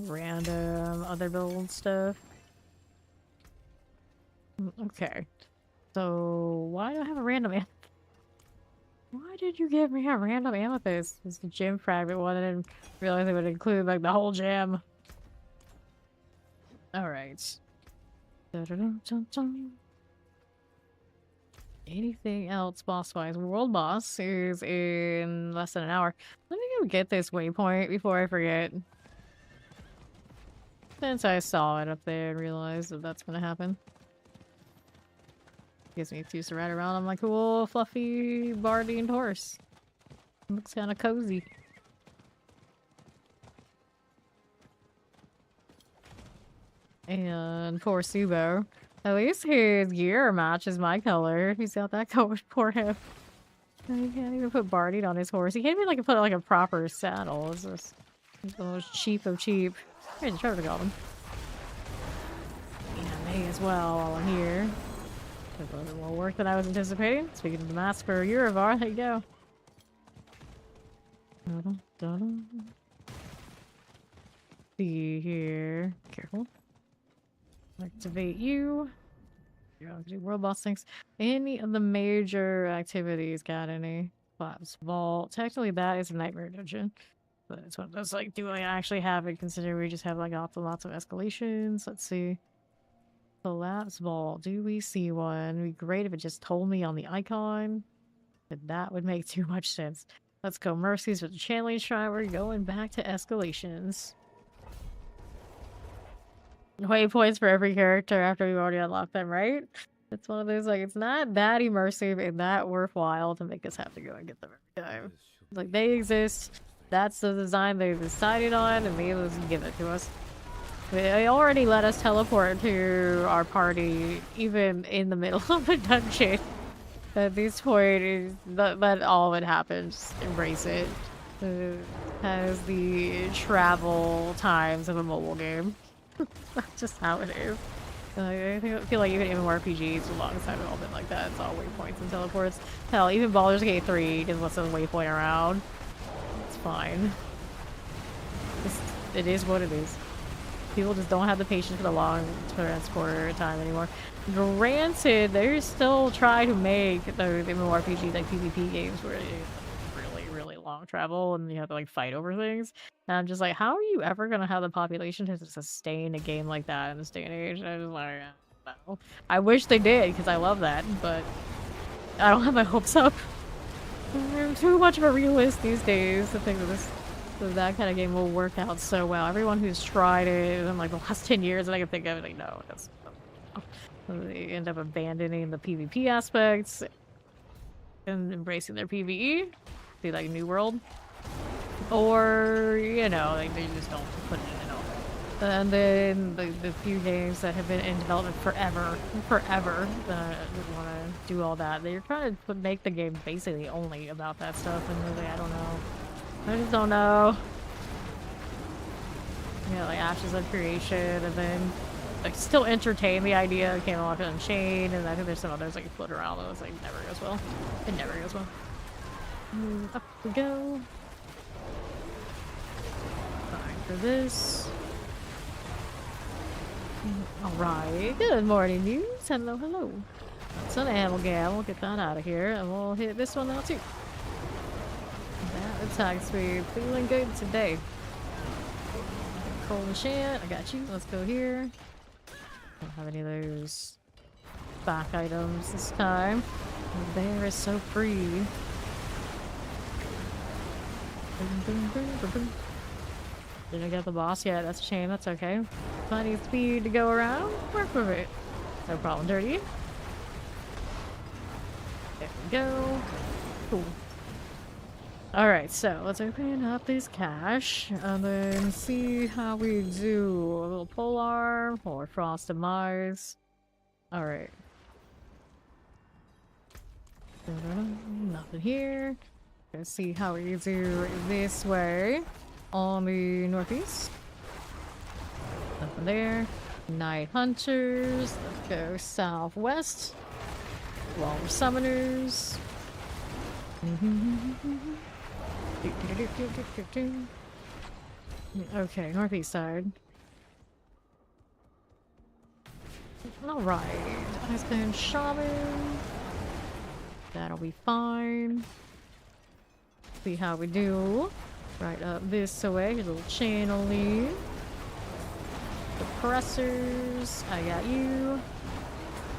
random other build stuff. Okay. So, why do I have a random amethyst? Why did you give me a random amethyst? It's the gem fragment one. I didn't realize it would include, like, the whole gem. Alright. Anything else boss-wise? World boss is in less than an hour. Let me go get this waypoint before I forget. Since I saw it up there and realized that that's gonna happen. Gives me an excuse to ride around on my cool, fluffy, bardianed horse. Looks kind of cozy. And poor Subo. At least his gear matches my color. He's got that color. Poor him. He can't even put bardied on his horse. He can't even like put like a proper saddle. It's just he's the most cheap of cheap. Here's the treasure goblin. Yeah, may as well while I'm here. Took a little bit more work than I was anticipating. Speaking of the mask for Uravar, there you go. See here. Careful. Activate you. You're going to do world boss things. Any of the major activities got any? Collapse vault. Technically, that is a nightmare dungeon. But it's one of those, like, do I actually have it considering we just have, like, lots of escalations? Let's see. Collapse vault. Do we see one? It'd be great if it just told me on the icon. But that would make too much sense. Let's go. Mercies with the channeling shrine. We're going back to escalations. Waypoints for every character after we've already unlocked them, right? It's one of those, like, it's not that immersive and that worthwhile to make us have to go and get them every time. Like, they exist. That's the design they decided on, and they just give it to us. They already let us teleport to our party, even in the middle of a dungeon. At this point, let all of it happen. Just embrace it. It has the travel times of a mobile game. That's just how it is. I feel like even MMORPGs alongside have all been like that. It's all waypoints and teleports. Hell, even Baldur's Gate 3 just lets us waypoint around. It's fine. It is what it is. People just don't have the patience for the long transport time anymore. Granted, they're still trying to make those MMORPGs like PvP games where it's really long travel and you have to like fight over things. And I'm just like, how are you ever gonna have the population to sustain a game like that in this day and age? I was like, I don't know. I wish they did because I love that, but I don't have my hopes up. I'm too much of a realist these days to think that kind of game will work out so well. Everyone who's tried it in like the last 10 years, and I can think of it, like, no, that's they end up abandoning the PvP aspects and embracing their PvE. See, like New World, or you know, like they just don't put it in at all. And then the few games that have been in development forever, that want to do all that, they're trying to make the game basically only about that stuff. And really, I don't know. I just don't know. Yeah, like Ashes of Creation, and then like still entertain the idea of Camelot Unchained, and I think there's some others like float around that like never goes well. It never goes well. Up we go. Fine for this. Alright, good morning news. Hello, hello. That's an animal gal. We'll get that out of here, and we'll hit this one now too. That attack speed. Feeling good today. Cold shit. I got you. Let's go here. Don't have any of those back items this time. The bear is so free. Didn't get the boss yet. That's a shame. That's okay. Plenty of speed to go around. Work with it. No problem, dirty. There we go. Cool. Alright, so let's open up this cache and then see how we do. A little polearm or Frost of Mars. Alright. Nothing here. Let's see how we do this way on the northeast. Nothing there. Night Hunters. Let's go southwest. Wall of Summoners. Okay, northeast side. Alright. Iceland Shaman. That'll be fine. See how we do. Right up this way. Here's a little channeling. Suppressors. I got you.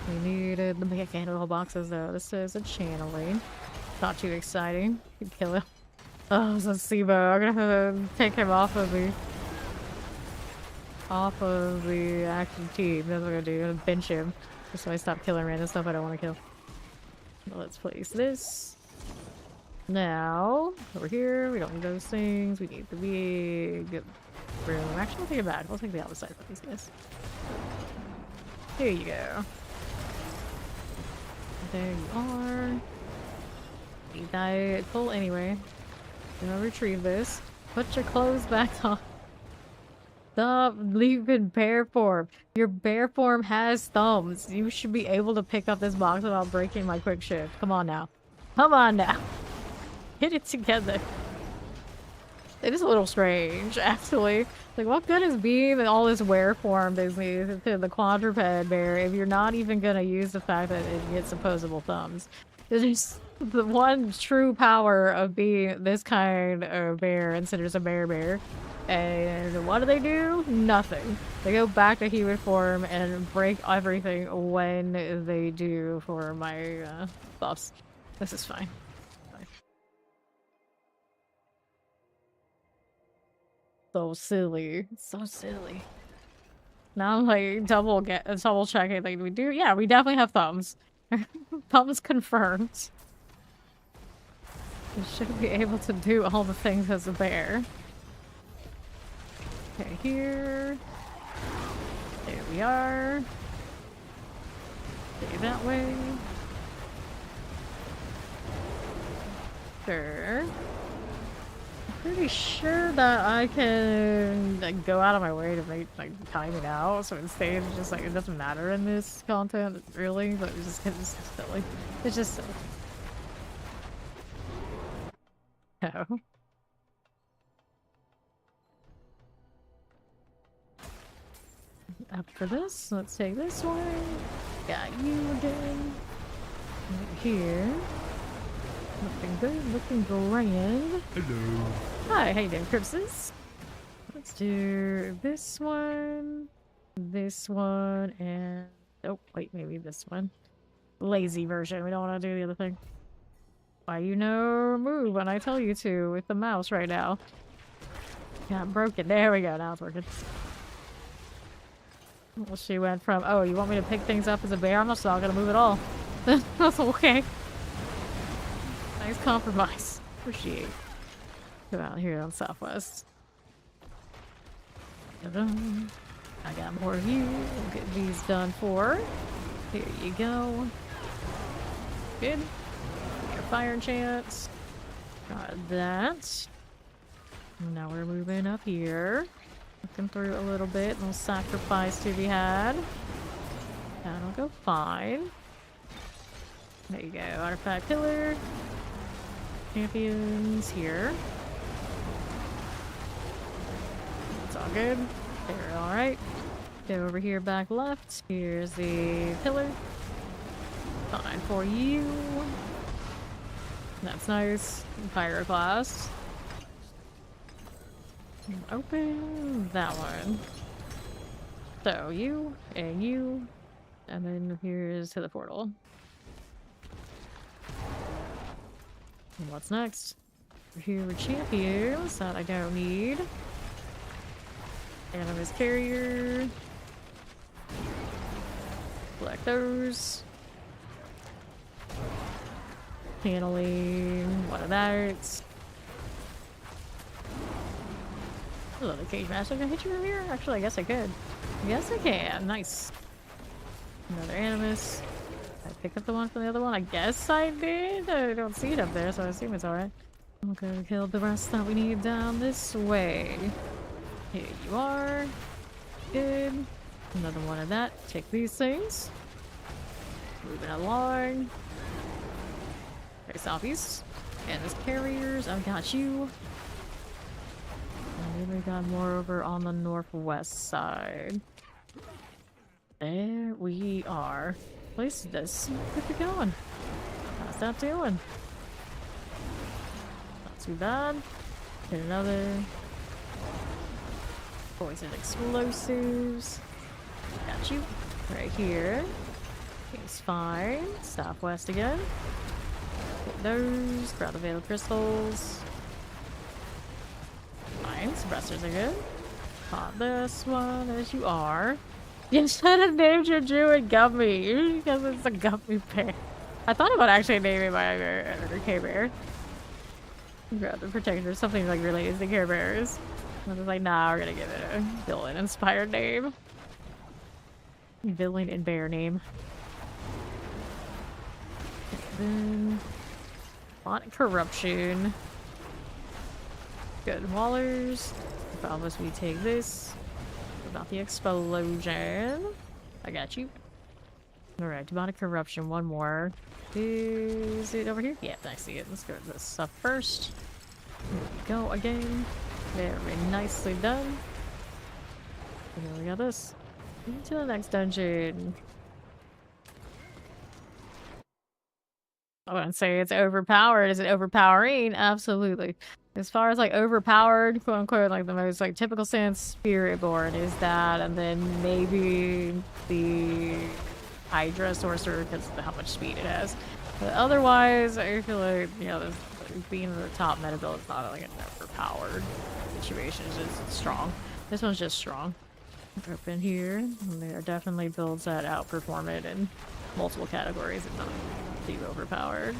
We needed the mechanical boxes though. This is a channeling. Not too exciting. You can kill him. Oh, it's a SIBO. I'm gonna have to take him off of the active team. That's what I'm gonna do. I'm gonna bench him. Just so I stop killing random stuff I don't want to kill. Let's place this. Now, over here, we don't need those things. We need the big room. Actually, we'll take it back. We'll take the other side of these guys. Here you go. There you are. You died full anyway. I'm gonna retrieve this. Put your clothes back on. Stop leaving bear form. Your bear form has thumbs. You should be able to pick up this box without breaking my quick shift. Come on now. Come on now. Get it together. It is a little strange, actually. Like, what good is being in all this wear form business to the quadruped bear if you're not even gonna use the fact that it gets opposable thumbs? It's just the one true power of being this kind of bear instead of just a bear. And what do? Nothing. They go back to human form and break everything when they do for my buffs. This is fine. So silly. So silly. Now I'm like double checking. Like, we do? Yeah, we definitely have thumbs. Thumbs confirmed. We should be able to do all the things as a bear. Okay, here. There we are. Stay that way. Sure. I'm pretty sure that I can like, go out of my way to make like time it out. So instead, it's just like it doesn't matter in this content really, but it's just silly. It's just silly. Oh. After this, let's take this one. Got you again. Right here. Looking good, looking grand. Hello. Hi, how you doing, Crimsons? Let's do this one, and... Oh, wait, maybe this one. Lazy version, we don't want to do the other thing. Why you no move when I tell you to with the mouse right now? Yeah, I'm broken. There we go, now it's working. Well, she went from, oh, you want me to pick things up as a bear? I'm just not gonna move at all. That's okay. Nice compromise. Appreciate. Go out here on Southwest. I got more of you. We'll get these done for. Here you go. Good. Your fire enchants. Got that. Now we're moving up here. Looking through a little bit. No sacrifice to be had. That'll go fine. There you go. Artifact pillar. Champions here. It's all good. They're alright. Go over here back left. Here's the pillar. Fine for you. That's nice. Pyroclast. Open that one. So you, and then here's to the portal. And what's next? Here with champions that I don't need. Animus carrier. Collect those. Paneling, one of that. Hello, the cage master. Can I hit you from here? Actually, I guess I could. Yes, I can. Nice. Another animus. Did I pick up the one from the other one? I guess I did. I don't see it up there, so I assume it's alright. I'm gonna kill the rest that we need down this way. Here you are. Good. Another one of that. Take these things. Moving along. Okay, southeast. And there's carriers. I've got you. And then we got more over on the northwest side. There we are. Place this. Where we going? How's that doing? Not too bad. Hit another. Poison explosives. Got you. Right here. He's fine. Southwest again. Get those. Grab the Veil Crystals. Fine. Suppressors are good. Pop this one as you are. You should have named your Druid Gummy because it's a gummy bear. I thought about actually naming my Care Bear. Grab the Protector, something like related to Care Bears. I was like, nah, we're gonna give it a villain-inspired name. Villain and bear name. And then... Bot Corruption. Good. Wallers. Obviously, we take this. About the explosion. I got you. Alright, Demonic Corruption. One more. Is it over here? Yeah, I see it. Let's go to this stuff first. Here we go again. Very nicely done. And then we got this. Into the next dungeon. I wouldn't say it's overpowered. Is it overpowering? Absolutely. As far as like overpowered, quote unquote, like the most like typical sense, Spiritborn is that, and then maybe the Hydra Sorcerer because of how much speed it has. But otherwise, I feel like, you know, being the top meta build is not like an overpowered situation. It's just strong. This one's just strong. Open here. And there are definitely builds that outperform it in multiple categories and not be overpowered.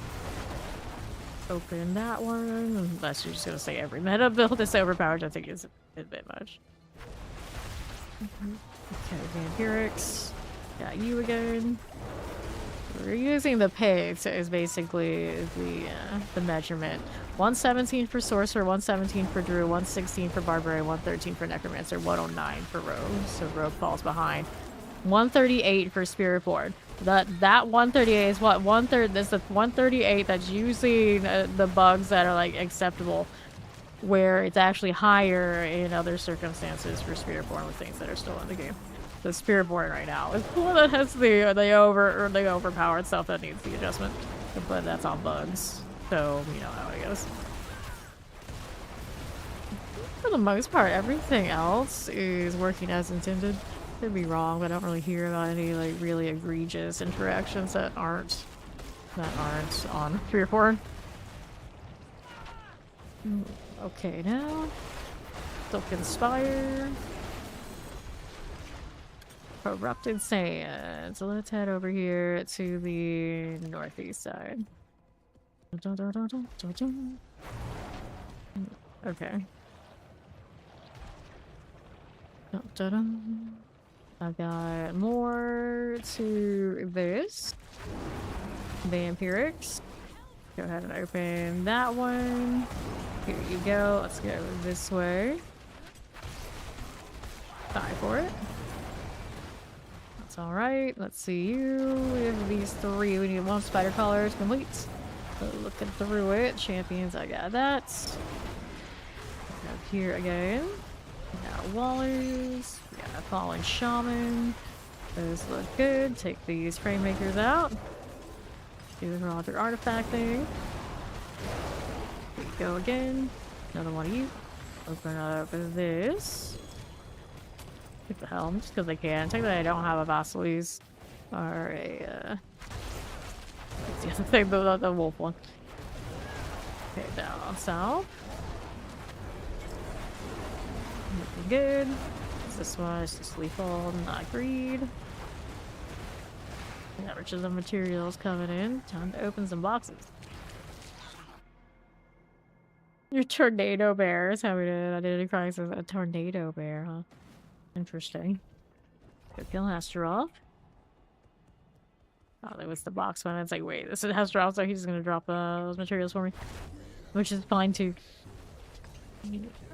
Open that one. Unless you're just gonna say every meta build is overpowered, I think is a bit much. Okay, Vampirics. Got you again. We're using the pig, so it's basically the measurement. 117 for Sorcerer, 117 for Druid, 116 for Barbarian, 113 for Necromancer, 109 for Rogue. So Rogue falls behind. 138 for Spiritborn. That 138 is what? There's the 138 that's usually the bugs that are like acceptable, where it's actually higher in other circumstances for Spiritborn with things that are still in the game. The Spiritborn right now is the one that has the overpowered stuff that needs the adjustment, but that's on bugs. So you know how it goes. For the most part, everything else is working as intended. Could be wrong, but I don't really hear about any like really egregious interactions that aren't on 3 or 4. Okay, now still Conspire. Corrupted Sand. So let's head over here to the northeast side. Okay. I've got more to this. Vampirics. Go ahead and open that one. Here you go. Let's go this way. Die for it. That's alright. Let's see you. We have these 3. We need 1 spider collar to complete. So looking through it. Champions, I got that. Up here again. We got Wallers. We got a Fallen Shaman. Those look good. Take these frame makers out. Do the Roger artifact thing. Here we go again. Another one of you. Open up this. Get the helm just because I can. Technically, I don't have a Vasili's or a. What's the other thing? The wolf one. Okay, down on south. Looking good. This one is just lethal, not greed. Got riches of materials coming in. Time to open some boxes. Your tornado bear is how we did Identity Crisis. A tornado bear, huh? Interesting. Go kill Astaroth. Oh, that was the box one. It's like, wait, this is Astaroth, so he's gonna drop those materials for me. Which is fine too.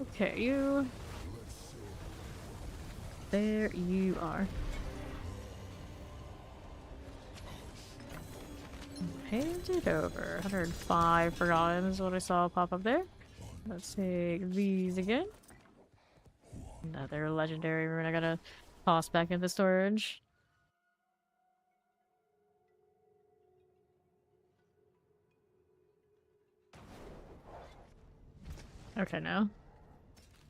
Okay, you. There you are. hand it over. 105 forgotten is what I saw pop up there. Let's take these again. Another legendary rune I gotta toss back into storage. Okay, now.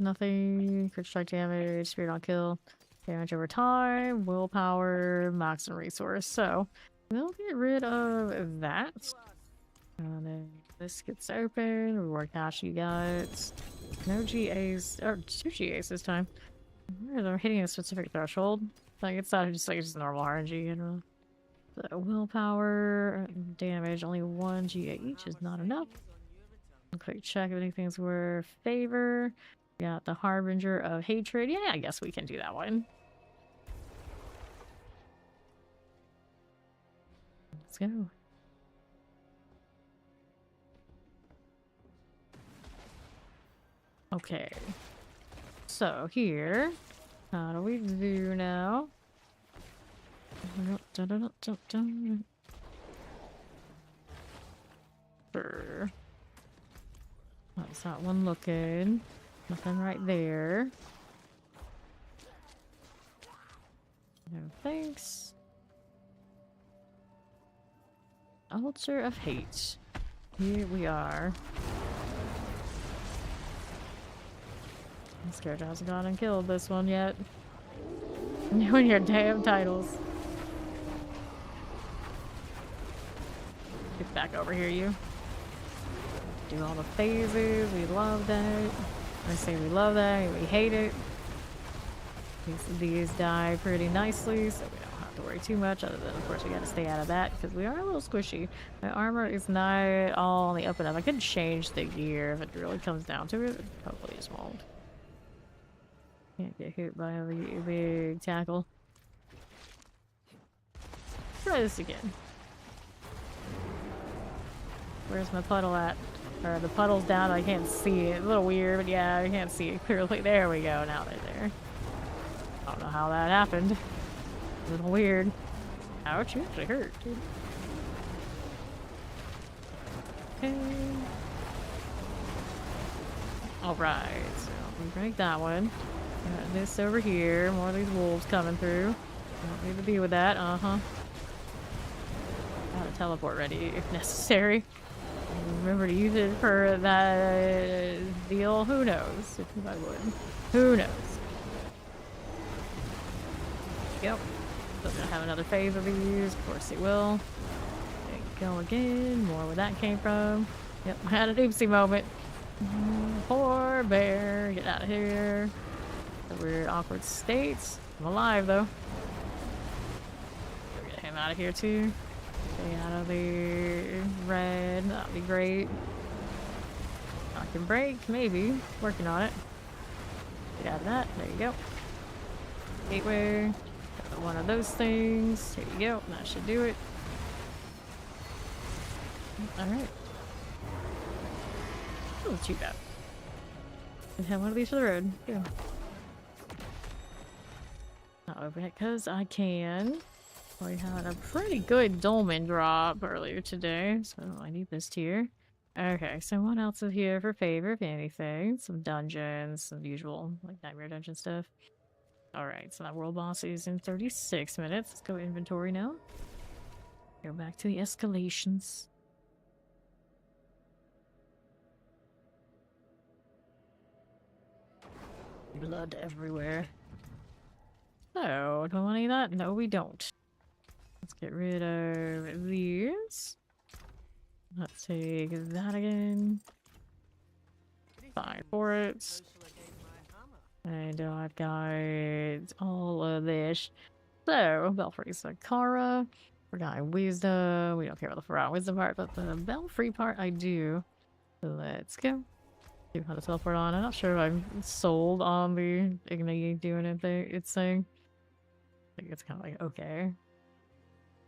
Nothing. Crit strike damage, spirit on kill, damage over time, willpower, max and resource. So, we'll get rid of that. And then this gets open. Reward cash you got. No GAs, or 2 GAs this time. They're hitting a specific threshold. Like, it's not just like just normal RNG, you know. So, willpower, damage, only 1 GA each is not enough. Quick check if anything's worth favor. Got the Harbinger of Hatred. Yeah, I guess we can do that one. Let's go. Okay. So here, how do we do now? Sure. How's that one looking? Nothing right there. No thanks. Altar of Hate. Here we are. This character hasn't gone and killed this one yet. Knowing your damn titles. Get back over here, you. Do all the phases. We love that. I say we love that. We hate it. These die pretty nicely, so we don't have to worry too much. Other than, of course, we gotta stay out of that because we are a little squishy. My armor is not all on the up and up. I could change the gear if it really comes down to it. Hopefully, it won't. Can't get hit by a big tackle. Try this again. Where's my puddle at? Or the puddle's down, I can't see it. It's a little weird, but yeah, I can't see it clearly. There we go, now they're there. I don't know how that happened. A little weird. Ouch, you actually hurt, dude. Okay. Alright, so we break that one. Got this over here. More of these wolves coming through. Don't need to deal with that, uh-huh. Got a teleport ready if necessary. Remember to use it for that deal. Who knows if I would. Who knows? Yep. Still gonna have another phase of these. Of course it will. There you go again. More where that came from. Yep, I had an oopsie moment. Poor bear. Get out of here. A weird, awkward state. I'm alive though. Get him out of here too. Stay out of the red. That'd be great. I can break, maybe. Working on it. Get out of that. There you go. Gateway. Got one of those things. Here you go. That should do it. Alright. Not too bad. And have one of these for the road. Go. Not open it because I can. We had a pretty good dolmen drop earlier today, so I need this tier. Okay, so what else is here for favor, if anything? Some dungeons, some usual, like nightmare dungeon stuff. Alright, so that world boss is in 36 minutes. Let's go inventory now. Go back to the escalations. Blood everywhere. So, do we want any of that? No, we don't. Let's get rid of these. Let's take that again. Fine for it. And I've got all of this. So, Belfry Sakara. We're got wisdom. We don't care about the Forgotten Wisdom part, but the Belfry part I do. So let's go. See how to teleport on. I'm not sure if I'm sold on the Igni doing it there. It's saying. I think it's kind of like, okay.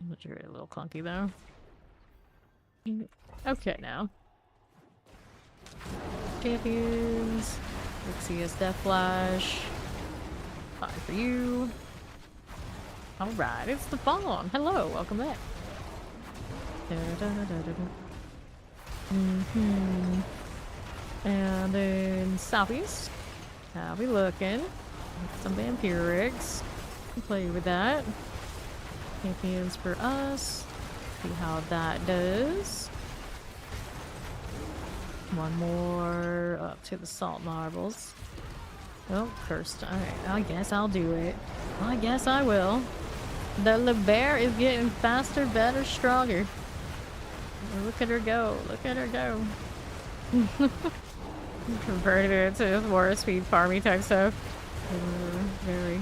But you're a little clunky though. Okay, now. Champions. Lixius Death Flash. Fine for you. Alright, it's the Fawn. Hello, welcome back. And then southeast. How we looking? Some vampirics. Play with that. Champions for us. See how that does. One more up to the salt marbles. Oh, cursed. Alright, I guess I'll do it. I guess I will. The bear is getting faster, better, stronger. Look at her go. Look at her go. Converted it to more speed farmy type stuff. Very,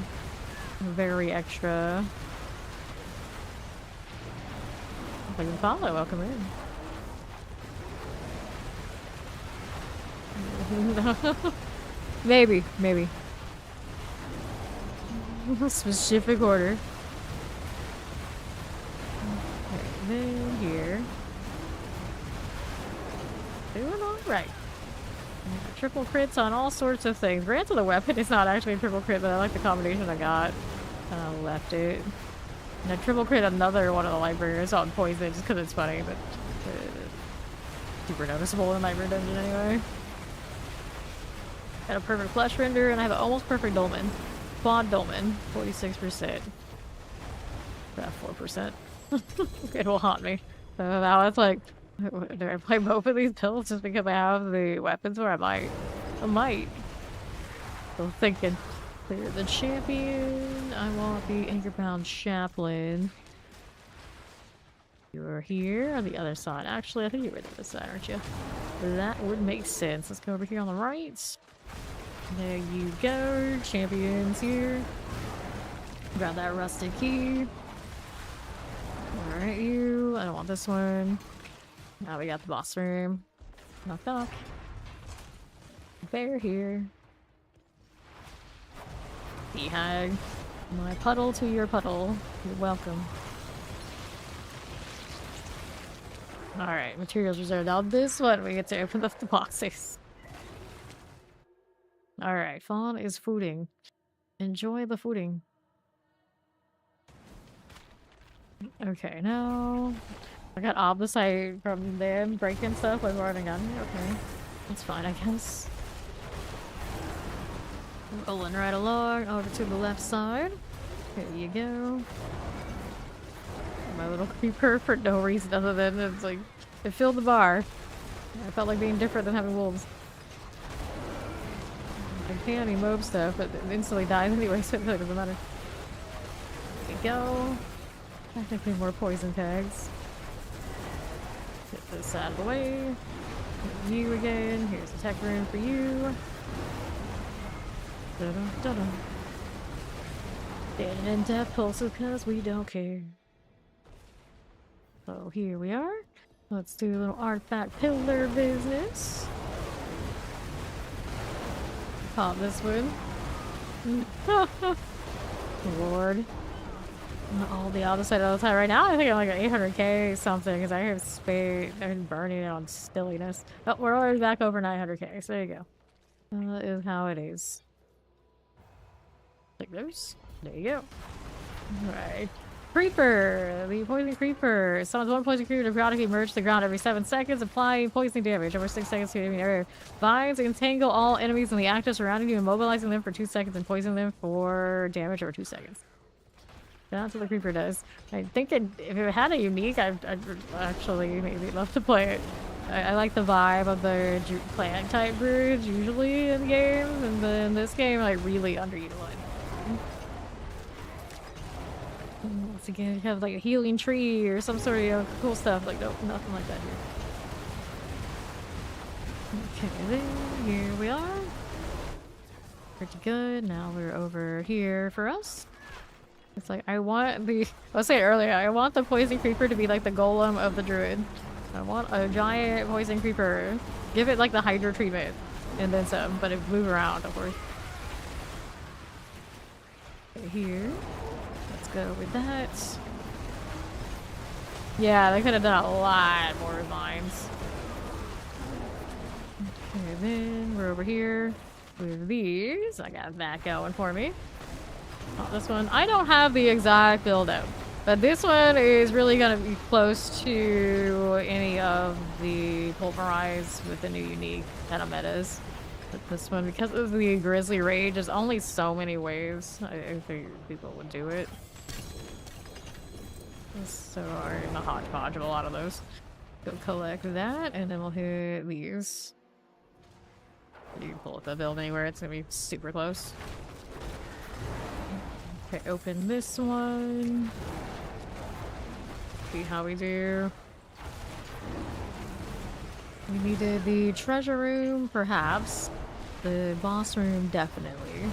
very extra. Like follow, welcome in. Maybe. Specific order. Okay, then here. Doing alright. Triple crits on all sorts of things. Granted, the weapon is not actually a triple crit, but I like the combination I got. Left it. And I triple crit another one of the librarians on poison just because it's funny, but super noticeable in the library dungeon anyway. Got a perfect flesh render, and I have an almost perfect dolmen. Quad dolmen, 46%. About 4%. It will haunt me. So now it's like, do I play both of these pills just because I have the weapons, or I might? I might. Still thinking. Clear the champion. I want the anchor-bound chaplain. You're here on the other side. Actually, I think you're on the other side, aren't you? That would make sense. Let's go over here on the right. There you go. Champions here. Grab that rusted key. Alright, you. I don't want this one. Now we got the boss room. Knock knock. Bear here. Hag. My puddle to your puddle. You're welcome. Alright, materials reserved. Now this one we get to open up the boxes. Alright, fawn is fooding. Enjoy the fooding. Okay, now I got opposite from them breaking stuff like running on me. Okay, that's fine, I guess. Rolling right along over to the left side. There you go. My little creeper for no reason other than it's like it filled the bar. I felt like being different than having wolves. I can't mob stuff, but it instantly dies anyway, so it really doesn't matter. There you go. Technically more poison tags. Get this out of the way. You again. Here's a tech room for you. Da-dum. Dead and death pulses because we don't care. So here we are. Let's do a little artifact pillar business. Pop this one. Lord. All the other side of the time right now. I think I'm like at 800k something because I have spade. I'm burning it on silliness. Oh, we're already back over 900k. So there you go. That is how it is. Take those. There you go. Alright. Creeper! The poison creeper. Summons one poison creeper to periodically emerge to the ground every 7 seconds, applying poison damage over 6 seconds to the enemy area. Binds and entangle all enemies in the active surrounding you, immobilizing them for 2 seconds and poisoning them for damage over 2 seconds. That's what the creeper does. I think if it had a unique, I'd actually maybe love to play it. I like the vibe of the plant type druids usually in games, and then this game like really underutilized. Once again, you have like a healing tree or some sort of cool stuff. Like nope, nothing like that here. Okay, then here we are. Pretty good. Now we're over here for us. It's like I want the. I was saying earlier, I want the poison creeper to be like the golem of the druid. I want a giant poison creeper. Give it like the Hydra treatment, and then some, but it move around, of course. Okay, here. Let's go with that. Yeah, they could have done a lot more vines. Okay, then we're over here with these. I got that going for me. Oh, this one. I don't have the exact build out. But this one is really gonna be close to any of the Pulverize with the new unique kind of metas. But this one, because of the Grizzly Rage, there's only so many ways I think people would do it. So are in a hodgepodge of a lot of those. Go collect that, and then we'll hit these. You can pull up the build anywhere, it's gonna be super close. Okay, open this one. See how we do. We needed the treasure room, perhaps. The boss room, definitely.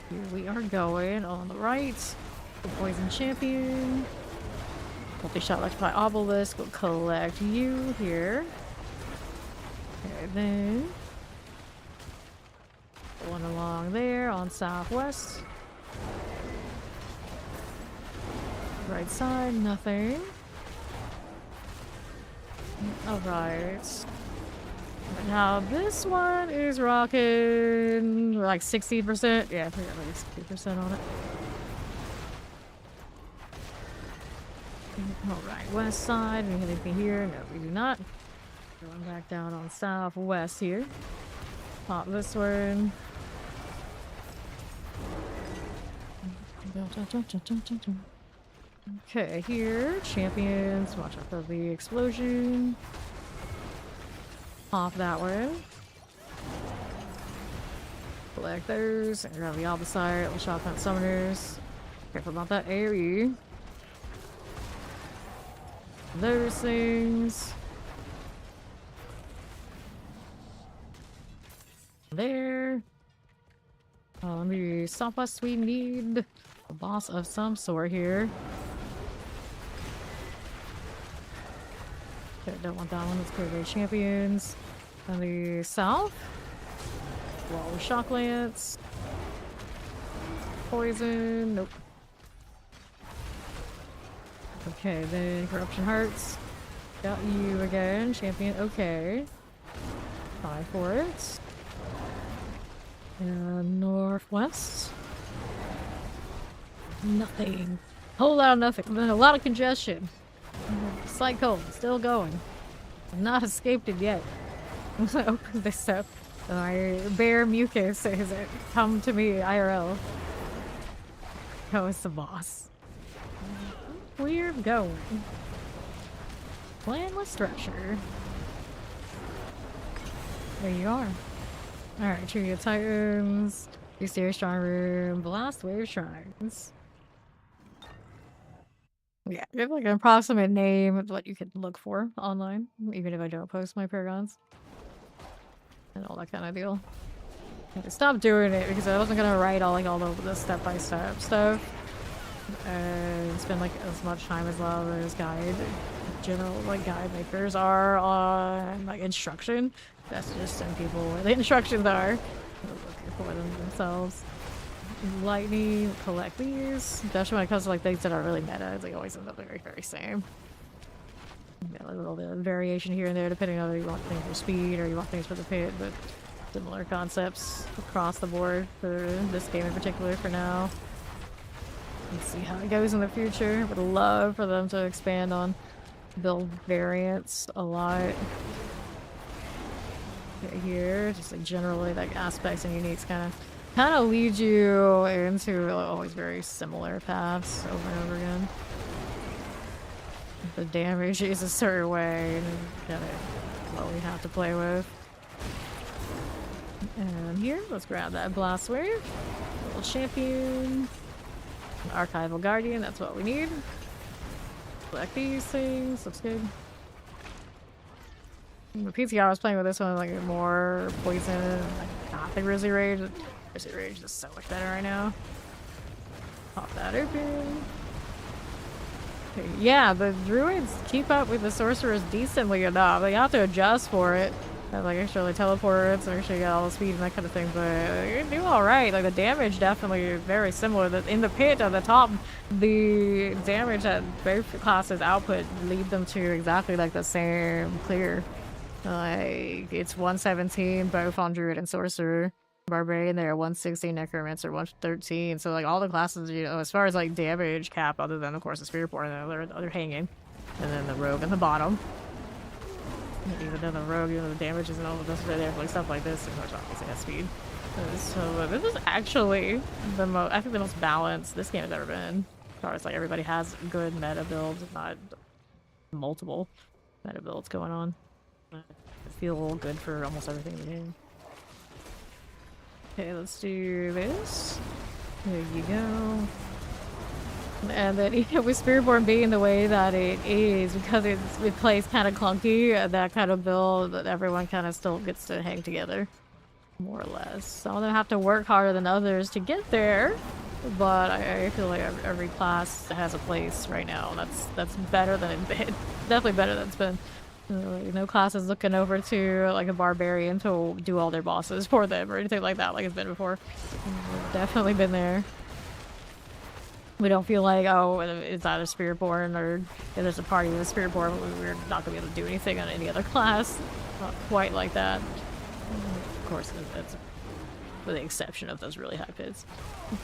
Here we are going on the right. The poison champion. Multi-shot electrify obelisk. We'll collect you here. Okay, then one along there on southwest. Right side, nothing. Alright. Now this one is rocking like 60%. Yeah, we got like 60% on it. Alright, west side. We have anything here? No, we do not. Going back down on southwest here. Pop this one. Okay, here, champions, watch out for the explosion. Pop that one. Collect those, and grab the opposite, little shotgun summoners. Careful about that AoE. Those things. There. On the southwest, we need a boss of some sort here. Okay, don't want that one. Let's clear the champions. On the south, wall of shock lance. Poison. Nope. Okay, then corruption hearts. Got you again, champion. Okay. Try for it. Northwest. Nothing. Whole lot of nothing. A lot of congestion. Slight cold. Still going. I've not escaped it yet. I'm gonna open this up. My bear mucus has come to me IRL. Oh, it's the boss. We're going. Planless structure. There you are. Alright, Tree of Titans, Mysterious Strong Room, Blast Wave Shrines. Yeah, give like an approximate name of what you could look for online, even if I don't post my paragons. And all that kind of deal. I stopped doing it because I wasn't gonna write all over the step-by-step stuff. And spend like as much time as a lot of those guide makers are on like instruction. That's just send people where the instructions are. Looking for them themselves. Lightning, collect these. Especially when it comes to like things that are really meta, they always end up very, very same. Yeah, a little bit of variation here and there depending on whether you want things for speed or you want things for the pit, but similar concepts across the board for this game in particular for now. Let's see how it goes in the future. Would love for them to expand on build variants a lot. Okay, here, just like generally like aspects and uniques kind of lead you into always very similar paths over and over again. The damage is a certain way, and kind of what we have to play with. And here, let's grab that blast wave. Little champion. Archival Guardian, that's what we need. Collect these things, looks good. The PTR I was playing with this one, like more poison, like not the Grizzly Rage. Grizzly Rage is so much better right now. Pop that open. Okay, yeah, the Druids keep up with the Sorcerers decently enough. They have to adjust for it. Have like extra like teleports and actually got all the speed and that kind of thing, but you do alright. Like the damage definitely is very similar. In the pit at the top, the damage that both classes output lead them to exactly like the same clear. Like it's 117 both on Druid and Sorcerer. Barbarian there, 160, Necromancer 113. So like all the classes, you know, as far as like damage cap, other than of course the Spiritborn, they're hanging, and then the Rogue in the bottom. And even though the Rogue, you know, the damage isn't all the best, they have like stuff like this, and of course obviously has speed. So this is actually the most, I think the most balanced this game has ever been. As far as like everybody has good meta builds, not multiple meta builds going on. I feel good for almost everything in the game. Okay, let's do this. There you go. And then even with Spiritborn being the way that it is, because it plays kind of clunky, that kind of build that everyone kind of still gets to hang together, more or less. Some of them have to work harder than others to get there, but I feel like every class has a place right now. That's better than it's been. Definitely better than it's been. No class is looking over to like a barbarian to do all their bosses for them or anything like that, like it's been before. We've definitely been there. We don't feel like, oh, is that a Spiritborn, or if there's a party with a Spiritborn, we're not gonna be able to do anything on any other class. Not quite like that. Of course, that's with the exception of those really high pits.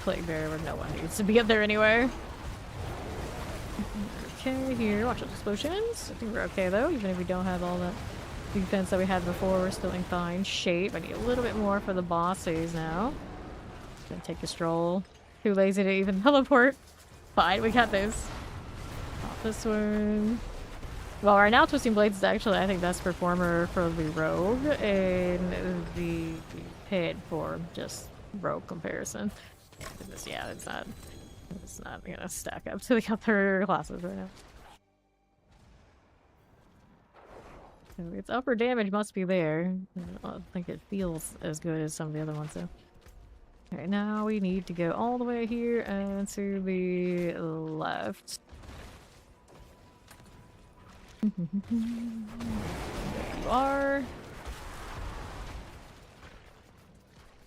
Plague Bear, where no one needs to be up there anyway. Okay, here, watch those explosions. I think we're okay though, even if we don't have all that defense that we had before, we're still in fine shape. I need a little bit more for the bosses now. Gonna take a stroll. Too lazy to even teleport. Fine, we got this. Not this one. Well, right now Twisting Blades is actually, I think, best performer for the Rogue, and the Pit for just Rogue comparison. Yeah, it's not gonna stack up to the other classes right now. So its upper damage must be there. I don't think it feels as good as some of the other ones though. Okay, now we need to go all the way here and to the left. There you are.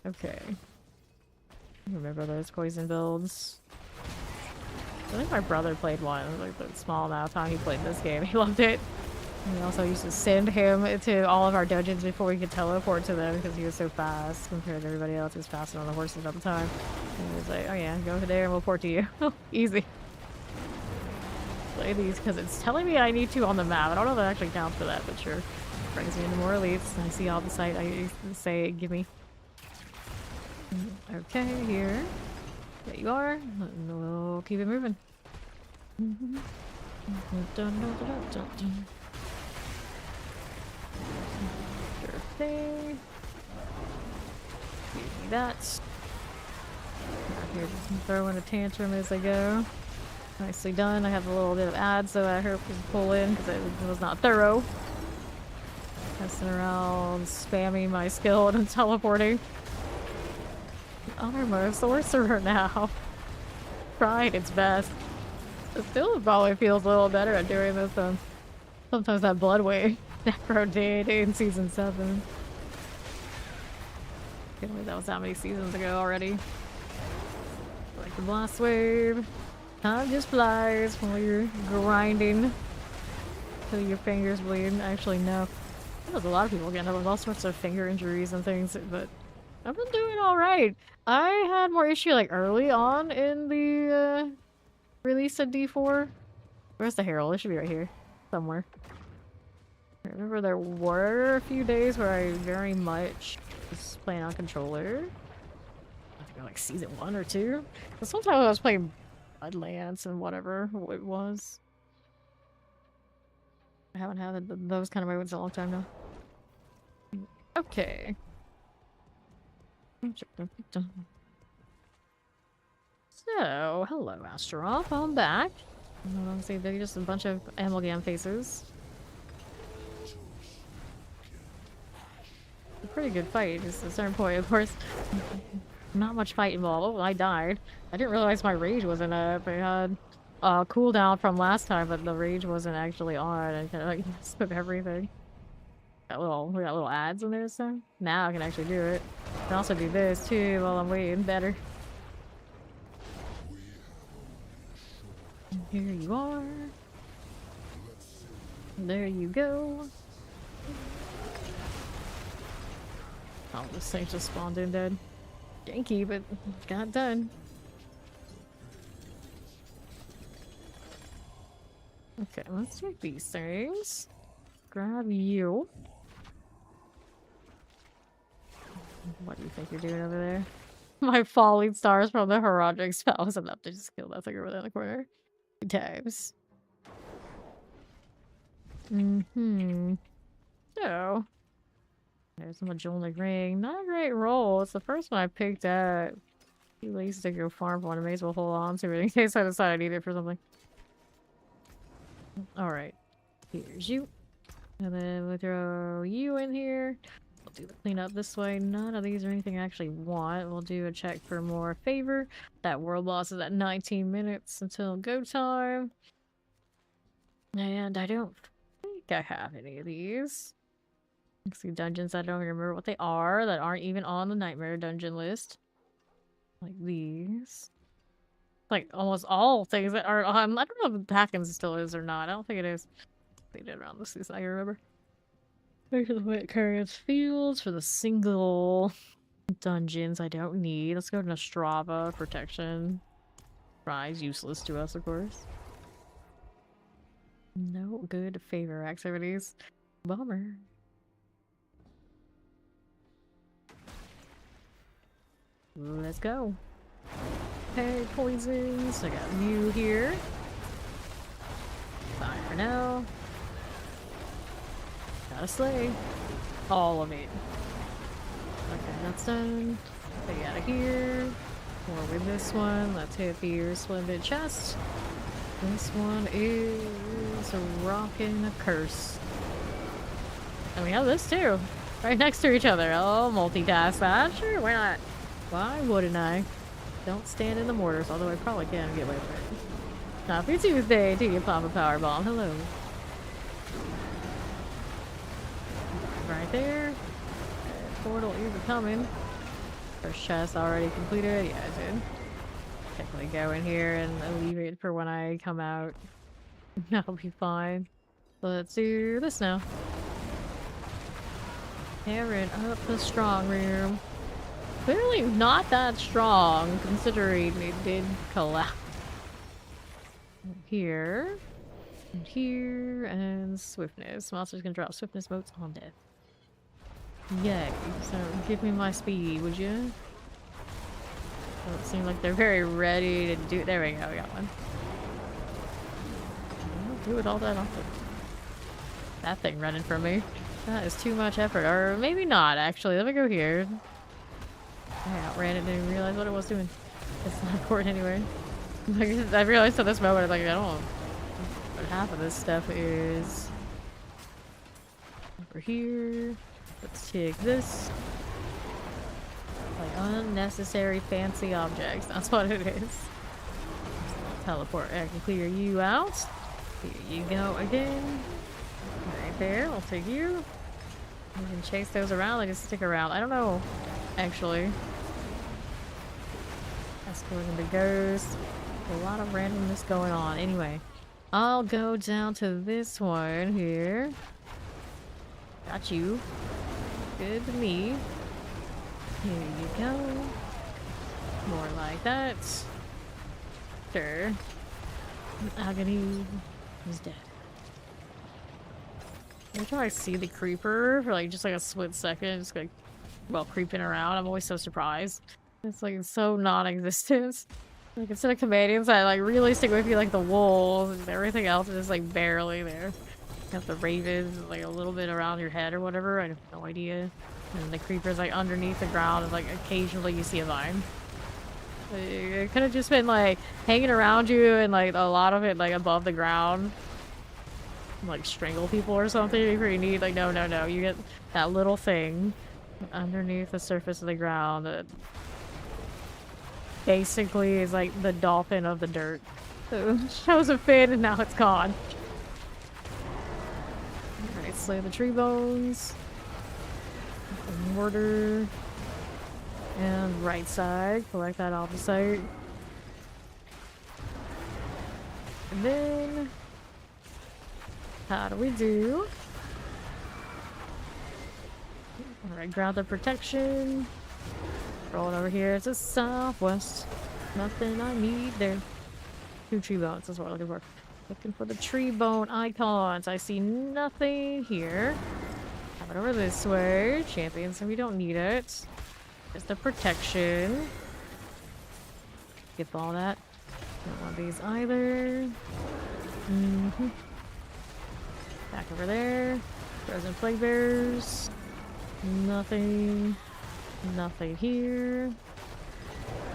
Okay. Remember those poison builds? I think my brother played one, like the small amount of time he played this game. He loved it. We also used to send him to all of our dungeons before we could teleport to them because he was so fast compared to everybody else who was faster on the horses at the time. And he was like, oh yeah, go over there and we'll port to you. Easy. Play these because it's telling me I need to on the map. I don't know if that actually counts for that, but sure. Brings me into more elites. I see all the site I say give me. Okay, here. There you are. And we'll keep it moving. Sure thing. Give me that. Out here just throwing a tantrum as I go. Nicely done. I have a little bit of ad so I hope we can pull in because it was not thorough. Messing around, spamming my skill and teleporting. I'm a sorcerer now. Tried its best. It still probably feels a little better at doing this than sometimes that blood wave Necro did in season 7. Can't believe that was how many seasons ago already. Like the blast wave. Time just flies while you're grinding till your fingers bleed. Actually, no. There's a lot of people getting up with all sorts of finger injuries and things, but I've been doing alright. I had more issue like early on in the release of D4. Where's the Herald? It should be right here. Somewhere. I remember there were a few days where I very much was playing on controller. I think like season 1 or 2. But sometimes I was playing Bloodlands and whatever it was. I haven't had those kind of moments in a long time now. Okay. So, hello Astaroth, I'm back. See, they're just a bunch of amalgam faces. A pretty good fight, just at a certain point, of course. Not much fight involved. Oh, I died. I didn't realize my rage wasn't up. I had a cooldown from last time, but the rage wasn't actually on. I kind of like skip everything. We got little ads in there, so now I can actually do it. I can also do this too while I'm waiting. Better. Here you are. There you go. Oh, this thing just spawned in dead. Janky, but got done. Okay, let's take these things. Grab you. What do you think you're doing over there? My falling stars from the heraldic spell was enough to just kill that thing over there in the corner. 2 times. So, there's a Majolic ring. Not a great roll. It's the first one I picked up. Too lazy to go farm for one. I may as well hold on to it in case I decide I need it for something. Alright. Here's you. And then we'll throw you in here. We'll do the cleanup this way. None of these are anything I actually want. We'll do a check for more favor. That world boss is at 19 minutes until go time. And I don't think I have any of these. See dungeons I don't even remember what they are that aren't even on the nightmare dungeon list. Like these. Like almost all things that are on. I don't know if Hackens still is or not. I don't think it is. They did around this season, I can remember. There's the wet currents fields for the single dungeons I don't need. Let's go to Strava protection. Prize useless to us, of course. No good favor activities. Bummer. Let's go. Okay, poisons. I got you here. Bye for now. Gotta slay. All of it. Okay, that's done. Get out of here. More with this one. Let's hit the splendid chest. This one is a rockin' curse. And we have this too. Right next to each other. Oh, multitask that. Sure, why not? Why wouldn't I? Don't stand in the mortars, although I probably can get away with it. Happy Tuesday to you, Papa Powerbomb. Hello. Right there. Portal either coming. First chest already completed. Yeah, I did. Technically go in here and leave it for when I come out. That'll be fine. So let's do this now. Tearing up the strong room. Clearly not that strong, considering it did collapse. Here. And here. And swiftness. Monsters can drop swiftness motes on death. Yay. So give me my speed, would you? Doesn't seem like they're very ready to do. There we go, we got one. I don't do it all that often. That thing running from me. That is too much effort. Or maybe not, actually. Let me go here. I outran it and didn't realize what it was doing. It's not important anyway. I realized at this moment, like, I don't know what half of this stuff is. Over here. Let's take this. Like, unnecessary fancy objects. That's what it is. Teleport. I can clear you out. Here you go again. Right there. I'll take you. You can chase those around. They can stick around. I don't know, actually. That's going to ghost. A lot of randomness going on. Anyway, I'll go down to this one here. Got you. Good to me. Here you go. More like that. Sure. Agony is dead. Every time I see the creeper for like just like a split second, just like, well, creeping around, I'm always so surprised. It's like so non-existent. Like instead of companions that like really stick with you, like the wolves and everything else is just like barely there. You have the ravens like a little bit around your head or whatever. I have no idea. And the creepers like underneath the ground, and like occasionally you see a vine. It could have just been like hanging around you and like a lot of it like above the ground. Like strangle people or something. It'd be pretty neat. Like no, you get that little thing underneath the surface of the ground that basically is like the dolphin of the dirt. So it shows a fin and now it's gone. Alright, slay the tree bones. Mortar. And right side. Collect that opposite. And then how do we do? Alright, grab the protection. Rolling over here to southwest. Nothing I need there. 2 tree bones, that's what I'm looking for. Looking for the tree bone icons. I see nothing here. Coming over this way. Champions, and we don't need it. Just the protection. Skip all that. Don't want these either. Back over there. Frozen plague bears. Nothing. Nothing here.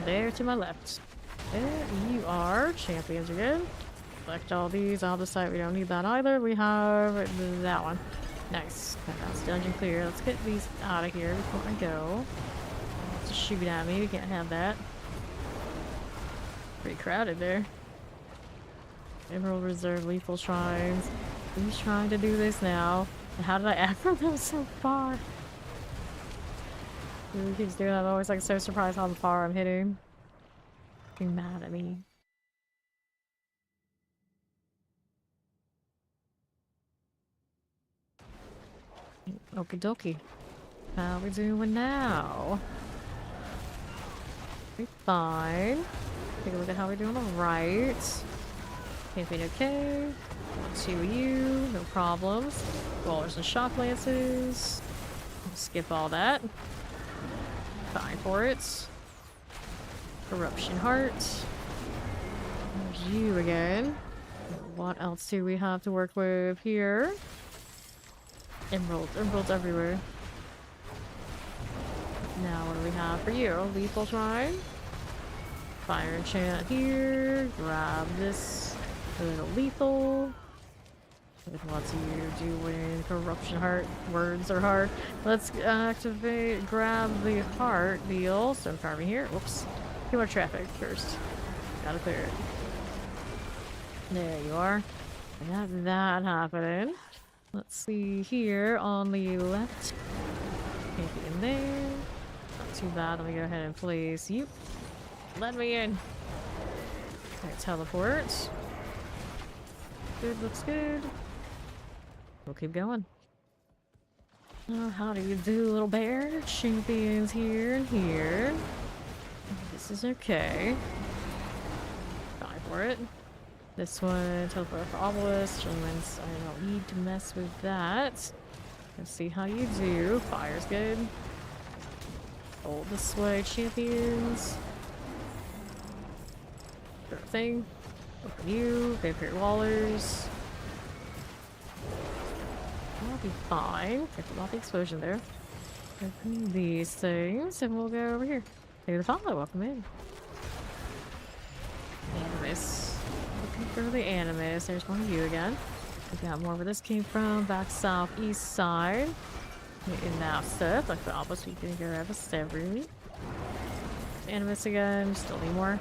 There to my left. There you are. Champions are good. Select all these. I'll decide we don't need that either. We have that one. Nice. That's dungeon clear. Let's get these out of here before I go. Just shoot at me. We can't have that. Pretty crowded there. Emerald Reserve, Lethal Shrines. Who's trying to do this now? And how did I aggro them so far? He keeps doing that. I'm always like so surprised how far I'm hitting. Being mad at me. Okie dokie. How we doing now? We fine. Take a look at how we're doing on the right. Campaign okay. 1, 2 you, no problems. Rollers and shock lances. Skip all that. Fine for it. Corruption heart. There's you again. What else do we have to work with here? Emeralds. Emeralds everywhere. Now what do we have for you? Lethal Shrine. Fire enchant here. Grab this. A little lethal. What's you doing? Corruption heart. Words are hard. Let's activate. Grab the heart deal. Stone carving here. Whoops. Too much traffic first. Gotta clear it. There you are. I got that happening. Let's see here on the left. Can't be in there. Not too bad. Let me go ahead and place you. Let me in. Okay, teleport. Good, looks good. We'll keep going. Oh, how do you do, little bear? Champions here and here. This is okay. Fine for it. This one, teleport for Obelisk. Chillin, I don't need to mess with that. Let's see how you do. Fire's good. Hold this way, champions. Sure thing. Open you. Vampire Wallers. I'll be fine. Careful about the explosion there. Open these things, and we'll go over here. Take the follow. Welcome in. Animus. Looking for the Animus. There's one of you again. We got more where this came from. Back southeast side. In that stuff. Like the opposite, we can grab a severy. Animus again. Still need more.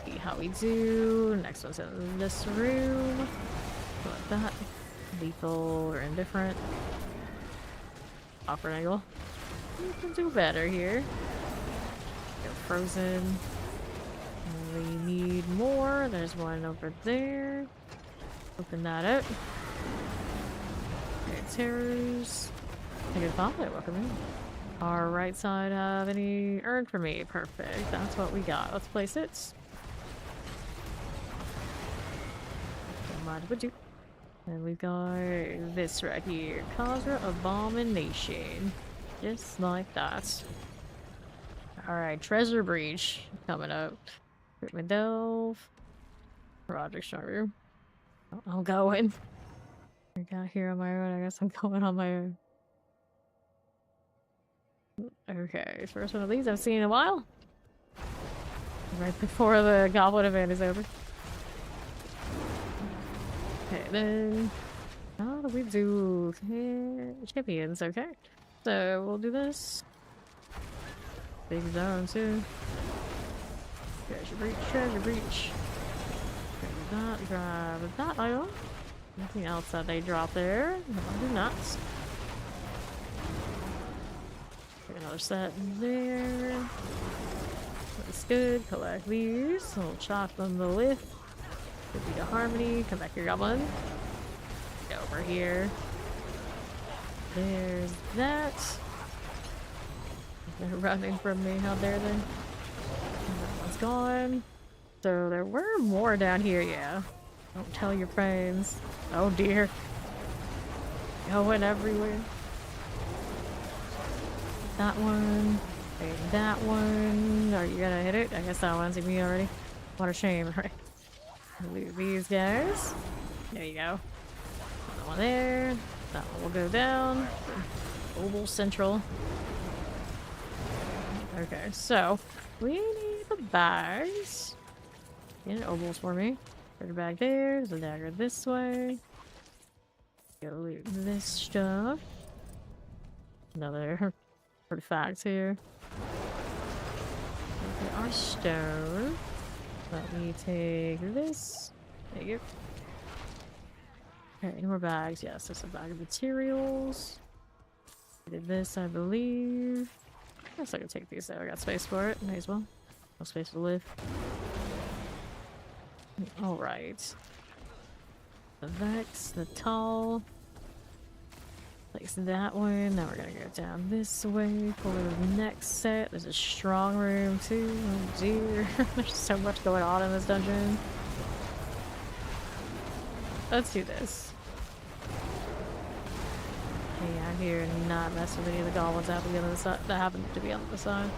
See how we do. Next one's in this room. Like that. Lethal or indifferent. Awkward angle. We can do better here. Go frozen. We need more. There's one over there. Open that up. Okay, terrors. Take a follow. Welcome in. Our right side have any earned for me? Perfect. That's what we got. Let's place it. Don't mind if we do. And we've got this right here. Khazra Abomination. Just like that. Alright, Treasure Breach coming up. Recruitment Delve. Project Starter. I'm going. I got here on my own. I guess I'm going on my own. Okay, first one of these I've seen in a while. Right before the Goblin event is over. Okay, then how do we do champions? Okay, so we'll do this. Big zone too. Treasure breach, treasure breach. Grab that item. Nothing else that they drop there. No, I do not. Get another set there. That's good. Collect these. We'll chop them the lift. Could be the harmony. Come back here, goblin. Go over here. There's that. They're running from me. How dare they? That one's gone. So there were more down here, yeah. Don't tell your friends. Oh dear. Going everywhere. That one. Okay, that one. Are you gonna hit it? I guess that one's hit me already. What a shame, right? Loot these guys. There you go. That one there. That one will go down. Obol Central. Okay, so we need the bags. Get Obels for me. Put a bag there. There's a dagger this way. Go loot this stuff. Another artifact here. Okay, our stone. Let me take this. There you go. Okay, any more bags? Yes, there's a bag of materials. I did this, I believe. I guess I can take these there. I got space for it. May as well. No space to live. Alright. The Vex, the Tall. Place that one. Now we're gonna go down this way. Pull the next set. There's a strong room too. Oh dear. There's so much going on in this dungeon. Let's do this. Hey, out here and not mess with any of the goblins that happen to be on the side. That happen to be on the side.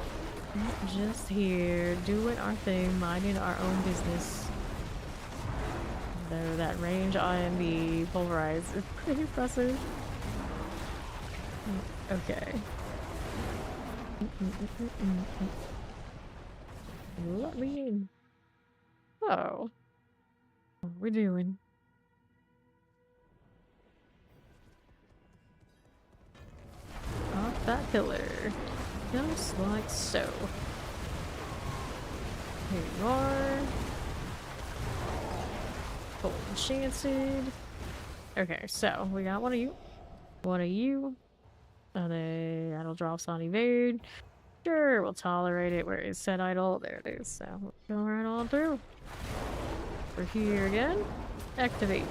Just here, doing our thing, minding our own business. Though that range on the Pulverize is pretty impressive. Okay. Let me in. Oh. What are we doing? Off that pillar. Just like so. Here you are. Gold enchanted. Okay, so we got one of you. One of you. The idle drops on evade. Sure, we'll tolerate it. Where is set idle? There it is. So we'll go right on through. We're here again. Activate.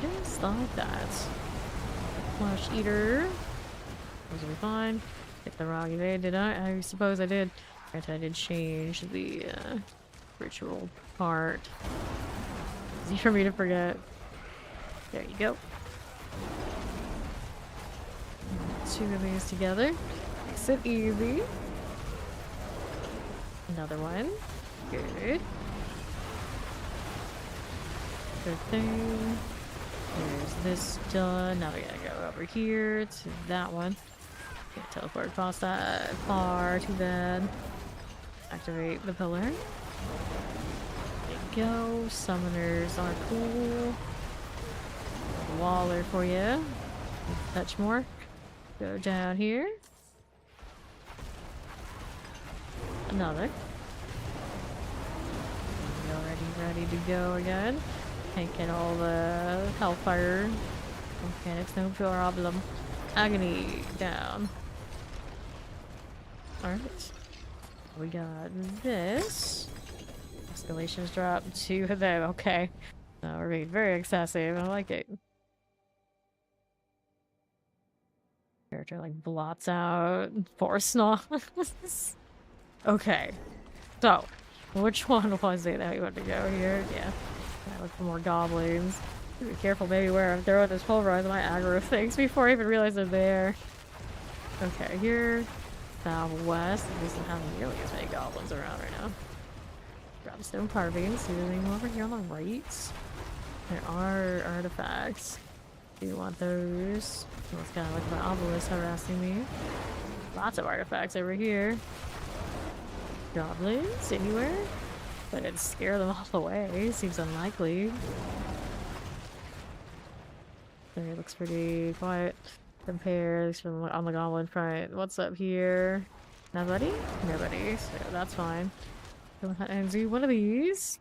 Just like that. Flash eater. Those will be fine. Hit the wrong evade, did I? I suppose I did. Right, I did change the ritual part. Easy for me to forget. There you go. Two of these together. Makes it easy. Another one. Good. Good thing. There's this done. Now we gotta go over here to that one. Can't teleport across that far. Too bad. Activate the pillar. There you go. Summoners are cool. Waller for you. Touch more. Go down here. Another. Already ready to go again. Can't get all the hellfire mechanics, no problem. Agony down. Alright. We got this. Escalations drop. Two of them. Okay. We're being very excessive. I like it. Character like blots out force gnaw. Okay. So, which one was it that we want to go here? Yeah. I look for more goblins. Be careful maybe where I'm throwing this pulverize my aggro things before I even realize they're there. Okay, here. Southwest. It doesn't have nearly as many goblins around right now. Grab stone carvings. See anything over here on the right? There are artifacts. Do you want those? It's kind of like my obelisk harassing me. Lots of artifacts over here. Goblins anywhere? But it'd scare them all away. Seems unlikely. There, it looks pretty quiet. Compares from on the goblin front. What's up here? Nobody? Nobody. So that's fine. Go ahead and do one of these.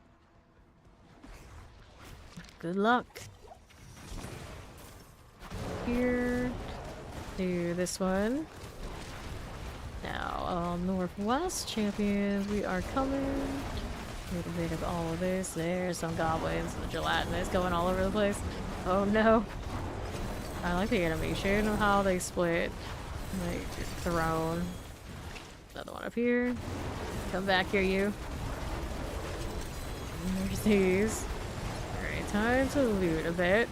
Good luck. Here. Do this one. Now, northwest champions, we are coming. Get rid of all of this. There's some goblins. The gelatinous going all over the place. Oh no. I like the animation of how they split Like, throne. Another one up here. Come back here, you. And there's these. Alright, time to loot a bit.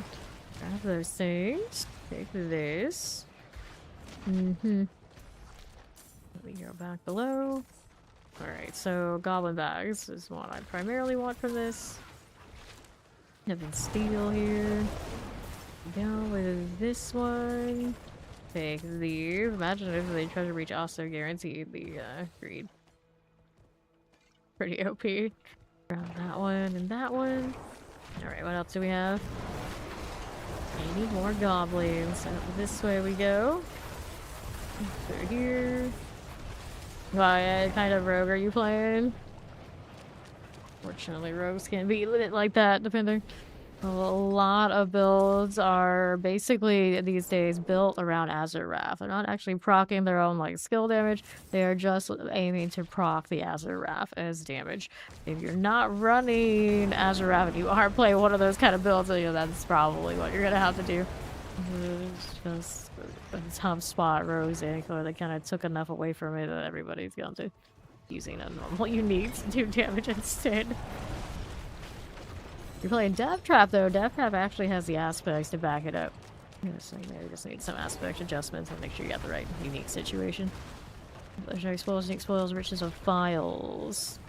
Grab those things. Take this. Mm-hmm. Let me go back below. Alright, so goblin bags is what I primarily want from this. Nothing steel here. Go with this one. Take these. Imagine if the treasure breach also guaranteed the greed. Pretty OP. Grab that one and that one. Alright, what else do we have? I need more goblins. So this way we go. Through here. What kind of rogue are you playing? Fortunately, rogues can be lit like that, depending. A lot of builds are basically these days built around Azurath. They're not actually proccing their own like skill damage. They are just aiming to proc the Azurath as damage. If you're not running Azurath and you are playing one of those kind of builds, you know, that's probably what you're gonna have to do. It's just a tough spot rogues in, so they kind of took enough away from it that everybody's going to using a normal unique to do damage instead. You're playing Death Trap though. Death Trap actually has the aspects to back it up. So you just need some aspect adjustments and make sure you got the right unique situation. Legendary spoils, unique spoils, riches of files.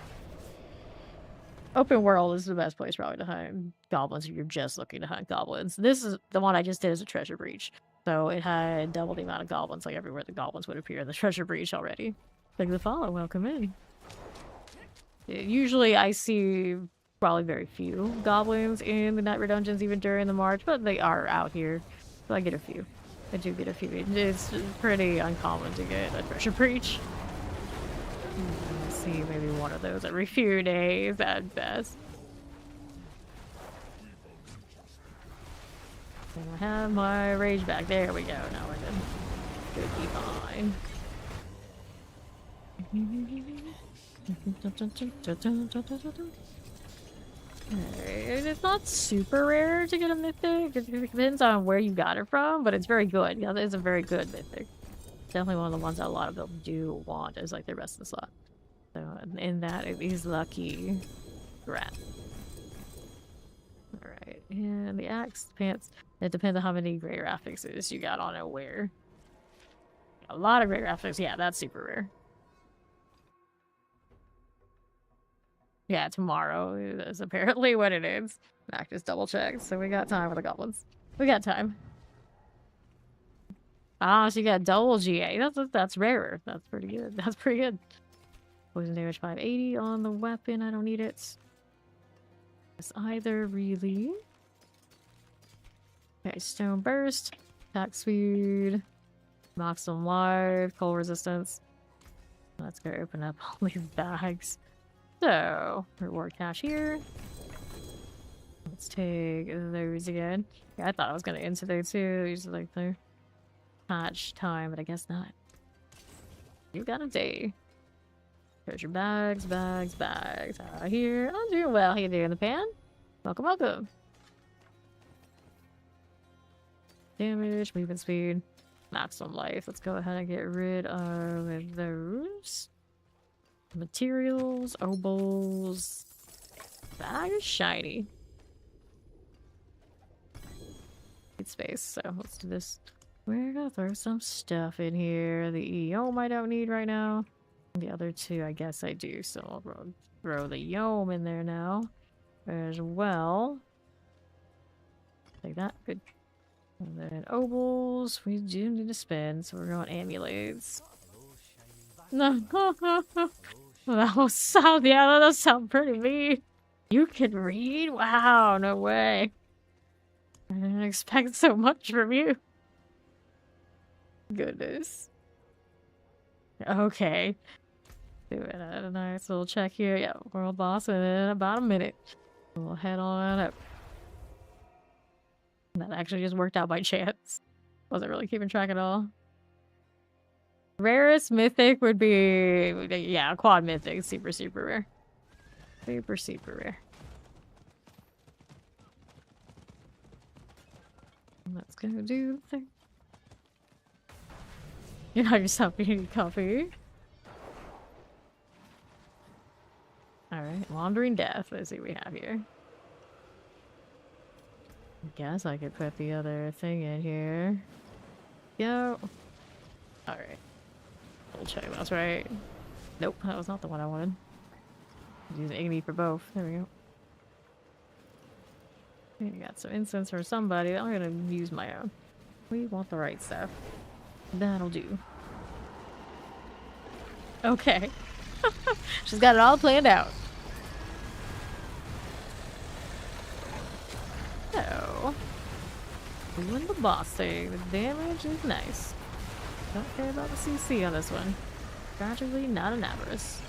Open world is the best place probably to hunt goblins if you're just looking to hunt goblins. This is the one I just did as a treasure breach. So it had double the amount of goblins, like everywhere the goblins would appear in the treasure breach already. Thank you for the follow, welcome in. Usually I see probably very few goblins in the Nightmare Dungeons even during the March, but they are out here. So I get a few. I do get a few. It's pretty uncommon to get a treasure breach. Let's see, maybe one of those every few days at best. And I have my rage back. There we go. Now we're good. Good, be fine. It's not super rare to get a mythic. It depends on where you got it from, but it's very good. Yeah, it's a very good mythic. Definitely one of the ones that a lot of people do want as like their best in the slot. So in that it is lucky. Rat. Alright, and the axe, pants. It depends on how many gray graphics you got on it where. A lot of gray graphics, yeah, that's super rare. Yeah, tomorrow is apparently what it is. Mac just double checked, so we got time with the goblins. We got time. Ah, so you got double GA. That's rarer. That's pretty good. That's pretty good. Poison damage 580 on the weapon. I don't need it. It's either really. Okay, stone burst, attack speed, maximum life, cold resistance. Let's go open up all these bags. So, reward cache here. Let's take those again. Yeah, I thought I was gonna enter there too. Usually like the patch time, but I guess not. You got a day. There's your bags. Out here. I'm doing well. How you doing, the pan? Welcome, welcome. Damage, movement speed, maximum life. Let's go ahead and get rid of those. Materials, obols. That is shiny. Need space, so let's do this. We're gonna throw some stuff in here. The Eom I don't need right now. The other two I guess I do, so I'll throw the Yom in there now as well. Take that, good. And then obols, we do need to spend, so we're going amulets. No, that will sound, yeah, that does sound pretty mean. You can read? Wow, no way. I didn't expect so much from you. Goodness. Okay. Do it at a nice little check here. Yeah, world boss in about a minute. We'll head on up. That actually just worked out by chance. Wasn't really keeping track at all. Rarest mythic would be, yeah, quad mythic. Super, super rare. Super, super rare. Let's go do the thing. You know yourself, you need coffee. Alright, Wandering Death. Let's see what we have here. I guess I could put the other thing in here. Go. Alright. We'll check that's right. Nope, that was not the one I wanted. Use Igni for both. There we go. We got some incense from somebody. I'm gonna use my own. We want the right stuff. That'll do. Okay. She's got it all planned out. So, doing the boss thing. The damage is nice. Don't care about the CC on this one. Tragically, not an Avarice.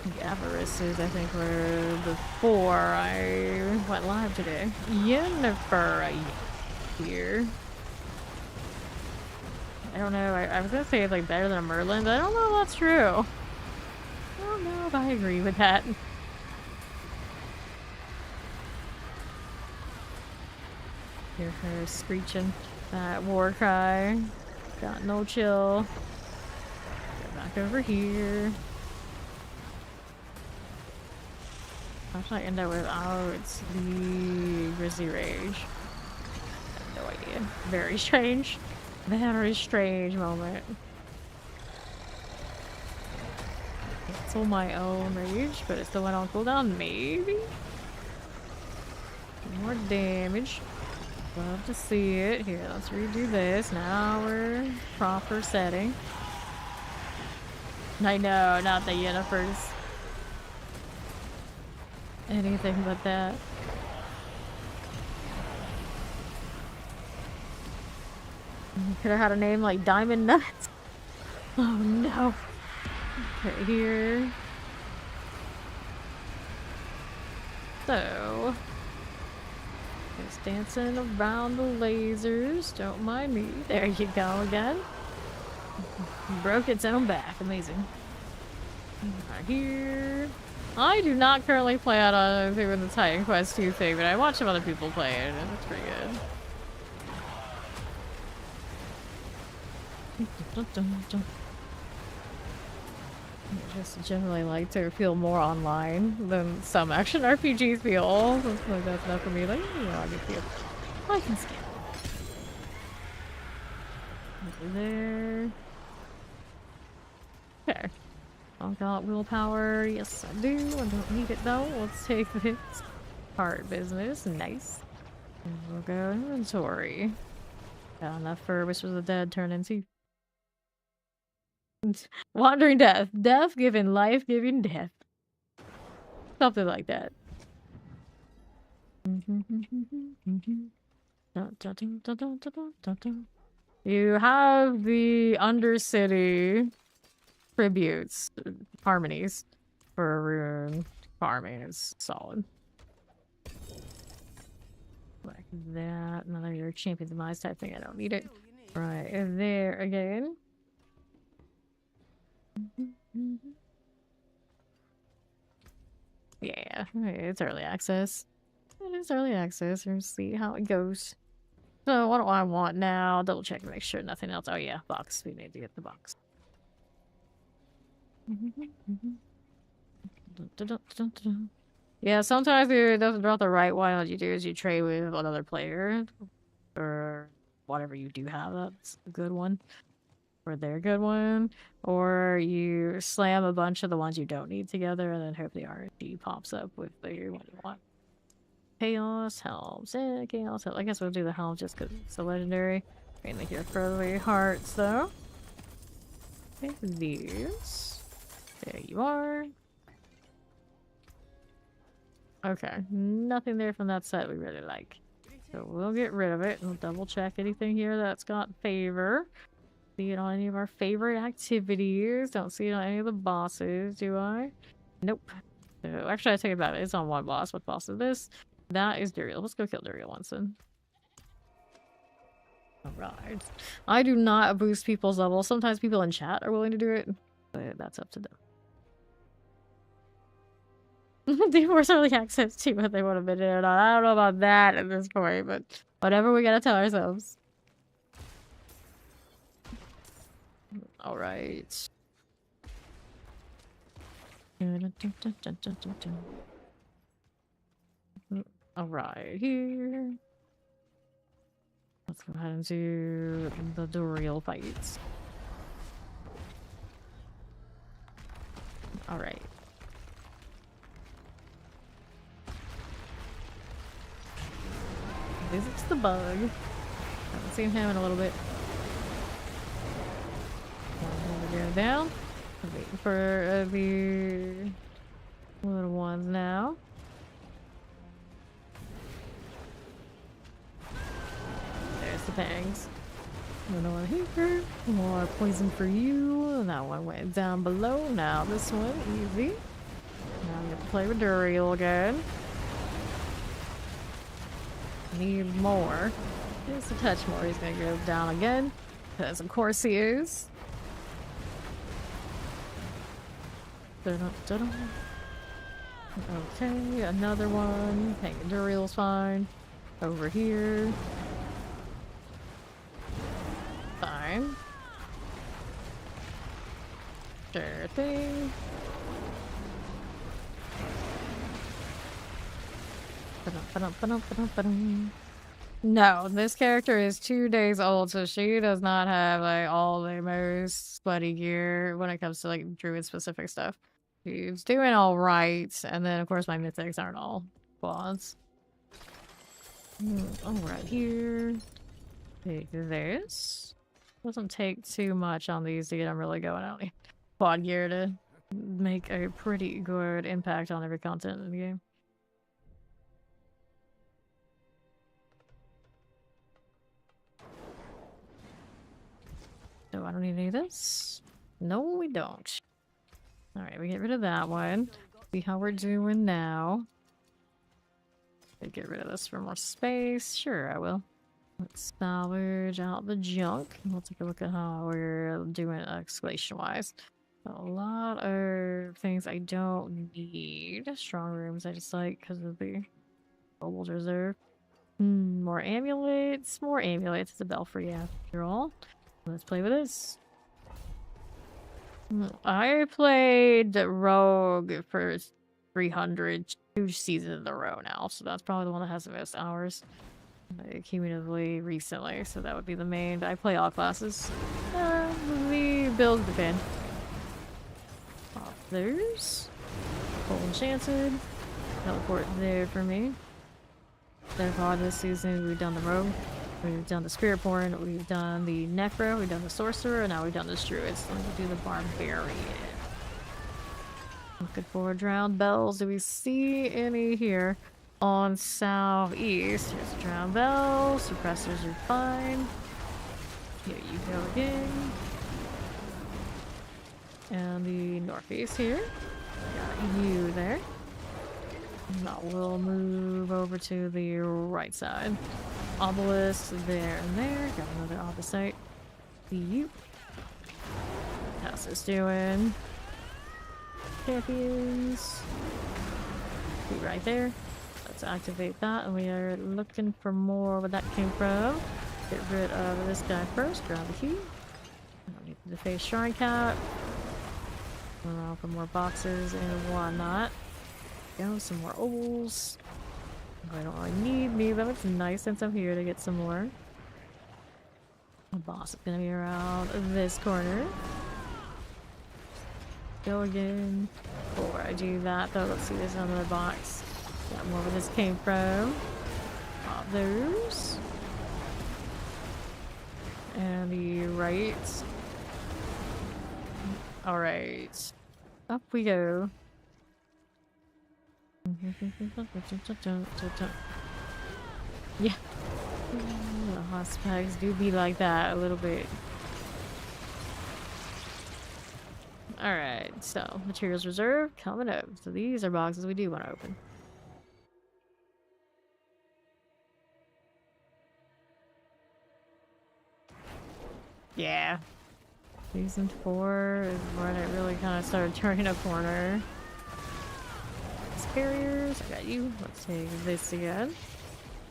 The Avarices, I think, were before I went live today. Yennefer, I hear. I don't know. I was gonna say it's like better than a Merlin, but I don't know if that's true. I don't know if I agree with that. Hear her screeching that war cry. Got no chill. Go back over here. How should I end up with? Oh, it's the Grizzly Rage. I have no idea. Very strange. Very strange moment. Cancel my own rage, but it still went on cooldown. Maybe? More damage. Love to see it. Here, let's redo this. Now we're proper setting. I know, not the Yennifers. Anything but that. Could have had a name like Diamond Nuts. Oh no. Okay, here. So. Just dancing around the lasers. Don't mind me. There you go again. Broke its own back. Amazing. Right here. I do not currently play out on anything with the Titan Quest 2 thing, but I watch some other people play it, and it's pretty good. I just generally like to feel more online than some action RPGs feel. Like that's enough for me. Like, you know, I can skip. Over there. Okay. I've got willpower. Yes, I do. I don't need it though. Let's take this cart business. Nice. And we'll go inventory. Got enough for Whispers of the Dead turn into. Wandering Death. Death giving life, giving death. Something like that. You have the Undercity tributes, harmonies for rune farming. Is solid. Like that. Another your champion demise type thing. I don't need it. Right, and there again. Yeah, it's early access. It is early access. We'll see how it goes. So what do I want now? Double check to make sure nothing else. Oh yeah, box. We need to get the box. Yeah, sometimes it doesn't draw the right one. What you do is you trade with another player. Or whatever you do have. That's a good one. Or their good one, or you slam a bunch of the ones you don't need together, and then hope the RNG pops up with the one you want. Chaos helms, chaos helms. I guess we'll do the helm just because it's a legendary. Mainly here for the hearts, though. Okay, these. There you are. Okay, nothing there from that set we really like, so we'll get rid of it. We'll double check anything here that's got favor. See it on any of our favorite activities. Don't see it on any of the bosses, do I? Nope. So, actually, I take it back. It's on one boss. What boss is this? That is Duriel. Let's go kill Duriel once then. Alright. I do not boost people's levels. Sometimes people in chat are willing to do it, but that's up to them. They force early access to what they want to admit it or not. I don't know about that at this point, but whatever we gotta tell ourselves. All right. All right, here. Let's go ahead and do the real fights. All right. Visits the bug. Haven't seen him in a little bit. Go down. Waiting for the little ones now. There's the pangs. Another one here. More poison for you. That one went down below. Now this one, easy. Now we have to play with Duriel again. Need more. Just a touch more. He's gonna go down again. Because of course he is. Okay, another one. Hey, Duriel's fine. Over here. Fine. Sure thing. No, this character is 2 days old, so she does not have like all the most sweaty gear when it comes to like druid specific stuff. She's doing all right, and then of course my mythics aren't all quads. All right here. Take this. Doesn't take too much on these to get them really going. I don't need quad gear to make a pretty good impact on every content in the game. So I don't need any of this. No, we don't. Alright, we get rid of that one. See how we're doing now. Get rid of this for more space. Sure, I will. Let's salvage out the junk. We'll take a look at how we're doing excavation-wise. A lot of things I don't need. Strong rooms I just like because of the Obol reserve. More amulets. More amulets. It's a belfry after all. Let's play with this. I played Rogue for 300 2 seasons in a row now, so that's probably the one that has the most hours cumulatively recently. So that would be the main. I play all classes. The build depend. There's full enchanted. Teleport there for me. So far this season we've done the Rogue. We've done the Spiritborn, we've done the Necro, we've done the Sorcerer, and now we've done the Druid. So let's do the Barbarian. Looking for Drowned Bells. Do we see any here on Southeast? Here's a Drowned Bell. Suppressors are fine. Here you go again. And the Northeast here. Got you there. Now we'll move over to the right side. Obelisk there and there. Got another opposite. You. How's this doing? Champions. Be right there. Let's activate that, and we are looking for more where that came from. Get rid of this guy first. Grab the key. I don't need to face Shrine Cap. Around for more boxes and whatnot. Go, some more Obols. I don't really need me, but it's nice since I'm here to get some more. The boss is gonna be around this corner. Go again. Before I do that though, let's see, there's another box. Got more where this came from. Pop those. And the right. Alright. Up we go. Yeah. The hospitals do be like that a little bit. Alright, so materials reserve coming up. So these are boxes we do want to open. Yeah. Season 4 is when it really kind of started turning a corner. Barriers, I got you. Let's take this again.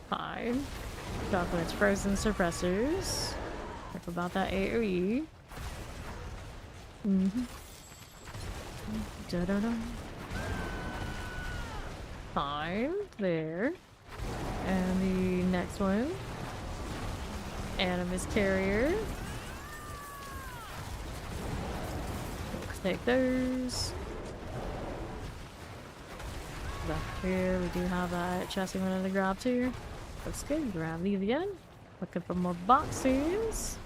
Fine. Chocolate frozen suppressors. Careful about that AoE. Mm-hmm. Da-da-da. 5 there. And the next one. Animus Carrier. Let's take those. Back here, we do have that chest we wanted to grab too. Looks good. Grab these again. Looking for more boxes.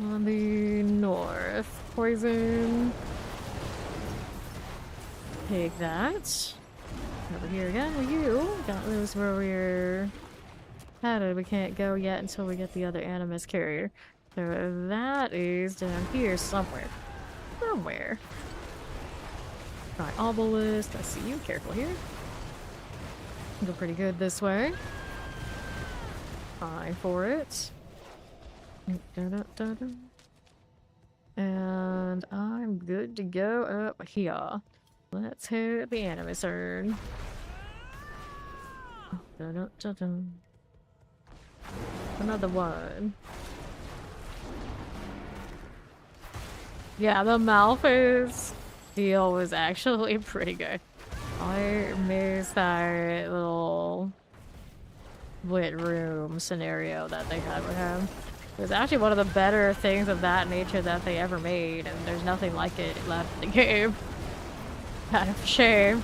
On the north. Poison. Take that. Over here again with you. That was where we're headed. We can't go yet until we get the other Animus Carrier. So that is down here somewhere. Somewhere. Alright, Obelisk. I see you. Careful here. Go pretty good this way. Fine for it. Da-da-da-da. And I'm good to go up here. Let's hit the Animus Urn. Da-da-da-da. Another one. Yeah, the Malphus deal was actually pretty good. I missed that little wit room scenario that they had with him. It was actually one of the better things of that nature that they ever made, and there's nothing like it left in the game. Kind of shame.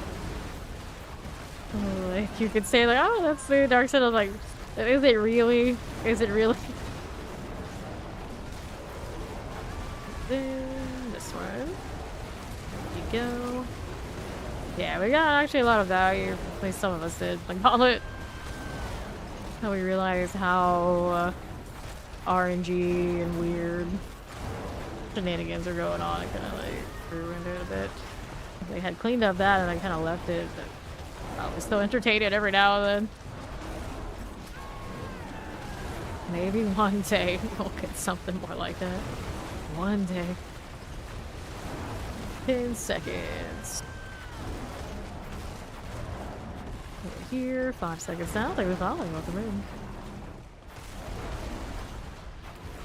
Like, you could say, like, oh, that's the dark side. I was like, is it really? Is it really? Then this one. There you go. Yeah, we got actually a lot of value. At least some of us did. Like, Gauntlet. How we realized how RNG and weird shenanigans are going on. It kind of like ruined it a bit. They had cleaned up that and I kind of left it, but I was still entertained every now and then. Maybe one day we'll get something more like that. One day. 10 seconds. Over here, 5 seconds now. They were following with the moon.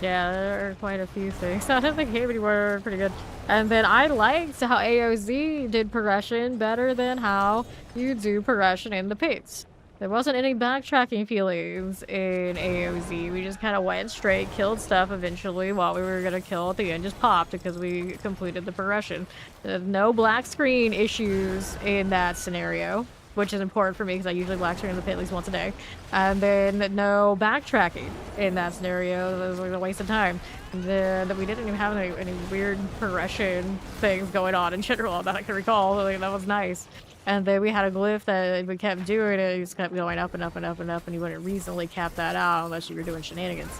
Yeah, there are quite a few things. I don't think Haven were pretty good. And then I liked how AOZ did progression better than how you do progression in the pits. There wasn't any backtracking feelings in AOZ. We just kind of went straight, killed stuff eventually while we were going to kill at the end, just popped because we completed the progression. No black screen issues in that scenario, which is important for me because I usually black screen in the pit at least once a day. And then no backtracking in that scenario. It was like a waste of time. And then we didn't even have any weird progression things going on in general that I can recall. Like, that was nice. And then we had a glyph that we kept doing it. It just kept going up and up and up and up, and you wouldn't reasonably cap that out unless you were doing shenanigans.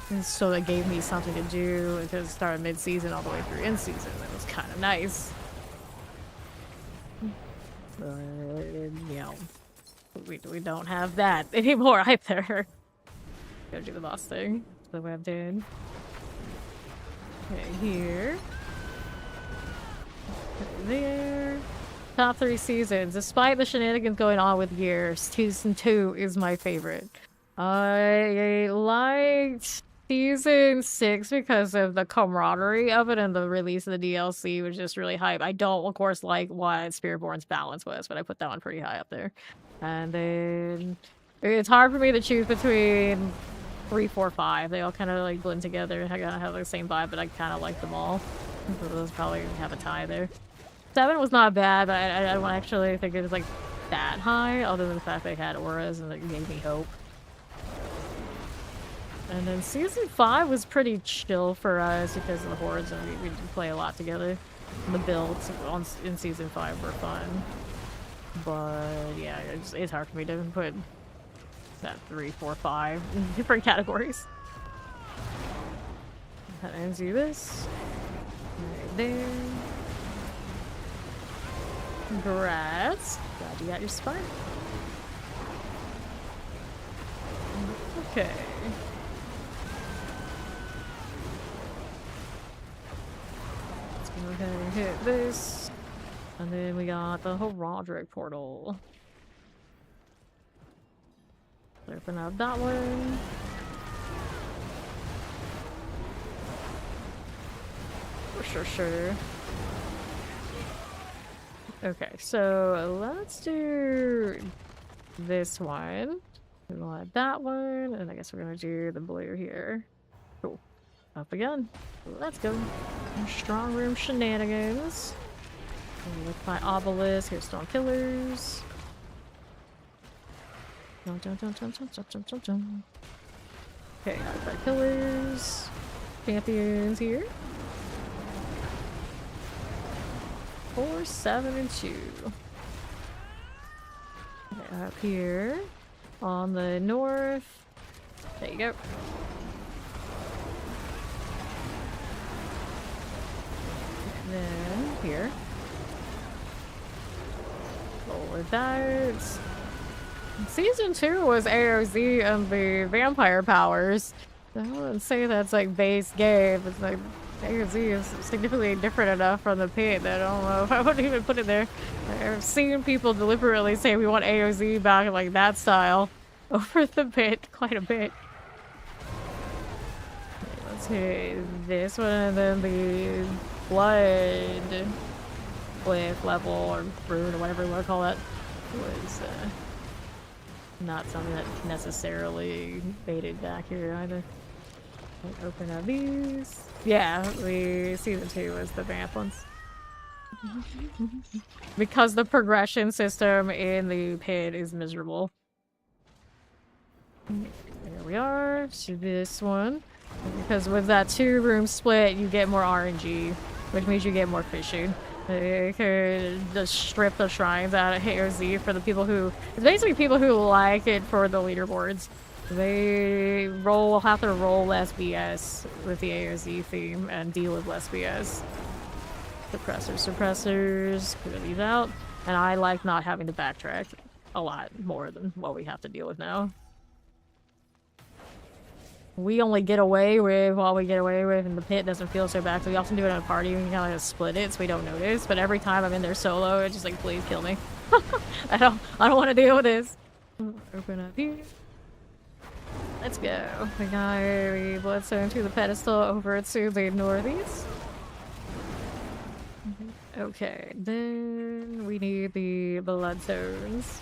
And so that gave me something to do because it started mid-season all the way through in-season. It was kind of nice. You know, we don't have that anymore either. Go do the boss thing. The web did. Okay, here. Okay, there. Top 3 seasons. Despite the shenanigans going on with years, season 2 is my favorite. I liked season 6 because of the camaraderie of it, and the release of the DLC was just really hype. I don't, of course, like what Spiritborn's balance was, but I put that one pretty high up there. And then it's hard for me to choose between 3, 4, 5. They all kind of like blend together. I kind of have the same vibe, but I kind of like them all. So those probably have a tie there. 7 was not bad, but I don't actually think it was like that high, other than the fact they had auras and it gave me hope. And then season 5 was pretty chill for us because of the hordes, and we did play a lot together. The builds in season 5 were fun. But yeah, it's hard for me to put that 3, 4, 5 in different categories. That ends you this. Right there. Congrats. Glad you got your spark. Okay. Let's go ahead and hit this. And then we got the Heraldric portal. Open up that one. Sure. Okay, so let's do this one. We want that one, and I guess we're gonna do the blue here. Cool. Up again. Let's go. Strong room shenanigans. With my obelisk, here's stone pillars. Dun, dun, dun, dun, dun, dun, dun, dun, dun. Okay, I've got pillars. Champions here. 4, 7, and 2. Okay, up here on the north. There you go. And then here. Roll with that. Season 2 was AOZ and the vampire powers. I wouldn't say that's like base game. It's like AOZ is significantly different enough from the pit that I don't know if I would even put it there. I've seen people deliberately say we want AOZ back in like that style over the pit quite a bit. Okay, let's hit this one and then the blood cliff level or rune or whatever you want to call it was not something that necessarily made it back here either. Open up these. Yeah, the season 2 was the vamp ones. Because the progression system in the pit is miserable. There we are. To this one. Because with that 2-room split, you get more RNG, which means you get more fishing. They could just strip the shrines out of AOZ for the people who... It's basically people who like it for the leaderboards. They have to roll less BS with the AOZ theme and deal with less BS. Suppressors, clear these out. And I like not having to backtrack a lot more than what we have to deal with now. We only get away with what we get away with, and the pit doesn't feel so bad. So we often do it in a party, and we kind of split it so we don't notice. But every time I'm in there solo, it's just like, please kill me. I don't want to deal with this. Open up here. Let's go. We got the bloodstone to the pedestal over to the northeast. Okay, then we need the bloodstones.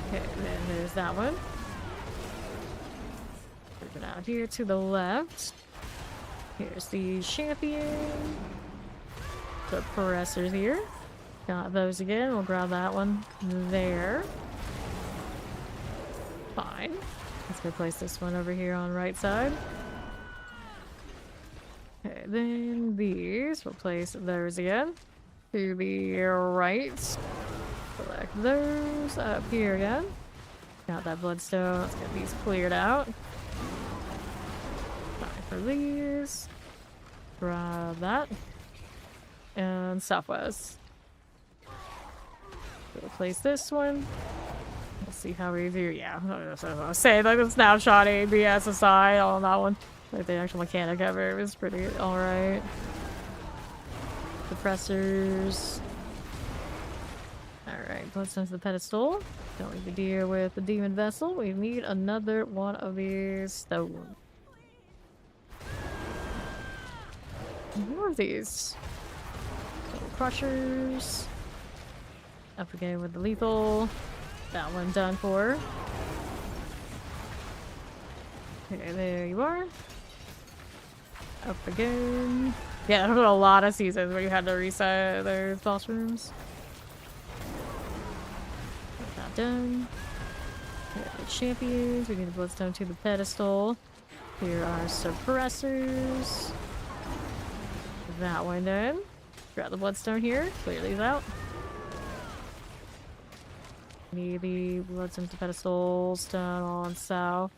Okay, then there's that one. Moving out here to the left. Here's the champion. The suppressors here. Got those again. We'll grab that one there. Fine. Let's go place this one over here on the right side. Okay, then these, we'll place those again. To the right. Select those up here again. Got that bloodstone. Let's get these cleared out. Fine for these. Grab that. And southwest. We'll place this one. We'll see how we do. Yeah, I was saying, like the snapshot ABS aside on that one. Like the actual mechanic of it was pretty alright. Suppressors. Alright, bloodstone to the pedestal. Don't need to deal with the demon vessel. We need another one of these stone. More of these. Double crushers. Up again with the lethal. That one done for. Okay, there you are. Up again. Yeah, there were a lot of seasons where you had to reset those boss rooms. Not done. Here are the champions. We need the bloodstone to the pedestal. Here are suppressors. That one done. Grab the bloodstone here. Clear these out. Need the bloodstone to the pedestals down on south.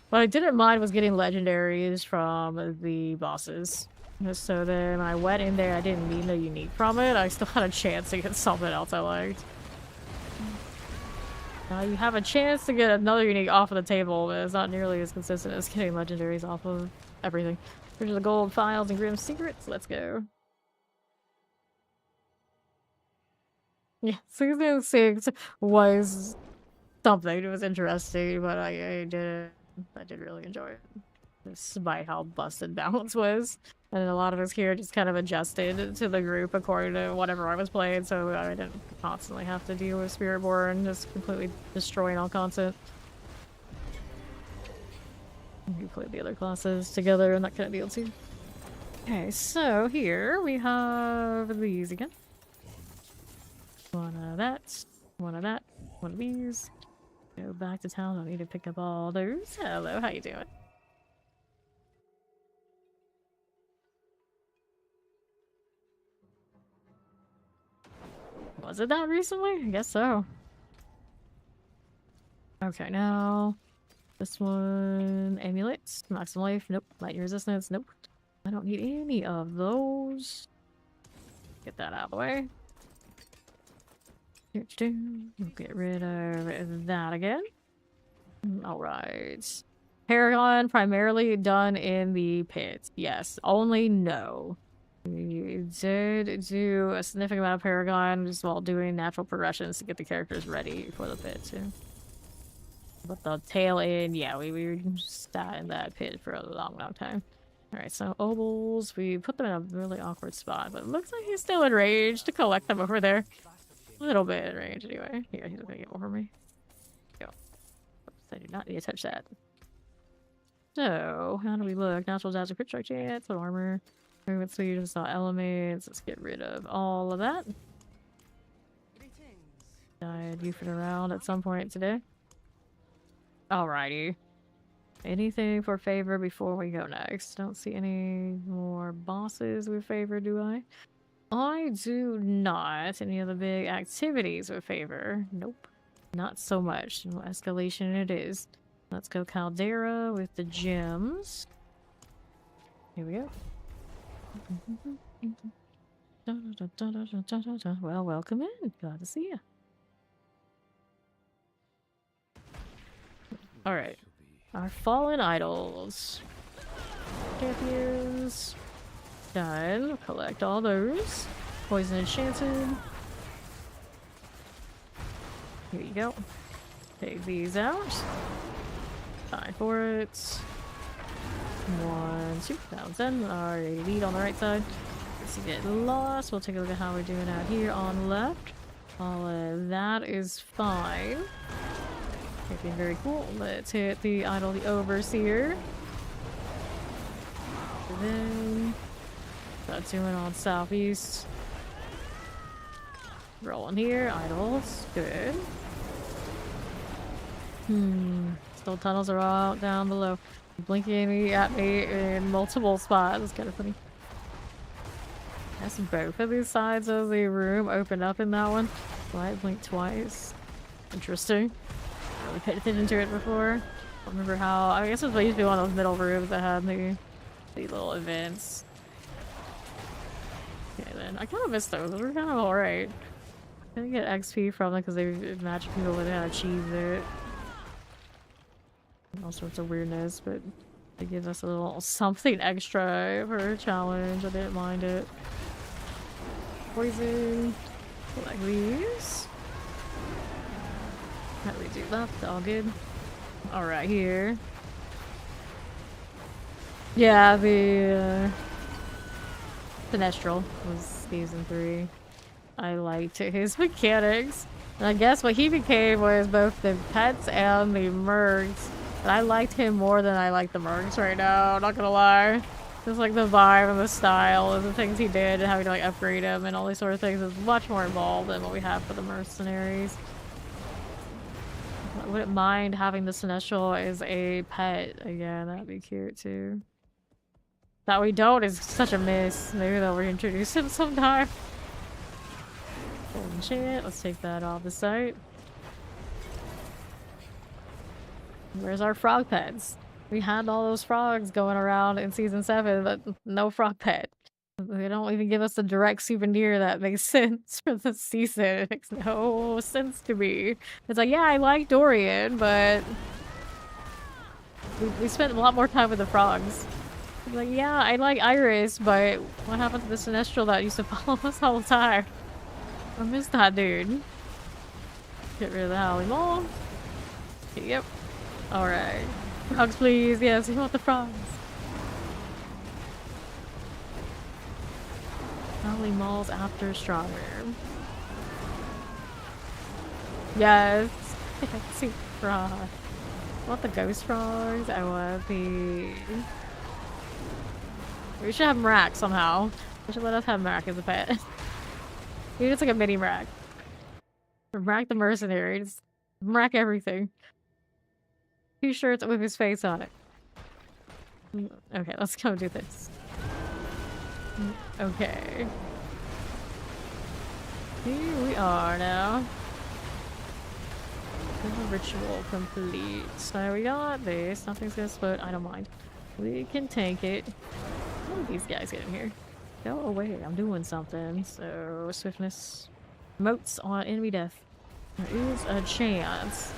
What I didn't mind was getting legendaries from the bosses. So then I went in there, I didn't need no unique from it. I still had a chance to get something else I liked. Now you have a chance to get another unique off of the table, but it's not nearly as consistent as getting legendaries off of everything. Here's the gold files and grim secrets. Let's go. Yeah, season 6 was something. It was interesting, but I did really enjoy it. despite how busted balance was. And a lot of us here just kind of adjusted to the group according to whatever I was playing, so I didn't constantly have to deal with Spiritborn just completely destroying all content. We played the other classes together and that kind of deal too. Okay, so here we have these again. One of that, one of that, one of these. Go back to town. I need to pick up all those. Hello, how you doing? Was it that recently? I guess so. Okay, now this one, amulets, maximum life, nope. Lightning resistance, nope. I don't need any of those. Get that out of the way. We'll get rid of that again. Alright. Paragon primarily done in the pit. Yes, only no. We did do a significant amount of Paragon just while doing natural progressions to get the characters ready for the pit too. But the tail end, yeah, we were sat in that pit for a long, long time. Alright, so Obols, we put them in a really awkward spot, but it looks like he's still in range to collect them over there. A little bit in range anyway. Yeah, he's gonna get over me. Go. Oops, I do not need to touch that. So, how do we look? Natural disaster, crit strike chance, armor. Movement speed, just saw elements. Let's get rid of all of that. Died goofing around at some point today. Alrighty. Anything for favor before we go next? Don't see any more bosses with favor, do I? I do not. Any of the big activities with favor? Nope. Not so much. No escalation it is. Let's go Caldera with the gems. Here we go. Well, welcome in. Glad to see you. Alright. Our fallen idols. Champions. Done. Collect all those. Poison enchanted. Here you go. Take these out. Time for it. 1, 2. That one's in. Already lead on the right side. Let's get lost. We'll take a look at how we're doing out here on left. All of that is fine. Looking very cool. Let's hit the idol, the overseer. And then start doing on southeast. Rolling here. Idols. Good. Still tunnels are all down below. Blinking at me in multiple spots. It's kind of funny. Yes, both of these sides of the room open up in that one. Light blink twice. Interesting. Really paid attention to it before. I don't remember how. I guess it was used to be one of those middle rooms that had the little events. Okay, then I kind of missed those. Those were kind of alright. I didn't get XP from them because they matched people that had achieved it. All sorts of weirdness, but it gives us a little something extra for a challenge. I didn't mind it. Poison. Like these. How do we do left? All good. Alright, here. Yeah, the Sinestral was season 3. I liked his mechanics. And I guess what he became was both the pets and the mercs. But I liked him more than I like the mercs right now, I'm not gonna lie. Just like the vibe and the style and the things he did and how we like upgrade him and all these sort of things is much more involved than what we have for the mercenaries. I wouldn't mind having the Sinestral as a pet again, that'd be cute too. That we don't is such a miss. Maybe they'll reintroduce him sometime. Golden shit, let's take that off the site. Where's our frog pets? We had all those frogs going around in season 7, but no frog pet. They don't even give us a direct souvenir that makes sense for the season. It makes no sense to me. It's like, yeah, I like Dorian, but we spent a lot more time with the frogs. It's like, yeah, I like Iris, but what happened to the Sinestral that used to follow us all the time? I miss that dude. Get rid of the Howling Mole. Yep. Alright. Frogs, please. Yes, we want the frogs. Probably malls after Strawberry. Yes. Super frog. I want the ghost frogs. I want the... We should have Mrak somehow. We should let us have Mrak as a pet. Maybe it's like a mini Mrak. Mrak the mercenary. Just Mrak everything. T-shirts with his face on it. Okay, let's go do this. Okay. Here we are now. Ritual complete. So we got this. Nothing's gonna explode. I don't mind. We can tank it. How did these guys get in here? Go away. I'm doing something. So, swiftness. Moats on enemy death. There is a chance.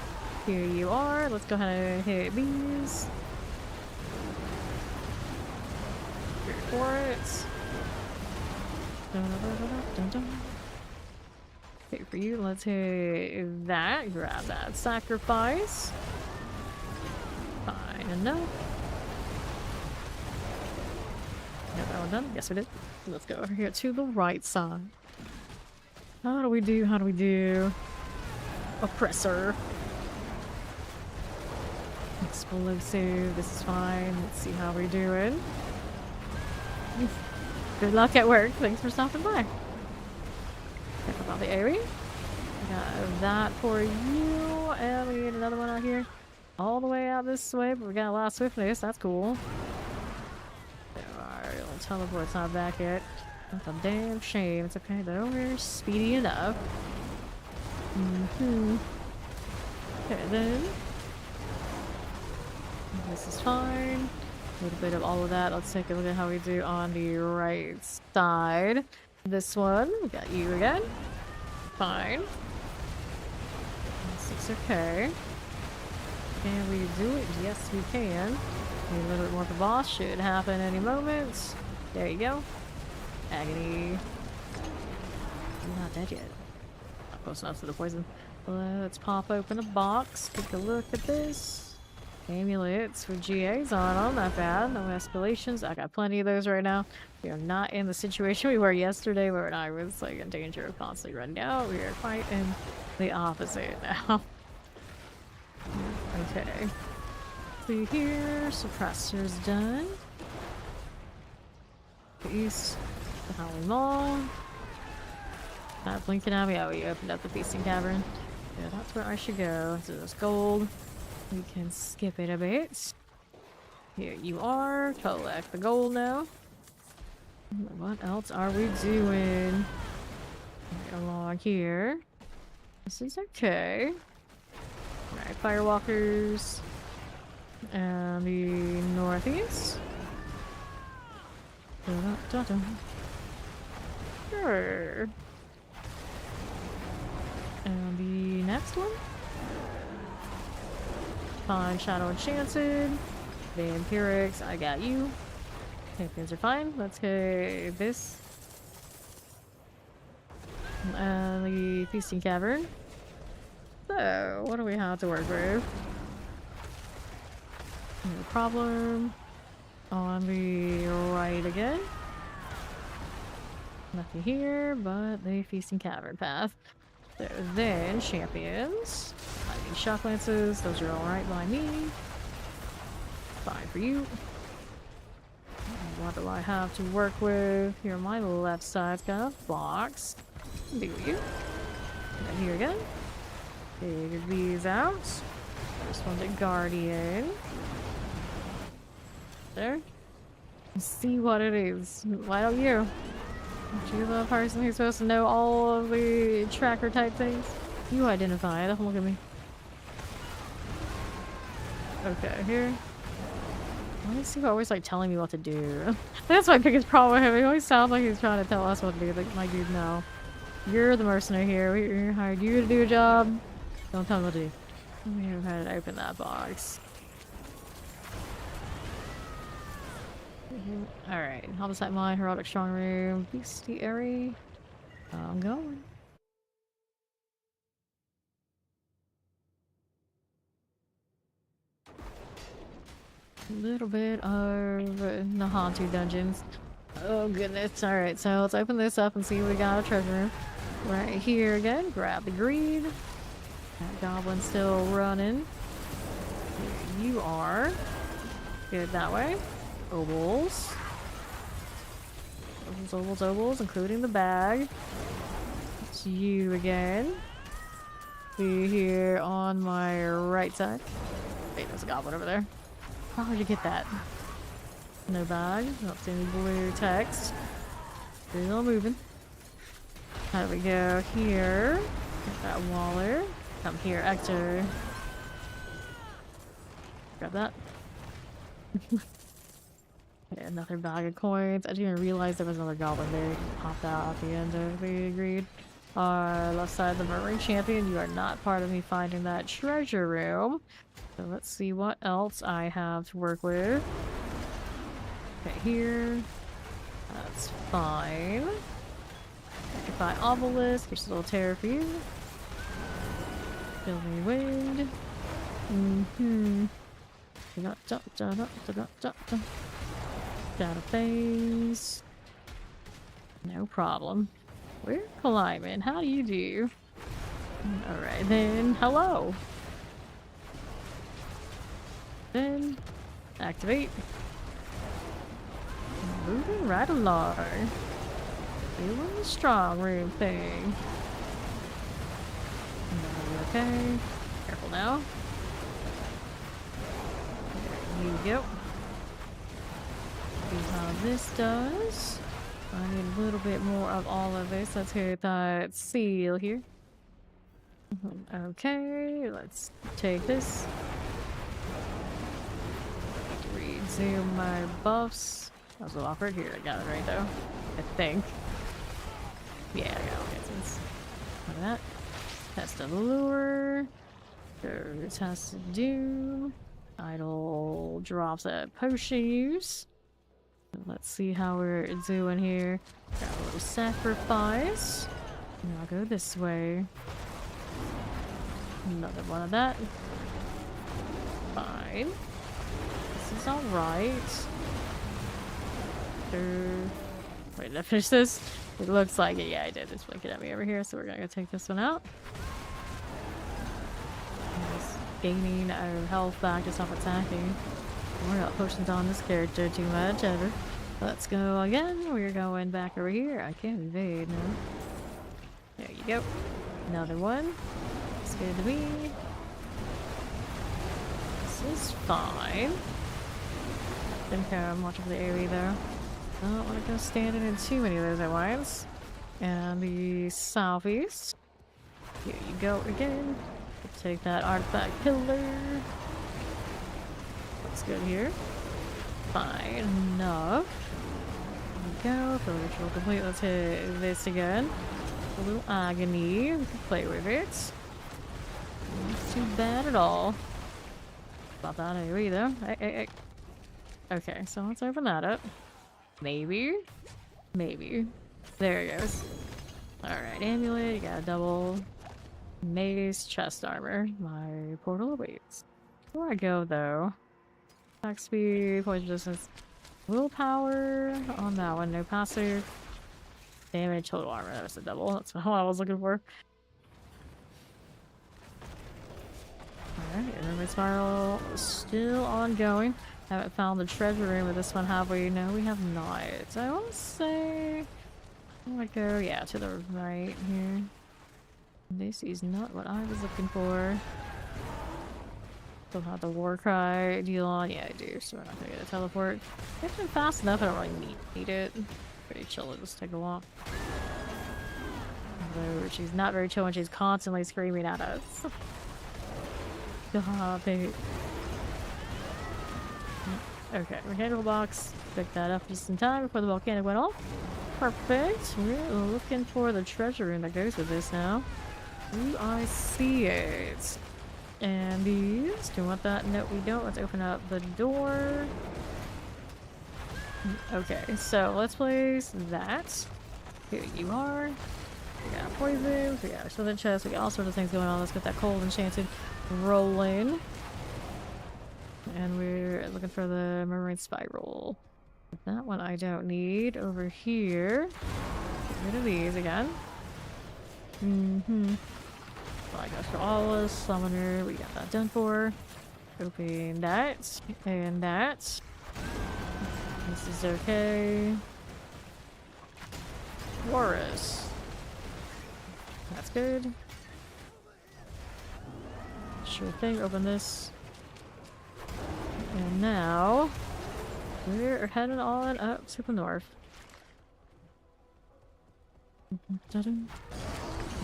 Here you are. Let's go ahead and hit these. Here for it. Okay, for you, let's hit that. Grab that sacrifice. Fine enough. Got that one done? Yes, we did. Let's go over here to the right side. How do we do? How do we do? Oppressor. Explosive. This is fine. Let's see how we're doing. Good luck at work. Thanks for stopping by. Check about the area. Got that for you. And we need another one out here. All the way out this way, but we got a lot of swiftness. That's cool. Our little teleport's not back yet. That's a damn shame. It's okay though. We're speedy enough. Okay then. This is fine. A little bit of all of that. Let's take a look at how we do on the right side. This one, we got you again. Fine. This is okay. Can we do it? Yes, we can. Need a little bit more of the boss. Should happen any moment. There you go. Agony. I'm not dead yet. Not close enough to the poison. Let's pop open a box. Take a look at this. Amulets with GAs on them. Not bad. No escalations. I got plenty of those right now. We are not in the situation we were yesterday where I was like in danger of constantly running out. We are quite in the opposite now. Okay. See here. Suppressor's done. East. The Howling Mall. Not blinking at me. Oh, we opened up the Feasting Cavern. Yeah, that's where I should go. So there's gold. We can skip it a bit. Here you are. Collect the gold now. What else are we doing? Along here. This is okay. Alright, firewalkers. And the northeast. Sure. And the next one. Fine, Shadow Enchanted. Vampirics, I got you. Champions are fine. Let's hit this. And the Feasting Cavern. So, what do we have to work with? No problem. On the right again. Nothing here, but the Feasting Cavern path. So then, champions. I need shock lances. Those are alright by me. Fine for you. What do I have to work with? Here on my left side's got a box. Do you? And here again. Figure these out. First one's a guardian. There. See what it is. Why don't you? Aren't you the person who's supposed to know all of the tracker type things? You identify. Don't look at me. Okay, here. Why is he always like telling me what to do? That's my biggest problem with him. He always sounds like he's trying to tell us what to do. Like, my dude, no. You're the mercenary here. We hired you to do a job. Don't tell me what to do. Let me go ahead and open that box. Alright, Homicide Mine, Heraldic Strong Room, Bestiary. I'm going. A little bit of Nahantu dungeons. Oh goodness. Alright, so let's open this up and see if we got a treasure room. Right here again. Grab the greed. That goblin's still running. Here you are. Good that way. Obols. Obols, including the bag. It's you again. See here on my right side. Wait, there's a goblin over there. How did you get that? No bag. Not seeing any blue text. Still moving. How do we go here? Get that Waller. Come here, Ector. Grab that. Okay, another bag of coins. I didn't even realize there was another goblin there. He just popped out at the end of the agreed. Left side, the Marine Champion. You are not part of me finding that treasure room. So let's see what else I have to work with. Okay, here. That's fine. Occupy Obelisk. Here's a little terror for you. Filmy Wind. Database. No problem. We're climbing. How do you do? Alright then. Hello. Then activate. Moving right along. Feeling the strong room thing. Okay. Careful now. There you go. See how this does. I need a little bit more of all of this. Let's hit that seal here. Okay, let's take this. Resume my buffs. That was a little awkward. Here, I got it right though. I think. Yeah, I got it. Look at that. Test of lure. Test of doom. Idle drops a potion use. Let's see how we're doing here. Got a little sacrifice. And I'll go this way. Another one of that. Fine. This is alright. Wait, did I finish this? It looks like it. Yeah, I did. It's blinking at me over here, so we're gonna go take this one out. Nice. Gaining our health back to stop attacking. We're not pushing on this character too much ever. Let's go again. We're going back over here. I can't evade now. There you go. Another one. It's good to me. This is fine. Didn't care much of the area though. I don't want to go standing in too many of those at once. And the southeast. Here you go again. Take that artifact pillar. Looks good here. Fine enough. There we go. Fill ritual complete. Let's hit this again. A little agony. We can play with it. Not too bad at all. About that AoE though. Hey. Okay, so let's open that up. Maybe. There it goes. Alright, amulet. You got a double mace, chest armor. My portal awaits. Before I go though, attack speed, poison distance, willpower on that one. No passive. Damage, total armor. That was a double. That's what I was looking for. Alright, enemy spiral still ongoing. Haven't found the treasure room with this one, have we? No, we have not. So I want to say... I want to go, yeah, to the right here. This is not what I was looking for. Still have the war cry deal on. Yeah, I do, so we're not going to get a teleport. It's been fast enough, I don't really need it. Pretty chill to just take a walk. Although she's not very chill when she's constantly screaming at us. Stop it. Okay, mechanical box. Pick that up just in time before the volcano went off. Perfect. We're looking for the treasure room that goes with this now. Do I see it? And these. Do you want that? No, we don't. Let's open up the door. Okay, so let's place that. Here you are. We got poison. We got a southern chest. We got all sorts of things going on. Let's get that cold enchanted rolling. And we're looking for the marine spiral. That one I don't need. Over here. Get rid of these again. Like Astaroth, Summoner, we got that done for. Open that, and that. This is okay. Avarice. That's good. Sure thing, open this. And now, we're heading on up to the north.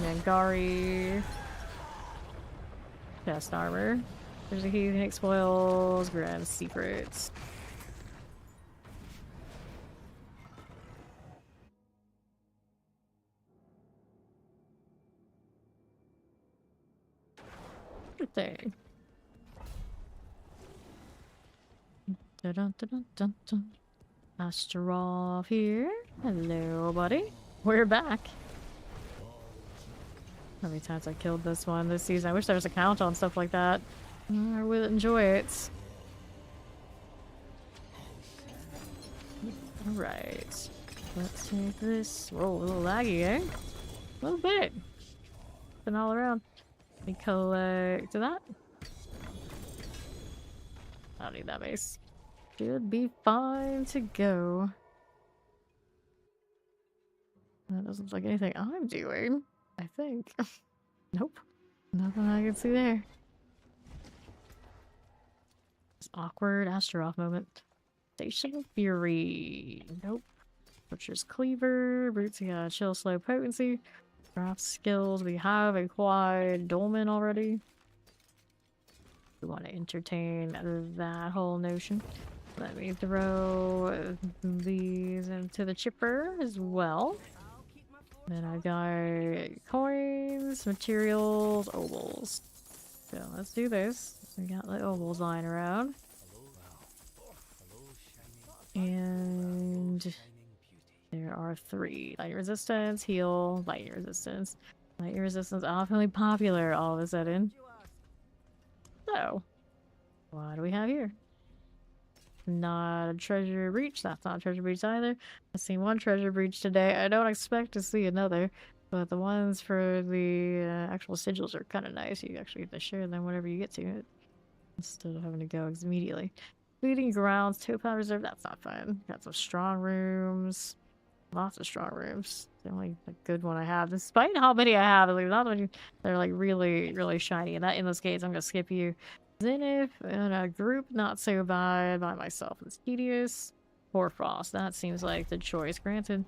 Nangari. Chest armor. There's a heathen spoils, grand secrets. Good thing. Dun dun dun dun dun. Astaroth here. Hello, buddy. We're back. How many times I killed this one this season? I wish there was a count on stuff like that. I would enjoy it. Alright. Let's take this. Whoa, a little laggy, eh? A little bit. Been all around. Let me collect that. I don't need that mace. Should be fine to go. That doesn't look like anything I'm doing. I think. Nope. Nothing I can see there. This awkward Astaroth moment. Station of Fury. Nope. Butcher's Cleaver. Brutes, yeah, chill, slow, potency. Craft skills. We have a quad dolmen already. We want to entertain that whole notion. Let me throw these into the chipper as well. Then I got coins, materials, obols. So let's do this. We got the obols lying around. And there are 3. Light resistance, heal, light resistance. Light resistance awfully popular all of a sudden. So, what do we have here? Not a treasure breach. That's not a treasure breach either. I've seen one treasure breach today. I don't expect to see another. But the ones for the actual sigils are kind of nice. You actually get to share them whenever you get to it. Instead of having to go immediately. Bleeding grounds, topaz reserve. That's not fun. Got some strong rooms. Lots of strong rooms. The only good one I have. Despite how many I have, like, not many, they're like really, really shiny. And that endless gates, I'm gonna skip you. Zenith in a group, not so bad. By myself, it's tedious. Hoarfrost, that seems like the choice. Granted,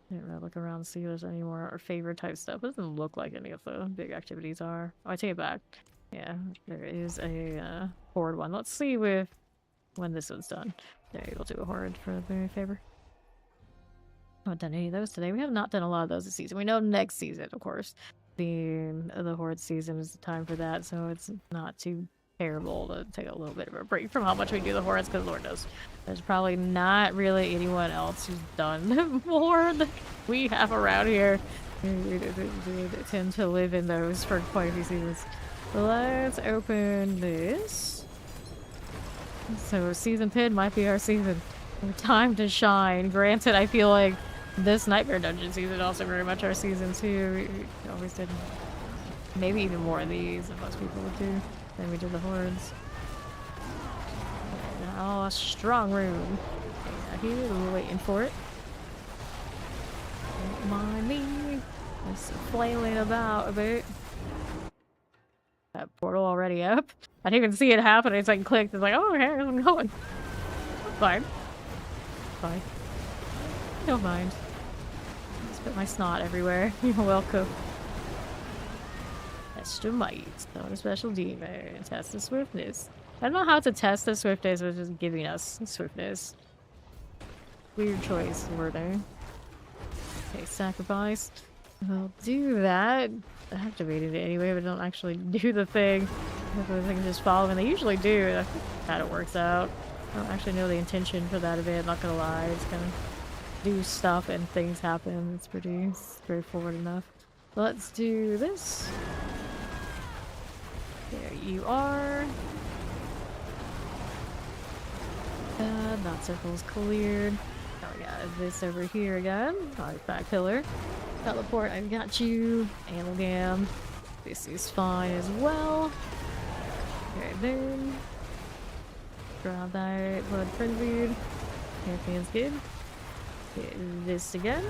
I didn't really look around and see if there's any more or favorite type stuff. It doesn't look like any of the big activities are. Oh, I take it back. Yeah, there is a horde one. Let's see when this one's done. There, we'll do a horde for the favor. I haven't done any of those today. We have not done a lot of those this season. We know next season, of course, the horde season is the time for that, so it's not too terrible to take a little bit of a break from how much we do the hordes, because Lord knows there's probably not really anyone else who's done more than we have around here. We tend to live in those for quite a few seasons. Let's open this. So season 10 might be our season. Time to shine. Granted, I feel like this Nightmare Dungeon season also very much our season too. We always did maybe even more of these than most people would do. Then we did the hordes. Oh, a strong room. Okay, here we're waiting for it. Don't mind me. Just flailing about a bit. That portal already up. I didn't even see it happen. It's like clicked. It's like, oh, here I'm going. Fine. Fine. Don't mind. Just put my snot everywhere. You're welcome. Extra might. Not a special demon. Test the swiftness. I don't know how to test the swiftness, but just giving us swiftness. Weird choice, were there? Okay, sacrifice. I'll do that. I activated it anyway, but don't actually do the thing. Hopefully they can just follow them. They usually do. That's how it works out. I don't actually know the intention for that event, not gonna lie. It's gonna do stuff and things happen. It's pretty straightforward enough. Let's do this. There you are. bad. That circle's cleared. Oh, we got this over here again. Artifact pillar. Teleport, I've got you. Amalgam. This is fine as well. Okay, then. Grab that blood frenzied. Champion's good. Get this again.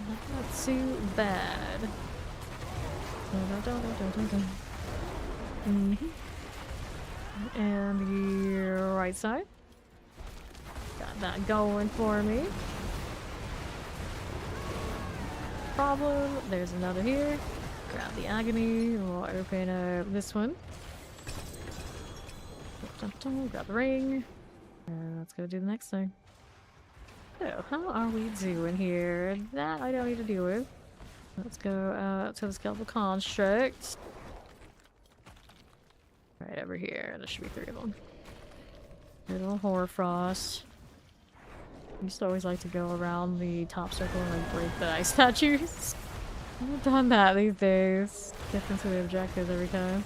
Not too bad. And the right side. Got that going for me. Problem. There's another here. Grab the agony. We'll open up this one. Grab the ring. And let's go do the next thing. So, how are we doing here? That I don't need to deal with. Let's go to the skeletal construct. Right over here. There should be 3 of them. Little Hoarfrost. I used to always like to go around the top circle and like break the ice statues. I haven't done that these days. Different to the objectives every time.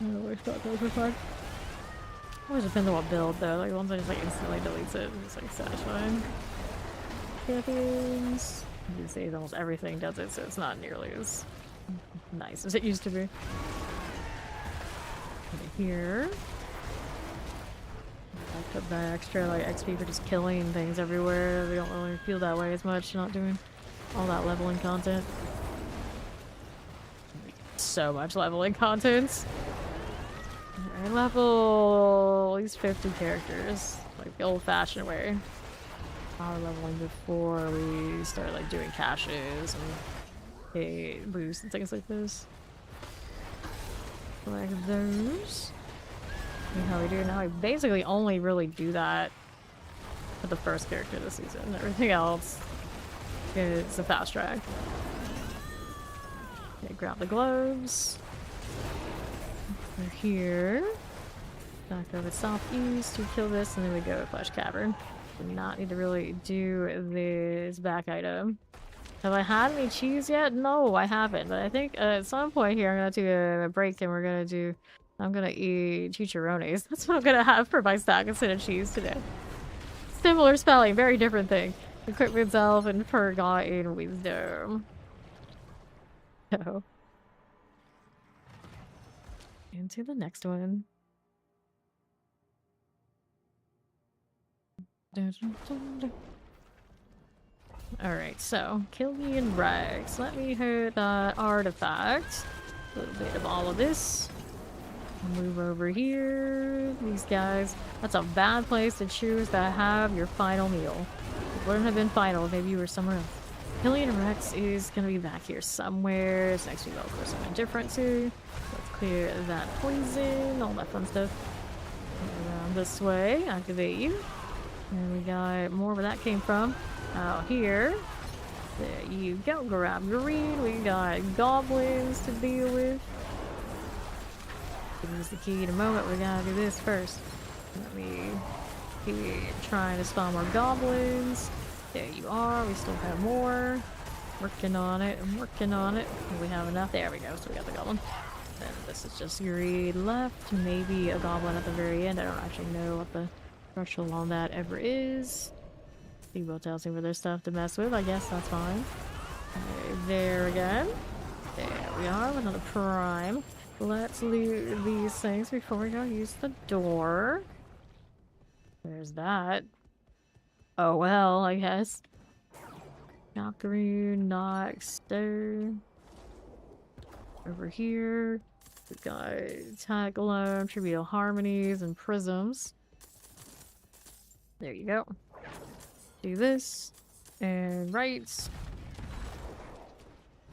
I always thought those were fun. Always depends on what build though. Like ones I just like instantly deletes it. It's like satisfying. Champions. These days almost everything does it, so it's not nearly as nice as it used to be. Over here. I put that extra like XP for just killing things everywhere. We don't really feel that way as much, not doing all that leveling content. So much leveling content. I level at least 50 characters, like the old-fashioned way. Power leveling before we start like doing caches and hit boosts and things like this. Like those. See how we do now. I basically only really do that for the first character this season. Everything else is a fast track. Okay, grab the gloves. We're here. Back over southeast to kill this, and then we go to Flesh Cavern. Do not need to really do this back item. Have I had any cheese yet? No, I haven't. But I think at some point here I'm gonna do a break, and I'm gonna eat chicharrones. That's what I'm gonna have for my stack instead of cheese today. Similar spelling, very different thing. Equipment Elf and Forgotten Wisdom. So. Into the next one. Alright, so Killian Rex. Let me hit that artifact. A little bit of all of this. Move over here. These guys. That's a bad place to choose to have your final meal. It wouldn't have been final if maybe you were somewhere else. Killian Rex is gonna be back here somewhere. It's next to go for something different too. Let's clear that poison, all that fun stuff. Around this way, activate you. And we got more where that came from. Out here. There you go. Grab green. We got goblins to deal with. Use the key in a moment. We gotta do this first. Let me keep trying to spawn more goblins. There you are. We still have more. Working on it. I'm working on it. We have enough. There we go. So we got the goblin. And this is just greed left. Maybe a goblin at the very end. I don't actually know what the threshold on that ever is. People tells me where there's stuff to mess with. I guess that's fine. Okay, there again. There we are with another prime. Let's leave these things before we go use the door. There's that. Oh well, I guess. Not green, not stir. Over here, we've got Tag Alone, Trivial Harmonies, and Prisms. There you go. Do this. And rights.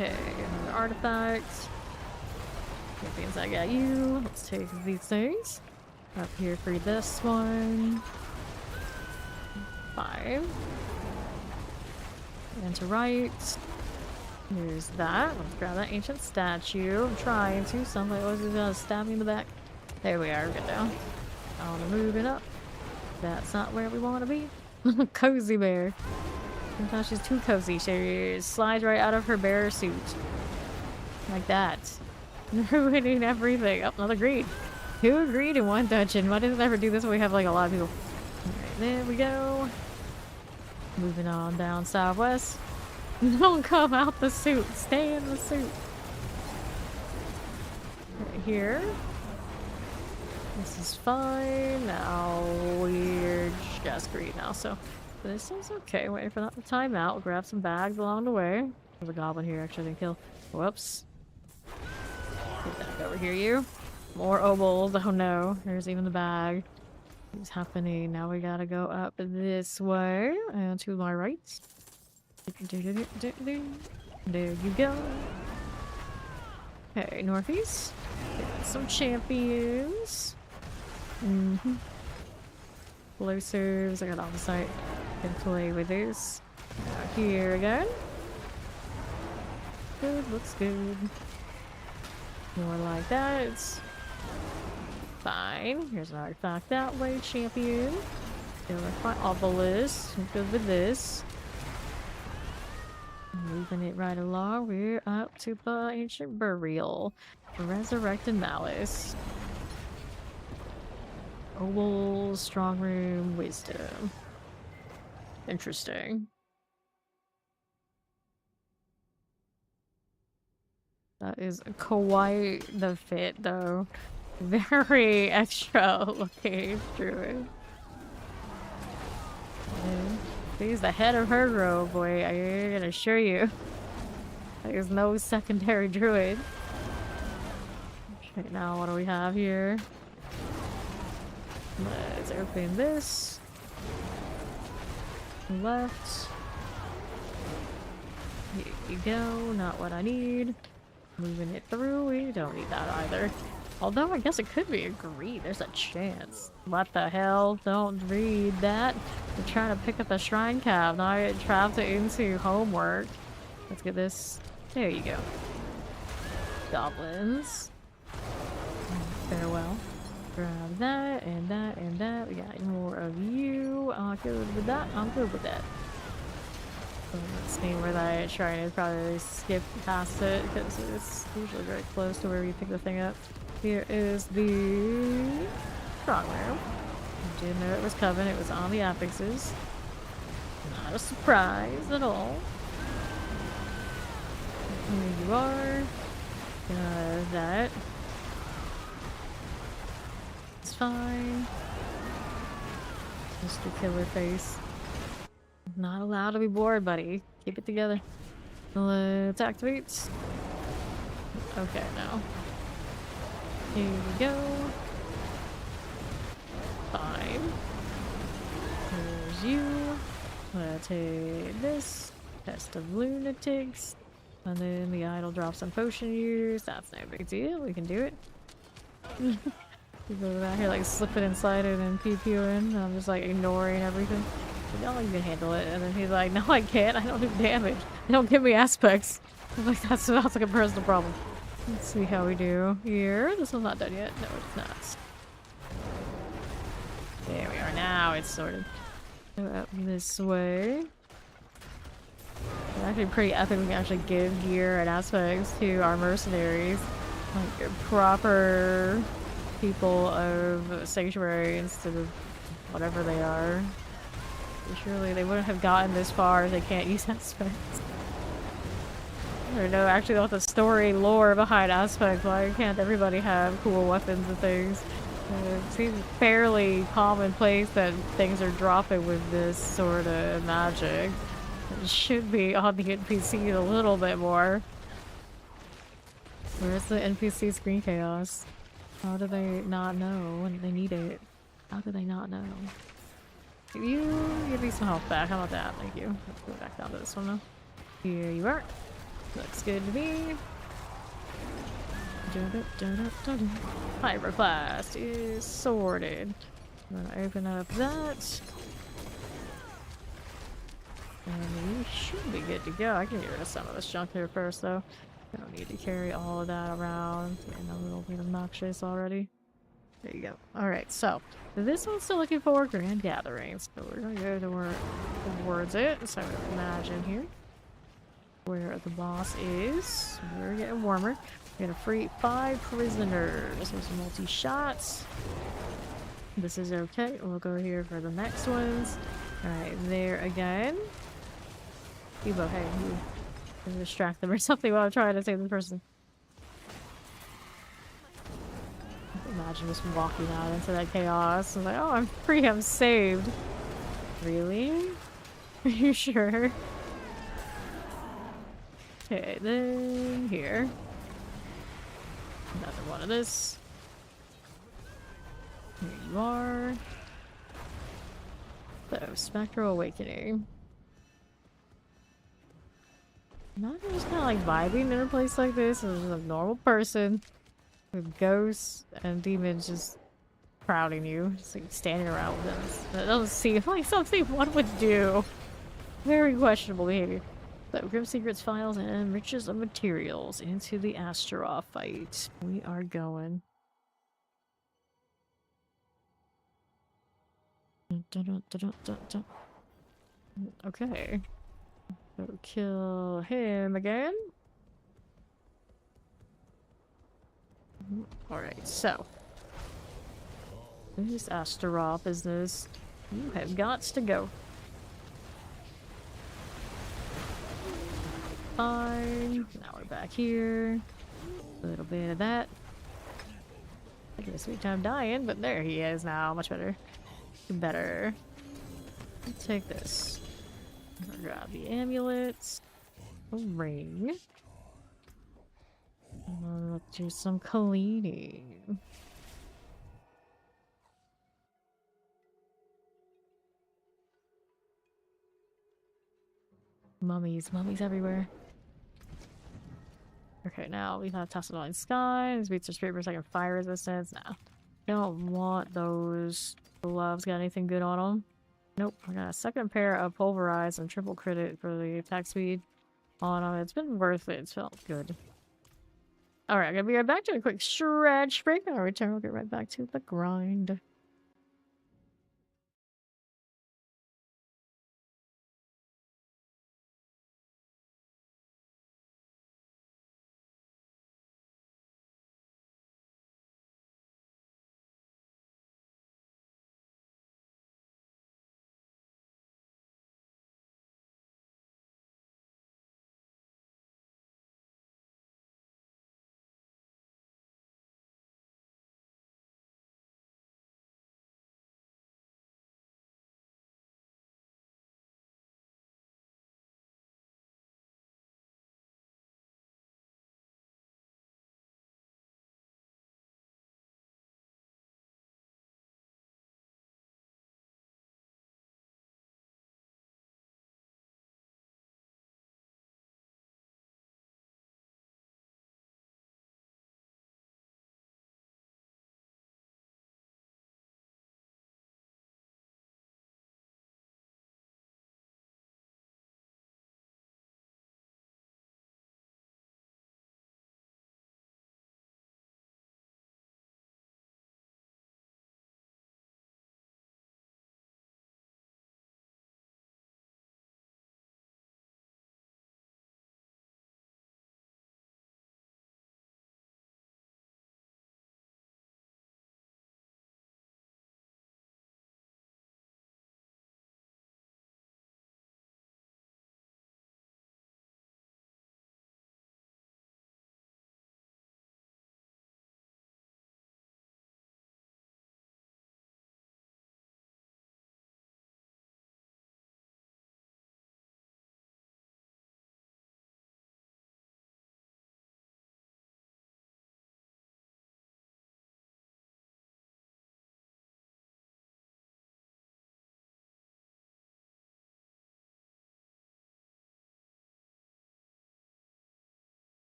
Okay, another artifact. Champions, I got you. Let's take these things. Up here for this one. 5. And to right. Here's that. Let's grab that ancient statue. I'm trying to. Somebody always gonna stab me in the back. There we are. Good down. I want to move it up. That's not where we want to be. Cozy bear. Sometimes she's too cozy. She slides right out of her bear suit. Like that. Ruining everything. Oh, another green. Who agreed in one dungeon? Why doesn't it ever do this when we have like a lot of people? Alright, there we go. Moving on down southwest. Don't come out the suit. Stay in the suit. Right here. This is fine. Now we're just green now, so this is okay. Waiting for that to time out. Grab some bags along the way. There's a goblin here actually I didn't kill. Whoops. Get that over here, you. More obols. Oh no. There's even the bag. What's happening? Now we gotta go up this way and to my right. There you go. Okay, northeast. Got some champions. Explosives. I got all the sight. Can play with this. Now here again. Good, looks good. More like that. Fine. Here's an artifact that way, champion. Go with my obelisk. Good with this. Moving it right along. We're up to the ancient burial. Resurrected malice. Obol, strong room, wisdom. Interesting. That is quite the fit, though. Very extra looking druid. He's the head of her grove, boy. I can assure you. There's no secondary druid. Okay, now what do we have here? Let's open this. Left. Here you go. Not what I need. Moving it through. We don't need that either. Although I guess it could be a greed. There's a chance. What the hell? Don't read that. We're trying to pick up a shrine cap. Now I get trapped into homework. Let's get this. There you go. Goblins. Farewell. Grab that and that and that. We got more of you. I'm good with that. I'm good with that. So let's see where that shrine is. Probably skip past it because it's usually very close to where we pick the thing up. Here is the strong room. Didn't know it was coming. It was on the affixes. Not a surprise at all. Here you are. That. It's fine. Mr. Killer Face. Not allowed to be bored, buddy. Keep it together. Let's activate. Okay, now. Here we go. Fine. Here's you. Let's take this. Test of lunatics. And then the idol drops some potion use. That's no big deal. We can do it. People out here like slipping inside it and pee-peeing. I'm just like ignoring everything. No, you can handle it. And then he's like, no, I can't. I don't do damage. They don't give me aspects. I'm like, that sounds like a personal problem. Let's see how we do here. This one's not done yet. No, it's not. There we are. Now it's sorted. Go up this way. It's actually pretty epic. We can actually give gear and aspects to our mercenaries. Like proper people of sanctuary instead of whatever they are. Surely they wouldn't have gotten this far if they can't use aspects. I don't know actually what the story lore behind aspects. Why can't everybody have cool weapons and things? It seems fairly commonplace that things are dropping with this sort of magic. It should be on the NPC a little bit more. Where's the NPC screen chaos? How do they not know when they need it? How do they not know? You give me some health back. How about that? Thank you. Let's go back down to this one though. Here you are. Looks good to me. Hyperblast is sorted. I'm gonna open up that. And we should be good to go. I can get rid of some of this junk here first though. I don't need to carry all of that around. It's getting a little bit obnoxious already. There you go. Alright, so this one's still looking for Grand Gatherings. So we're gonna go towards it. So I would imagine here. where the boss is. We're getting warmer. We're gonna free 5 prisoners. There's multi-shots. This is okay. We'll go here for the next ones. Alright, there again. Ebo, hey, you distract them or something while I'm trying to save the person. Imagine just walking out into that chaos. I'm like, oh, I'm free, I'm saved. Really? Are you sure? Okay, then here. Another one of this. Here you are. So, Spectral Awakening. Not just kind of like vibing in a place like this as a normal person with ghosts and demons just crowding you, just like standing around with them. That doesn't seem like something one would do. Very questionable behavior. So, Grim Secrets files and riches of materials into the Astaroth fight. We are going. Dun, dun, dun, okay. So kill him again. Alright, so. This Astaroth business. You have got to go. Fine. Now we're back here. A little bit of that. I give a sweet time dying, but there he is now. Much better. Better. Take this. Grab the amulets. A ring. Let's do some cleaning. Mummies. Mummies everywhere. Okay, now we have Tassadine Sky. This beats our spirit for second fire resistance. Nah. Don't want those gloves. Got anything good on them? Nope. I got a second pair of Pulverize and triple credit for the attack speed on them. It's been worth it. It's felt good. Alright, I'm gonna be right back to a quick stretch break. I'll return. We'll get right back to the grind.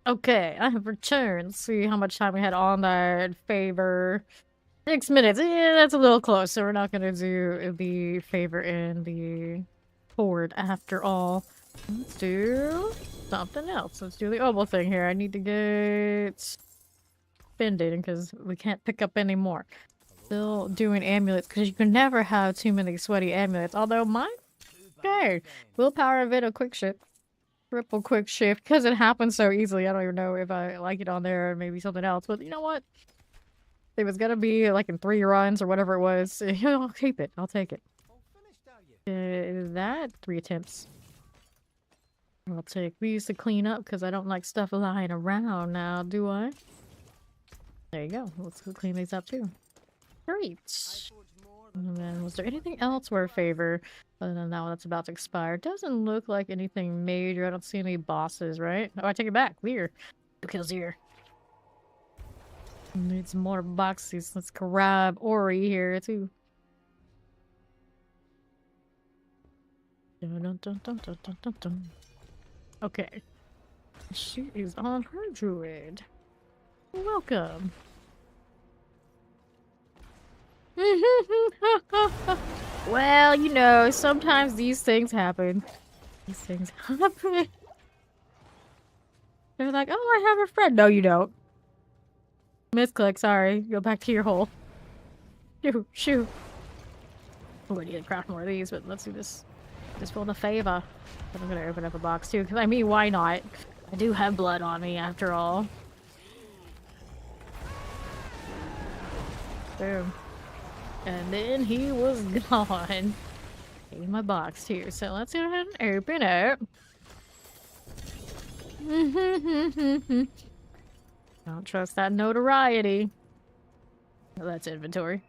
Okay, I have returned. Let's see how much time we had on that favor. 6 minutes. Yeah, that's a little close, so we're not gonna do the favor in the horde after all. Let's do something else. Let's do the Obol thing here. I need to get spending because we can't pick up any more. Still doing amulets because you can never have too many sweaty amulets. Although mine, okay, willpower of it a quick shift. Triple quick shift because it happens so easily. I don't even know if I like it on there or maybe something else. But you know what? It was gonna be like in 3 runs or whatever it was. I'll keep it. I'll take it. Is that 3 attempts? I'll take these to clean up because I don't like stuff lying around now, do I? There you go. Let's go clean these up too. Great. And then was there anything else worth favor other than that one that's about to expire? Doesn't look like anything major. I don't see any bosses, right? Oh, I take it back. Lear. 2 kills here. Need some more boxes. Let's grab Ori here too. Dun, dun, dun, dun, dun, dun, dun. Okay. She is on her druid. Welcome. Well, you know, sometimes these things happen. These things happen. They're like, oh, I have a friend. No, you don't. Misclick, sorry. Go back to your hole. Shoot, shoot. Oh, I need to craft more of these, but let's do this. Just for the favor. But I'm gonna open up a box too, because I mean, why not? I do have blood on me after all. Boom. And then he was gone. In my box too. So let's go ahead and open it. Don't trust that notoriety. Well, that's inventory.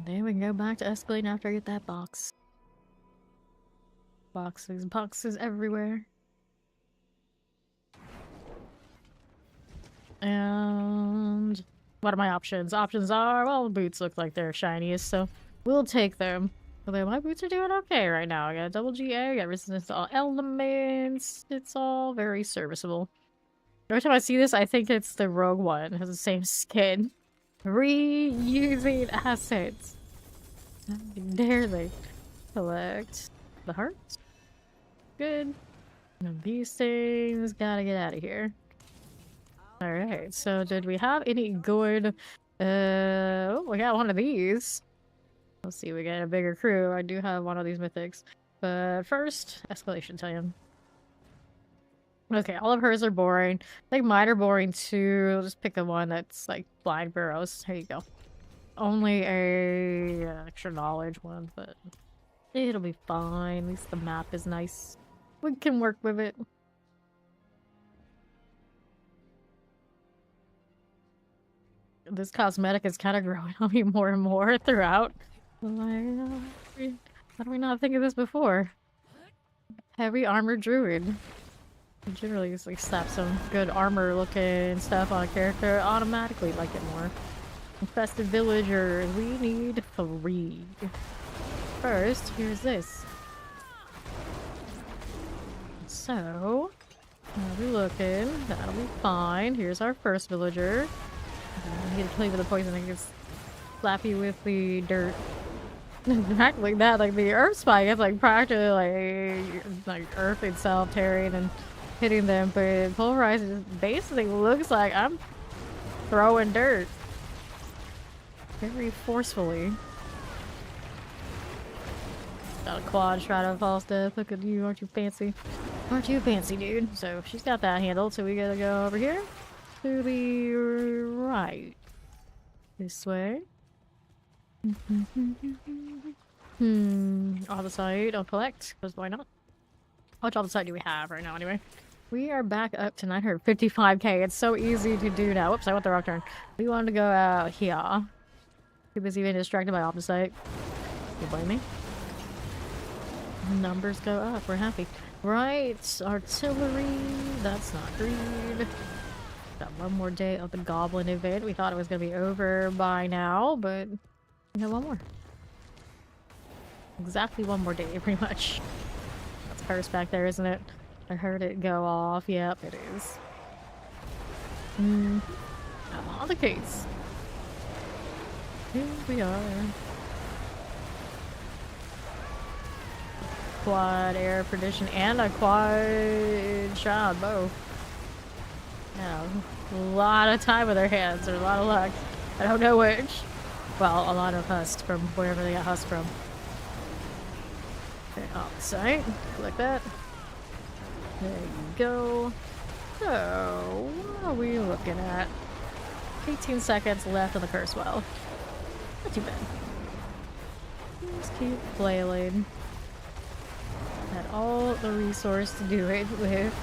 Then we can go back to escalating after I get that box. Boxes, boxes everywhere. And what are my options? Options are, well, boots look like they're shiniest, so we'll take them. Although my boots are doing okay right now. I got a double GA, I got resistance to all elements. It's all very serviceable. Every time I see this, I think it's the rogue one. It has the same skin. Reusing assets. How dare they? Collect the hearts. Good. And these things gotta get out of here. Alright, so did we have any good... oh, we got one of these. Let's see, we got a bigger crew. I do have one of these mythics. But first, escalation time. Okay, all of hers are boring. I think mine are boring too. I'll just pick the one that's like blind burrows. Here you go. Only a extra knowledge one, but it'll be fine. At least the map is nice. We can work with it. This cosmetic is kind of growing on me more and more throughout. Like, how do we not think of this before? Heavy armored druid. Generally just like slap some good armor looking stuff on a character, automatically like it more. Infested villagers, we need 3. First, here's this. So, that'll be looking, that'll be fine. Here's our first villager. You get to play with the poison and just slap you with the dirt. Practically that, like the earth spike, it's like practically like earth itself tearing and hitting them, but Pulverize just basically looks like I'm throwing dirt. Very forcefully. Got a quad shroud of false death. Look at you, aren't you fancy? Aren't you fancy, dude? So she's got that handled, so we gotta go over here. To the right. This way. On the side, I'll collect, because why not? How much on the side do we have right now, anyway? We are back up to 955k. It's so easy to do now. Whoops, I went the wrong turn. We wanted to go out here. Too busy being distracted by opposite. You blame me? Numbers go up. We're happy. Right, artillery. That's not greed. Got one more day of the goblin event. We thought it was going to be over by now, but we have one more. Exactly one more day, pretty much. That's cursed back there, isn't it? I heard it go off. Yep, it is. I'm on the case. Here we are. Quad air perdition and a quad shot both. Yeah, a lot of time with their hands, or a lot of luck. I don't know which. Well, a lot of hust from wherever they got hust from. Okay, off the site. Like that. There you go. So, what are we looking at? 18 seconds left on the curse well. Not too bad. Just keep flailing. Had all the resource to do it with.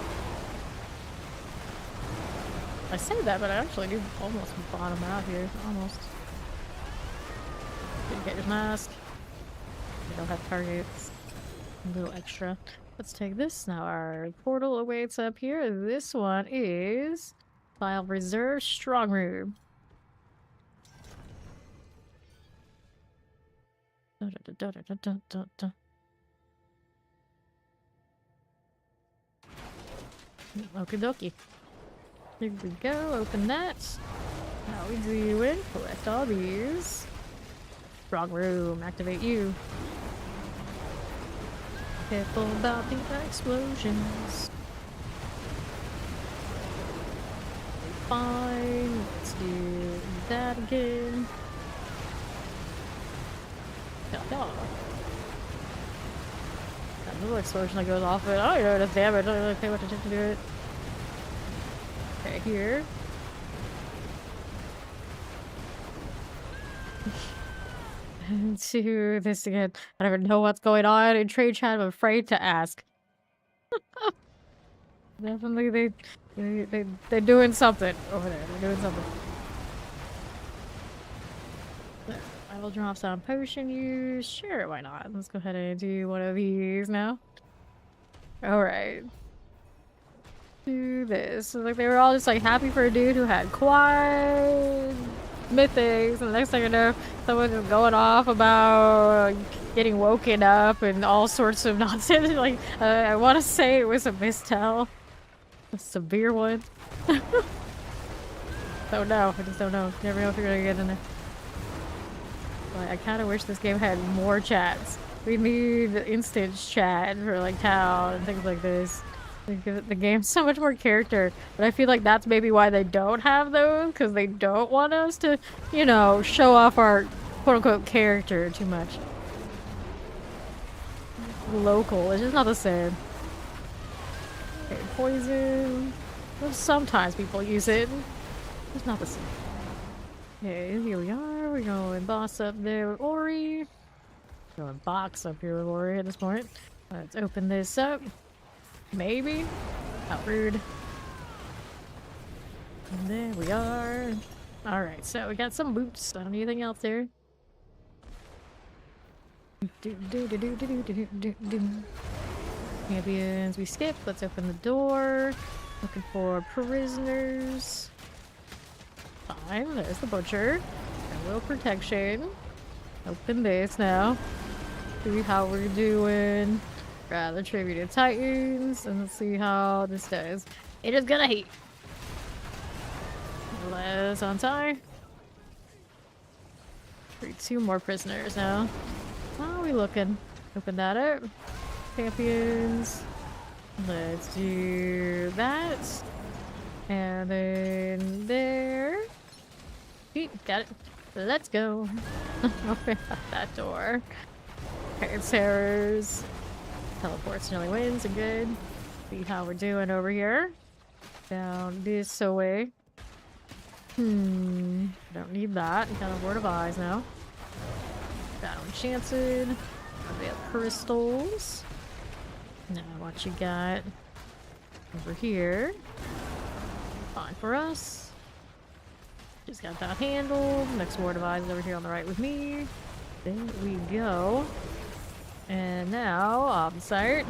I say that, but I actually do almost bottom out here. Almost. Didn't get your mask. We don't have targets. A little extra. Let's take this now. Our portal awaits up here. This one is File Reserve Strong Room. Okie dokie. Here we go. Open that. How we doing? Collect all these. Strong Room. Activate you. Careful about the explosions. Fine. Let's do that again. No. That little explosion that goes off it. I don't know, that's damage. I don't really pay much attention to it. Okay, here. To this again. I don't even know what's going on in trade chat. I'm afraid to ask. Definitely they're doing something over there. They're doing something. There. I will drop some potion use. Sure, why not? Let's go ahead and do one of these now. Alright. Do this. So, like, they were all just like happy for a dude who had quad mythics, and the next thing I know, someone is going off about getting woken up and all sorts of nonsense. Like, I want to say it was a mistell. A severe one. Don't know. I just don't know. Never know if you're gonna get in there. Like, I kind of wish this game had more chats. We need instance chat for like town and things like this. Like, give the game so much more character. But I feel like that's maybe why they don't have those, because they don't want us to, you know, show off our quote-unquote character too much. Local. It's just not the same. Okay, poison. Well, sometimes people use it. It's not the same. Okay, here we are. We're going boss up there with Ori. Going box up here with Ori at this point. Let's open this up. Maybe. How rude. And there we are. Alright, so we got some boots. Not anything else there. Champions we skipped. Let's open the door. Looking for prisoners. Fine, there's the butcher. A little protection. Open this now. See how we're doing. Grab the Tribute Titans and let's see how this does. It is gonna hate. Let's untie. Free 2 more prisoners now. How are we looking? Open that up. Champions. Let's do that. And then there. Got it. Let's go. Open up that door. Okay, it's Terrors. Teleports nearly wins. Are good. See how we're doing over here. Down this way. Don't need that. Got a Word of Eyes now. Battle Enchanted. We have crystals. Now what you got over here. Fine for us. Just got that handled. Next Word of Eyes is over here on the right with me. There we go. And now, Obsight.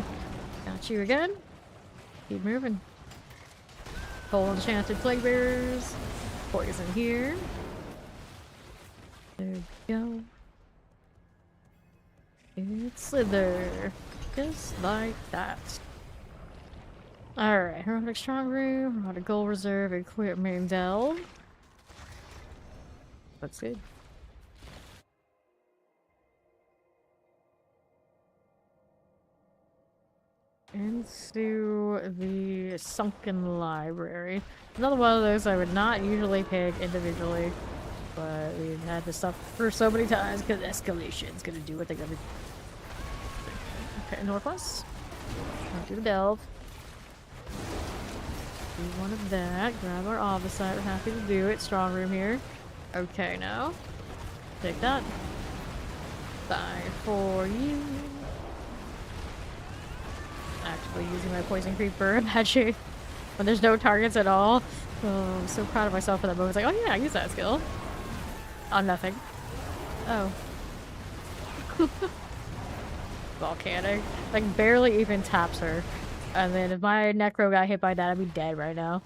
Got you again. Keep moving. Full Enchanted Plague Bearers. Poison here. There we go. It's Slither. Just like that. Alright, heroic strong room, heroic gold reserve, equipment delve. That's good. Into the sunken library. Another one of those I would not usually pick individually, but we've had this stuff for so many times because escalation's gonna do what they're gonna do. Okay, northwest. Do the delve. Do one of that. Grab our Avarice. We're happy to do it. Strong room here. Okay, now. Take that. Die for you. Actually using my poison creeper magic when there's no targets at all. Oh, I'm so proud of myself for that moment. It's like, oh yeah, I use that skill. On nothing. Oh. Volcanic. Like, barely even taps her. And then if my Necro got hit by that, I'd be dead right now.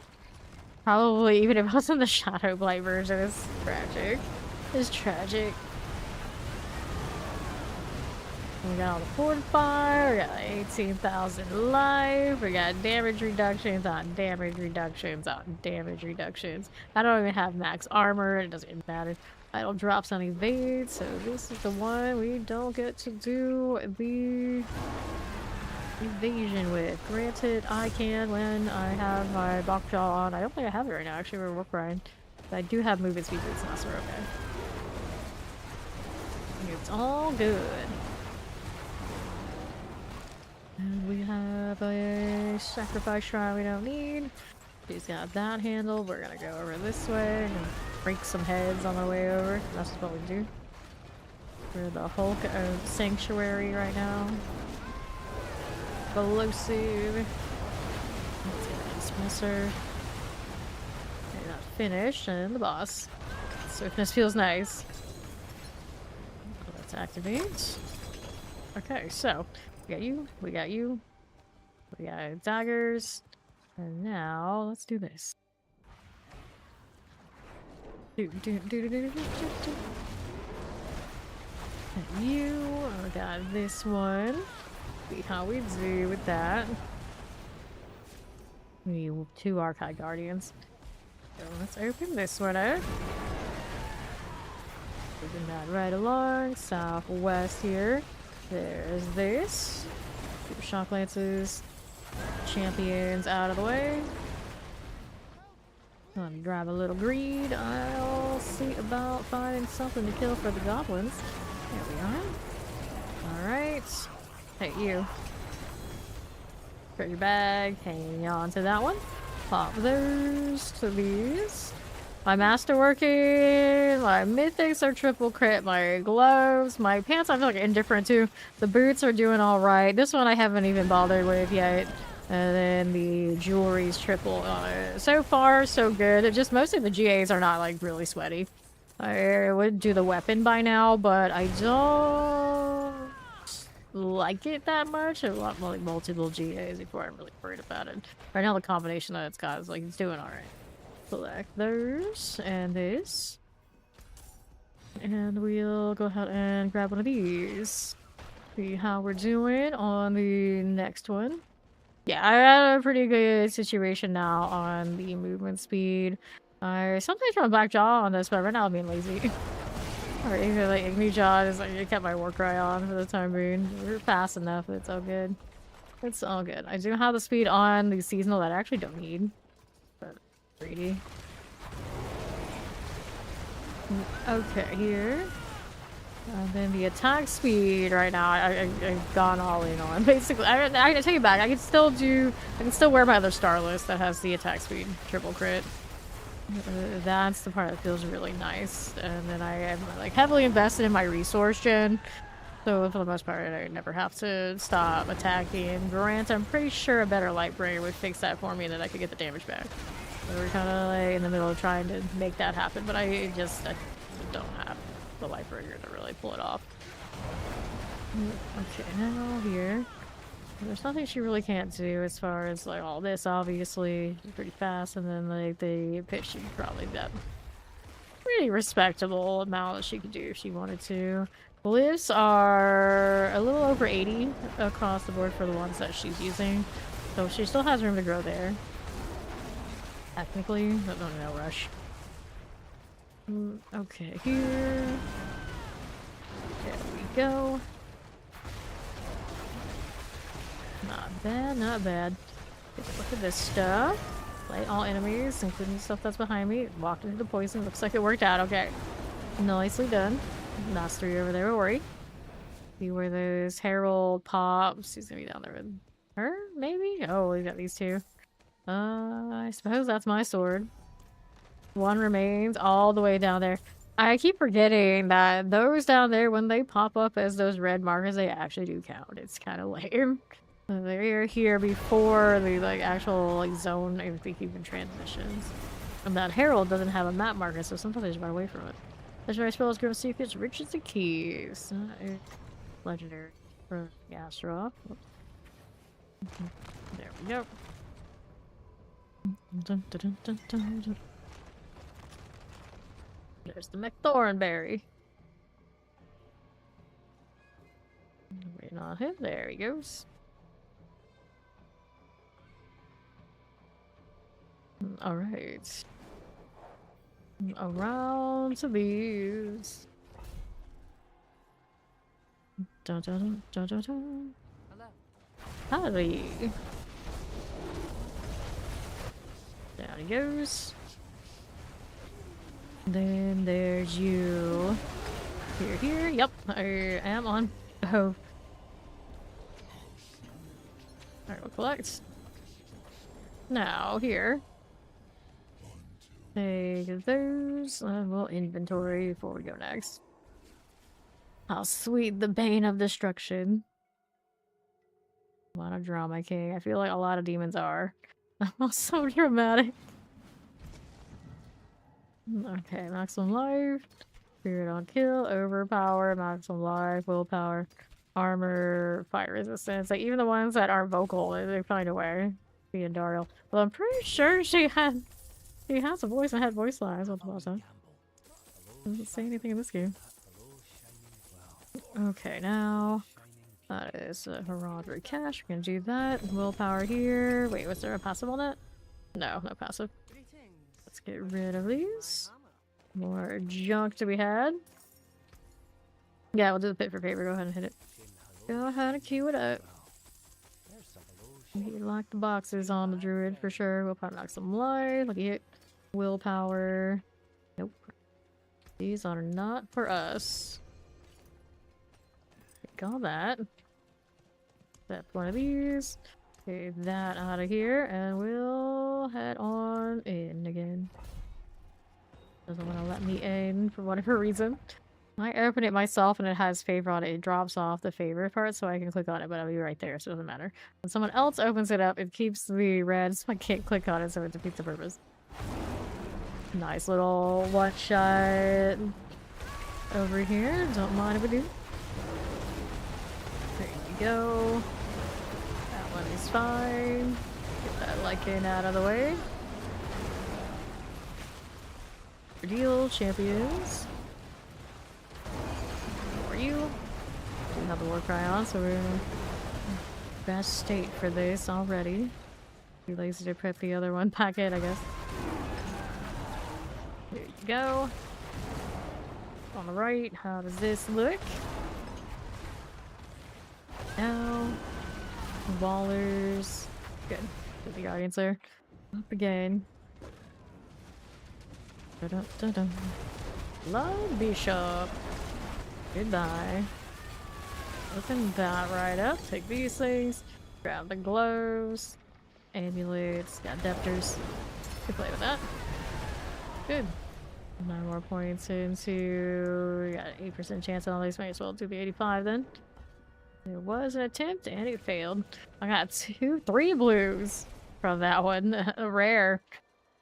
Probably even if I was in the Shadow Blight version. It's tragic. It's tragic. We got all the fortify, we got 18,000 life, we got damage reductions on damage reductions on damage reductions. I don't even have max armor, it doesn't even matter. Idle drops on evade, so this is the one we don't get to do the evasion with. Granted, I can when I have my Bokjaw on. I don't think I have it right now, actually, we're work grind. But I do have movement speed boots now, so we're okay. It's all good. And we have a sacrifice shrine we don't need. She's got that handled. We're gonna go over this way and break some heads on the way over. That's what we do. We're the Hulk of Sanctuary right now. Explosive. Let's get an dispenser. Okay, not finished, and the boss. Swiftness feels nice. Let's activate. Okay, so we got you, we got you, we got daggers, and now let's do this. And you, we got this one. See how we do with that. We need 2 Archive Guardians. So let's open this one up. Moving that right along, southwest here. There's this. Keep the shock lances. Champions out of the way. Let me grab a little greed. I'll see about finding something to kill for the goblins. There we are. Alright. Hey, you. Put your bag. Hang on to that one. Pop those to these. My masterworking, my mythics are triple crit, my gloves, my pants I feel like indifferent to. The boots are doing alright. This one I haven't even bothered with yet. And then the jewelry's triple. So far, so good. It just mostly the GAs are not like really sweaty. I would do the weapon by now, but I don't like it that much. I want like multiple GAs before I'm really worried about it. Right now the combination that it's got is like it's doing alright. Select those and this. And we'll go ahead and grab one of these. See how we're doing on the next one. Yeah, I have a pretty good situation now on the movement speed. I sometimes run Black Jaw on this, but right now I'm being lazy. Or even like Igni Jaw is like I kept my work cry on for the time being. We're fast enough, it's all good. It's all good. I do have the speed on the seasonal that I actually don't need. But greedy. Okay, here. And then the attack speed right now, I've gone all in on. Basically, I take it back. I can still wear my other star list that has the attack speed triple crit. That's the part that feels really nice. And then I am like heavily invested in my resource gen. So for the most part, I never have to stop attacking. Grant, I'm pretty sure a better Lightbringer would fix that for me and then I could get the damage back. So we're kind of like in the middle of trying to make that happen, but I don't have the Lightbringer to really pull it off. Okay, now here. There's nothing she really can't do as far as like all this, obviously. She's pretty fast, and then like the pitch, she probably got pretty respectable amount that she could do if she wanted to. Glyphs are a little over 80 across the board for the ones that she's using. So she still has room to grow there. Technically, but no rush. Okay, here. There we go. Not bad, not bad. Take a look at this stuff. Light all enemies, including the stuff that's behind me. Walked into the poison. Looks like it worked out. Okay. Nicely done. Mastery over there, don't worry. See where those Herald pops. He's gonna be down there with her, maybe? Oh, we got these two. I suppose that's my sword. One remains all the way down there. I keep forgetting that those down there, when they pop up as those red markers, they actually do count. It's kind of lame. They're here before the actual zone, if they keep in transitions. And that Herald doesn't have a map marker, so sometimes they just run away from it. Legendary spells, grow secrets, rich as the keys. Legendary for Astaroth. There we go. Dun, dun, dun, dun, dun. There's the McThornberry. Waiting on him. There he goes. Alright. Around to these. Dun dun dun dun dun. Hello. Howdy. Down he goes. Then there's you. Here. Yep, I am on. Oh. Alright, we'll collect. Now, here. Take those. We'll inventory before we go next. How sweet, the bane of destruction. A lot of drama, king. I feel like a lot of demons are. I'm so dramatic. Okay, maximum life. Spirit on kill, overpower, maximum life, willpower, armor, fire resistance. Like, even the ones that aren't vocal, they find a way. Being Daryl. Well, I'm pretty sure she has a voice and had voice lines. What was that? Doesn't say anything in this game. Okay, now that is Heraldry Cash. We're gonna do that. Willpower here. Wait, was there a passive on it? No, no passive. Let's get rid of these. More junk to be had. Yeah, we'll do the pit for paper. Go ahead and hit it. Go ahead and queue it up. You lock the boxes on the druid for sure. Willpower knocks some life. Look at willpower. Nope. These are not for us. Take all that. Set one of these. Take that out of here, and we'll head on in again. Doesn't want to let me in for whatever reason. I open it myself and it has favor on it. It drops off the favor part so I can click on it, but I'll be right there, so it doesn't matter. When someone else opens it up, it keeps the red, so I can't click on it, so it defeats the purpose. Nice little one shot over here. Don't mind if we do. There you go. That one is fine. Get that Lycan out of the way. Deal, champions. You do have the war cry on, so we're in best state for this already. Too lazy to put the other one back in, I guess. There you go. On the right, how does this look? Now, ballers. Good. Get the audience there. Up again. Da-da-da-da. Love Bishop. Goodbye. Open that right up. Take these things. Grab the gloves. Amulets. Got depters. Good play with that. Good. 9 more points into... We got an 8% chance on all these. Might as well do the 85 then. There was an attempt and it failed. I got 3 blues from that one. Rare.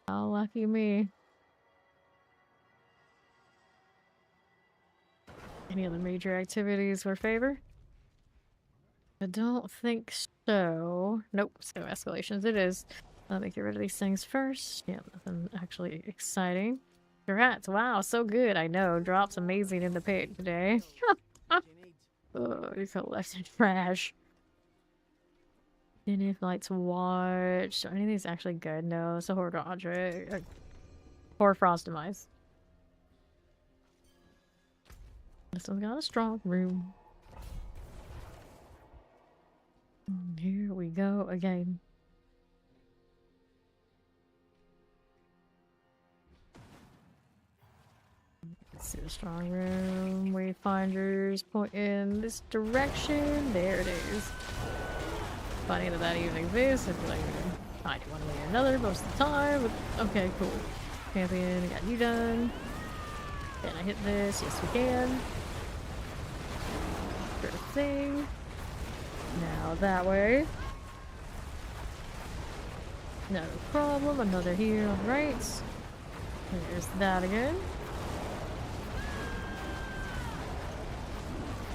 How lucky me. Any other major activities for favor? I don't think so. Nope, so escalations it is. Let me get rid of these things first. Yeah, nothing actually exciting. Congrats, wow, so good. I know, drops amazing in the pit today. Oh, you collected trash. And if lights watch, are any of these actually good? No, it's a horde object. Or frost demise. This one's got a strong room. Here we go again. Let's see the strong room. Wayfinders point in this direction. There it is. Finding that even exists. I feel like I do one way or another most of the time. But okay, cool. Champion, got you done. Can I hit this? Yes, we can. Sure thing. Now that way. No problem. Another here on the right. There's that again.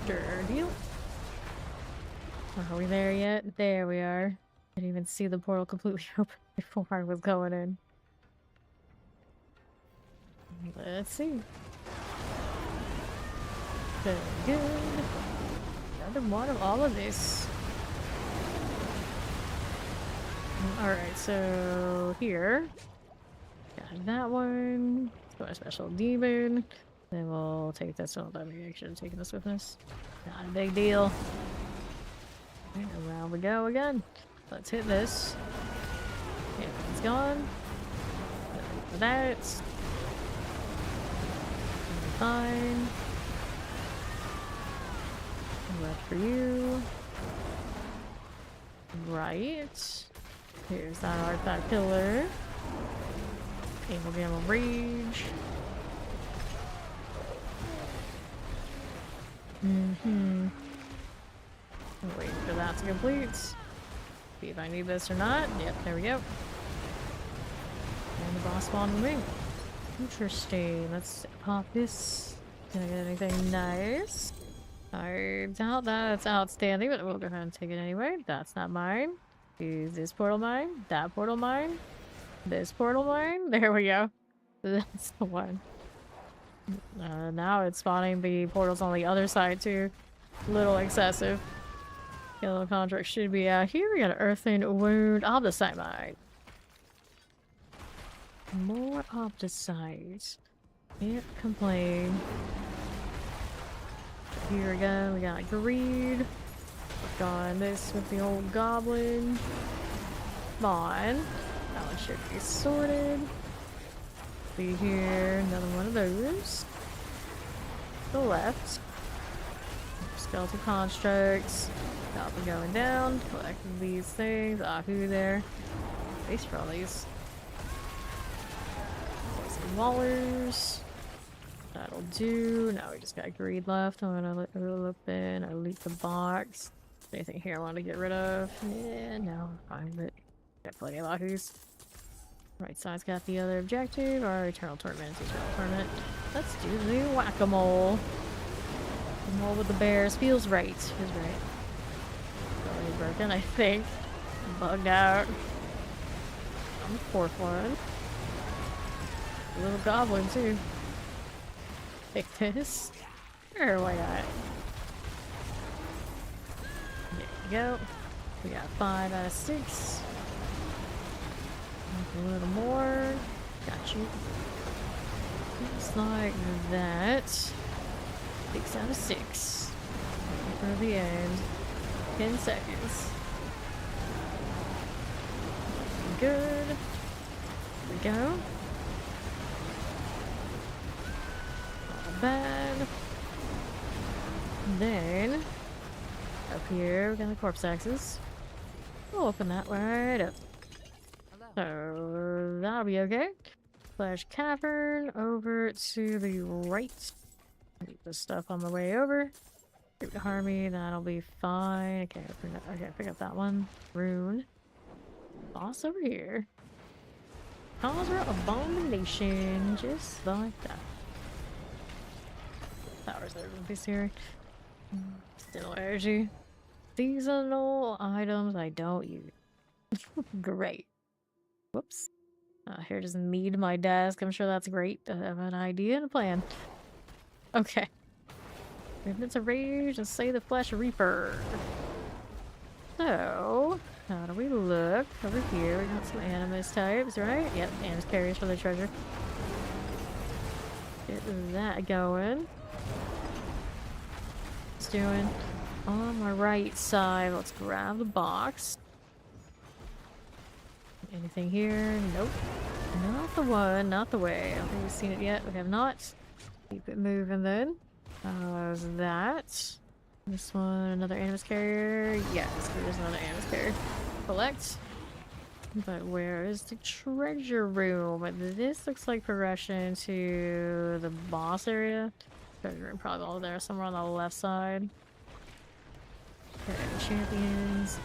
Sure deal. Are we there yet? There we are. Didn't even see the portal completely open before I was going in. Let's see. Very good. Another one of all of this. Alright, so here. Got that one. Let's go to special demon. Then we'll take this one. I should have taken this with us. Not a big deal. And around we go again. Let's hit this. Yeah, it's gone. For that. Fine. Left for you. Right. Here's that artifact pillar. Angle Gamma Rage. Wait for that to complete. See if I need this or not. Yep, there we go. And the boss spawned with me. Interesting. Let's pop this. Can I get anything nice? I doubt that's outstanding, but we'll go ahead and take it anyway. That's not mine. Is this portal mine? That portal mine? This portal mine? There we go. That's the one. Now it's spawning the portals on the other side too. A little excessive. Yellow contract should be out here. We got an earthen wound. Opticite mine. More opticites. Can't complain. Here again, we got greed. Work on this with the old goblin. Come on. That one should be sorted. See here, another one of those. To the left. Skeletal constructs. Goblin going down. Collecting these things. Who there? Base for all these. Some wallers. That'll do. Now we just got greed left. I'm gonna open. I leak the box. Anything here I want to get rid of? Yeah, no, fine, but got plenty of Lahus. Right side's got the other objective. Our Eternal Torment is Eternal Torment. Let's do the whack-a-mole. The mole with the bears. Feels right. Feels right. Probably broken, I think. Bugged out. I'm the fourth one. A little goblin, too. Take this. Sure, why not? There we go. We got 5 out of 6. A little more. Got you. Just like that. 6 out of 6. For the end. 10 seconds. Good. There we go. Not bad. Then, up here, we got the corpse axes. We'll open that right up. So, that'll be okay. Flash cavern over to the right. Leave this stuff on the way over. Harm me, that'll be fine. Okay, pick up that one. Rune. Boss over here. Causer abomination. Just like that. Powers over this here. Still energy. Seasonal items I don't use. Great. Whoops. Here just need my desk. I'm sure that's great to have an idea and a plan. Okay. Movements of rage and say the flesh reaper. So How do we look? Over here, we got some animus types, right? Yep, animus carriers for the treasure. Get that going. It's doing on my right side. Let's grab the box. Anything here? Nope. Not the one, not the way. I don't think we've seen it yet. We have not. Keep it moving then. How's that? This one, another animus carrier. Yes, there's another animus carrier. Collect. But where is the treasure room? This looks like progression to the boss area. Treasure room probably all there, somewhere on the left side. Okay, champions.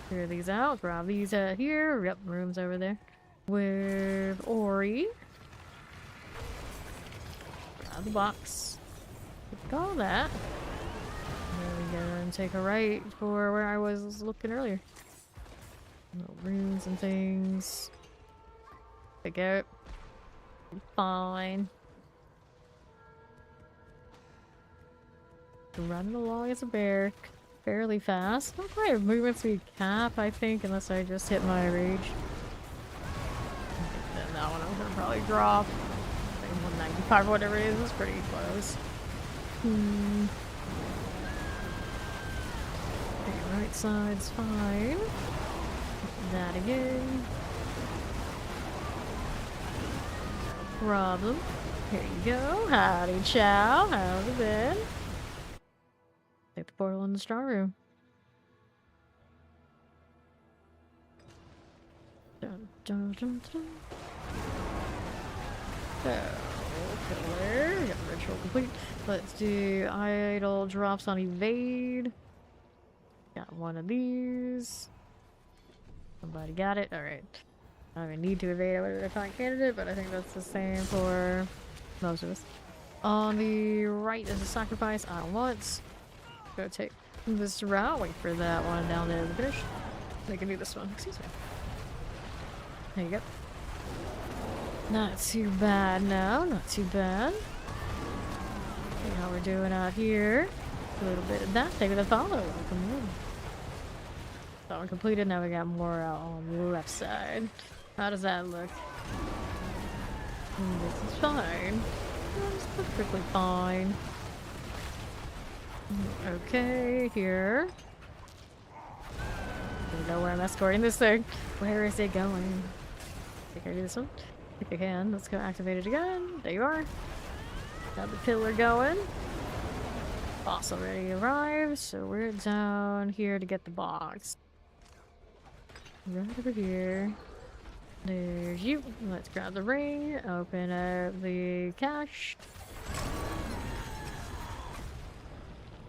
Clear these out. Grab these here. Yep, room's over there. With Ori. Grab the box. Pick all that. There we go, and take a right for where I was looking earlier. Little rooms and things. Pick out. Fine. Running along as a bear. Fairly fast. Not quite a movement speed cap, I think, unless I just hit my rage. Then that one I'm gonna probably drop. Like 195 or whatever it is. It's pretty close. Okay, right side's fine. That again. No problem. Here you go. Howdy, chow. How's it been? Take the portal in the strong room. Dun, dun, dun, dun. So, killer. Got the ritual complete. Let's do idle drops on evade. Got one of these. Somebody got it? Alright. I don't even need to evade. I would have found a candidate, but I think that's the same for most of us. On the right is a sacrifice. I don't want. Go take this route. Wait for that one down there to finish. I can do this one. Excuse me. There you go. Not too bad now. Not too bad. See how we're doing out here. A little bit of that. Take the follow. Welcome in. That one completed. Now we got more out on the left side. How does that look? This is fine. It's perfectly fine. Okay, here. I don't know where I'm escorting this thing. Where is it going? Think I do this one? If I can. Let's go activate it again. There you are. Got the pillar going. Boss already arrived, so we're down here to get the box. Right over here. There's you. Let's grab the ring. Open up the cache.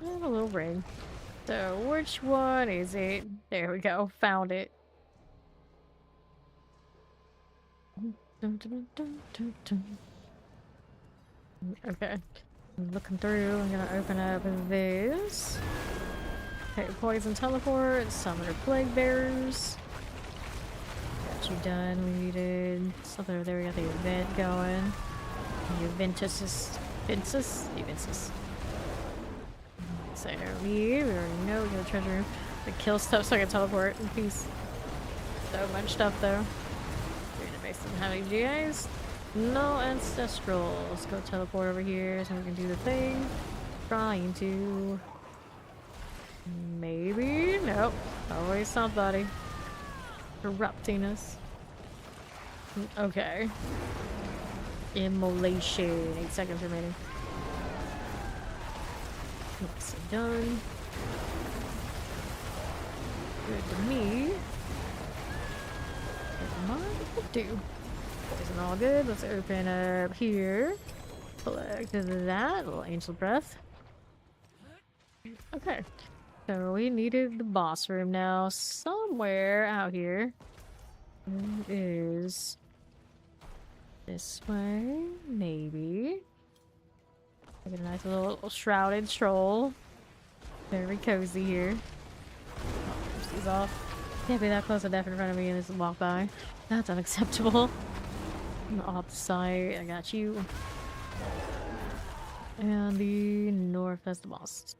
And a little ring. So, which one is it? There we go. Found it. Dun, dun, dun, dun, dun. Okay. I'm looking through. I'm gonna open up this. Okay, poison teleport. Summoner plague bearers. Got you done. We needed something over there. We got the event going. Juventus. Juventus. So we already know we got a treasure room. To kill stuff so I can teleport in peace. So much stuff though. Database doesn't have any GAs. No ancestral. Let's go teleport over here so we can do the thing. Trying to. Maybe? Nope. Always somebody. Corrupting us. Okay. Immolation. 8 seconds remaining. Looks done. Good to me. Do. Isn't all good. Let's open up here. Collect that. Little angel breath. Okay. So we needed the boss room now. Somewhere out here. It is this way. Maybe. Get a nice little shrouded stroll. Very cozy here. Oh, these off. Can't be that close to death in front of me and just walk by. That's unacceptable. Off the side, I got you. And the north has the boss.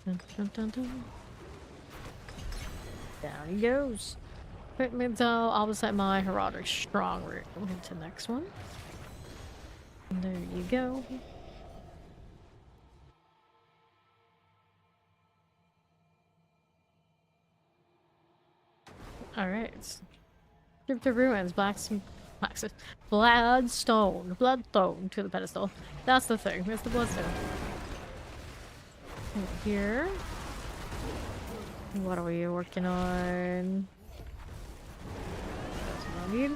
Dun, dun, dun, dun. Down he goes. Equipment doll opposite my Herodic Strong Room. Into the next one. And there you go. Alright. Strip the ruins, bloodstone to the pedestal. That's the thing. It's the bloodstone. And here. What are we working on? That's what I need.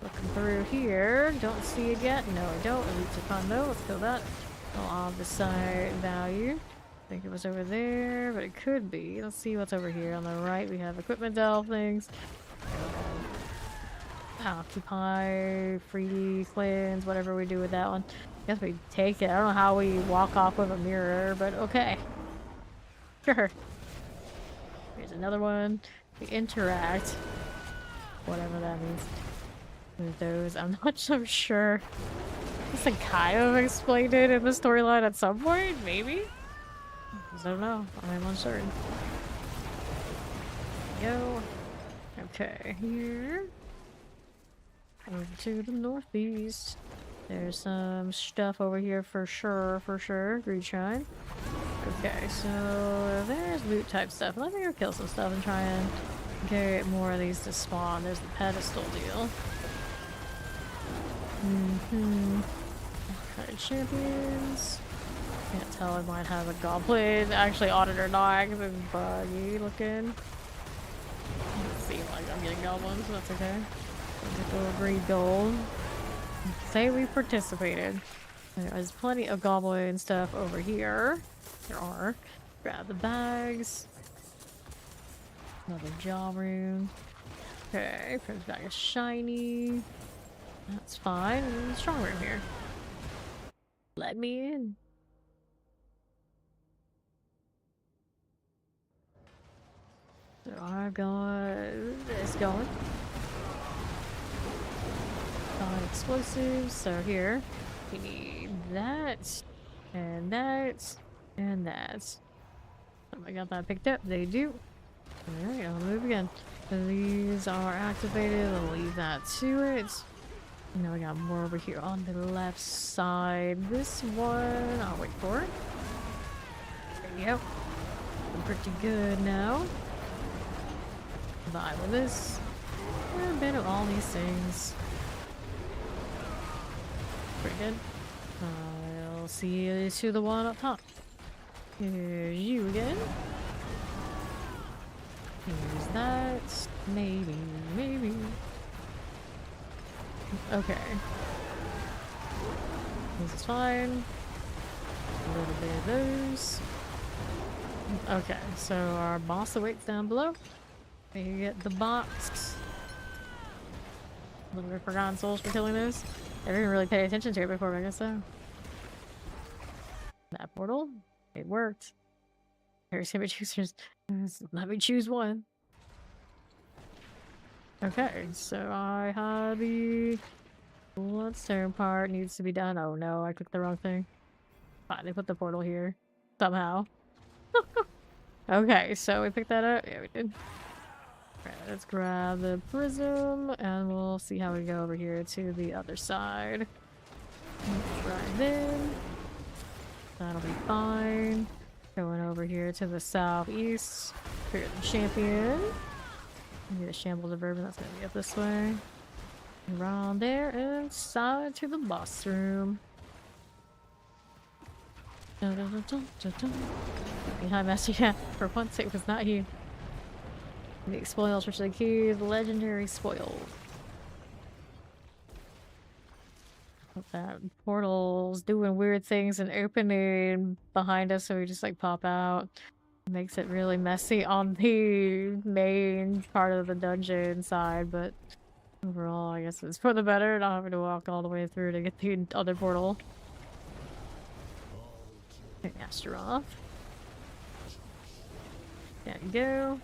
Looking through here. Don't see it yet. No, I don't. Elite Taekwondo. Let's kill that. I'll opposite value. I think it was over there, but it could be. Let's see what's over here. On the right, we have equipment delve things. Occupy, free cleanse, whatever we do with that one. I guess we take it. I don't know how we walk off with a mirror, but okay. Sure. Here's another one. We interact. Whatever that means. With those, I'm not so sure. I guess I kind of explained it in the storyline at some point, maybe? I don't know. I'm uncertain. Go. Okay, here. Over to the northeast. There's some stuff over here for sure. Greed Shrine. Okay, so there's loot type stuff. Let me go kill some stuff and try and get more of these to spawn. There's the pedestal deal. Okay, champions. Can't tell, I might have a goblin actually on it or not because it's buggy looking. Doesn't seem like I'm getting goblins, so that's okay. Go greed gold. Say we participated. There's plenty of goblin stuff over here. There are. Grab the bags. Another jaw room. Okay, Prince bag is shiny. That's fine. Strong room here. Let me in. So I've got this going. Explosives. So here we need that and that and that. Oh, I got that picked up. They do. Alright, I'll move again. So these are activated. I'll leave that to it. Now we got more over here on the left side. This one, I'll wait for it. There you go. I'm pretty good now. Vibe with this. And a bit of all these things. Pretty good. I'll see you to the one up top. Here's you again. Here's that. Maybe. Okay. This is fine. A little bit of those. Okay, so our boss awaits down below. You get the box. A little bit of forgotten souls for killing those. I didn't really pay attention to it before, but I guess so. That portal, it worked. Here's image choosers. Let me choose one. Okay, so I have the bloodstone part needs to be done. Oh no, I clicked the wrong thing. Fine, they put the portal here somehow. Okay, so we picked that up. Yeah, we did. Alright, let's grab the prism and we'll see how we go over here to the other side. Right then. That'll be fine. Going over here to the southeast. Clear the champion. Maybe the shambles of urban, that's gonna be up this way. Around there and side to the boss room. Dun, dun, dun, dun, dun. Behind Master, yeah, for once it was not you. The spoils, which are the keys, legendary spoils. That portal's doing weird things and opening behind us, so we just like pop out. Makes it really messy on the main part of the dungeon side, but overall I guess it's for the better, not having to walk all the way through to get the other portal. Astaroth. There you go.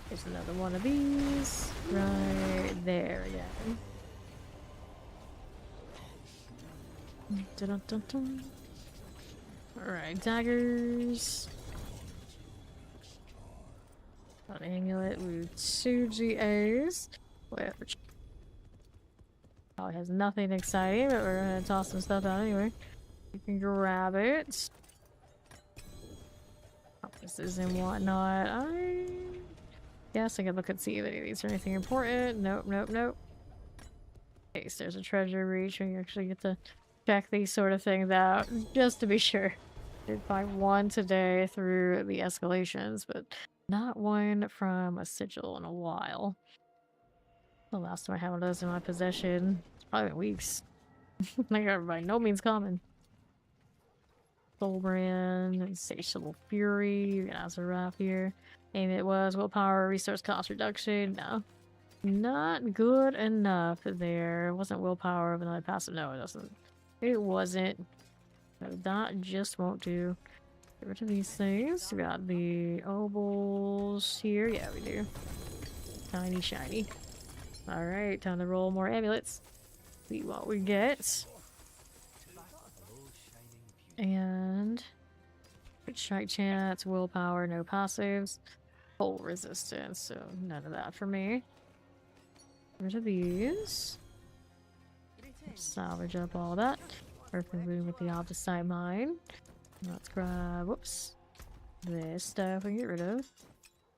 Here's another one of these. Right there again. Dun, dun, dun. Alright, daggers. An amulet with 2 GAs. Which probably has nothing exciting, but we're gonna toss some stuff out anyway. You can grab it. Compasses and whatnot. I guess I could look and see if any of these are anything important. Nope, nope, nope. In case there's a treasure reach, we actually get to check these sort of things out, just to be sure. Did find one today through the escalations, but not one from a sigil in a while. The last time I had one of those in my possession, it's probably been weeks. They are by no means common. Soulbrand, Insatiable Fury, Astaroth here. Aim it was willpower, resource cost reduction. No. Not good enough there. It wasn't willpower, but I passive. No, it doesn't. It wasn't. That just won't do. Get rid of these things. We got the obols here. Yeah, we do. Shiny, shiny. Alright, time to roll more amulets. See what we get. And strike chance, willpower, no passives. Full resistance, so none of that for me. Get rid of these. Salvage up all that. Perfect room with the opposite mine. Let's grab, whoops, this stuff we can get rid of.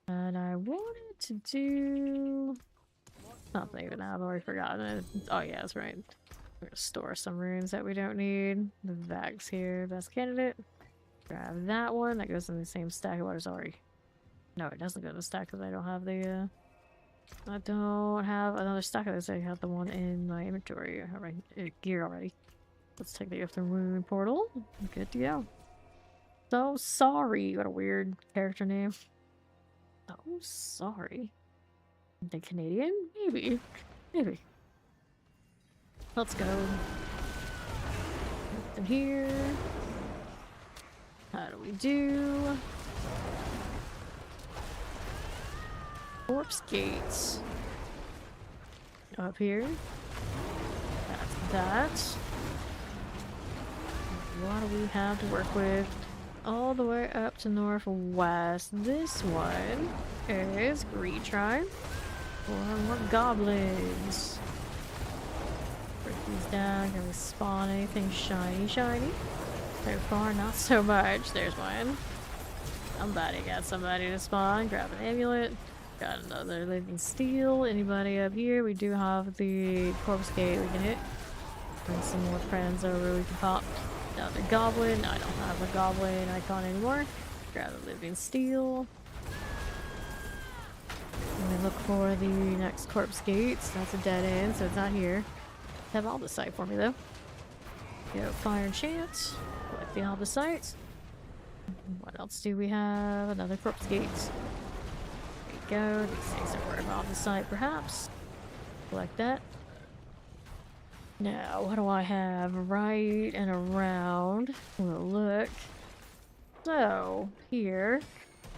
And I wanted to do something, but now I've already forgotten it. Oh yeah, that's right. We're gonna store some runes that we don't need. The Vax here, best candidate. Grab that one. That goes in the same stack of what is already. No, it doesn't go in the stack because I don't have the. I don't have another stack of this. I have the one in my inventory, gear already. Let's take the Earth Rune portal. Good to go. So sorry. What a weird character name. So sorry. The Canadian? Maybe. Maybe. Let's go. Nothing here. How do we do? Corpse gates. Up here. That's that. What do we have to work with? All the way up to northwest. This one is Greed Tribe. Or more goblins. Break these down. Can we spawn anything shiny, shiny? So far, not so much. There's one. Somebody got somebody to spawn. Grab an amulet. Got another living steel. Anybody up here? We do have the corpse gate we can hit. Bring some more friends over. We can pop another goblin. I don't have a goblin icon anymore. Grab a living steel. And then look for the next corpse gates. That's a dead end, so it's not here. Have all the site for me though. Go fire chance. Collect the Albicite. What else do we have? Another corpse gate. There we go. These things are worth Albicite perhaps. Collect that. Now, what do I have right and around? We'll look. So, here.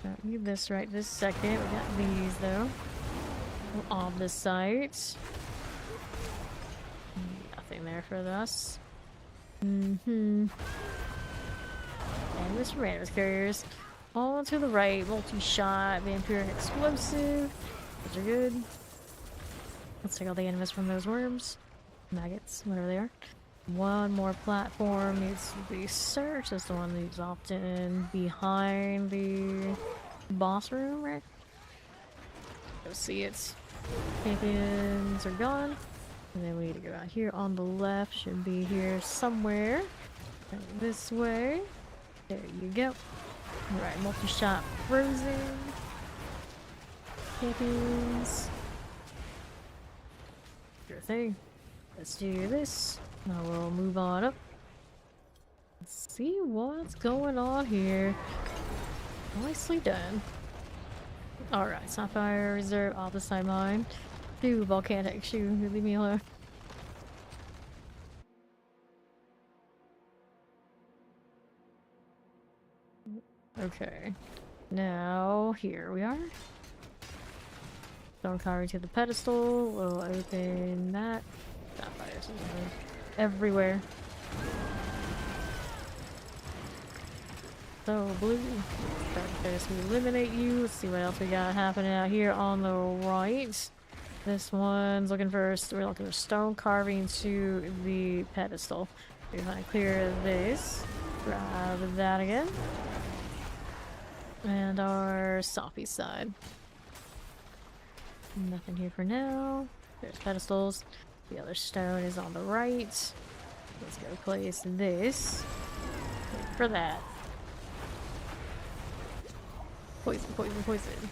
Don't need this right this second. We got these though. On the site. Nothing there for us. And this random carriers. All to the right. Multi-shot. Vampiric explosive. Those are good. Let's take all the enemies from those worms. Maggots, whatever they are. One more platform needs to be searched. That's the one that's often behind the boss room, right? Go see it. Champions are gone. And then we need to go out here on the left. Should be here somewhere. Go this way. There you go. Alright, multi-shot frozen. Champions. Sure thing. Let's do this. Now we'll move on up. Let's see what's going on here. Nicely done. Alright, Sapphire Reserve, opposite mine. Do volcanic shoe, leave me alone. Okay. Now, here we are. Stone carving to the pedestal. We'll open that. Sapphires everywhere. So blue. Darkness, we eliminate you. Let's see what else we got happening out here on the right. This one's looking for, we're looking for stone carving to the pedestal. We're gonna clear this. Grab that again. And our Sophie side. Nothing here for now. There's pedestals. The other stone is on the right. Let's go place this. Wait for that. Poison, poison, poison.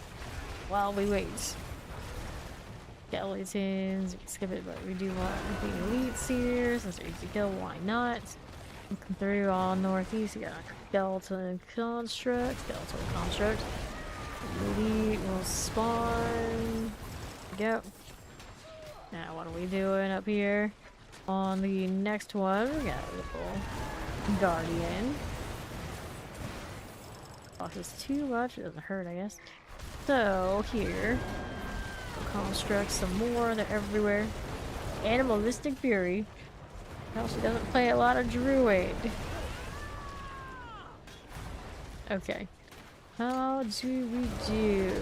While we wait. Skeletons. We skip it, but we do want the elites here. Since they're easy to kill, why not? Looking through all northeast, you got a skeleton construct. Skeletal construct. Elite will spawn. Go. Now, what are we doing up here? On the next one, we got a little guardian. Costs too much, it doesn't hurt, I guess. So, here. We'll construct some more, they're everywhere. Animalistic Fury. No, she doesn't play a lot of Druid. Okay. How do we do?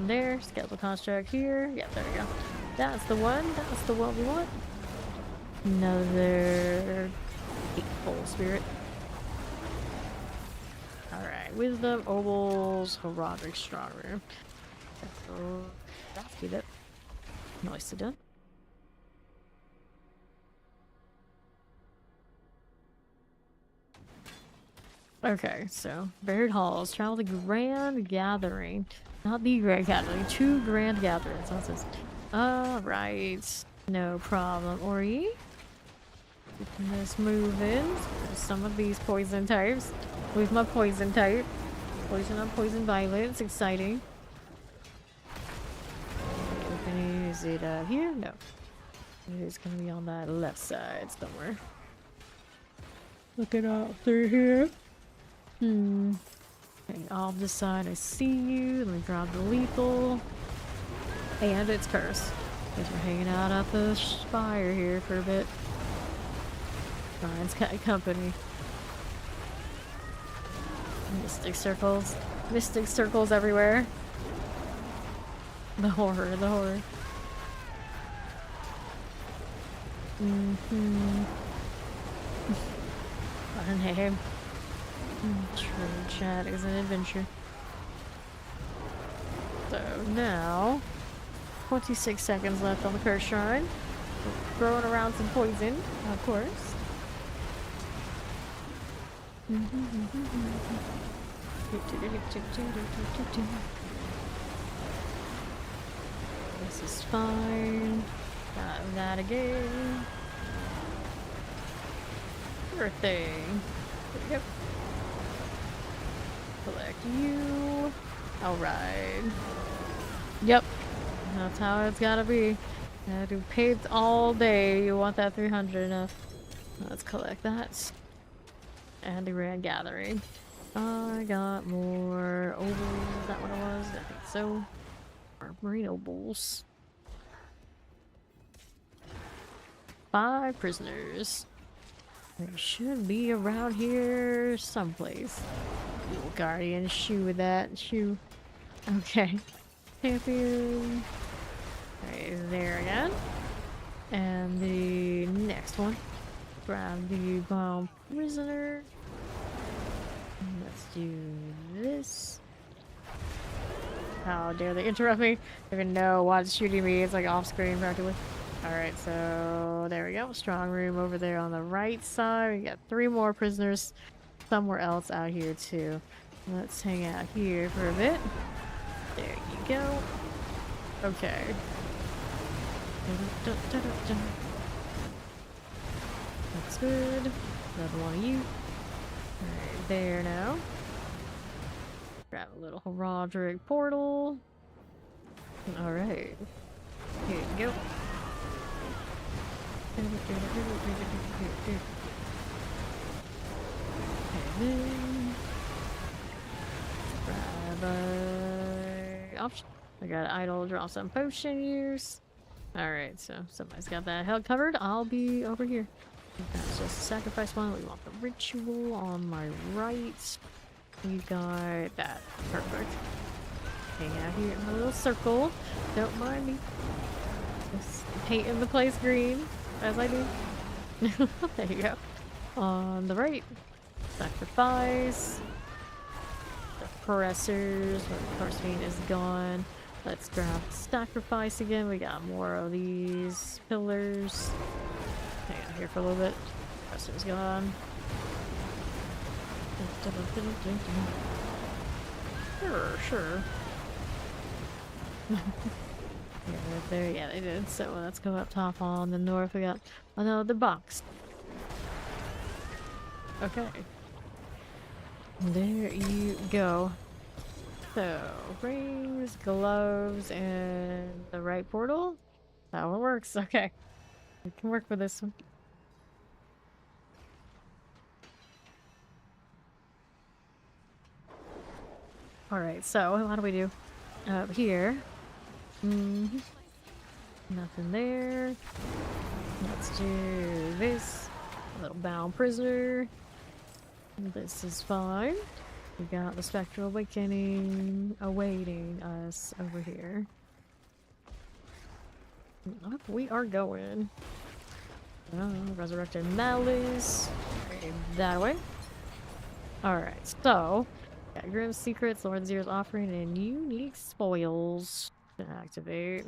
There, skeletal construct here. Yeah, there we go. That's the one. That's the one we want. Another hateful spirit. Alright, wisdom, Obol's Herodic Strong Room. That's good. Nicely done. Okay, so Buried Halls. Travel the Grand Gathering. Not the Grand Gathering. 2 Grand Gatherings. What's this? Alright. No problem. Ori. Keeping this moving. Some of these poison types. With my poison type. Poison on poison violence. Exciting. Is it here? No. It is gonna be on that left side somewhere. Looking out through here. Okay, off this side I see you. Let me grab the lethal. And it's cursed. Guess we're hanging out at the spire here for a bit. Brian's got company. Mystic circles. Mystic circles everywhere. The horror, the horror. Fun name. True chat is an adventure. So now, 26 seconds left on the curse shrine. We're throwing around some poison, of course. This is fine. Got that again. Sure thing. Yep. Collect you. Alright. Yep. That's how it's gotta be. Gotta do paved all day. You want that 300 enough. Let's collect that. And the Grand Gathering. I got more Obol. Is that what it was? I think so. Or Marine Obols. 5 prisoners. They should be around here someplace. Little guardian, shoe with that. Shoe. Okay. Champion. Alright, there again. And the next one. Grab the bomb prisoner. Let's do this. How dare they interrupt me? I don't even know what's shooting me. It's like off screen practically. Alright, so there we go. Strong room over there on the right side. We got 3 more prisoners somewhere else out here too. Let's hang out here for a bit. There you go. Okay. That's good. Another one of you. Alright, there now. Grab a little Roderick portal. Alright. Here you go. And then grab a option. I got idle, draw some potion use. Alright, so somebody's got that held covered. I'll be over here. That's just a sacrifice one. We want the ritual on my right. We got that. Perfect. Hang out here in a little circle. Don't mind me. Just painting the place green, as I do. There you go. On the right, sacrifice. The pressers, the Parsfane is gone. Let's grab sacrifice again. We got more of these pillars. Hang out here for a little bit. Presser's gone. Sure. Yeah, right there. Yeah, they did. So let's go up top on the north. We got another box. Okay. There you go. So, rings, gloves, and the right portal? That one works. Okay. We can work with this one. Alright, so how do we do? Up here. Nothing there. Let's do this. A little bound prisoner. This is fine. We got the Spectral Awakening awaiting us over here. Up we are going. Resurrected Malice. Okay, that way. Alright, so got Grim Secrets, Lord's Ear's Offering, and Unique Spoils to activate.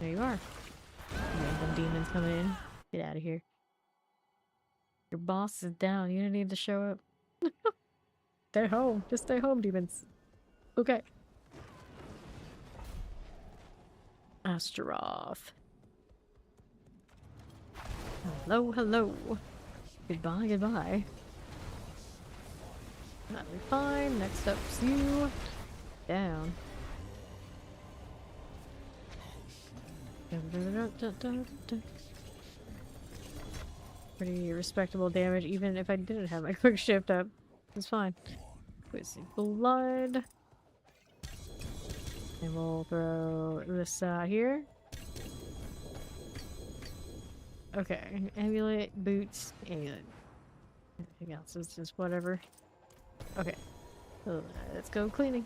There you are. Random demons coming in. Get out of here. Your boss is down. You don't need to show up. Stay home. Just stay home, demons. Okay. Astaroth. Hello, hello. Goodbye, goodbye. That'll be fine. Next up's you. Down. Pretty respectable damage, even if I didn't have my quick shift up. It's fine. Let's see. Blood. And we'll throw this here. Okay. Amulet, boots, amulet. Anything else is just whatever. Okay. So let's go cleaning.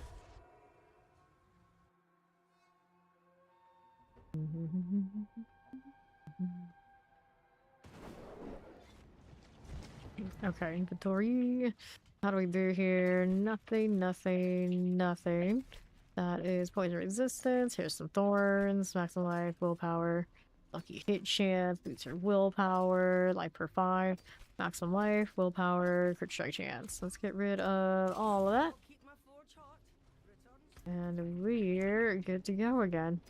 Okay, inventory. How do we do here? Nothing. That is poison resistance. Here's some thorns, maximum life, willpower, lucky hit chance, boots your willpower, life per 5, maximum life, willpower, crit strike chance. Let's get rid of all of that. And we're good to go again.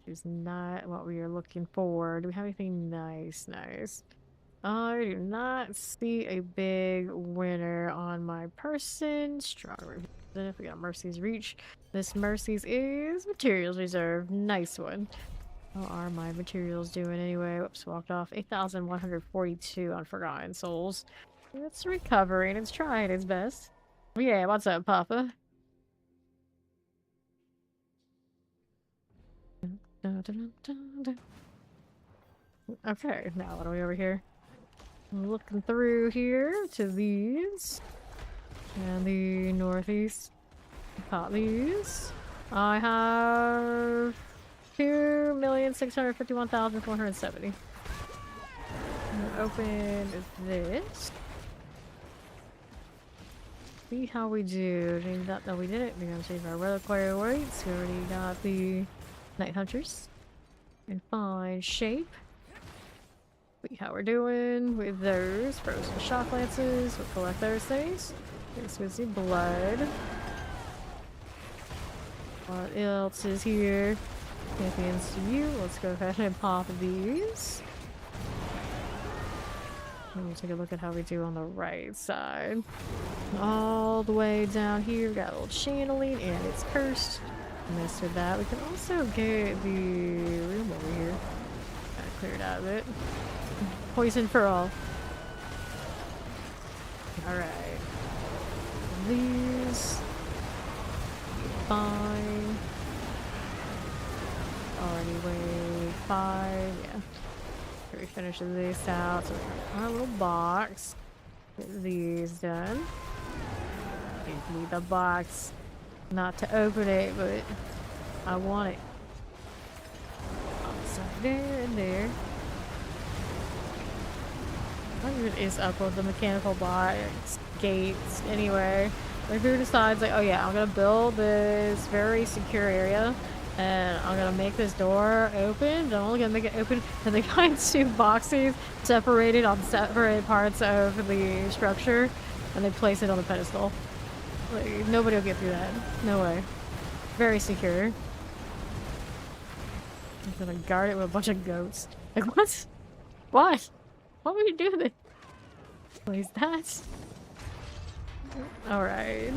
Is not what we are looking for. Do we have anything nice? I do not see a big winner on my person. Strong representative. We got Mercy's Reach. This Mercy's is Materials Reserve. Nice one. How are my materials doing anyway? Whoops, walked off. 8,142 on Forgotten Souls. It's recovering. It's trying its best. Yeah, what's up, Papa? Okay, now what are we over here? Looking through here to these. And the northeast. Pop these. I have 2,651,470. Open this. See how we do. No, we didn't. We're gonna change our reliquary weights. We already got the Night Hunters in fine shape. See how we're doing with those frozen shock lances. We'll collect those things. This was the blood. What else is here? Champions to you. Let's go ahead and pop these. Let me take a look at how we do on the right side. All the way down here, we got a little channeling, and it's cursed. Mess with that. We can also get the room over here. Kind of cleared out of it. Poison for all. Alright. These. Fine. Already weigh 5. Yeah. We finish this out. So we got our little box. Get these done. need the box. Not to open it, but I want it. So there and there. What even is up with the mechanical box gates anyway? Like who decides like, oh yeah, I'm gonna build this very secure area and I'm gonna make this door open, but I'm only gonna make it open and they find two boxes separated on separate parts of the structure and they place it on the pedestal. Like, nobody will get through that. No way. Very secure. I'm gonna guard it with a bunch of goats. Like what? Why? Why would you do this? Place that. Alright.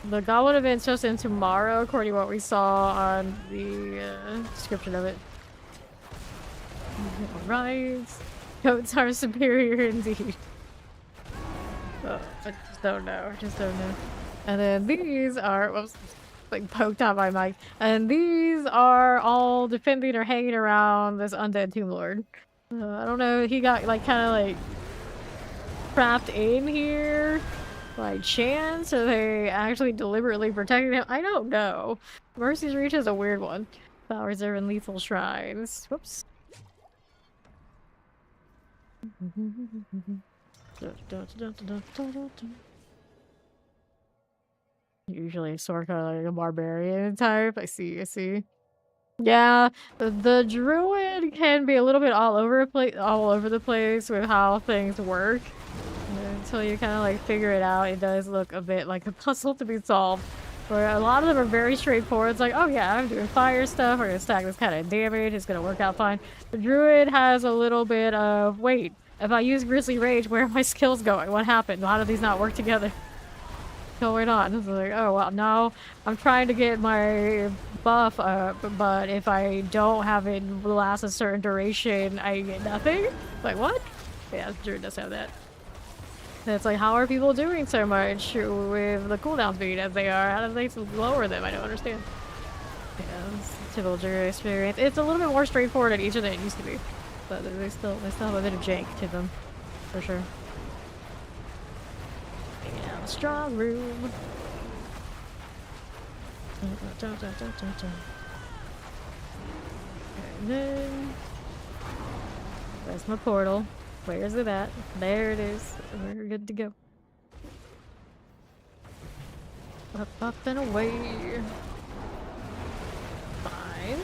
The goblin event's just in tomorrow, according to what we saw on the description of it. Alright. Goats are superior indeed. Oh, I just don't know. I just don't know. And then these are... Whoops. Like poked out my mic. And these are all defending or hanging around this undead tomb lord. I don't know. He got like kind of like trapped in here by chance, or they actually deliberately protected him. I don't know. Mercy's Reach is a weird one. Flowers are in lethal shrines. Whoops. Usually sort of like a barbarian type. I see, I see. Yeah, the druid can be a little bit all over the place with how things work. Until you kind of like figure it out, it does look a bit like a puzzle to be solved. Where a lot of them are very straightforward. It's like, oh yeah, I'm doing fire stuff. We're gonna stack this kind of damage. It's gonna work out fine. The druid has a little bit of, wait, if I use Grizzly Rage, where are my skills going? What happened? How do these not work together? Going on? It's like, oh well, now I'm trying to get my buff up, but if I don't have it last a certain duration, I get nothing? Like, what? Yeah, Druid does have that. And it's like, how are people doing so much with the cooldown speed as they are? How do they lower them? I don't understand. Yeah, it's typical Druid experience. It's a little bit more straightforward at each than it used to be, but they still have a bit of jank to them, for sure. Yeah, strong room. And then there's my portal. Where's it at? There it is. We're good to go. Up and away. Fine.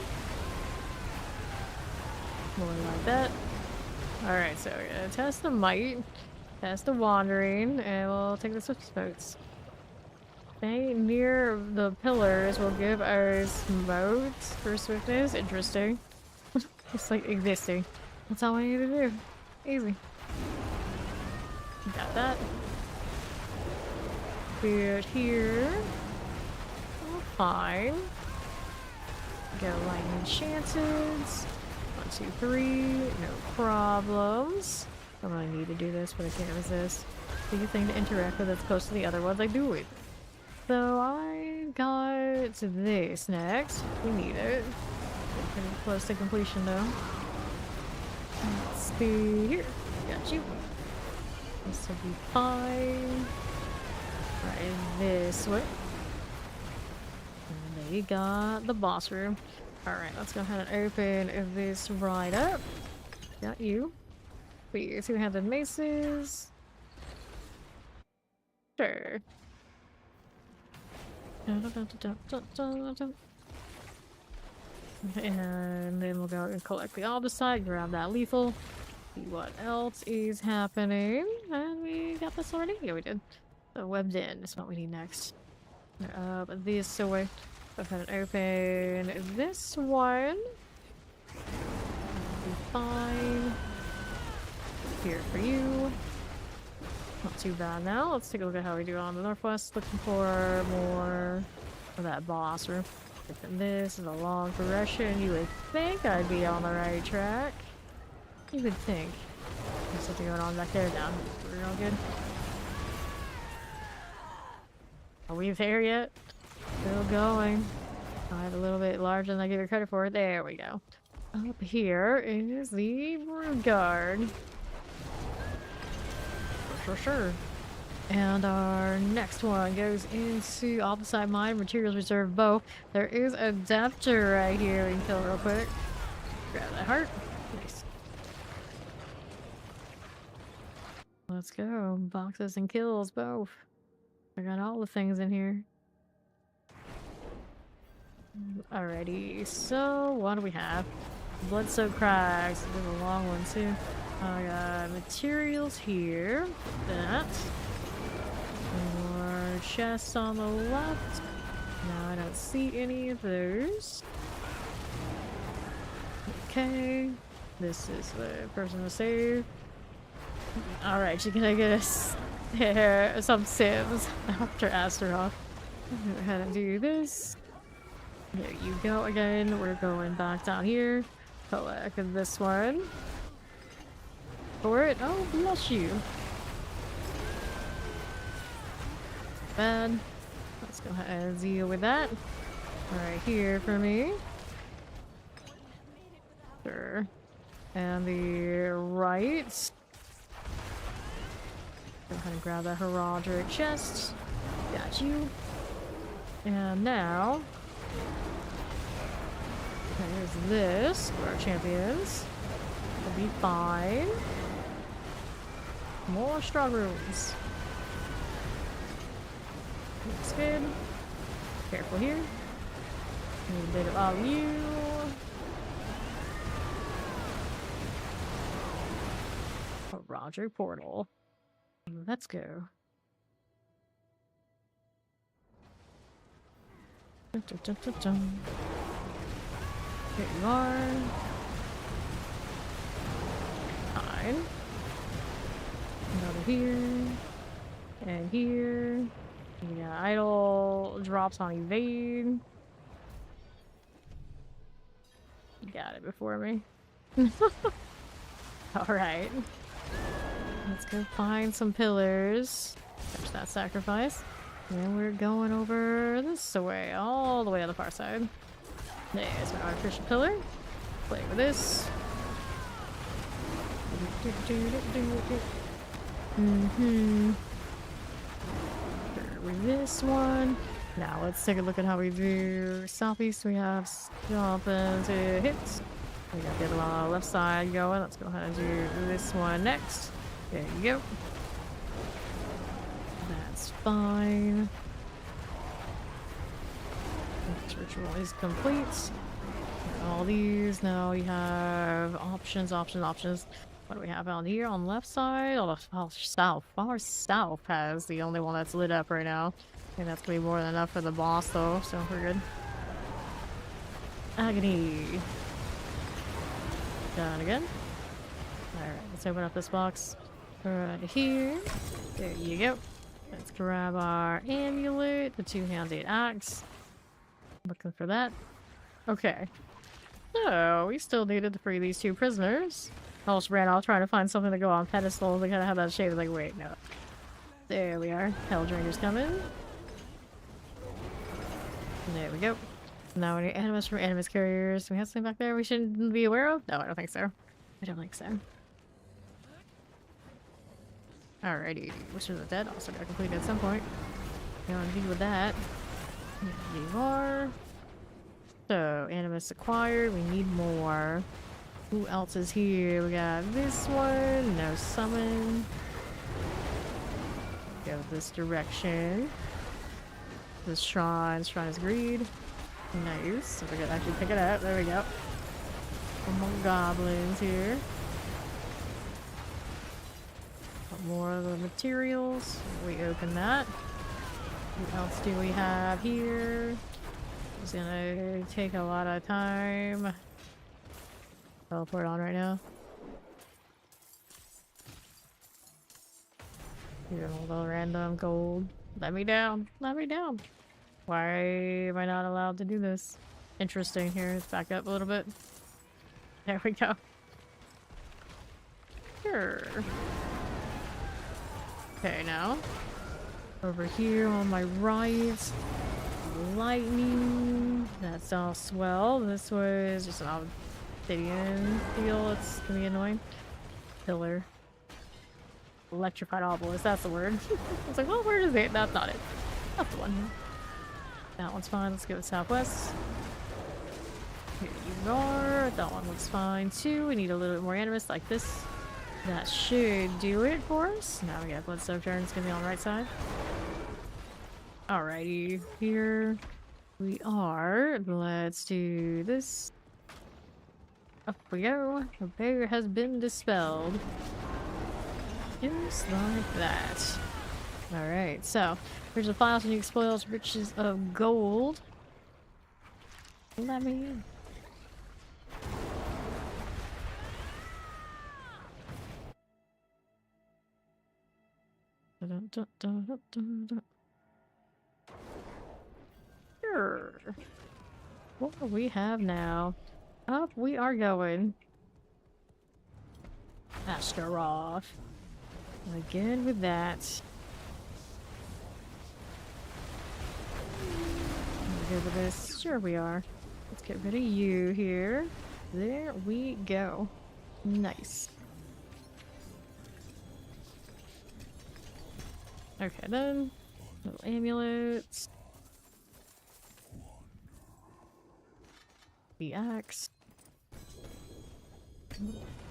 More like that. Alright, so we're gonna test the might. Test the wandering, and we'll take the swift boats. Staying near the pillars will give us modes for swiftness. Interesting. It's like existing. That's all we need to do. Easy. Got that. Bit here. Oh, fine. Go lightning chances. 1, 2, 3. No problems. I really need to do this, but I can't resist. Be a thing to interact with that's close to the other ones. I do it. So I got this next. We need it. We're pretty close to completion though. Let's see here. Got you. This will be fine. Right this way. And then we got the boss room. Alright, let's go ahead and open this right up. Got you. Wait, two-handed maces. Sure. And then we'll go and collect the Obol, grab that lethal, see what else is happening. And we got this already? Yeah, we did. So webbed in is what we need next. This way. Go ahead and open this one. That'll be fine. Here for you. Not too bad now. Let's take a look at how we do on the northwest. Looking for more of that boss room. This is a long progression. You would think I'd be on the right track. You would think. There's something going on back there now. We're all good. Are we there yet? Still going. I had a little bit larger than I gave it credit for. There we go. Up here is the Brood Guard. For sure. And our next one goes into opposite mine, materials reserve bow. There is a adapter right here we can kill real quick. Grab that heart. Nice. Let's go. Boxes and kills both. I got all the things in here. Alrighty, so what do we have? Blood-soaked cracks. This is a long one too. I got materials here. That. More chests on the left. No, I don't see any of those. Okay. This is the person to save. Alright, you're gonna get us some sims after Astaroth. Go ahead and do this. There you go again. We're going back down here. Collect this one. For it. Oh, bless you. Bad. Let's go ahead and deal with that. Right here for me. Sure. And the right. Go ahead and grab that heraldric chest. Got you. And now. There's this for our champions. We'll be fine. More strong rooms. Looks good. Careful here. Need a bit of all you. A Roger portal. Let's go. Dun, dun, dun, dun, dun. Here you are. Fine. Another here. And here. Yeah, idle drops on evade. You got it before me. Alright. Let's go find some pillars. Fetch that sacrifice. And we're going over this way, all the way on the far side. There's my artificial pillar. Play with this. With this one. Now let's take a look at how we do southeast. We have stomp into hits. We got the other one on the left side going. Let's go ahead and do this one next. There you go. That's fine. Next ritual is complete. All these. Now you have options. What do we have on here on the left side? Oh, south. Far south has the only one that's lit up right now. And that's gonna be more than enough for the boss though, so we're good. Agony. Done again. Alright, let's open up this box. Right here. There you go. Let's grab our amulet, the two-handed axe. Looking for that. Okay. So, we still needed to free these two prisoners. I almost ran off trying to find something to go on pedestals. I kind of have that shade of like, wait, no. There we are. Helldrainer's coming. There we go. Now we need animus from animus carriers. Do we have something back there we shouldn't be aware of? No, I don't think so. I don't think so. Alrighty. Wishers of the Dead also got completed at some point. Go and deal with that. Here you are. So, animus acquired. We need more. Who else is here? We got this one. No summon. Go this direction. This shrine. Shrine is greed. Nice. So we could actually pick it up. There we go. Some more goblins here. More of the materials. We open that. What else do we have here? It's gonna take a lot of time. Teleport on right now. Here's a little random gold. Let me down. Let me down. Why am I not allowed to do this? Interesting. Here, let's back up a little bit. There we go. Sure. Okay, now. Over here on my right. Lightning. That's all swell. This was just an obsidian deal. It's gonna be annoying. Pillar. Electrified obelisk, that's the word. I was like, well, where is it? That's not it. That's the one. That one's fine. Let's go southwest. Here you are. That one looks fine too. We need a little bit more animus like this. That should do it for us. Now we got Bloodstone turn. It's gonna be on the right side. Alrighty, here we are. Let's do this. Up we go. The barrier has been dispelled. Just like that. Alright, so here's the files and unique spoils, riches of gold. Let me in. Sure. What do we have now? Up we are going. Astaroth. Again with that. Good with this. Sure we are. Let's get rid of you here. There we go. Nice. Okay then. Little amulets. The axe.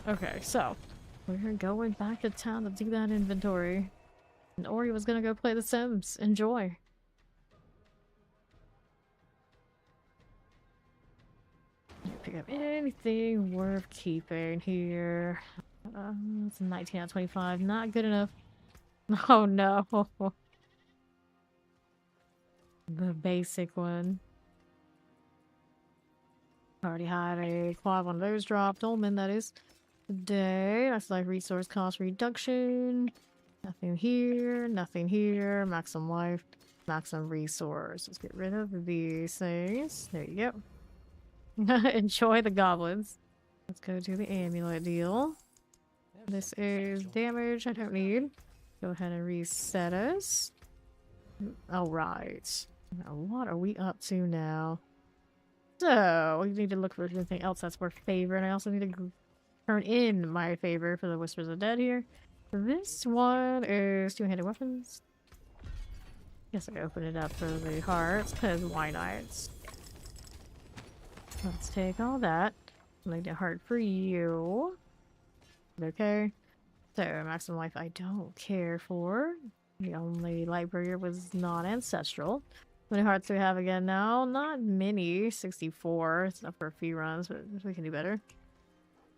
Okay, so we're going back to town to do that inventory. And Ori was gonna go play The Sims. Enjoy. Pick up anything worth keeping here. It's a 19 out of 25. Not good enough. Oh no. The basic one. Already had a quad one of those dropped. Dolmen, that is. Today. That's like resource cost reduction. Nothing here. Nothing here. Maximum life. Maximum resource. Let's get rid of these things. There you go. Enjoy the goblins. Let's go to the amulet deal. This is damage I don't need. Go ahead and reset us. Alright. Now what are we up to now? So, we need to look for anything else that's worth favor, and I also need to turn in my favor for the Whispers of Dead here. This one is two-handed weapons. Guess I open it up for the hearts, because why not? Let's take all that. Make a heart for you. Okay. So, maximum life I don't care for. The only light barrier was non-ancestral. How many hearts do we have again now? Not many. 64. It's not for a few runs, but we can do better.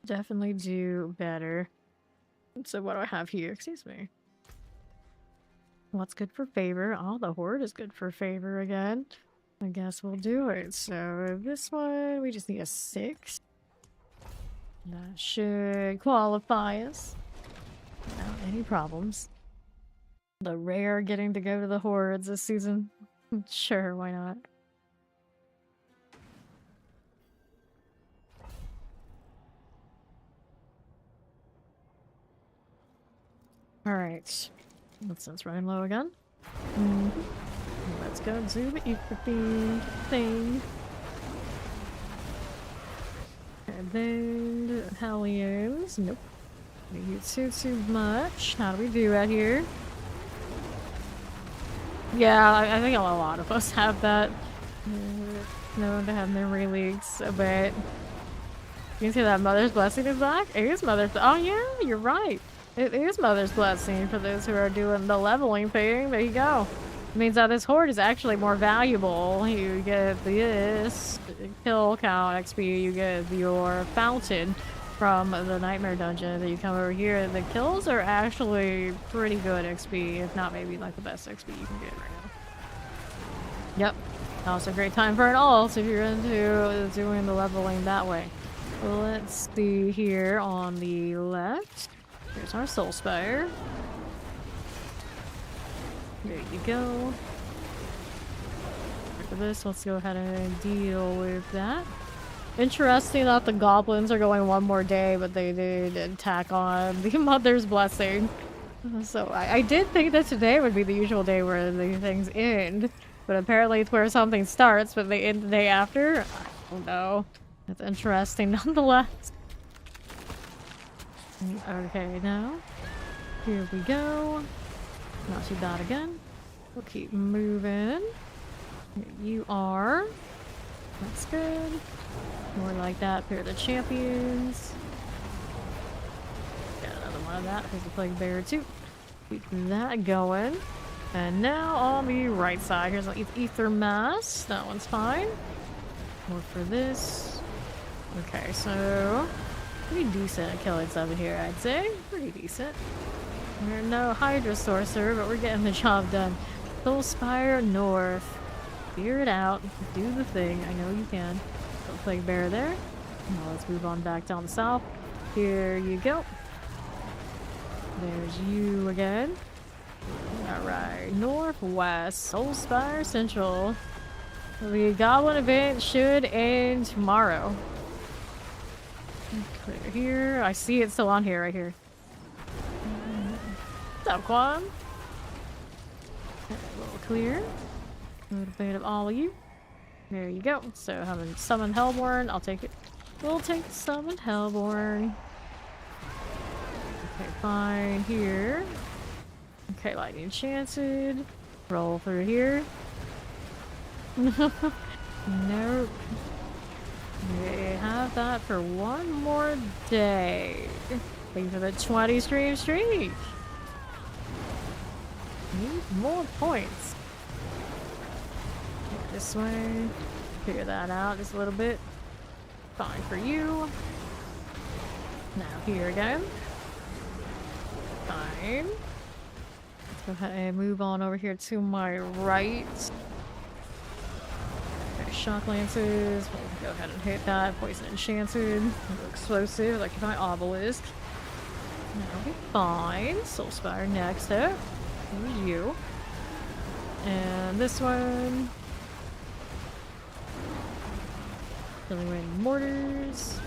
Definitely do better. So what do I have here? Excuse me. What's good for favor? Oh, the horde is good for favor again. I guess we'll do it. So this one, we just need a 6. That should qualify us. Without any problems. The rare getting to go to the hordes this season. Sure, why not? Alright. Let's running low again. Let's go do the equipping thing. And then Hellions. Nope. We get too much. How do we do that here? Yeah, I think a lot of us have that. Known to have memory leaks a bit. You can see that Mother's Blessing is back? It is Mother's... Oh yeah, you're right. It is Mother's Blessing for those who are doing the leveling thing. There you go. It means that this horde is actually more valuable. You get this kill count XP, you get your fountain from the Nightmare Dungeon. That you come over here. The kills are actually pretty good XP, if not maybe like the best XP you can get right now. Yep. Also a great time for an ult if you're into doing the leveling that way. Let's see here on the left. Here's our Soul Spire. There you go. For this, let's go ahead and deal with that. Interesting that the goblins are going one more day, but they did tack on the Mother's Blessing. So I did think that today would be the usual day where the things end, but apparently it's where something starts, but they end the day after. I don't know. That's interesting nonetheless. Okay, now Here we go. Not too bad again. We'll keep moving. Here you are. That's good. More like that. Pair of the champions. Got another one of that. Here's the plague bear too. Keep that going. And now on the right side, here's an ether mass. That one's fine. More for this. Okay, so pretty decent at killing stuff in here, I'd say. Pretty decent. We're no Hydra Sorcerer, but we're getting the job done. Soul Spire North. Figure it out. Do the thing. I know you can. Little plague bear there. Now let's move on back down south. Here you go. There's you again. Alright, northwest, Soul Spire Central. The Goblin event should end tomorrow. Clear here. I see it still on here, right here. What's up, Quan? A little clear. A little bit of all of you. There you go. So, having summoned Hellborn, I'll take it. We'll take summoned Hellborn. Okay, fine. Here. Okay, lightning enchanted. Roll through here. Nope. We have that for one more day. Thank you for the 20 stream streak. Need more points. Take this way. Figure that out just a little bit. Fine for you. Now here again. Fine. Go ahead and move on over here to my right. Okay, shock lances. We'll go ahead and hit that. Poison enchanted. Explosive, like my obelisk. That'll be fine. Soul Spire next up. Here's you. And this one. Filling rain mortars.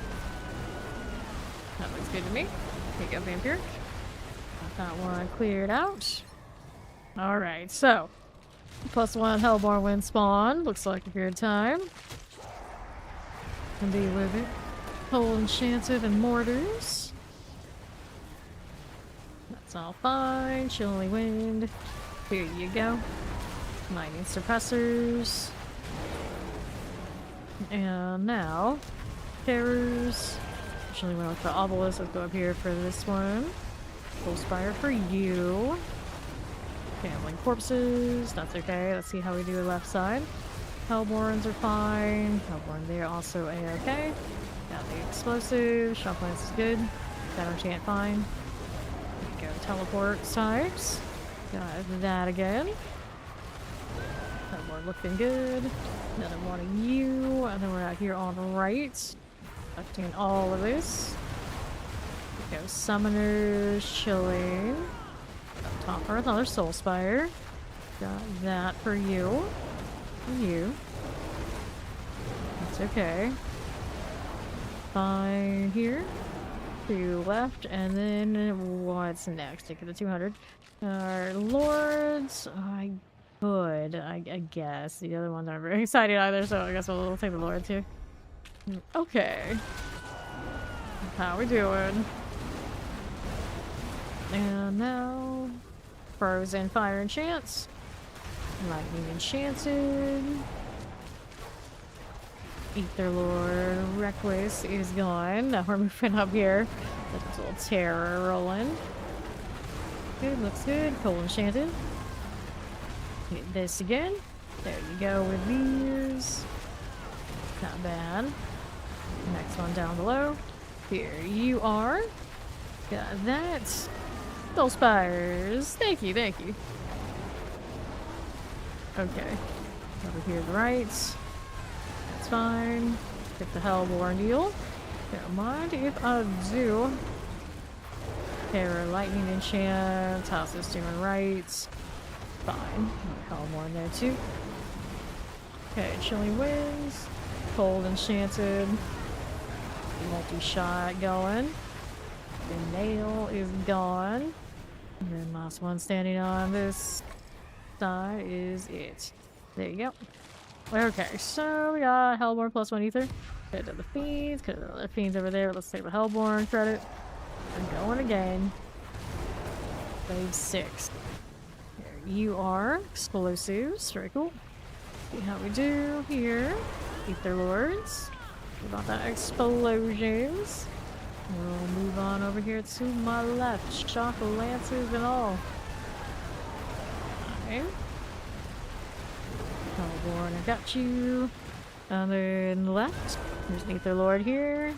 That looks good to me. Here you go, Vampire. Got that one cleared out. Alright, so +1 Hellborn wind spawn. Looks like a good time. Can be with it. Pole enchanted and mortars. That's all fine. Chilling wind. Here you go. Mining suppressors. And now terrors. Actually went with the obelisk. Let's go up here for this one. Full Spire for you. Gambling corpses, that's okay. Let's see how we do the left side. Hellborns are fine. Hellborn there also a-okay. Got the explosive. Shock lance is good. Shadow enchant fine. There you go. Teleport types. Got that again. Hellborn looking good. Another one of you. And then we're out here on the right. Collecting all of this. There you go. Summoners, chilling. Up top for another Soul Spire. Got that for you. For you. That's okay. Fine here. Two left, and then what's next? Take it to 200. Our lords. I could, I guess. The other ones aren't very excited either, so I guess we'll take the lords here. Okay. How we doing? And now, Frozen Fire Enchants. Lightning Enchanted. Ether Lord Reckless is gone. Now we're moving up here. There's a little terror rolling. Good, looks good. Cold Enchanted. Hit this again. There you go with these. Not bad. Next one down below. Here you are. Got that. Soul Spires. Thank you, thank you. Okay. Over here to the right. That's fine. Get the Hellborn deal. Don't mind if I do. Terror, Lightning Enchant. House is doing right. Fine. Hellborn there too. Okay, Chilling Winds. Cold Enchanted. Multi-shot going. The nail is gone. And then last one standing on this side is it. There you go. Okay, so we got Hellborn +1 ether. Could have done the fiends, could have done the fiends over there. Let's take the Hellborn credit. I'm going again. Wave 6. There you are. Explosives. Very cool. See how we do here. Ether Lords. What about that? Explosions. We'll move on over here to my left. Shock Lancers and all. Okay. Hellborn, I got you. And then left. There's an Ether Lord here.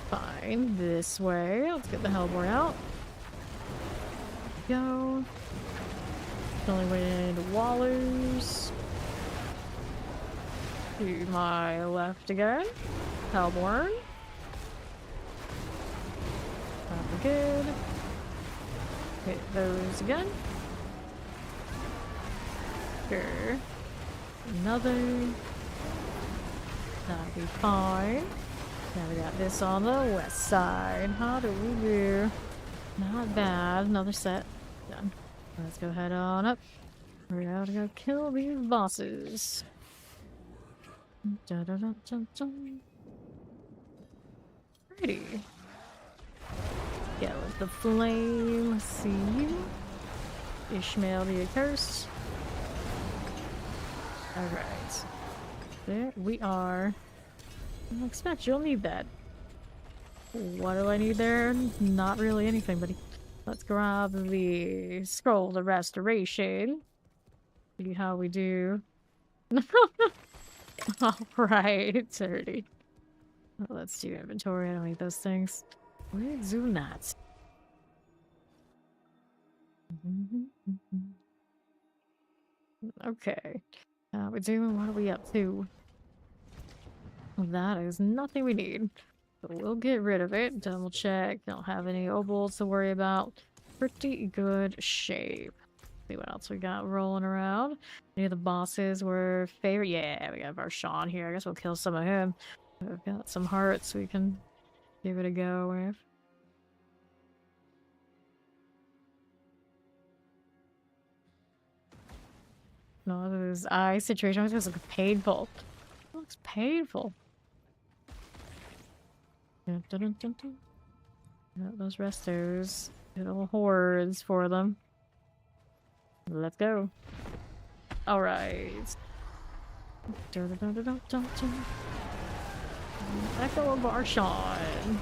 Fine. This way. Let's get the Hellborn out. Go. Only way into Wallers. To my left again. Hellborn. That'll be good. Hit those again. Sure. Another. That'll be fine. Now we got this on the west side. How do we do? Not bad. Another set. Done. Let's go head on up. We're gotta go kill these bosses. Pretty. Yeah, with the flame. See you. Ishmael the Accursed. Alright. There we are. I expect you'll need that. What do I need there? Not really anything, buddy. Let's grab the scroll of restoration. See how we do. Alright, 30. Well, let's do inventory. I don't need those things. Where'd zoom that? Okay. How we doing? What are we up to? That is nothing we need. So we'll get rid of it. Double check. Don't have any obols to worry about. Pretty good shape. See what else we got rolling around. Any of the bosses were favorite? Yeah, we got Varshawn here. I guess we'll kill some of him. We've got some hearts we can give it a go with. No, this eye situation always looks painful. It looks painful. Dun, dun, dun, dun, dun. Yeah, those restos. Little hordes for them. Let's go. Alright. Echo of Varshawn.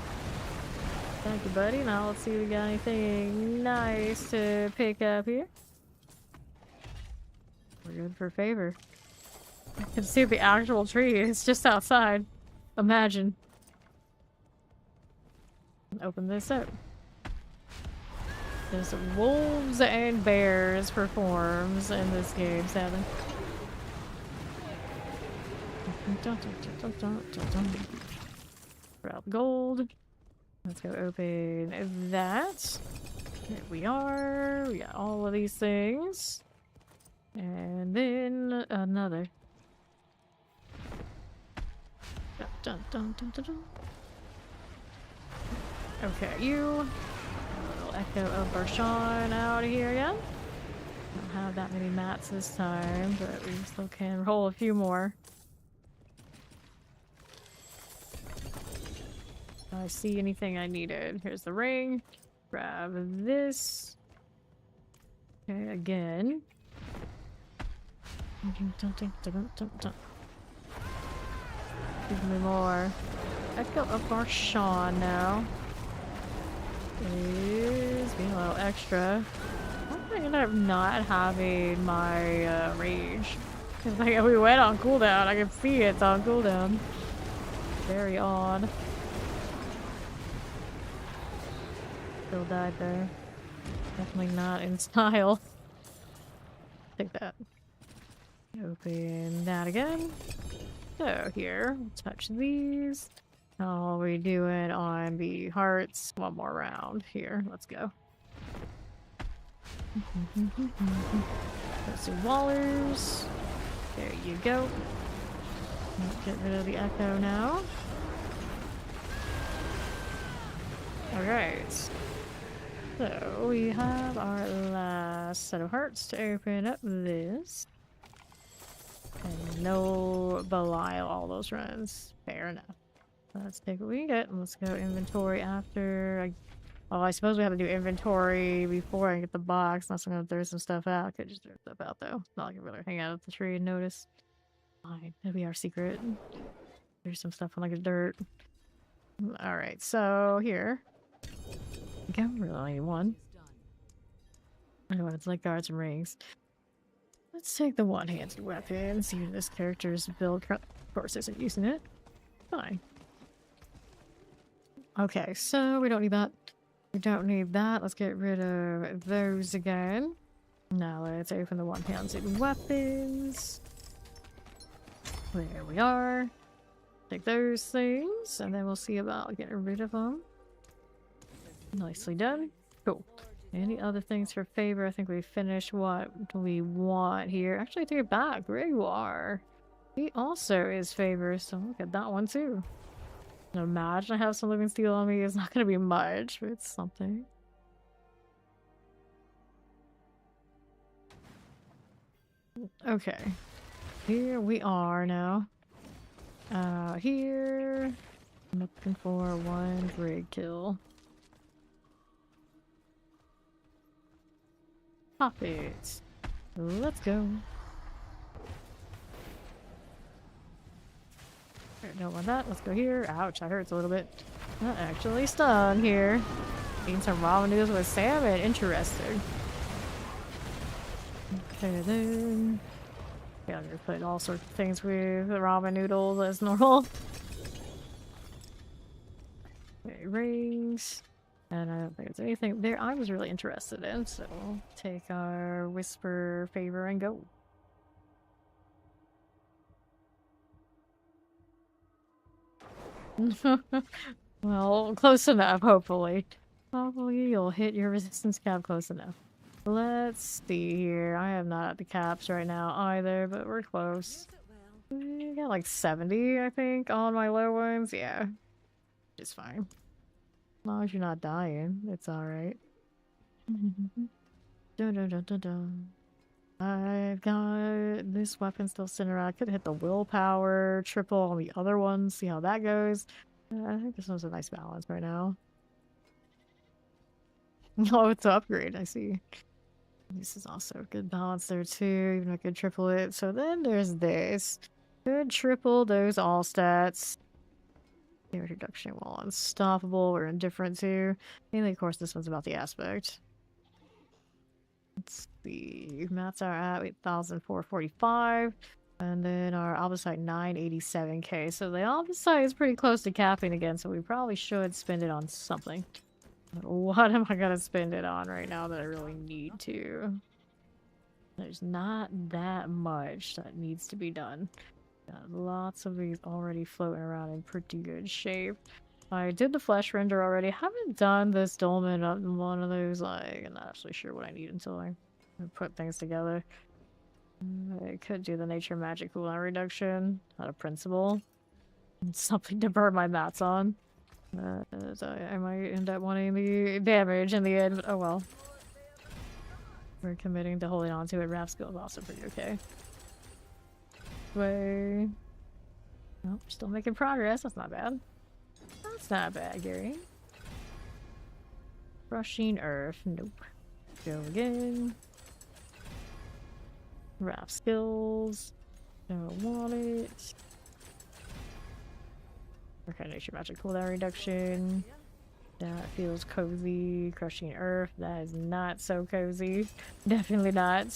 Thank you, buddy. Now let's see if we got anything nice to pick up here. We're good for favor. I can see the actual tree. It's just outside. Imagine. Open this up. There's wolves and bears performs in this game, sadly. Grab gold. Let's go open that. Here we are. We got all of these things. And then another. Dun, dun, dun, dun, dun, dun. Okay, you. A little Echo of Varshawn out of here again. Don't have that many mats this time, but we still can roll a few more. If I see anything I needed. Here's the ring. Grab this. Okay, again. Give me more. Echo of Varshawn now. Is being a little extra. I end up not having my rage. Cause like we went on cooldown, I can see it's on cooldown. Very odd. Still died there. Definitely not in style. Take that. Open that again. So here, we'll touch these. How are we doing on the hearts? One more round here. Let's go. Let's do Wallers. There you go. Let's get rid of the Echo now. Alright. So we have our last set of hearts to open up this. And no Belial all those runs. Fair enough. Let's take what we get and let's go inventory after I Oh, I suppose we have to do inventory before I get the box. Unless I'm gonna throw some stuff out. I could just throw stuff out though. Not like I'd rather hang out at the tree and notice. Fine, that'll be our secret. There's some stuff on like the dirt. Alright, so here. Okay, we really only need one. I know it's like guards and rings. Let's take the one-handed weapon, see if this character's build. Of course, isn't using it. Fine. Okay, so we don't need that. We don't need that. Let's get rid of those again. Now let's open the one-handed weapons. There we are. Take those things, and then we'll see about getting rid of them. Nicely done. Cool. Any other things for favor? I think we finished what we want here. Actually, take it back. There you are. He also is favor, so look at that one too. Imagine I have some living steel on me. It's not going to be much, but it's something. Okay. Here we are now. Here. I'm looking for one Druid kill. Pop it. Let's go. Don't want that. Let's go here. Ouch, that hurts a little bit. Not actually stun here. Eating some ramen noodles with salmon. Interesting. Okay, then. Yeah, I'm gonna put all sorts of things with ramen noodles as normal. Okay, rings. And I don't think there's anything there I was really interested in, so we'll take our whisper favor and go. Well, close enough, hopefully. Hopefully you'll hit your resistance cap close enough. Let's see here. I am not at the caps right now either, but we're close. We got like 70, I think, on my low ones. Yeah. It's fine. As long as you're not dying, it's alright. Dun, dun, dun, dun, dun. I've got this weapon still sitting around. I could hit the willpower triple on the other one, see how that goes. I think this one's a nice balance right now. Oh, it's an upgrade, I see. This is also a good balance there too, even I could triple it. So then there's this. Could triple those all stats. Damage reduction while unstoppable or indifferent too. Mainly, of course, this one's about the aspect. Let's see. Mats are at 8,445. And then our Albicite 987k. So the Albicite is pretty close to capping again, so we probably should spend it on something. What am I gonna spend it on right now that I really need to? There's not that much that needs to be done. Got lots of these already floating around in pretty good shape. I did the flesh render already. Haven't done this dolmen on one of those. Like, I'm not actually sure what I need until I put things together. I could do the nature magic cooldown reduction out of principle. Something to burn my mats on. So I might end up wanting the damage in the end, but oh well. We're committing to holding on to it. Rap skill is also pretty okay. Way. Nope, still making progress. That's not bad. That's not bad, Gary. Crushing Earth. Nope. Go again. Rap skills. Don't want it. Okay, nature magic cooldown reduction. That feels cozy. Crushing Earth. That is not so cozy. Definitely not.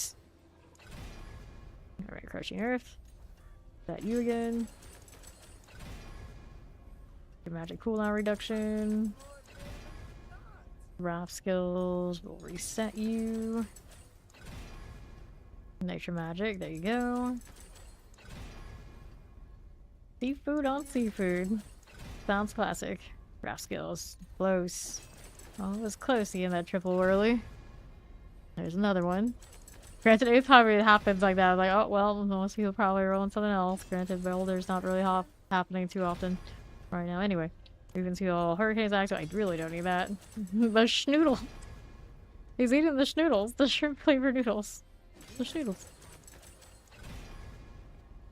Alright, Crushing Earth. Is that you again? Magic cooldown reduction. Wrath skills will reset you. Nature magic, there you go. Seafood on seafood. Sounds classic. Wrath skills. Close. Oh, it was close to getting that triple early. There's another one. Granted, it probably happens like that. Like, oh, well, most people probably rolling something else. Granted, Boulder's not really happening too often right now. Anyway, we can see all Hurricane's active. I really don't need that. The schnoodle. He's eating the schnoodles. The shrimp flavored noodles. The schnoodles.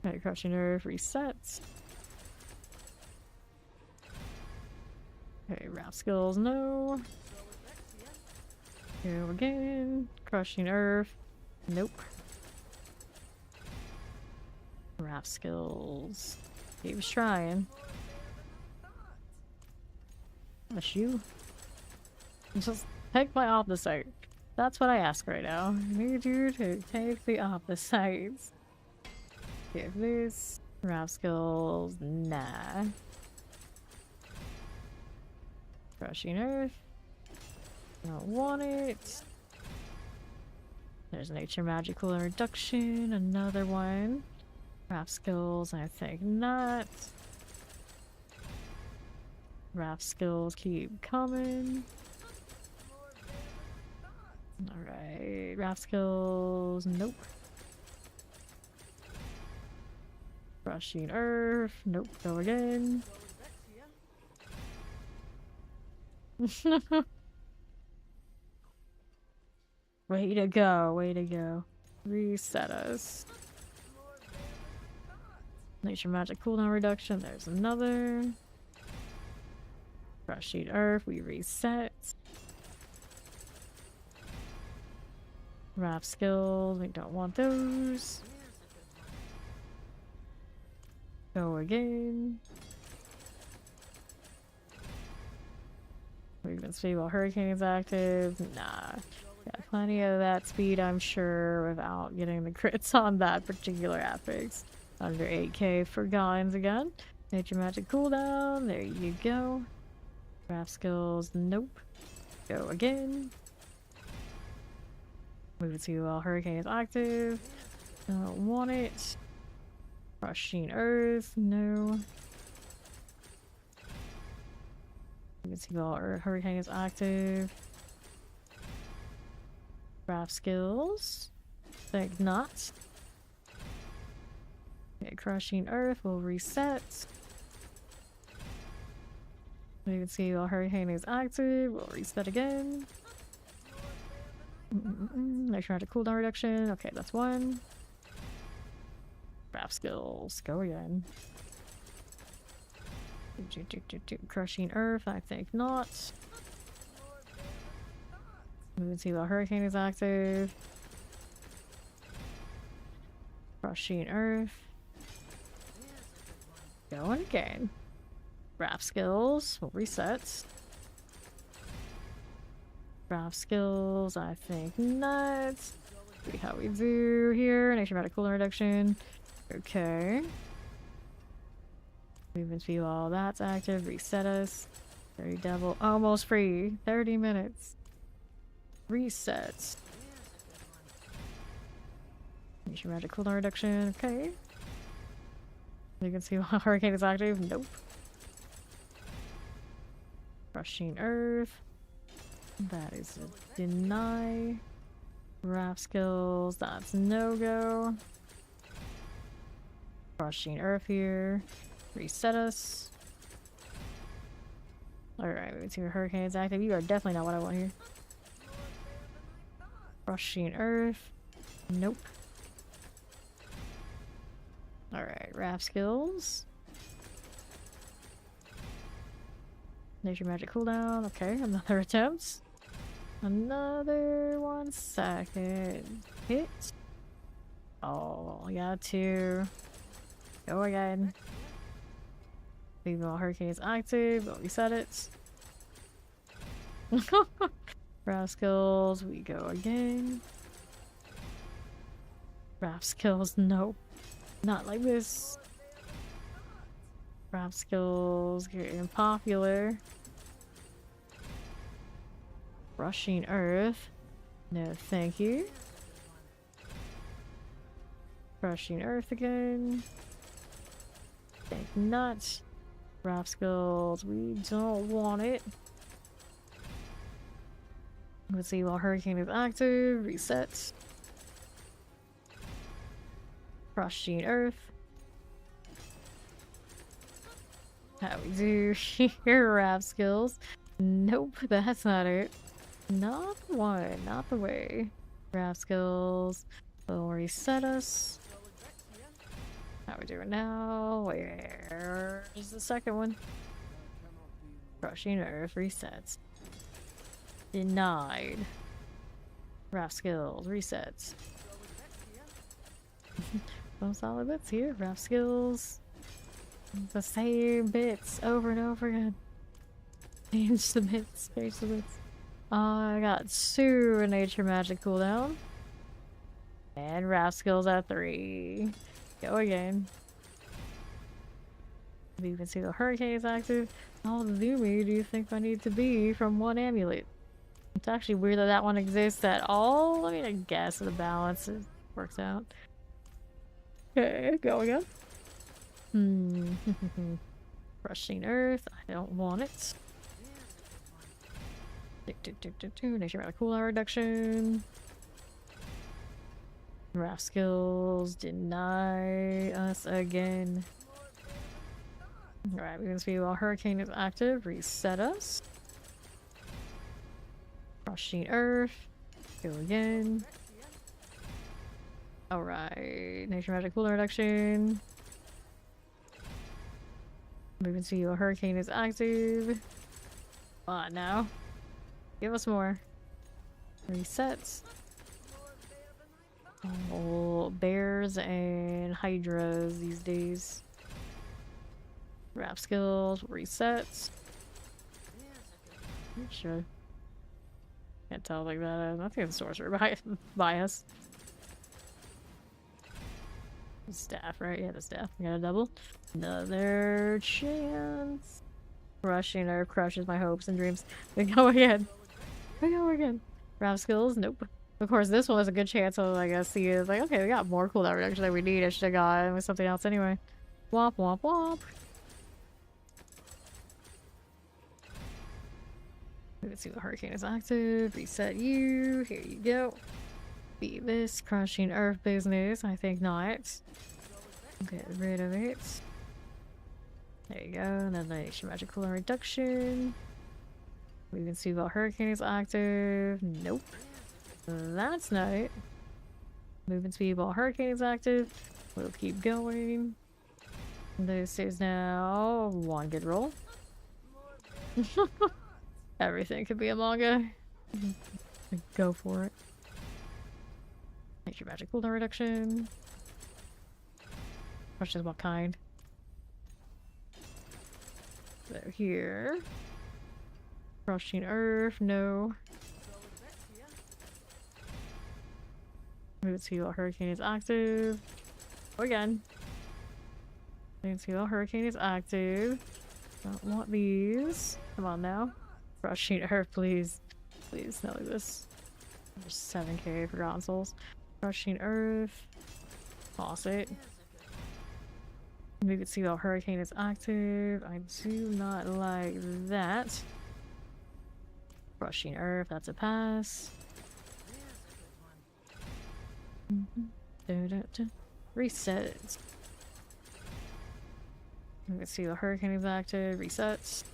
Okay, Crushing Nerve resets. Okay, rap skills, no. Go again. Crushing Earth. Nope. Wrath skills. He was trying. That's you. Just take my opposite. That's what I ask right now. I need you to take the opposites. Give this. Wrath skills. Nah. Crushing Earth. Don't want it. There's nature magical reduction. Another one. Wrath skills. I think not. Wrath skills keep coming. Alright, wrath skills, nope. Rushing Earth, nope, go again. Way to go, way to go. Reset us. Nature magic cooldown reduction, there's another. Rushing Earth, we reset. Wrath skills, we don't want those. Go again. Movement speed while Hurricane's active. Nah. Got plenty of that speed, I'm sure, without getting the crits on that particular affix. Under 8k for Goblins again. Nature magic cooldown, there you go. Wrath skills, nope. Go again. Move it to while Hurricane is active. Don't want it. Crushing Earth, no. Move it to while Hurricane is active. Wrath skills. Think not. Okay, Crushing Earth will reset. Move it to while Hurricane is active. We'll reset again. Make sure I have a cooldown reduction. Okay, that's one. Wrath skills. Go again. Crushing Earth. I think not. Move and see while Hurricane is active. Crushing Earth. Going again. Wrath skills. We'll reset. Wrath skills, I think not. See how we do here. Nature magic cooldown reduction. Okay. Movement speed while that's active. Reset us. 30 devil. Almost free. 30 minutes. Reset. Nature magic cooldown reduction. Okay. You can see while Hurricane is active. Nope. Crushing Earth. That is a deny. Wrath skills, that's no-go. Crushing Earth here. Reset us. Alright, moving to Hurricane's active. You are definitely not what I want here. Crushing Earth. Nope. Alright, Wrath skills. Nature magic cooldown. Okay, another attempt. Another 1 second. Hit. Oh, I got to go again. Leave while Hurricane is active, but reset it. Wrath skills, we go again. Wrath skills, no. Not like this. Wrath skills getting popular. Rushing Earth. No, thank you. Rushing Earth again. Think not. Wrath skills, we don't want it. Let's see while Hurricane is active. Reset. Crushing Earth. How we do here, Wrath skills. Nope, that's not it. Not the one, not the way. Wrath skills will reset us. How we doing now? Where's the second one? Crushing Earth resets. Denied. Raft skills, resets. Some solid bits here. Raft skills. The same bits over and over again. Change the bits, change the bits. I got Sewer Nature Magic cooldown. And Raft skills at 3. Go again. You can see the hurricane is active. How zoomy do you think I need to be from one amulet? It's actually weird that that one exists at all. I mean, I guess the balance works out. Okay, go again. Crushing Earth. I don't want it. Nature Magic cooldown reduction. Raft skills deny us again. Alright, we can see while Hurricane is active, reset us. Crushing Earth. Go again. Alright, Nature Magic cooldown reduction. We can see while Hurricane is active. Come on now. Give us more. Resets. Oh, bears and hydras these days. Raft skills, resets. Sure. Can't tell like that. I think it's sorcerer bias. Staff, right? Yeah, the staff. We got a double. Another chance. Crushing Earth crushes my hopes and dreams. We go again. We go again. Raft skills, nope. Of course, this one is a good chance of, I guess, see it's like, okay, we got more cooldown reduction than we need. I should have got with something else anyway. Womp womp womp. Let's see what hurricane is active. Reset you. Here you go. Beat this crushing Earth business. I think not. Get rid of it. There you go. And then Nature Magic cooldown reduction. We can see what hurricane is active. Nope. That's not it. Movement speed while hurricane is active. We'll keep going. This is now one good roll. Everything could be a manga. Go for it. Nature Magic cooldown reduction. Question is what kind? So here. Crushing Earth, no. Let's see what hurricane is active. Go again. Let's see what hurricane is active. Don't want these. Come on now. Crushing Earth, please. Please, not like this. There's 7k Forgotten Souls. Crushing Earth. Toss it. We can see what hurricane is active. I do not like that. Crushing Earth, that's a pass. Reset. We can see what hurricane is active. Resets.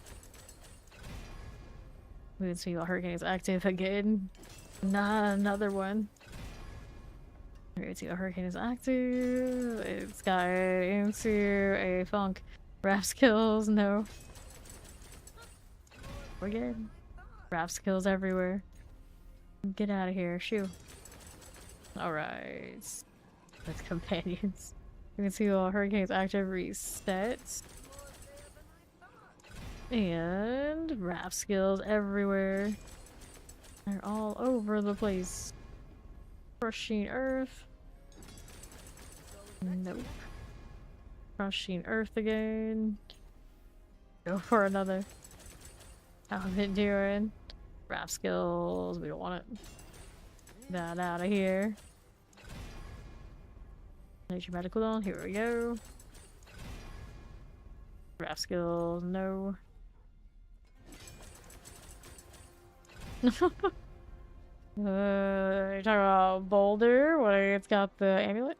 We can see what hurricane is active again. Not another one. We can see what hurricane is active. It's got into a funk. Raft skills, no. Again. Raft skills everywhere. Get out of here. Shoo. Alright. That's companions. You can see all hurricanes active resets. And raft skills everywhere. They're all over the place. Crushing Earth. Nope. Crushing Earth again. Go for another. How's it doing? Raft skills. We don't want it. That out of here. Nature Magic cooldown. Here we go. Raft skills. No. You're talking about Boulder, where it's got the amulet?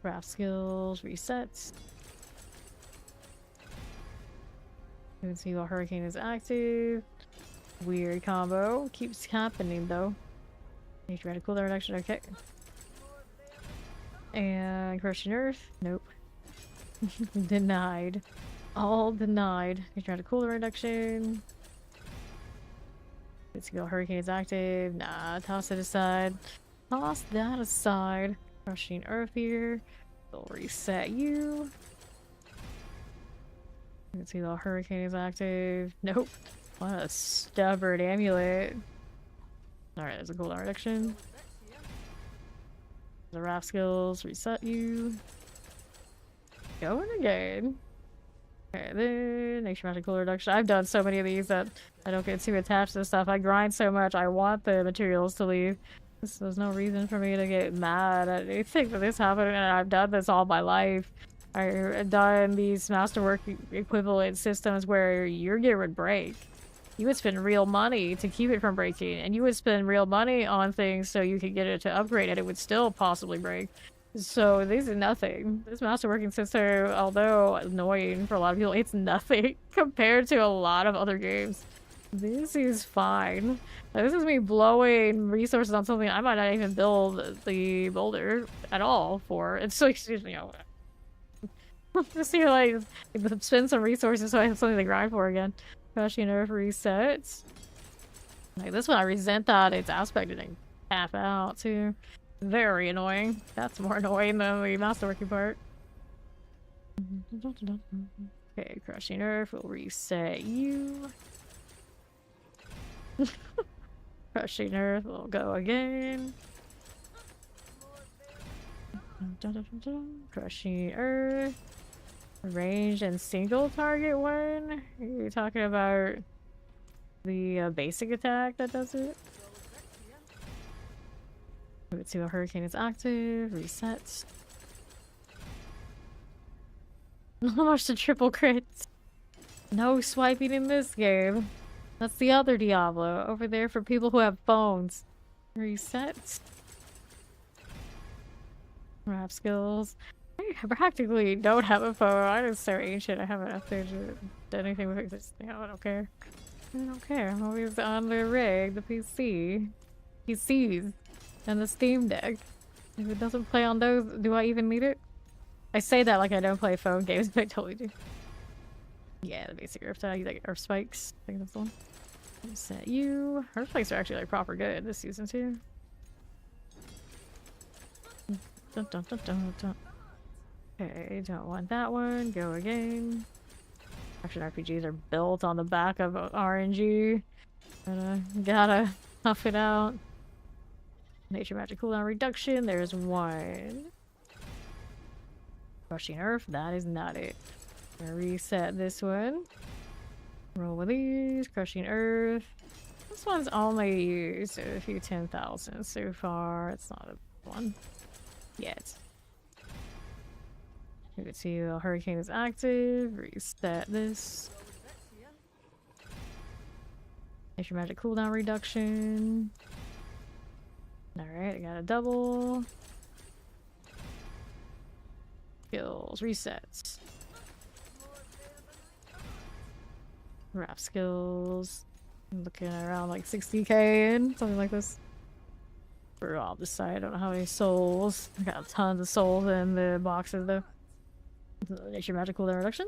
Raft skills, resets. You can see while Hurricane is active. Weird combo. Keeps happening though. Nature Magic cooldown reduction, okay. And Crushing Earth, nope. Denied. All denied. Nature Magic cooldown reduction. Let's go. Hurricane's active. Nah, toss it aside. Toss that aside. Crushing Earth here. We'll reset you. Let's see, the Hurricane is active. Nope. What a stubborn amulet. Alright, there's a cooldown reduction. The raft skills, reset you. Going again. Okay, then nature magic cooldown reduction. I've done so many of these that I don't get too attached to stuff. I grind so much, I want the materials to leave. There's no reason for me to get mad at anything that this happened, and I've done this all my life. I've done these masterwork equivalent systems where your gear would break. You would spend real money to keep it from breaking, and you would spend real money on things so you could get it to upgrade, and it would still possibly break. So this is nothing. This masterworking system, although annoying for a lot of people, it's nothing compared to a lot of other games. This is fine. Now, this is me blowing resources on something I might not even build the boulder at all for. It's like, you know, just to like spend some resources so I have something to grind for again. Crushing Earth resets. Like this one, I resent that its aspect didn't half out too. Very annoying. That's more annoying than the masterworking part. Okay, Crushing Earth will reset you. Crushing Earth will go again. Crushing Earth. Ranged and single target one? Are you talking about the basic attack that does it? Let's see, a hurricane is active. Resets. How much to triple crits? No swiping in this game. That's the other Diablo over there for people who have phones. Resets. Rap skills. I practically don't have a phone. I'm just so ancient. I haven't updated anything with existing. I don't care. I don't care. I'm always on the rig, the PC. PCs. And the Steam Deck. If it doesn't play on those, do I even need it? I say that like I don't play phone games, but I totally do. Yeah, the basic Earth tag, like Earth Spikes. I think that's the one. Reset you. Earth Spikes are actually like proper good this season too. Dun, dun, dun, dun, dun. Okay, don't want that one. Go again. Action RPGs are built on the back of RNG. But gotta tough it out. Nature magic cooldown reduction. There's one. Crushing Earth. That is not it. Gonna reset this one. Roll with these. Crushing Earth. This one's only used a few 10,000 so far. It's not a one yet. You can see the hurricane is active. Reset this. Nature magic cooldown reduction. Alright, I got a double. Skills, resets. Rap skills. I'm looking around like 60k in, something like this. For all this side, I don't know how many souls. I got tons of souls in the boxes though. Nature magic cooldown reduction.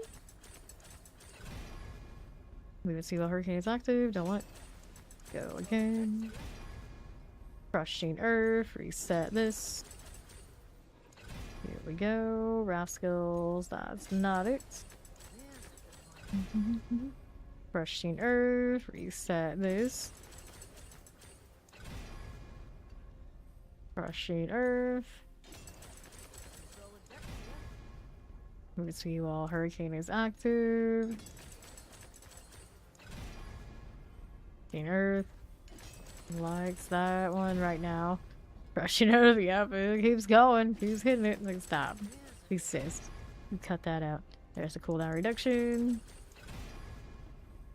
We can see the hurricane is active. Don't want. Go again. Crushing Earth. Reset this. Here we go. Raft skills. That's not it. Crushing Earth. Reset this. Crushing Earth. We can see while hurricane is active. Crushing Earth. Likes that one right now. Crushing Earth, yep, it keeps going. Keeps hitting it. Like, stop. Desist. You cut that out. There's the cooldown reduction.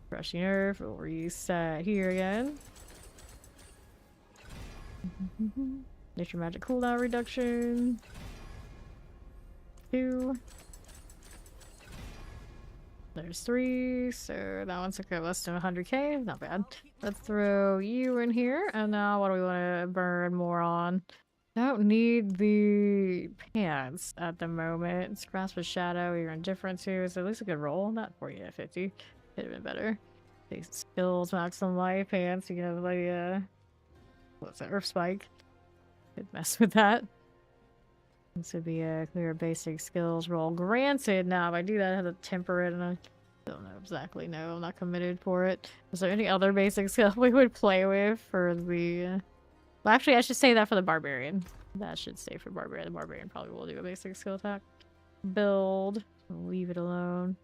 Crushing Earth. We'll reset here again. Nature magic cooldown reduction. 2. There's 3, so that one's okay, less than 100k, not bad. Let's throw you in here, and now what do we want to burn more on? Don't need the pants at the moment. Grasp of Shadow, you're indifferent to, it's at least a good roll. Not 40 at 50, could have been better. These skills, maximum life, and so you can have like what's that, Earth Spike. Could mess with that. This would be a clear basic skills roll. Granted, now if I do that, I have to temper it, and I don't know exactly. No, I'm not committed for it. Is there any other basic skill we would play with for the... Well, actually, I should say that for the Barbarian. That should stay for Barbarian. The Barbarian probably will do a basic skill attack. Build. Leave it alone.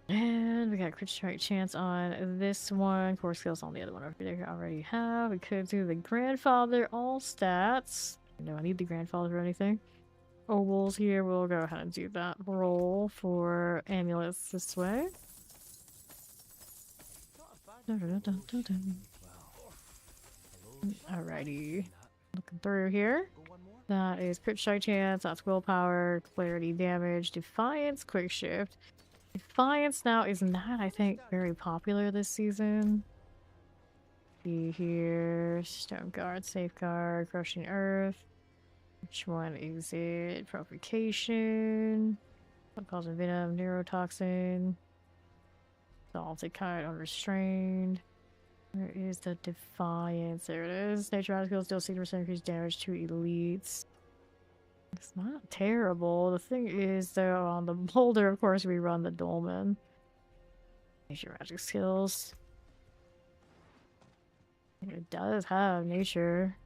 And we got crit strike chance on this one. Core skills on the other one over there. I already have. We could do the grandfather all stats. No, I need the grandfather for anything. Obol's here. We'll go ahead and do that roll for amulets this way. Alrighty. Looking through here. That is crit strike chance, that's willpower, clarity, damage, defiance, quick shift. Defiance now is not, I think, very popular this season. See here, stone guard, safeguard, crushing earth. Which one is it? Provocation. What causes venom? Neurotoxin. Salted kite, unrestrained. Where is the defiance? There it is. Nature skills deal 60% increased damage to elites. It's not terrible. The thing is, though, on the boulder, of course, we run the dolmen. Nature magic skills. It does have nature.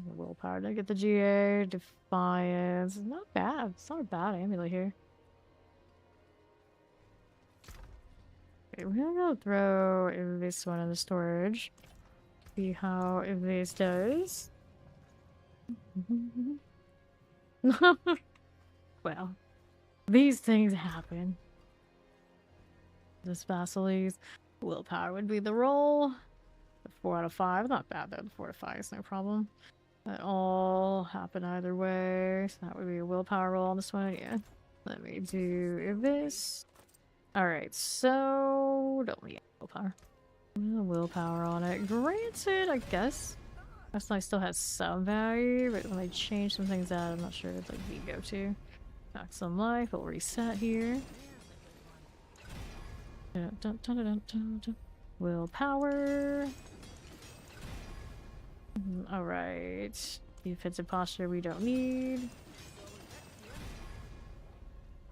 Willpower to get the GA. Defiance. It's not bad. It's not a bad amulet here. Okay, we're gonna go throw this one in the storage. See how this does. Well, these things happen. This Vasily's willpower would be the roll. The 4 out of 5. Not bad though. The 4 out of 5 is no problem. That all happen either way. So that would be a willpower roll on this one. Yeah. Let me do this. Alright, so don't we get willpower? Willpower on it. Granted, I guess. That's nice, still has some value, but when they change some things out, I'm not sure it's like we go to. Maximum life, we'll reset here. Dun, dun, dun, dun, dun, dun. Willpower. Alright. Defensive posture we don't need.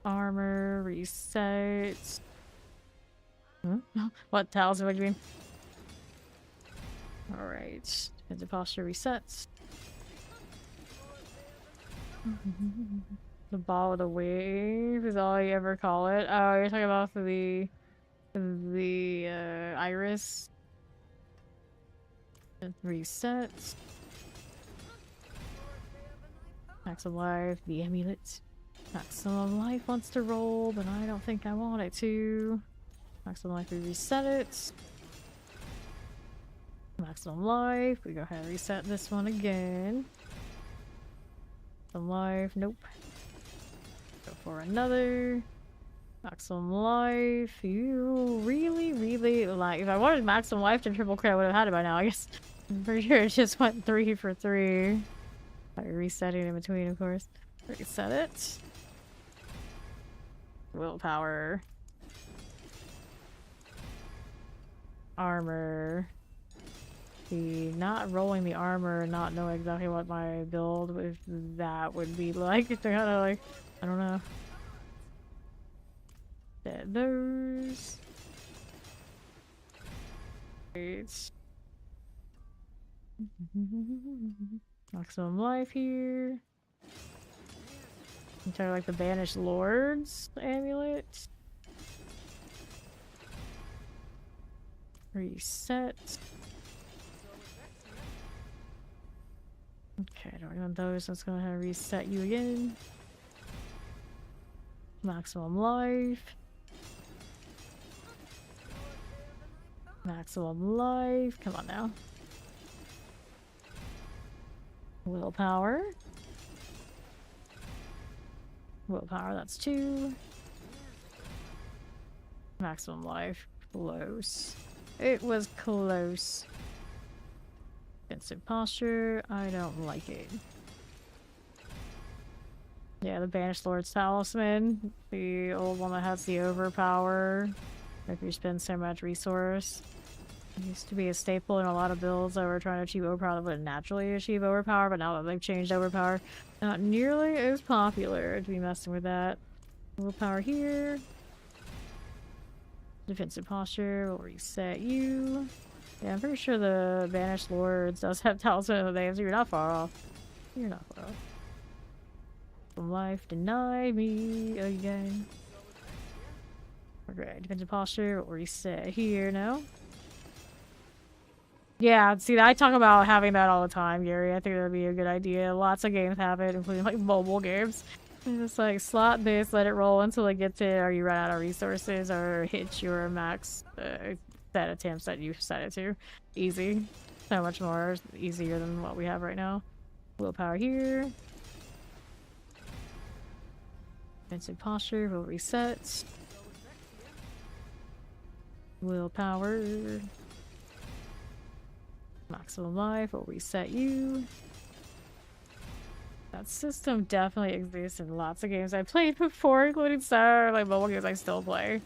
Armor, reset. Huh? What talisman? What do you mean? Alright. Defensive posture resets. The ball of the wave is all you ever call it. Oh, you're talking about the iris. Reset. Maximum life, the amulet. Maximum life wants to roll, but I don't think I want it to. Maximum life, we reset it. Maximum life, we go ahead and reset this one again. Maximum life, nope. Go for another. Maximum life, you really like. If I wanted maximum life to triple crit, I would have had it by now, I guess. I'm pretty sure it just went 3 for 3. By resetting in between, of course. Reset it. Willpower. Armor. The not rolling the armor, not knowing exactly what my build with that would be like. It's kind of like, I don't know. Set those. Great. Maximum life here. Entire like the Banished Lords amulet. Reset. Okay, I don't want those. Let's go ahead and reset you again. Maximum life. Maximum life. Come on now. Willpower. Willpower, that's 2. Maximum life. Close. It was close. Defensive posture. I don't like it. Yeah, the Banished Lord's Talisman. The old one that has the overpower. If you spend so much resource. It used to be a staple in a lot of builds that were trying to achieve overpower that would naturally achieve overpower, but now that they've changed overpower, not nearly as popular to be messing with that. Willpower here. Defensive posture will reset you. Yeah, I'm pretty sure the Banished Lords does have talisman of the names, so you're not far off. You're not far off. Life deny me again. Okay, defensive posture will reset here now. Yeah, see, I talk about having that all the time, Gary. I think that would be a good idea. Lots of games have it, including like mobile games. And just like slot this, let it roll until it gets it, or you run out of resources, or hit your max set attempts that you set it to. Easy. So much more easier than what we have right now. Willpower here. Defensive posture will reset. Willpower. Maximum life will reset you. That system definitely exists in lots of games I played before, including some like mobile games I still play.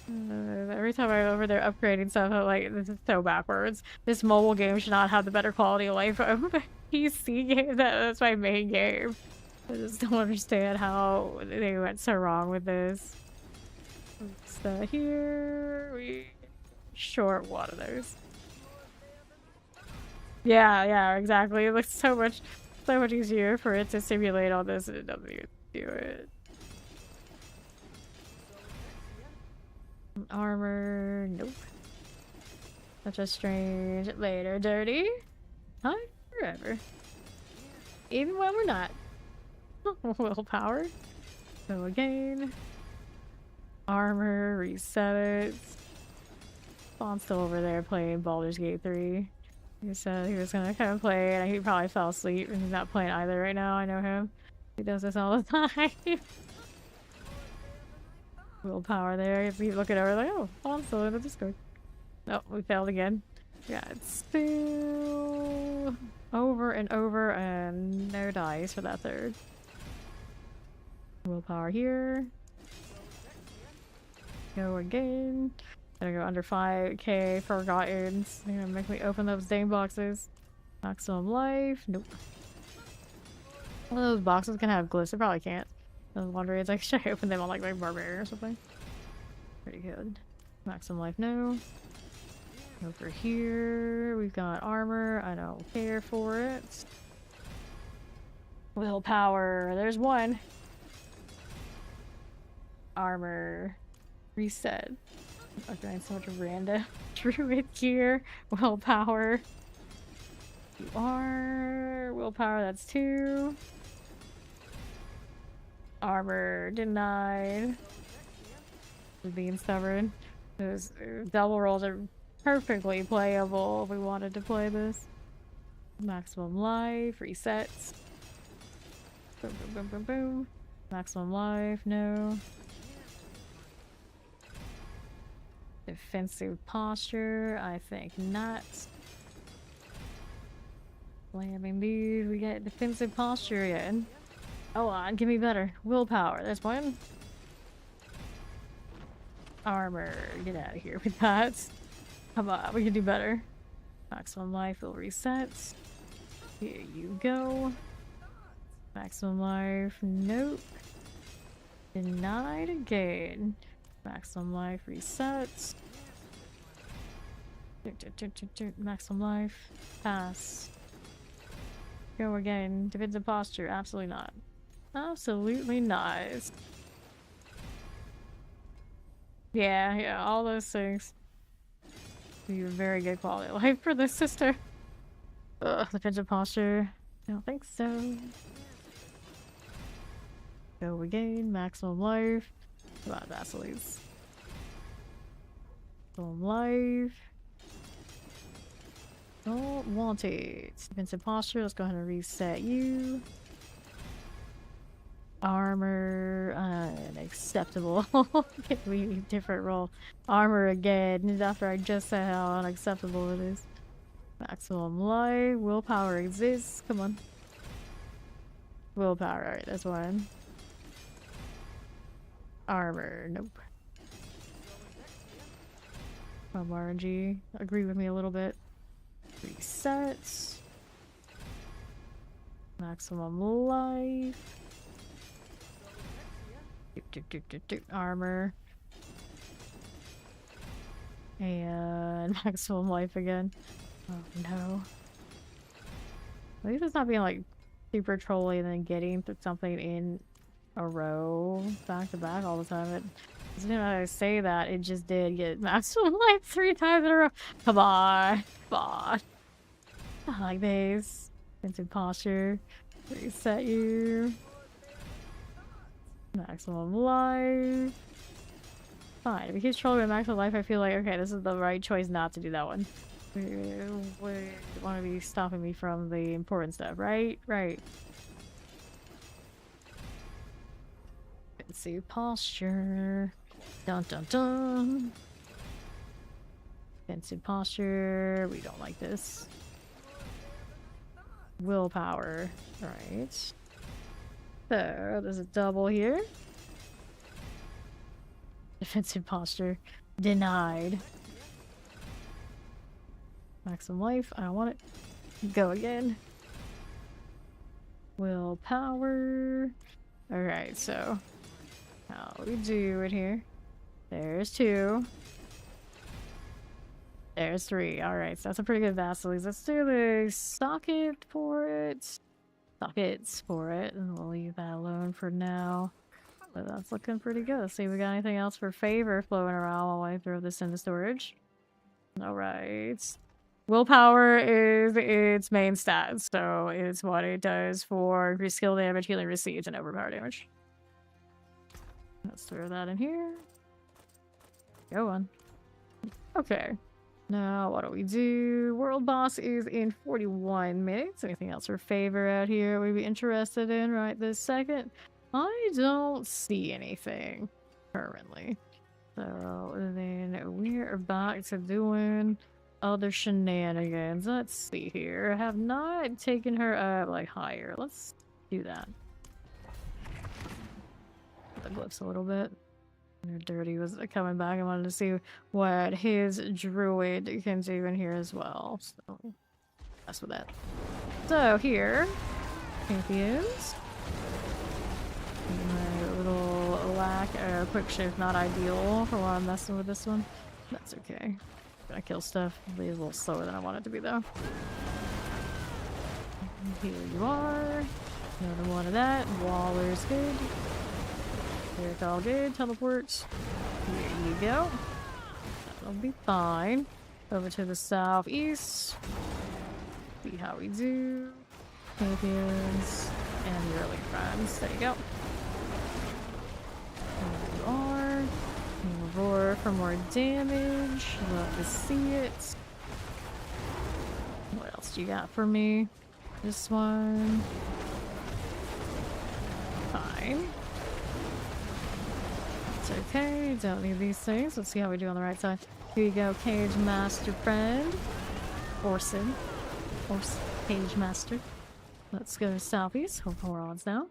Every time I'm over there upgrading stuff, I'm like, this is so backwards. This mobile game should not have the better quality of life of a PC game. That's my main game. I just don't understand how they went so wrong with this. So here we short one of those. Yeah, exactly. It looks so much easier for it to simulate all this, and it doesn't even do it. Armor, nope. Such a strange later dirty. Huh? Forever. Even when we're not. Willpower. So again. Armor, reset it. Spawn's still over there playing Baldur's Gate 3. He said he was gonna come and play, and he probably fell asleep, and he's not playing either right now. I know him. He does this all the time. Willpower there. He's looking over like, oh, I'm still in the Discord. Nope, we failed again. Yeah, it's still over and over, and no dice for that third. Willpower here. Go again. Gonna go under 5k forgotten. They're gonna make me open those dang boxes. Maximum life. Nope. One of those boxes can have glyphs. It probably can't. I was wondering, it's like, should I open them on like barbarian or something? Pretty good. Maximum life, no. Over here, we've got armor. I don't care for it. Willpower. There's one. Armor. Reset. I'm doing so much random. Druid gear. Willpower. You are. Willpower, that's 2. Armor denied. Being stubborn. Those double rolls are perfectly playable if we wanted to play this. Maximum life. Resets. Boom, boom, boom, boom, boom. Maximum life. No. Defensive posture, I think not. Slamming these, we get defensive posture again. Oh, on, give me better. Willpower, there's one. Armor, get out of here with that. Come on, we can do better. Maximum life will reset. Here you go. Maximum life, nope. Denied again. Maximum life resets. Maximum life. Pass. Go again. Defensive posture. Absolutely not. Absolutely not. Yeah, all those things. Be a very good quality of life for this sister. Ugh, defensive posture. I don't think so. Go again. Maximum life. Come on, Vasiles. Maximum life. Don't want it. Defensive posture. Let's go ahead and reset you. Armor. Unacceptable. Give me a different roll. Armor again. After I just said how unacceptable it is. Maximum life. Willpower exists. Come on. Willpower. Alright, that's one. Armor. Nope. From RNG. Agree with me a little bit. Resets. Maximum life. Armor. And maximum life again. Oh no. At least it's not being like super trolly and then getting something in a row back to back all the time. As soon as I say that, it just did get maximum life 3 times in a row. Come on. Come on. I like these. Into posture. Reset you. Maximum life. Fine. If he keeps trolling with maximum life, I feel like, okay, this is the right choice not to do that one. Would want to be stopping me from the important stuff, right? Right. Let's see. Posture. Dun dun dun. Defensive posture. We don't like this. Willpower. Alright. So, there's a double here. Defensive posture. Denied. Maximum life. I don't want it. Go again. Willpower. Alright, so how we do it here? There's 2. There's 3. Alright, so that's a pretty good Vasilies. Let's do the socket for it. Sockets for it, and we'll leave that alone for now. But that's looking pretty good. Let's see if we got anything else for favor flowing around while I throw this into storage. Alright. Willpower is its main stat, so it's what it does for increased skill damage, healing received, and overpower damage. Let's throw that in here. Go on. Okay. Now, what do we do? World boss is in 41 minutes. Anything else for favor out here we'd be interested in right this second? I don't see anything currently. So then we're back to doing other shenanigans. Let's see here. I have not taken her up like higher. Let's do that. The glyphs a little bit. Dirty was coming back. I wanted to see what his druid can do in here as well. So mess with that. So here, champions. My little lack of quick shift, not ideal for while I'm messing with this one. That's okay. Gonna kill stuff. It'll be a little slower than I want it to be though. Here you are. Another one of that. Waller's good. It's all good. Teleports. Here you go. That'll be fine. Over to the southeast. See how we do. Champions. And your early friends. There you go. There you are. And roar for more damage. Love to see it. What else do you got for me? This one. Fine. It's okay, don't need these things. Let's see how we do on the right side. Here you go, Cage Master friend. Orson. Cage Master. Let's go southeast. Hope we're odds now.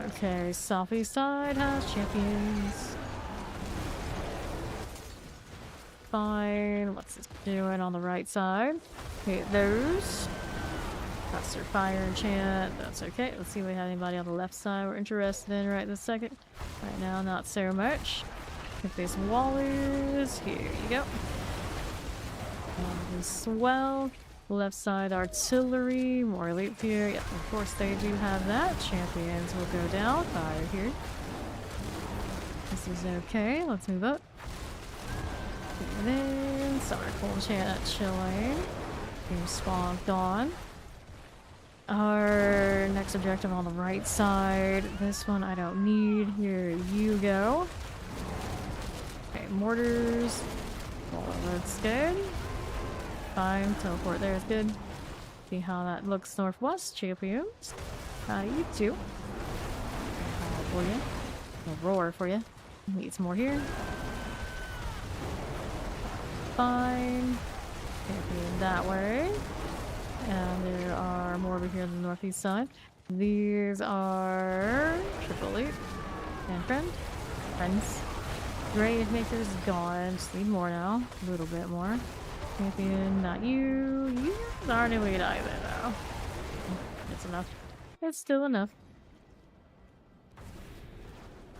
Okay, southeast side has champions. Fine. What's this doing on the right side? Hit those. That's their fire enchant. That's okay. Let's see if we have anybody on the left side we're interested in right this second. Right now, not so much. If these wallers, here you go. Swell. Left side artillery. More elite here. Yep, of course they do have that. Champions will go down. Fire here. This is okay. Let's move up. And then, sorry, full enchant Chillin. Being spawned on. Our next objective on the right side. This one I don't need. Here you go. Okay, mortars. Well, that's good. Fine, teleport there is good. See how that looks northwest. Champions. How do you do? For you. A roar for you. Need some more here. Fine. Champion that way. And there are more over here on the northeast side. These are triple elite. And friends. Grave Maker's gone. Just need more now. A little bit more. Champion, not you. You aren't elite either, though. It's enough. It's still enough.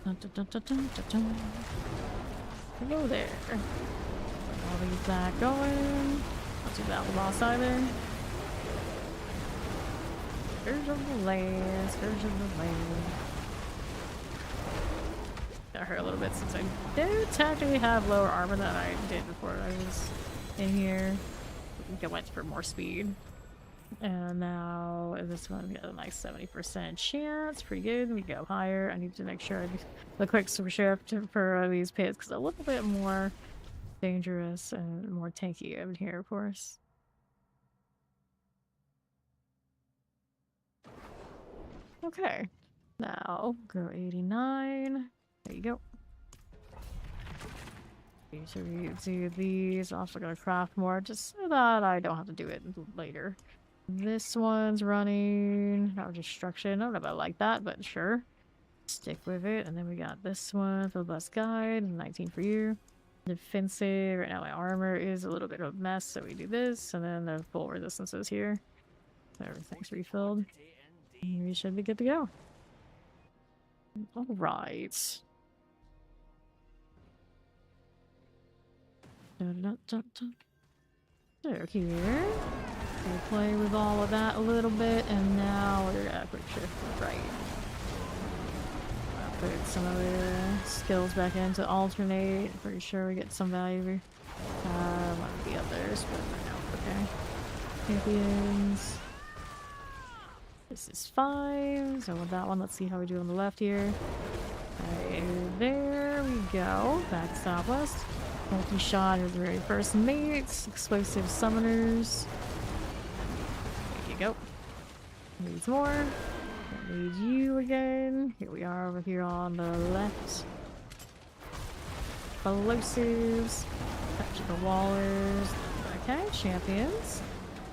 Dun, dun, dun, dun, dun, dun, dun. Hello there. All these back going. Not too bad with the boss either. Scourge of the Land. Scourge of the Land. Got hurt a little bit since I did technically have lower armor than I did before I was in here. I think I went for more speed. And now this one we got a nice 70% chance. Pretty good. We go higher. I need to make sure I do the quick super shift for these pits because a little bit more dangerous and more tanky over here, of course. Okay. Now go 89. There you go. So we do these. I'm also gonna craft more just so that I don't have to do it later. This one's running. Power destruction. I don't know if I like that, but sure. Stick with it. And then we got this one for the bus guide. 19 for you. Defensive. Right now my armor is a little bit of a mess, so we do this. And then the full resistances here. So everything's refilled. And we should be good to go. Alright. So here. We'll play with all of that a little bit, and now we're gonna quick shift right. I'll put some of the skills back in to alternate. Pretty sure we get some value. One of the others, but right now, okay. Champions. This is 5. So with that one, let's see how we do on the left here. Right, there we go. Back to southwest. Multi-shot is the very first mates. Explosive summoners. There you go. Needs more. Need you again. Here we are over here on the left. Explosives. Capture the wallers. Okay, champions.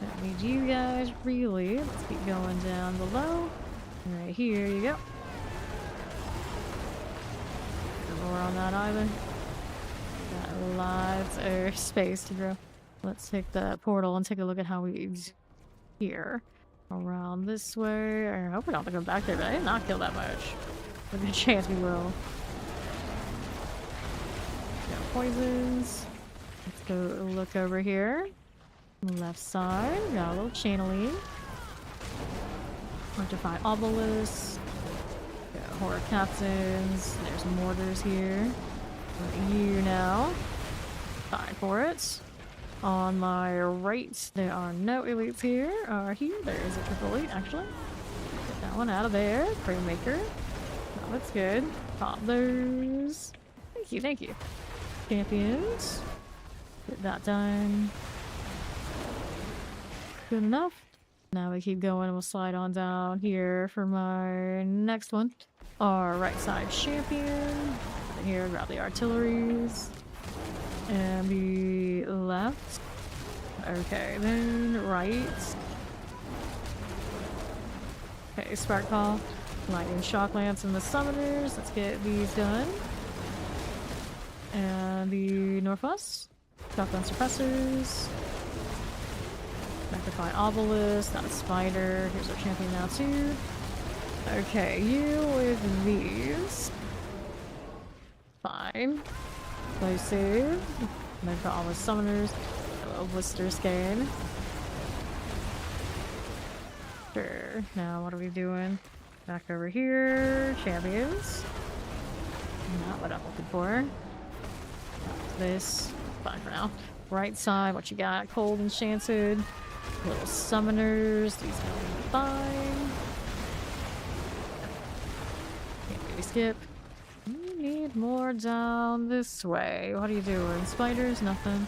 Don't need you guys, really. Let's keep going down below. Right here you go. No more on that either. Got lots of space to grow. Let's take the portal and take a look at how we here. Around this way. I hope we don't have to go back there, but I did not kill that much. There's a good chance we will. Got poisons. Let's go look over here. Left side, got a little channeling. Rectify Obelisk. Got horror captains. There's mortars here. You now. Fine for it. On my right, there are no elites here. Here, there is a triple elite, actually. Get that one out of there. Praymaker. Oh, that's good. Pop those. Thank you, thank you. Champions. Get that done. Good enough. Now we keep going and we'll slide on down here for my next one. Our right side champion. Here, grab the artilleries. And the left. Okay, then right. Okay, Spark Call. Lightning Shock Lance and the Summoners. Let's get these done. And the Northwest. Shotgun Suppressors. Rectify Obelisk, not a spider. Here's our champion now too. Okay, you with these. Fine. Play save. Then for all the summoners. A little blister scan. Sure. Now what are we doing? Back over here. Champions. Not what I'm looking for. This. Fine for now. Right side, what you got? Cold Enchanted. Little summoners, these gonna be fine. Can't really skip. We need more down this way. What are you doing? Spiders? Nothing.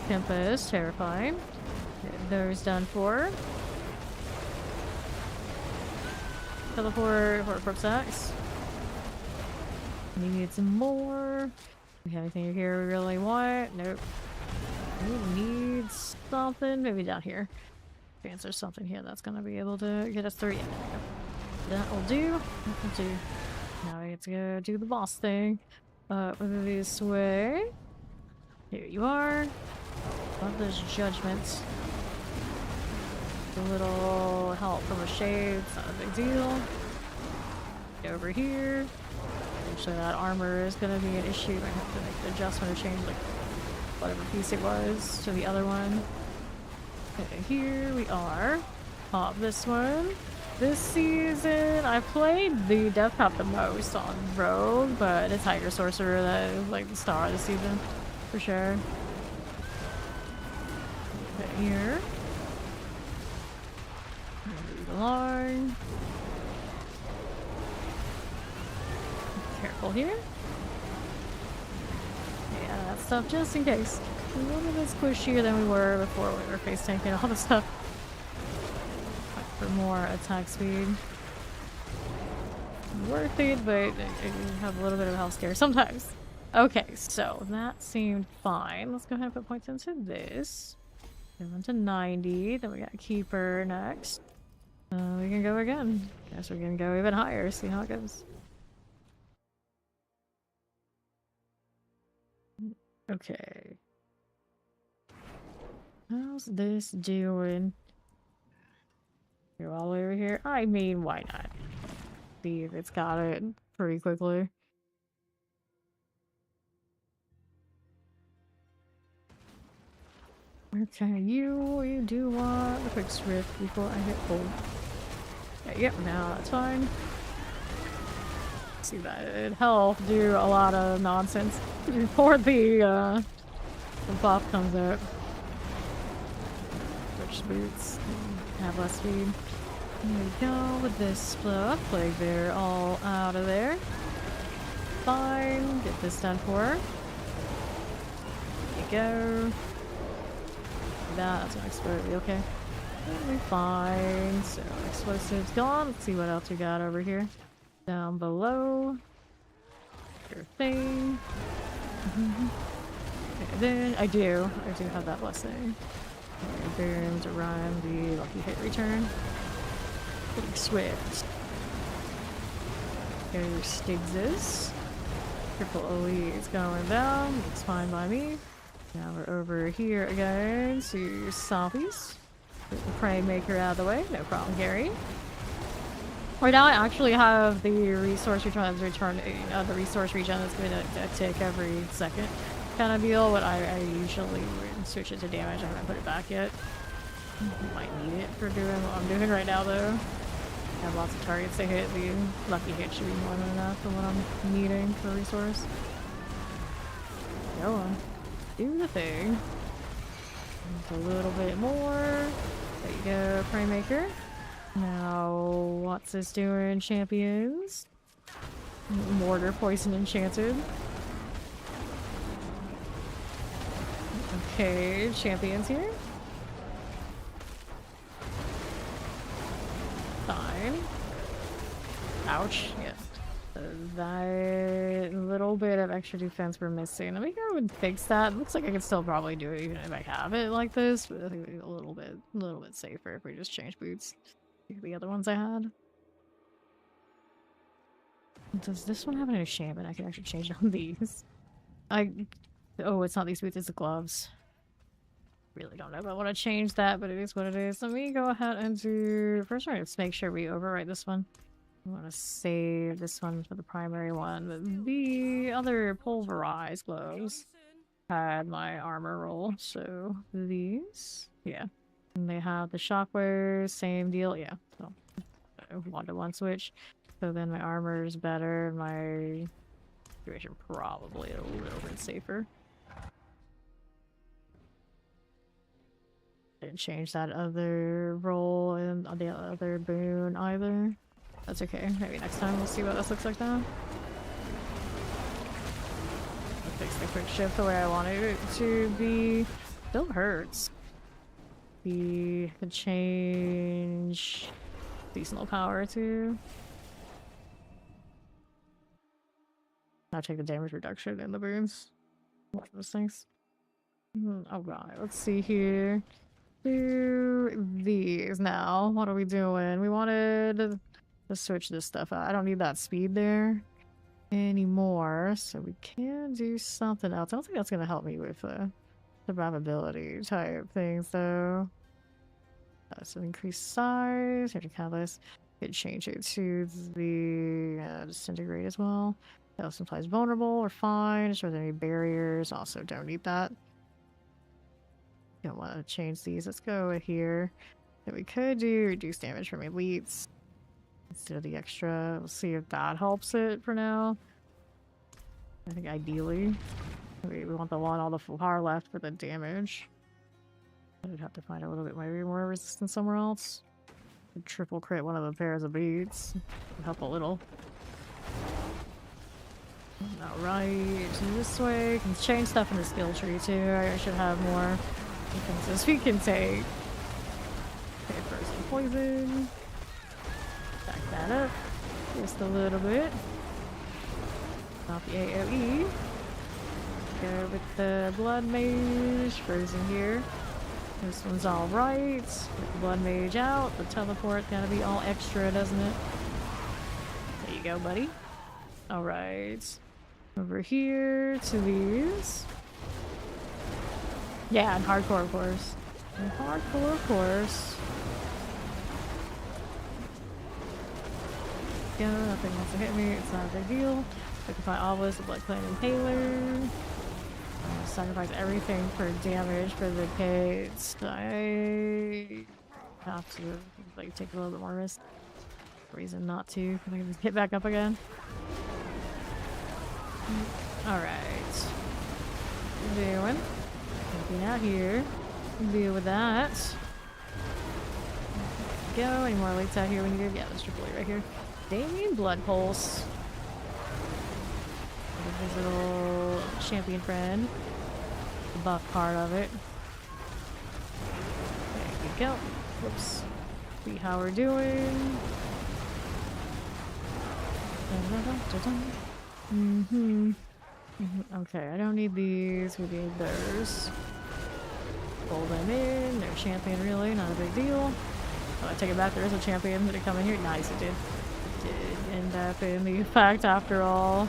Tempest, terrifying. Get those done for. Teleport, Horror Sacks. We need some more. We have anything here we really want? Nope. We need something, maybe down here. Chance there's something here that's gonna be able to get us through. Yeah, that will do. That will do. Now we let's go do the boss thing. This way. Here you are. Love those judgments. A little help from a shade, it's not a big deal. Get over here. Actually, that armor is gonna be an issue. I have to make an adjustment or change like whatever piece it was to the other one. Okay, here we are. Pop this one. This season, I played the Death Cop the most on Rogue, but it's Tiger Sorcerer that is like the star of the season, for sure. Okay, here. Move along. Careful here. Yeah, that stuff just in case. We're a little bit squishier than we were before we were face tanking all the stuff. For more attack speed. Worth it, but you have a little bit of health scare sometimes. Okay, so that seemed fine. Let's go ahead and put points into this. Go to 90. Then we got Keeper next. We can go again. Guess we can go even higher, see how it goes. Okay. How's this doing? You're all over here? I mean, why not? See if it's got it pretty quickly. Okay, you do want a quick swift before I hit hold. Yeah, yep, now that's fine. See that health do a lot of nonsense before the buff comes out. Switch boots, have less speed. There we go with this split plague bear all out of there. Fine, get this done for her. There you go. That's an explosive, okay. That'll be fine. So explosives gone. Let's see what else we got over here. Down below. Your thing. Okay, then I do have that blessing. Boom to run the lucky hit return. Pretty swift. Go your Stigses. Triple OE is going down. It's fine by me. Now we're over here again to your Sophies. Get the Prey Maker out of the way. No problem, Gary. Right now I actually have the resource return the resource regen that's going to tick every second kind of deal, but I usually would switch it to damage. I haven't put it back yet. Might need it for doing what I'm doing right now though. I have lots of targets to hit. The lucky hit should be more than enough for what I'm needing for resource. Go on. Do the thing. A little bit more. There you go, Prey Maker. Now, what's this doing, champions? Mortar, Poison, Enchanted. Okay, champions here. Fine. Ouch, yes. That little bit of extra defense we're missing. I think I would fix that. Looks like I could still probably do it even if I have it like this, but I think it'd be a little bit safer if we just change boots. The other ones I had. Does this one have an enchantment? I can actually change it on these. Oh, it's not these boots, it's the gloves. Really don't know if I want to change that, but it is what it is. Let me go ahead and do... First, let's make sure we overwrite this one. I want to save this one for the primary one, but the other Pulverize gloves had my armor roll, so these, yeah. And they have the shockwave, same deal, yeah. So, 1-to-1 switch. So then my armor is better, my situation probably a little bit safer. Didn't change that other roll and the other boon either. That's okay. Maybe next time we'll see what this looks like now. I'll fix the quick shift the way I wanted it to be. Still hurts. The change seasonal power too. I'll take the damage reduction in the boons. Watch those things. Alright, let's see here. Do these now. What are we doing? We wanted to switch this stuff out. I don't need that speed there. anymore, so we can do something else. I don't think that's gonna help me with survivability type things though. So increase size, Magic Catalyst. Could change it to the disintegrate as well. That also implies vulnerable, we're fine. Just with any barriers, also don't need that. Don't want to change these. Let's go with here. That we could do reduce damage from elites instead of the extra. We'll see if that helps it for now. I think ideally we want the one all the full power left for the damage. I'd have to find a little bit maybe more resistance somewhere else. I'd triple crit one of the pairs of beads. Would help a little. Alright, this way. Can change stuff in the skill tree too. I should have more defenses we can take. Okay, first some poison. Back that up just a little bit. Not the AoE. Go with the blood mage. Frozen here. This one's alright. Get the blood mage out. The teleport gotta be all extra, doesn't it? There you go, buddy. Alright. Over here to these. Yeah, and hardcore, of course. And hardcore, of course. Go, nothing wants to hit me. It's not a big deal. I can find Obelisk, the Blood Clan Impaler. Sacrifice everything for damage for the pits. I have to like take a little bit more risk. Reason not to. I can just get back up again. Alright. What are you doing? Looking out here. Deal with that. Go. Any more elites out here we need? Yeah, there's triple E right here. Damien Blood Pulse. His little champion friend. The buff part of it. There we go. Whoops. See how we're doing. Okay, I don't need these. We need those. Pull them in. They're champion, really. Not a big deal. Oh, I take it back. There is a champion. Did it come in here? Nice, it did. It did end up in the effect after all.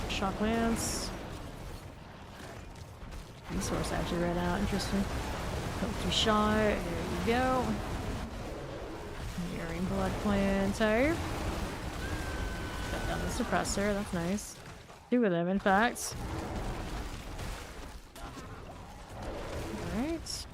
Shock Lance. Resource actually ran out. Interesting. Poke shot. There you go. Mirroring Blood Clan type. Got down the suppressor. That's nice. Two of them, in fact. Alright.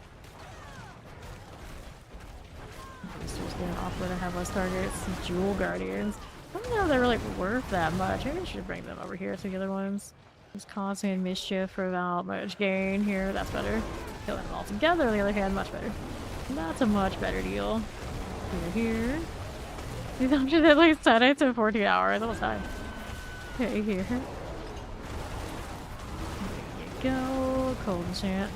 Boosters getting off where they have less targets. Jewel Guardians. I don't know if they're really worth that much. Maybe I should bring them over here to the other ones. Just causing mischief without much gain here. That's better. Killing them all together, on the other hand, much better. That's a much better deal. Here. 200 at least 10 it to 14 hours. Almost time. Okay, here. There you go. Cold enchant.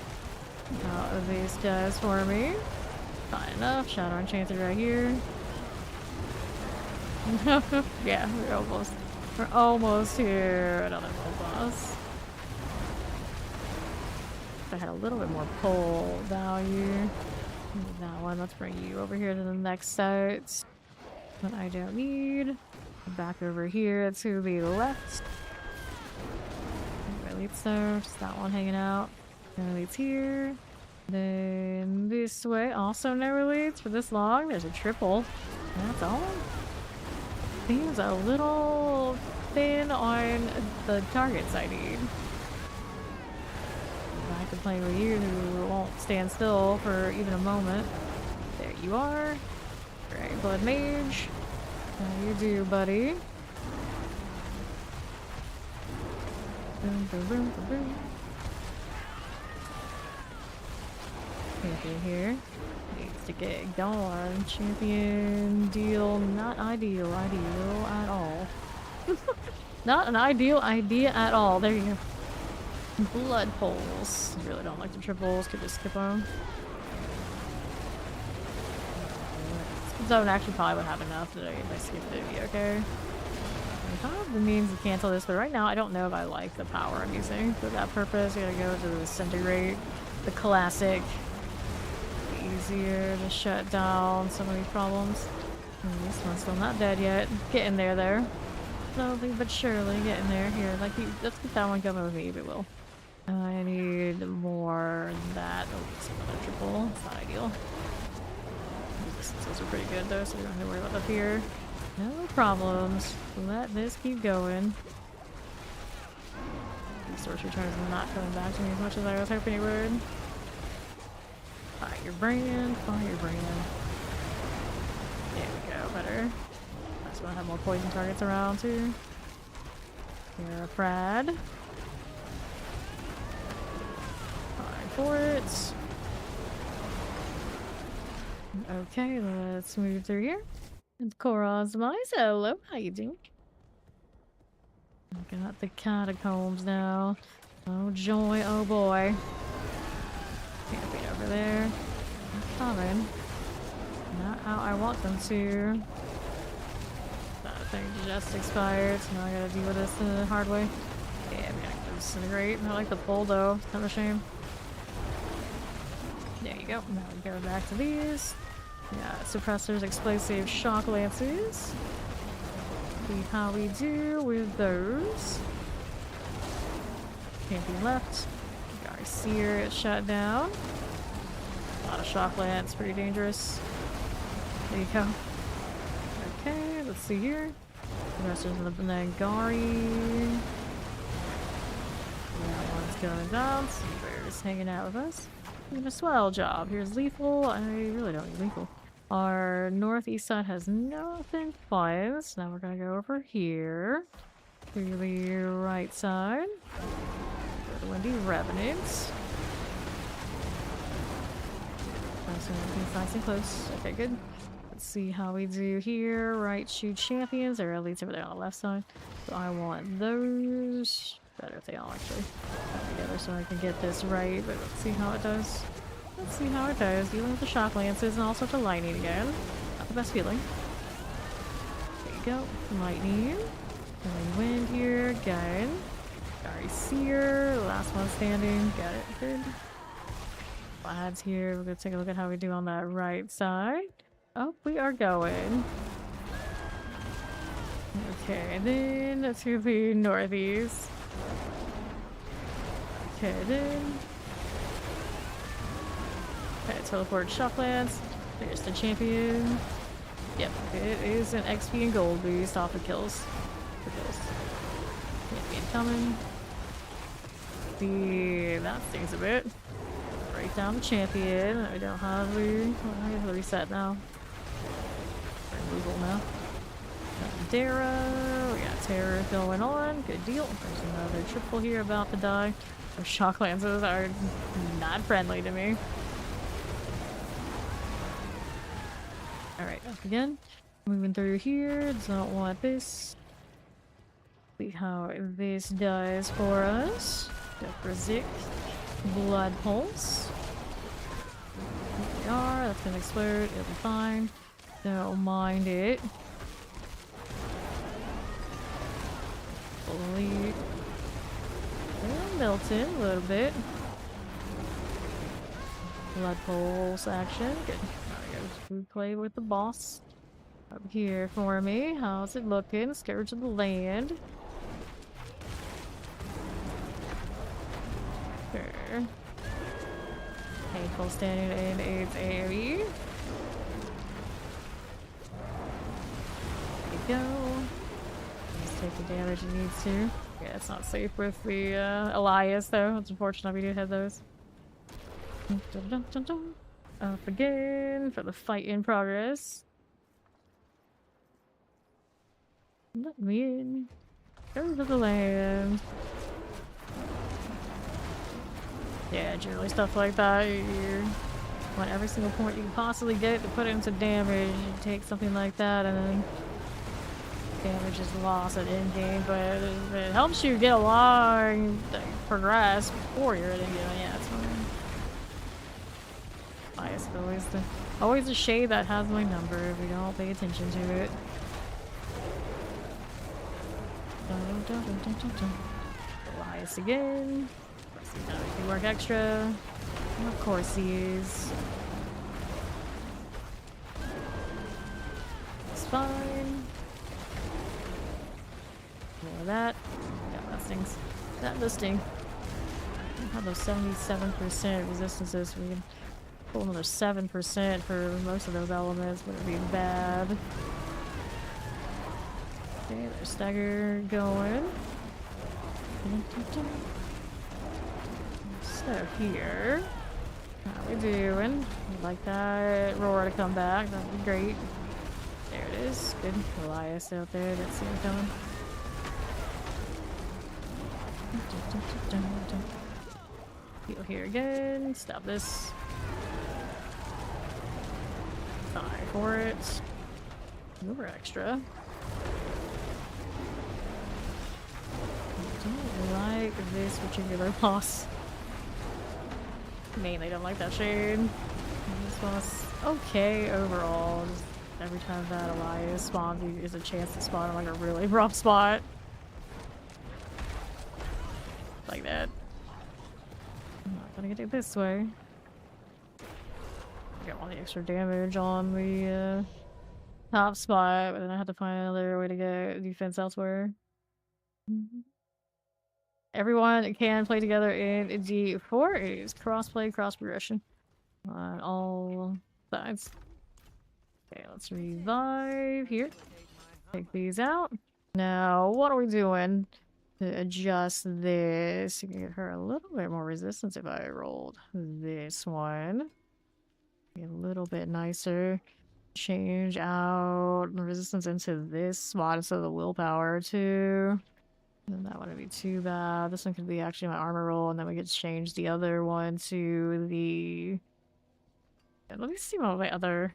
Out of these guys for me. Fine enough. Shadow enchanted right here. Yeah, we're almost here. Another full boss. If I had a little bit more pull value. That one. Let's bring you over here to the next site. That I don't need. Back over here to the left. No elites there. Just that one hanging out. No elites here. Then this way. Also no elites for this long. There's a triple. That's all. Seems a little thin on the targets I need. I can play with you who won't stand still for even a moment. There you are. Great, Blood Mage. How you do, buddy? Boom, boom, boom, boom, boom. Champion here. Needs to get going. Champion deal. Not ideal at all. Not an ideal idea at all. There you go. Blood Pulse. Really don't like the triples. Could just skip them. Zone actually probably would have enough today if I skipped it. It'd be okay. I have the means to cancel this, but right now I don't know if I like the power I'm using for that purpose. I gotta go to the Disintegrate, the classic. Easier to shut down some of these problems. And this one's still not dead yet. Getting there, though. slowly but surely getting there. Here, like, let's get that one coming with me if it will. I need more than that. Oh, it's another triple. It's not ideal. Those are pretty good though, so we don't have to worry about up here. No problems. Let this keep going. Resource returns not coming back to me as much as I was hoping it would. Fire brand, fire brand. There we go, better. I just want to have more poison targets around too. Here, Frad. Fine for it. Okay, let's move through here. And Koron's demise. Hello, how you doing? Got the catacombs now. Oh joy, oh boy. Camping over there. They're coming. Not how I want them to. That thing just expired, so now I gotta deal with this the hard way. Yeah, man, I can disintegrate. I like the pull though. It's kind of a shame. There you go. Now we go back to these. Yeah, suppressors, explosive, shock lances. See how we do with those. Can't be left. Garcia is shut down. A lot of shock lance, pretty dangerous. There you go. Okay, let's see here. The rest of the Nagari. That one's going down. Seabear's hanging out with us. Doing a swell job. Here's lethal. I really don't need lethal. Our northeast side has nothing fine, so now we're gonna go over here to the right side. Go to Windy Revenants. Nice and close. Okay, good. Let's see how we do here. Right shoe champions. There are elites over there on the left side. So I want those. Better if they all actually come together so I can get this right, but let's see how it does. Let's see how it does. Dealing with the shock lances and all sorts of lightning again. Not the best feeling. There you go. Lightning. And wind here. Good. Gary Seer. Last one standing. Got it. Good. Lads here. We're going to take a look at how we do on that right side. Up we are going. Okay, and then to the northeast. Okay, then. Okay, teleport Shocklands. There's the champion. Yep, it is an XP and gold boost off of kills. For kills. Champion coming. That stings a bit. Break down the champion. I don't have the. I have the reset now. Removal now. Dara. We got terror going on. Good deal. There's another triple here about to die. Those shock lances are not friendly to me. Alright, up again. Moving through here. Don't want this. See how this does for us. Deprosic. Blood Pulse. Here we are. That's gonna explode. It'll be fine. Don't mind it. Elite. And Milton a little bit. Blood Pulse action. Good. We play with the boss up here for me. How's it looking? Scourge of the land. Sure. Painful standing in its AoE. There you go. Just take the damage it needs to. Yeah, it's not safe with the Elias though. It's unfortunate we do have those. Dun, dun, dun, dun. Up again for the fight in progress. Let me in. Go to the land. Yeah, generally stuff like that. You want every single point you can possibly get to put into damage. You take something like that and then damage is lost at end game, but it helps you get along, progress before you're at end game. Yeah, it's fine. Bias is always a shade that has my number if we don't pay attention to it. Elias again. Now he can work extra. Of course he is. It's fine. More of that. Yeah, that stings. That does sting. We have those 77% resistances, so we can pull another 7% for most of those elements, wouldn't be bad. Okay, there's stagger going. So here, how we doing? We'd like that roar to come back, that'd be great. There it is. Good. Elias out there, didn't see him coming. Heal here again. Stop this. Die for it. You're extra. I don't like this particular boss. Mainly don't like that shade. This boss, okay overall. Just every time that Elias spawns, there's a chance to spawn in like a really rough spot. Like that. I'm not gonna get it this way. Get all the extra damage on the top spot, but then I have to find another way to get defense elsewhere. Everyone can play together in D4. It is crossplay, cross progression on all sides. Okay, let's revive here. Take these out. Now, what are we doing to adjust this? You can get her a little bit more resistance if I rolled this one. Be a little bit nicer. Change out the resistance into this spot instead of the willpower too. And that wouldn't be too bad. This one could be actually my armor roll, and then we could change the other one to the... Yeah, let me see what my other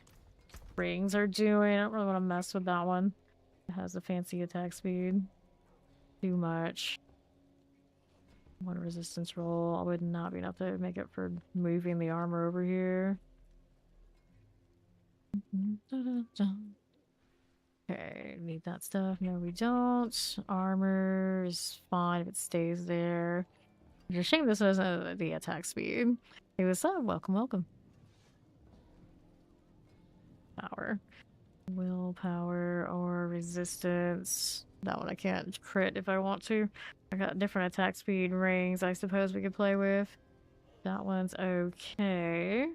rings are doing. I don't really want to mess with that one. It has a fancy attack speed. Too much. One resistance roll would not be enough to make up for moving the armor over here. Okay, need that stuff. No, we don't. Armor is fine if it stays there. It's a shame this wasn't the attack speed. It was welcome, welcome. Power. Willpower or resistance. That one I can't crit if I want to. I got different attack speed rings I suppose we could play with. That one's okay.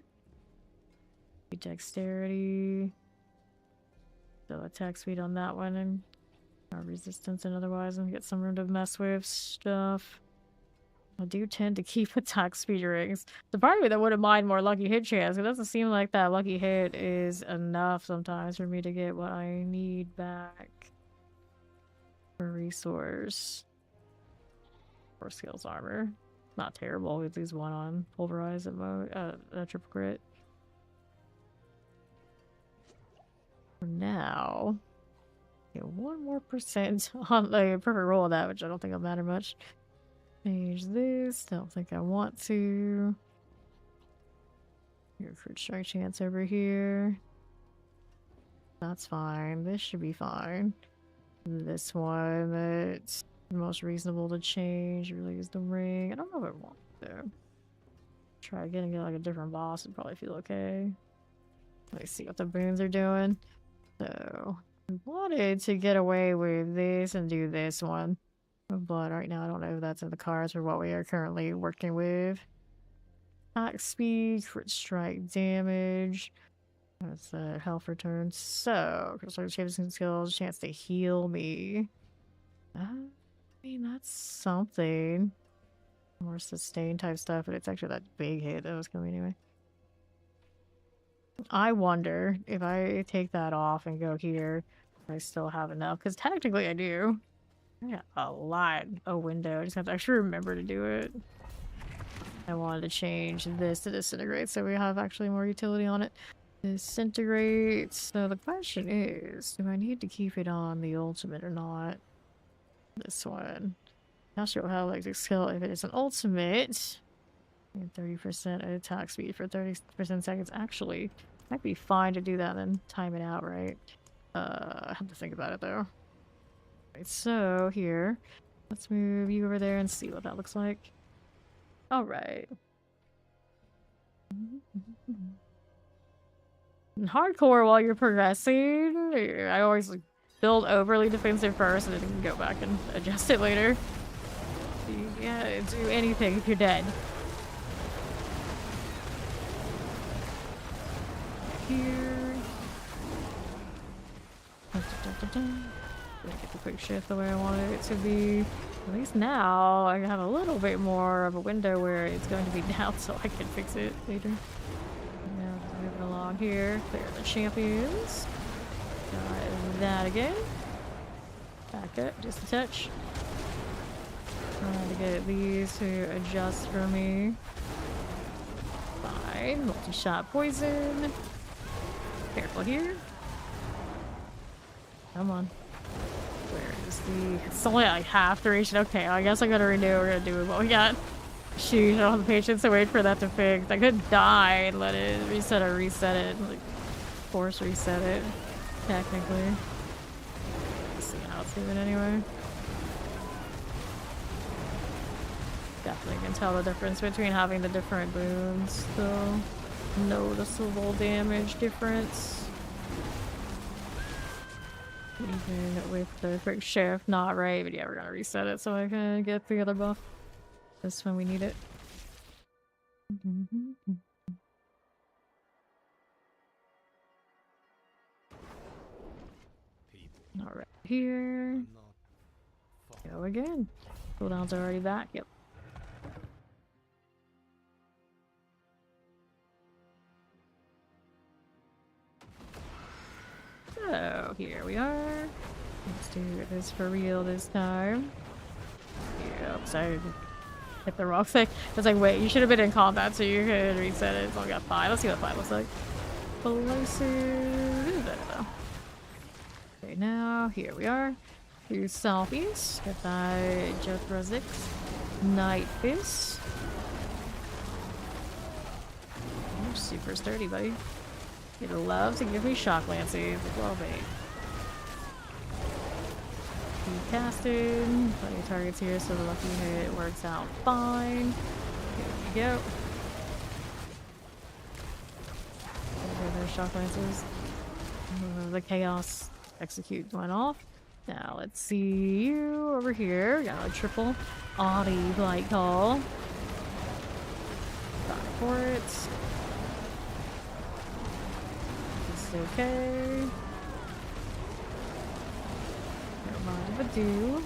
Dexterity. So attack speed on that one and resistance and otherwise and get some room to mess with stuff. I do tend to keep attack speed rings. The part of me that wouldn't mind more lucky hit chance. It doesn't seem like that lucky hit is enough sometimes for me to get what I need back. For resource. Or skills armor. Not terrible. At least one on Pulverize at a triple crit. For now, get 1 more percent on the perfect roll of that, which I don't think will matter much. Change this. Don't think I want to. Your crit strike chance over here. That's fine. This should be fine. This one that's the most reasonable to change really is the ring. I don't know if I want to. Try again and get like a different boss. It'd probably feel okay. Let me see what the boons are doing. So, I wanted to get away with this and do this one. But right now I don't know if that's in the cards for what we are currently working with. Attack speed, crit strike damage. That's the health return. So, crit strike chasing skills, chance to heal me. I mean, that's something. More sustain type stuff, but it's actually that big hit that was coming anyway. I wonder if I take that off and go here, I still have enough. Because technically I do. I got a lot of window. I just have to actually remember to do it. I wanted to change this to disintegrate so we have actually more utility on it. Disintegrate. So the question is, do I need to keep it on the ultimate or not? This one. Not sure how like the skill if it is an ultimate. 30% attack speed for 30% seconds. Actually, might be fine to do that and time it out, right? I have to think about it though. Right, so here, let's move you over there and see what that looks like. All right. In hardcore, while you're progressing, I always like build overly defensive first and then go back and adjust it later. You can't do anything if you're dead. Here. Gonna get the quick shift the way I wanted it to be. At least now I have a little bit more of a window where it's going to be down so I can fix it later. Now just moving along here. Clear the champions. Got that again. Back up just a touch. Trying to get these to adjust for me. Fine. Multi-shot poison. Careful here. Come on. Where is the... It's only like half duration. Okay, I guess I gotta renew. We're gonna do what we got. Shoot, I don't have the patience to wait for that to fix. I could die and let it reset or reset it. Like, force reset it. Technically. Let's see how it's doing anyway. Definitely can tell the difference between having the different boons, though. Noticeable damage difference. Even with the quick shift, not right, but yeah, we're gonna reset it so I can get the other buff. This when we need it. Alright, here. Go again. Cooldowns are already back, yep. So, here we are. Let's do this for real this time. Yep, so I hit the wrong thing. I was like, wait, you should have been in combat so you could reset it. It's only got 5. Let's see what 5 looks like. Explosive. Okay, now, here we are. To southeast. Get that Jethro Night Fist. You're super sturdy, buddy. You'd love to give me shock lances. Well, bait. Keep casting. Plenty of targets here, so the lucky hit works out fine. Here we go. There's shock lances. The chaos execute went off. Now let's see you over here. Got a triple Audi Blight Call. Got for it. Okay. Never mind, but do.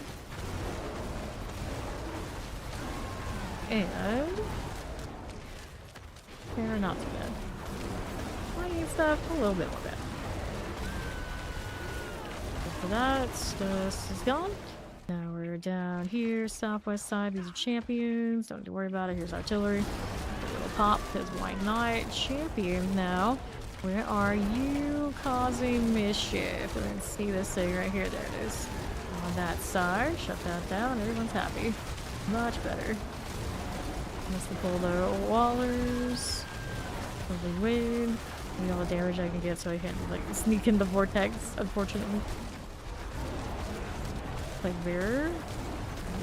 And they're not too bad. Lighting stuff, a little bit more bad. For that, this is gone. Now we're down here, southwest side. These are champions. Don't have to worry about it. Here's artillery. A little pop, because why not? Champions now. Where are you causing mischief? Let's see this thing right here. There it is. On that side. Shut that down. Everyone's happy. Much better. Let's pull the wallers. Lovely win. Need all the damage I can get so I can like sneak in the vortex, unfortunately. Like mirror.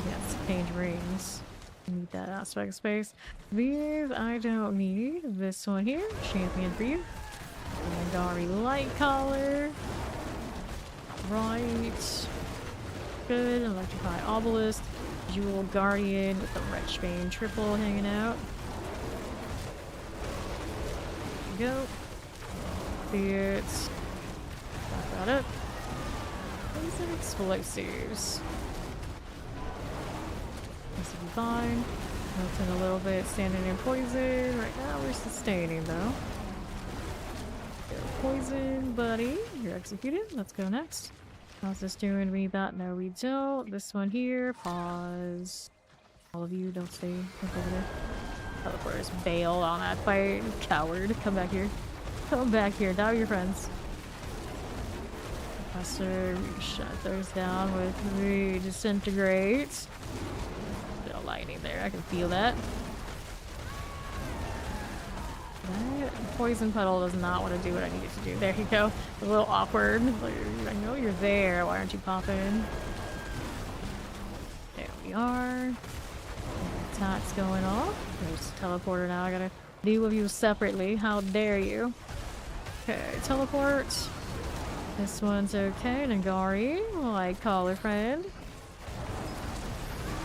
Yes, change rings. Need that aspect space. These I don't need. This one here. Champion for you. Dari light collar. Right. Good. Electrify obelisk. Jewel guardian with the wretch bane triple hanging out. There you go. It's got it. These are explosives. This will be fine. Melting a little bit, standing in poison. Right now we're sustaining though. Poison, buddy. You're executed. Let's go next. How's this doing? We that? No, we don't. This one here. Pause. All of you, don't stay. Look over there. Teleporters bailed on that fight. Coward. Come back here. Come back here. Die with your friends. Professor, shut those down with the disintegrate. No lightning there. I can feel that. That poison puddle does not want to do what I need it to do. There you go. A little awkward. Like, I know you're there. Why aren't you popping? There we are. Attack's going off. There's a teleporter now. I gotta deal with you separately. How dare you? Okay, teleport. This one's okay, Nagari. Like caller friend.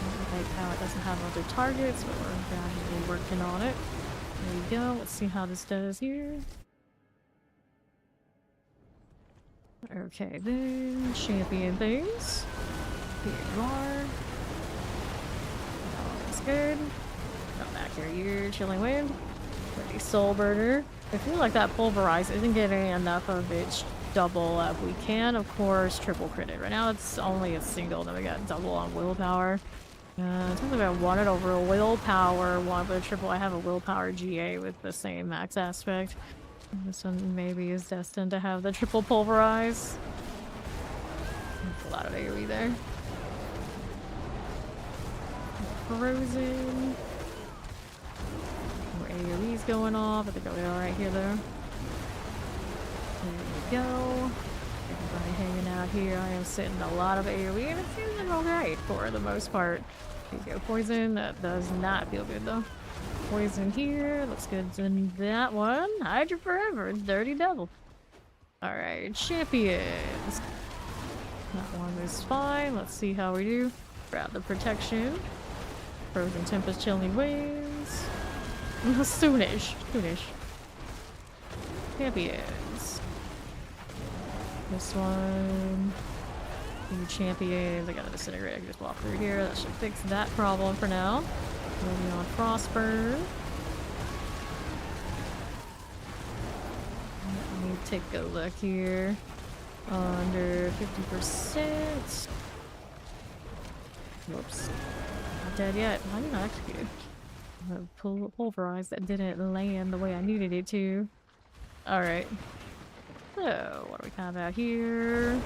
I like how it doesn't have other targets, but we're gradually working on it. There we go. Let's see how this does here. Okay, then champion things. Here you are. That's good. Come back here, you chilling wind. Pretty soul burner. I feel like that pulverize isn't getting enough of its double up. We can, of course, triple crit it. Right now it's only a single, then we got double on willpower. It sounds like I want it over a willpower one, but a triple. I have a willpower GA with the same max aspect. This one maybe is destined to have the triple pulverize. That's a lot of AoE there. Frozen. More AoE's going off. I think I'll be alright here though. There we go. Everybody hanging out here. I am sitting a lot of AoE and it's feeling alright for the most part. Here you go, poison. That does not feel good though. Poison here. Looks good in that one. Hydra forever. Dirty devil. Alright, champions. That one is fine. Let's see how we do. Grab the protection. Frozen Tempest, Chilling Winds. Soonish. Soonish. Champions. This one. New champions. I got a disintegrate. I can just walk through here. That should fix that problem for now. Moving on Frostburn. Let me take a look here. Under 50%. Whoops. Not dead yet. I didn't execute. Pulverize that didn't land the way I needed it to. Alright. So, what do we have out here?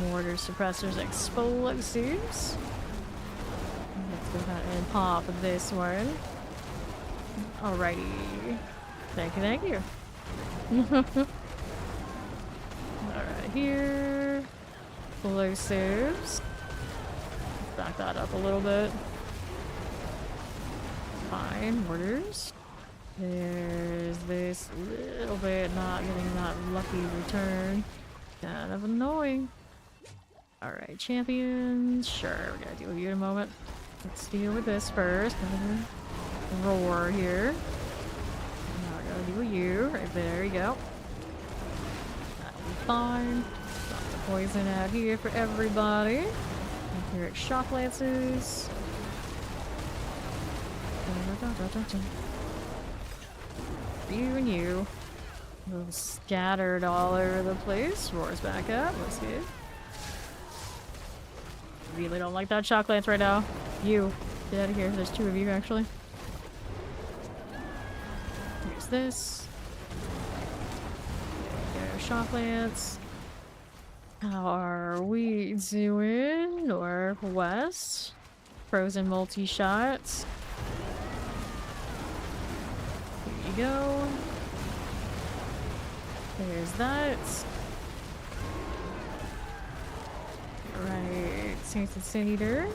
Mortar suppressors, explosives. Let's go ahead and pop this one. Alrighty. Thank you, thank you. Alright, here. Explosives. Back that up a little bit. Fine, mortars. There's this little bit not getting that lucky return. Kind of annoying. Alright, champions. Sure, we gotta deal with you in a moment. Let's deal with this first. Roar here. Now I gotta deal with you. Right there, you go. That'll be fine. Lots of poison out here for everybody. And here at Shock Lances. You and you. A little scattered all over the place. Roar's back up. Looks good. Really don't like that shock lance right now. You. Get out of here. There's two of you actually. Here's this. There we go. Shock lance. How are we doing? Northwest. Frozen multi-shots. Here you go. There's that. Right, Tainted Sin Eater.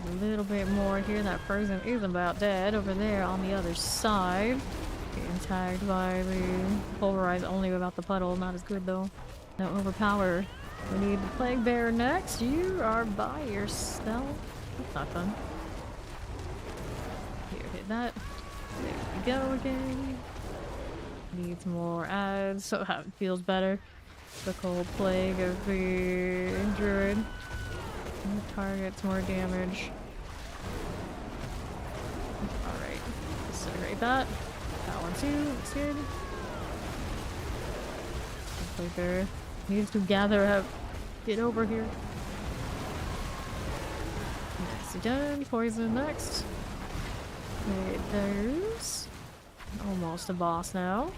A little bit more here. That frozen is about dead over there on the other side. Getting tagged by the Pulverize, only without the puddle. Not as good though. No overpower. We need the Plague Bear next. You are by yourself. That's not fun. Here, hit that. There we go again. Needs more ads, so how it feels better. The cold plague of the Druid. More targets, more damage. Alright. Incinerate that. That one too. Looks good. Plague Bear needs to gather up. Get over here. Nicely done. Poison next. Right there's almost a boss now.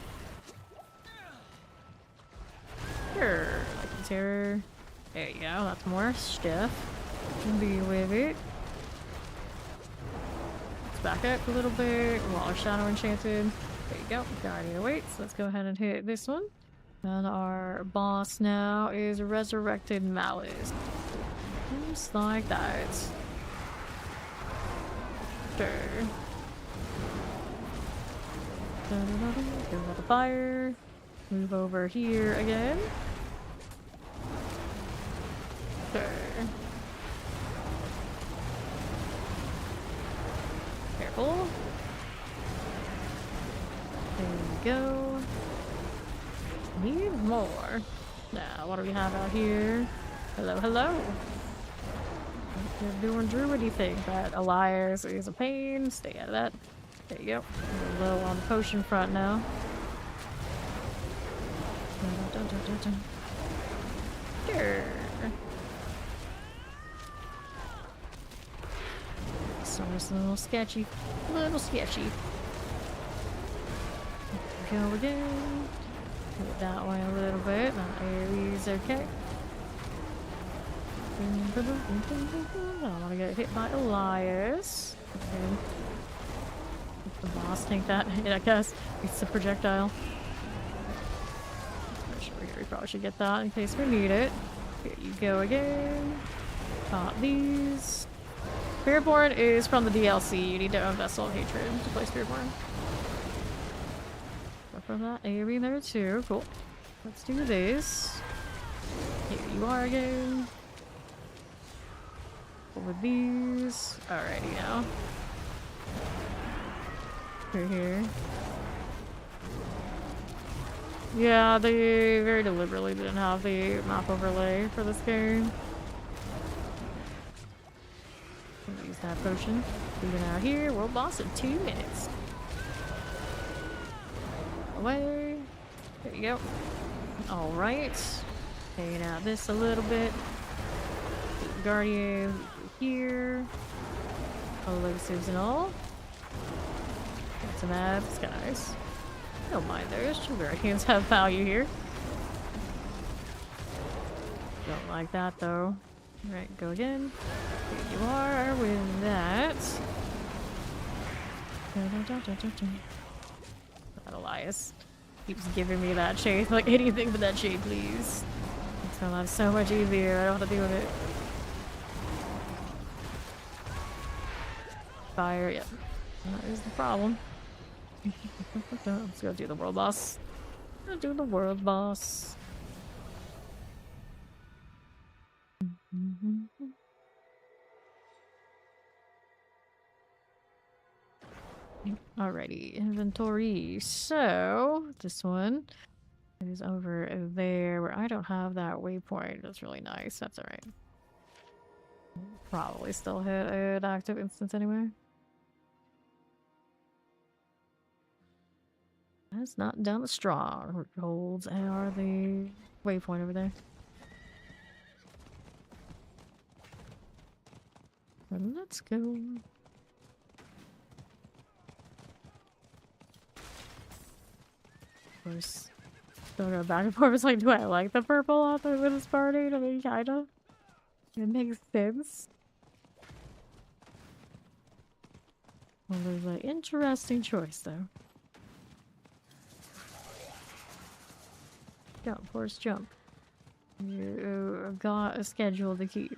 Sure, like the terror. There you go, that's more stuff. Be with it. Let's back up a little bit. Wall of Shadow Enchanted. There you go. Guardian awaits. Let's go ahead and hit this one. And our boss now is Resurrected Malice. Just like that. Sure. Give it the fire. Move over here again. Sure. Careful. There we go. Need more. Now, what do we have out here? Hello, hello. You're doing druidy thing. That Elias is a pain. Stay out of that. There you go. We're low on the potion front now. Sure. So it's a little sketchy. A little sketchy. Go again. Do it that way a little bit. Now Aries, okay. I don't want to get hit by Elias. Okay. The boss take that hit, I guess. It's a projectile. We probably should get that in case we need it. Here you go again. Pop these. Spiritborn is from the DLC. You need to own Vessel of Hatred to play Spiritborn. Go from that area there too. Cool. Let's do this. Here you are again. Over these. Alrighty now. We're here. Yeah, they very deliberately didn't have the map overlay for this game. Use that potion. Moving out here. World boss in 2 minutes. Away. There you go. Alright. Hanging out this a little bit. Guardian here. Elusives and all. Got some ads, guys. Don't mind those. Two guardians have value here. Don't like that though. Alright, go again. Here you are with that. That Elias keeps giving me that shade. Like anything but that shade, please. It's my life so much easier. I don't have to deal with it. Fire, yep. That is the problem. Let's go do the world boss. Let's do the world boss. Alrighty, inventory. So, this one is over there where I don't have that waypoint. That's really nice. That's alright. Probably still hit an active instance anyway. That's not done strong. Holds are the waypoint over there. And let's go. Of course, still go back and forth. It's like, do I like the purple out there with this party? I mean, kinda. It makes sense. Well, there's an interesting choice, though. Jump, horse, jump. You got a schedule to keep.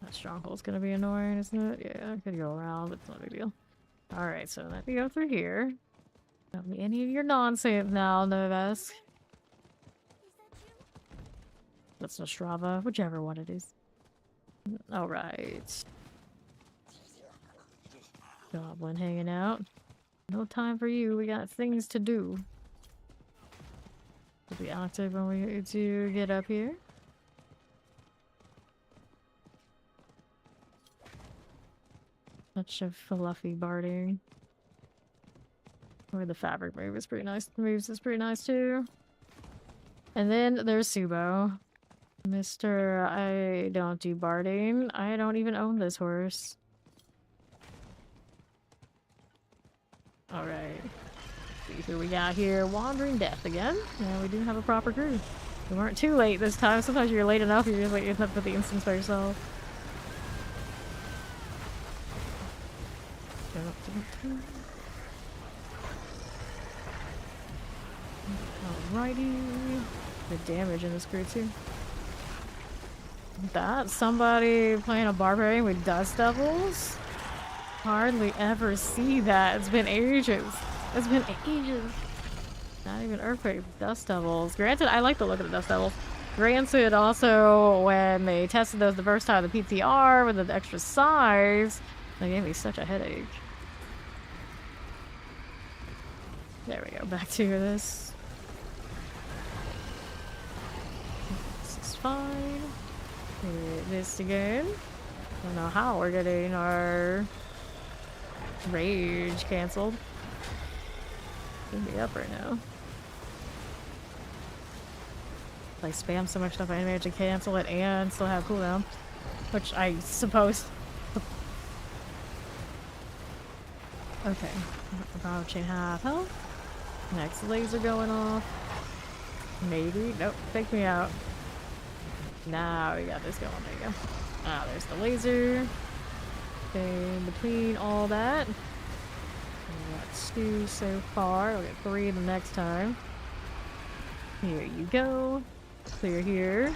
That stronghold's gonna be annoying, isn't it? Yeah, I could go around, but it's not a big deal. Alright, so let me go through here. Don't be any of your nonsense now, Novesk. That's Nostrava, whichever one it is. Alright. Goblin hanging out. No time for you, we got things to do. We'll be active when we get to get up here. Such a fluffy barding. Or the fabric move is pretty nice. Moves is pretty nice too. And then there's Subo. Mr. I don't do barding. I don't even own this horse. Alright. See who we got here. Wandering Death again. Yeah, we do have a proper crew. We weren't too late this time. Sometimes you're late enough, you're just like end up with the instance by yourself. Alrighty. The damage in this crew too. That's somebody playing a barbarian with dust devils? Hardly ever see that. It's been ages. It's been ages. Not even earthquake, dust devils. Granted, I like the look of the dust devils. Granted, also, when they tested those the first time, the PTR with the extra size, they gave me such a headache. There we go, back to this. This is fine. Hit this again. I don't know how we're getting our rage canceled. Should be up right now. I spam so much stuff, I managed to cancel it and still have cooldown, which I suppose. Okay, approaching half health. Next laser going off. Maybe. Nope, take me out. Now we got this going. There you go. Ah, there's the laser. In between all that. We got 2 so far. We'll get 3 the next time. Here you go. Clear here.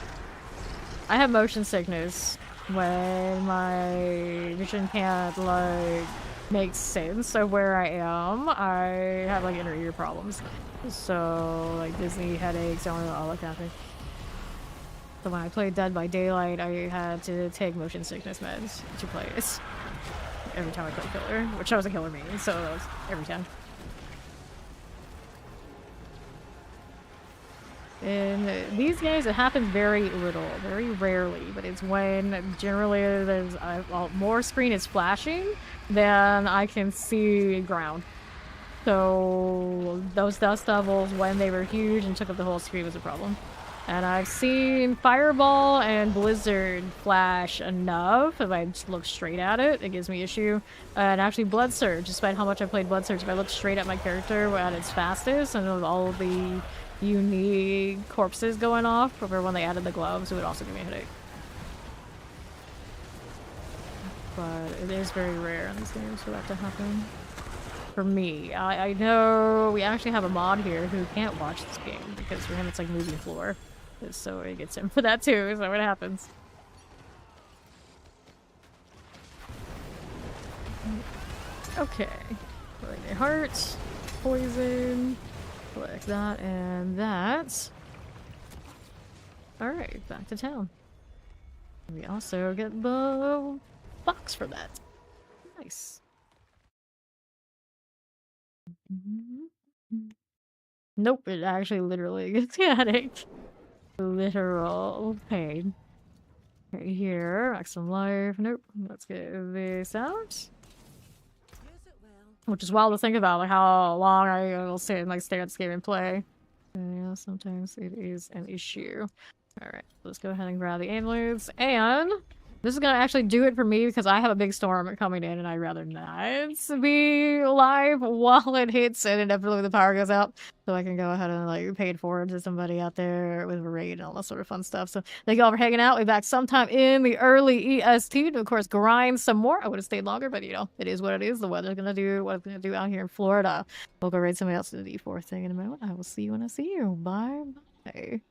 I have motion sickness when my vision can't, like, make sense of where I am. I have, like, inner ear problems. So, like, Disney headaches, all that kind of thing. So when I played Dead by Daylight, I had to take motion sickness meds to play it. Every time I played Killer, which I was a Killer main, so that was every time. In these games, it happens very little, very rarely, but it's when generally there's more screen is flashing than I can see ground. So those dust devils, when they were huge and took up the whole screen, was a problem. And I've seen Fireball and Blizzard flash enough. If I just look straight at it, it gives me issue. And actually Blood Surge, despite how much I played Blood Surge, if I look straight at my character at its fastest, and with all of the unique corpses going off, or when they added the gloves, it would also give me a headache. But it is very rare in these games for that to happen. For me, I know we actually have a mod here who can't watch this game because for him it's like moving floor. So it gets him for that too, so what happens. Okay. Collect a heart, poison, collect that and that. Alright, back to town. We also get the box for that. Nice. Nope, it actually literally gets me a headache. Literal pain. Right here, maximum life. Nope. Let's get this out. Which is wild to think about, like how long I will sit and like stare at this game and play. Yeah, sometimes it is an issue. Alright, let's go ahead and grab the amulets. And this is gonna actually do it for me because I have a big storm coming in and I'd rather not be live while it hits and inevitably the power goes out. So I can go ahead and like pay it forward to somebody out there with a raid and all that sort of fun stuff. So thank you all for hanging out. We'll be back sometime in the early EST to of course grind some more. I would have stayed longer, but you know, it is what it is. The weather's gonna do what it's gonna do out here in Florida. We'll go raid somebody else to the D4 thing in a moment. I will see you when I see you. Bye bye.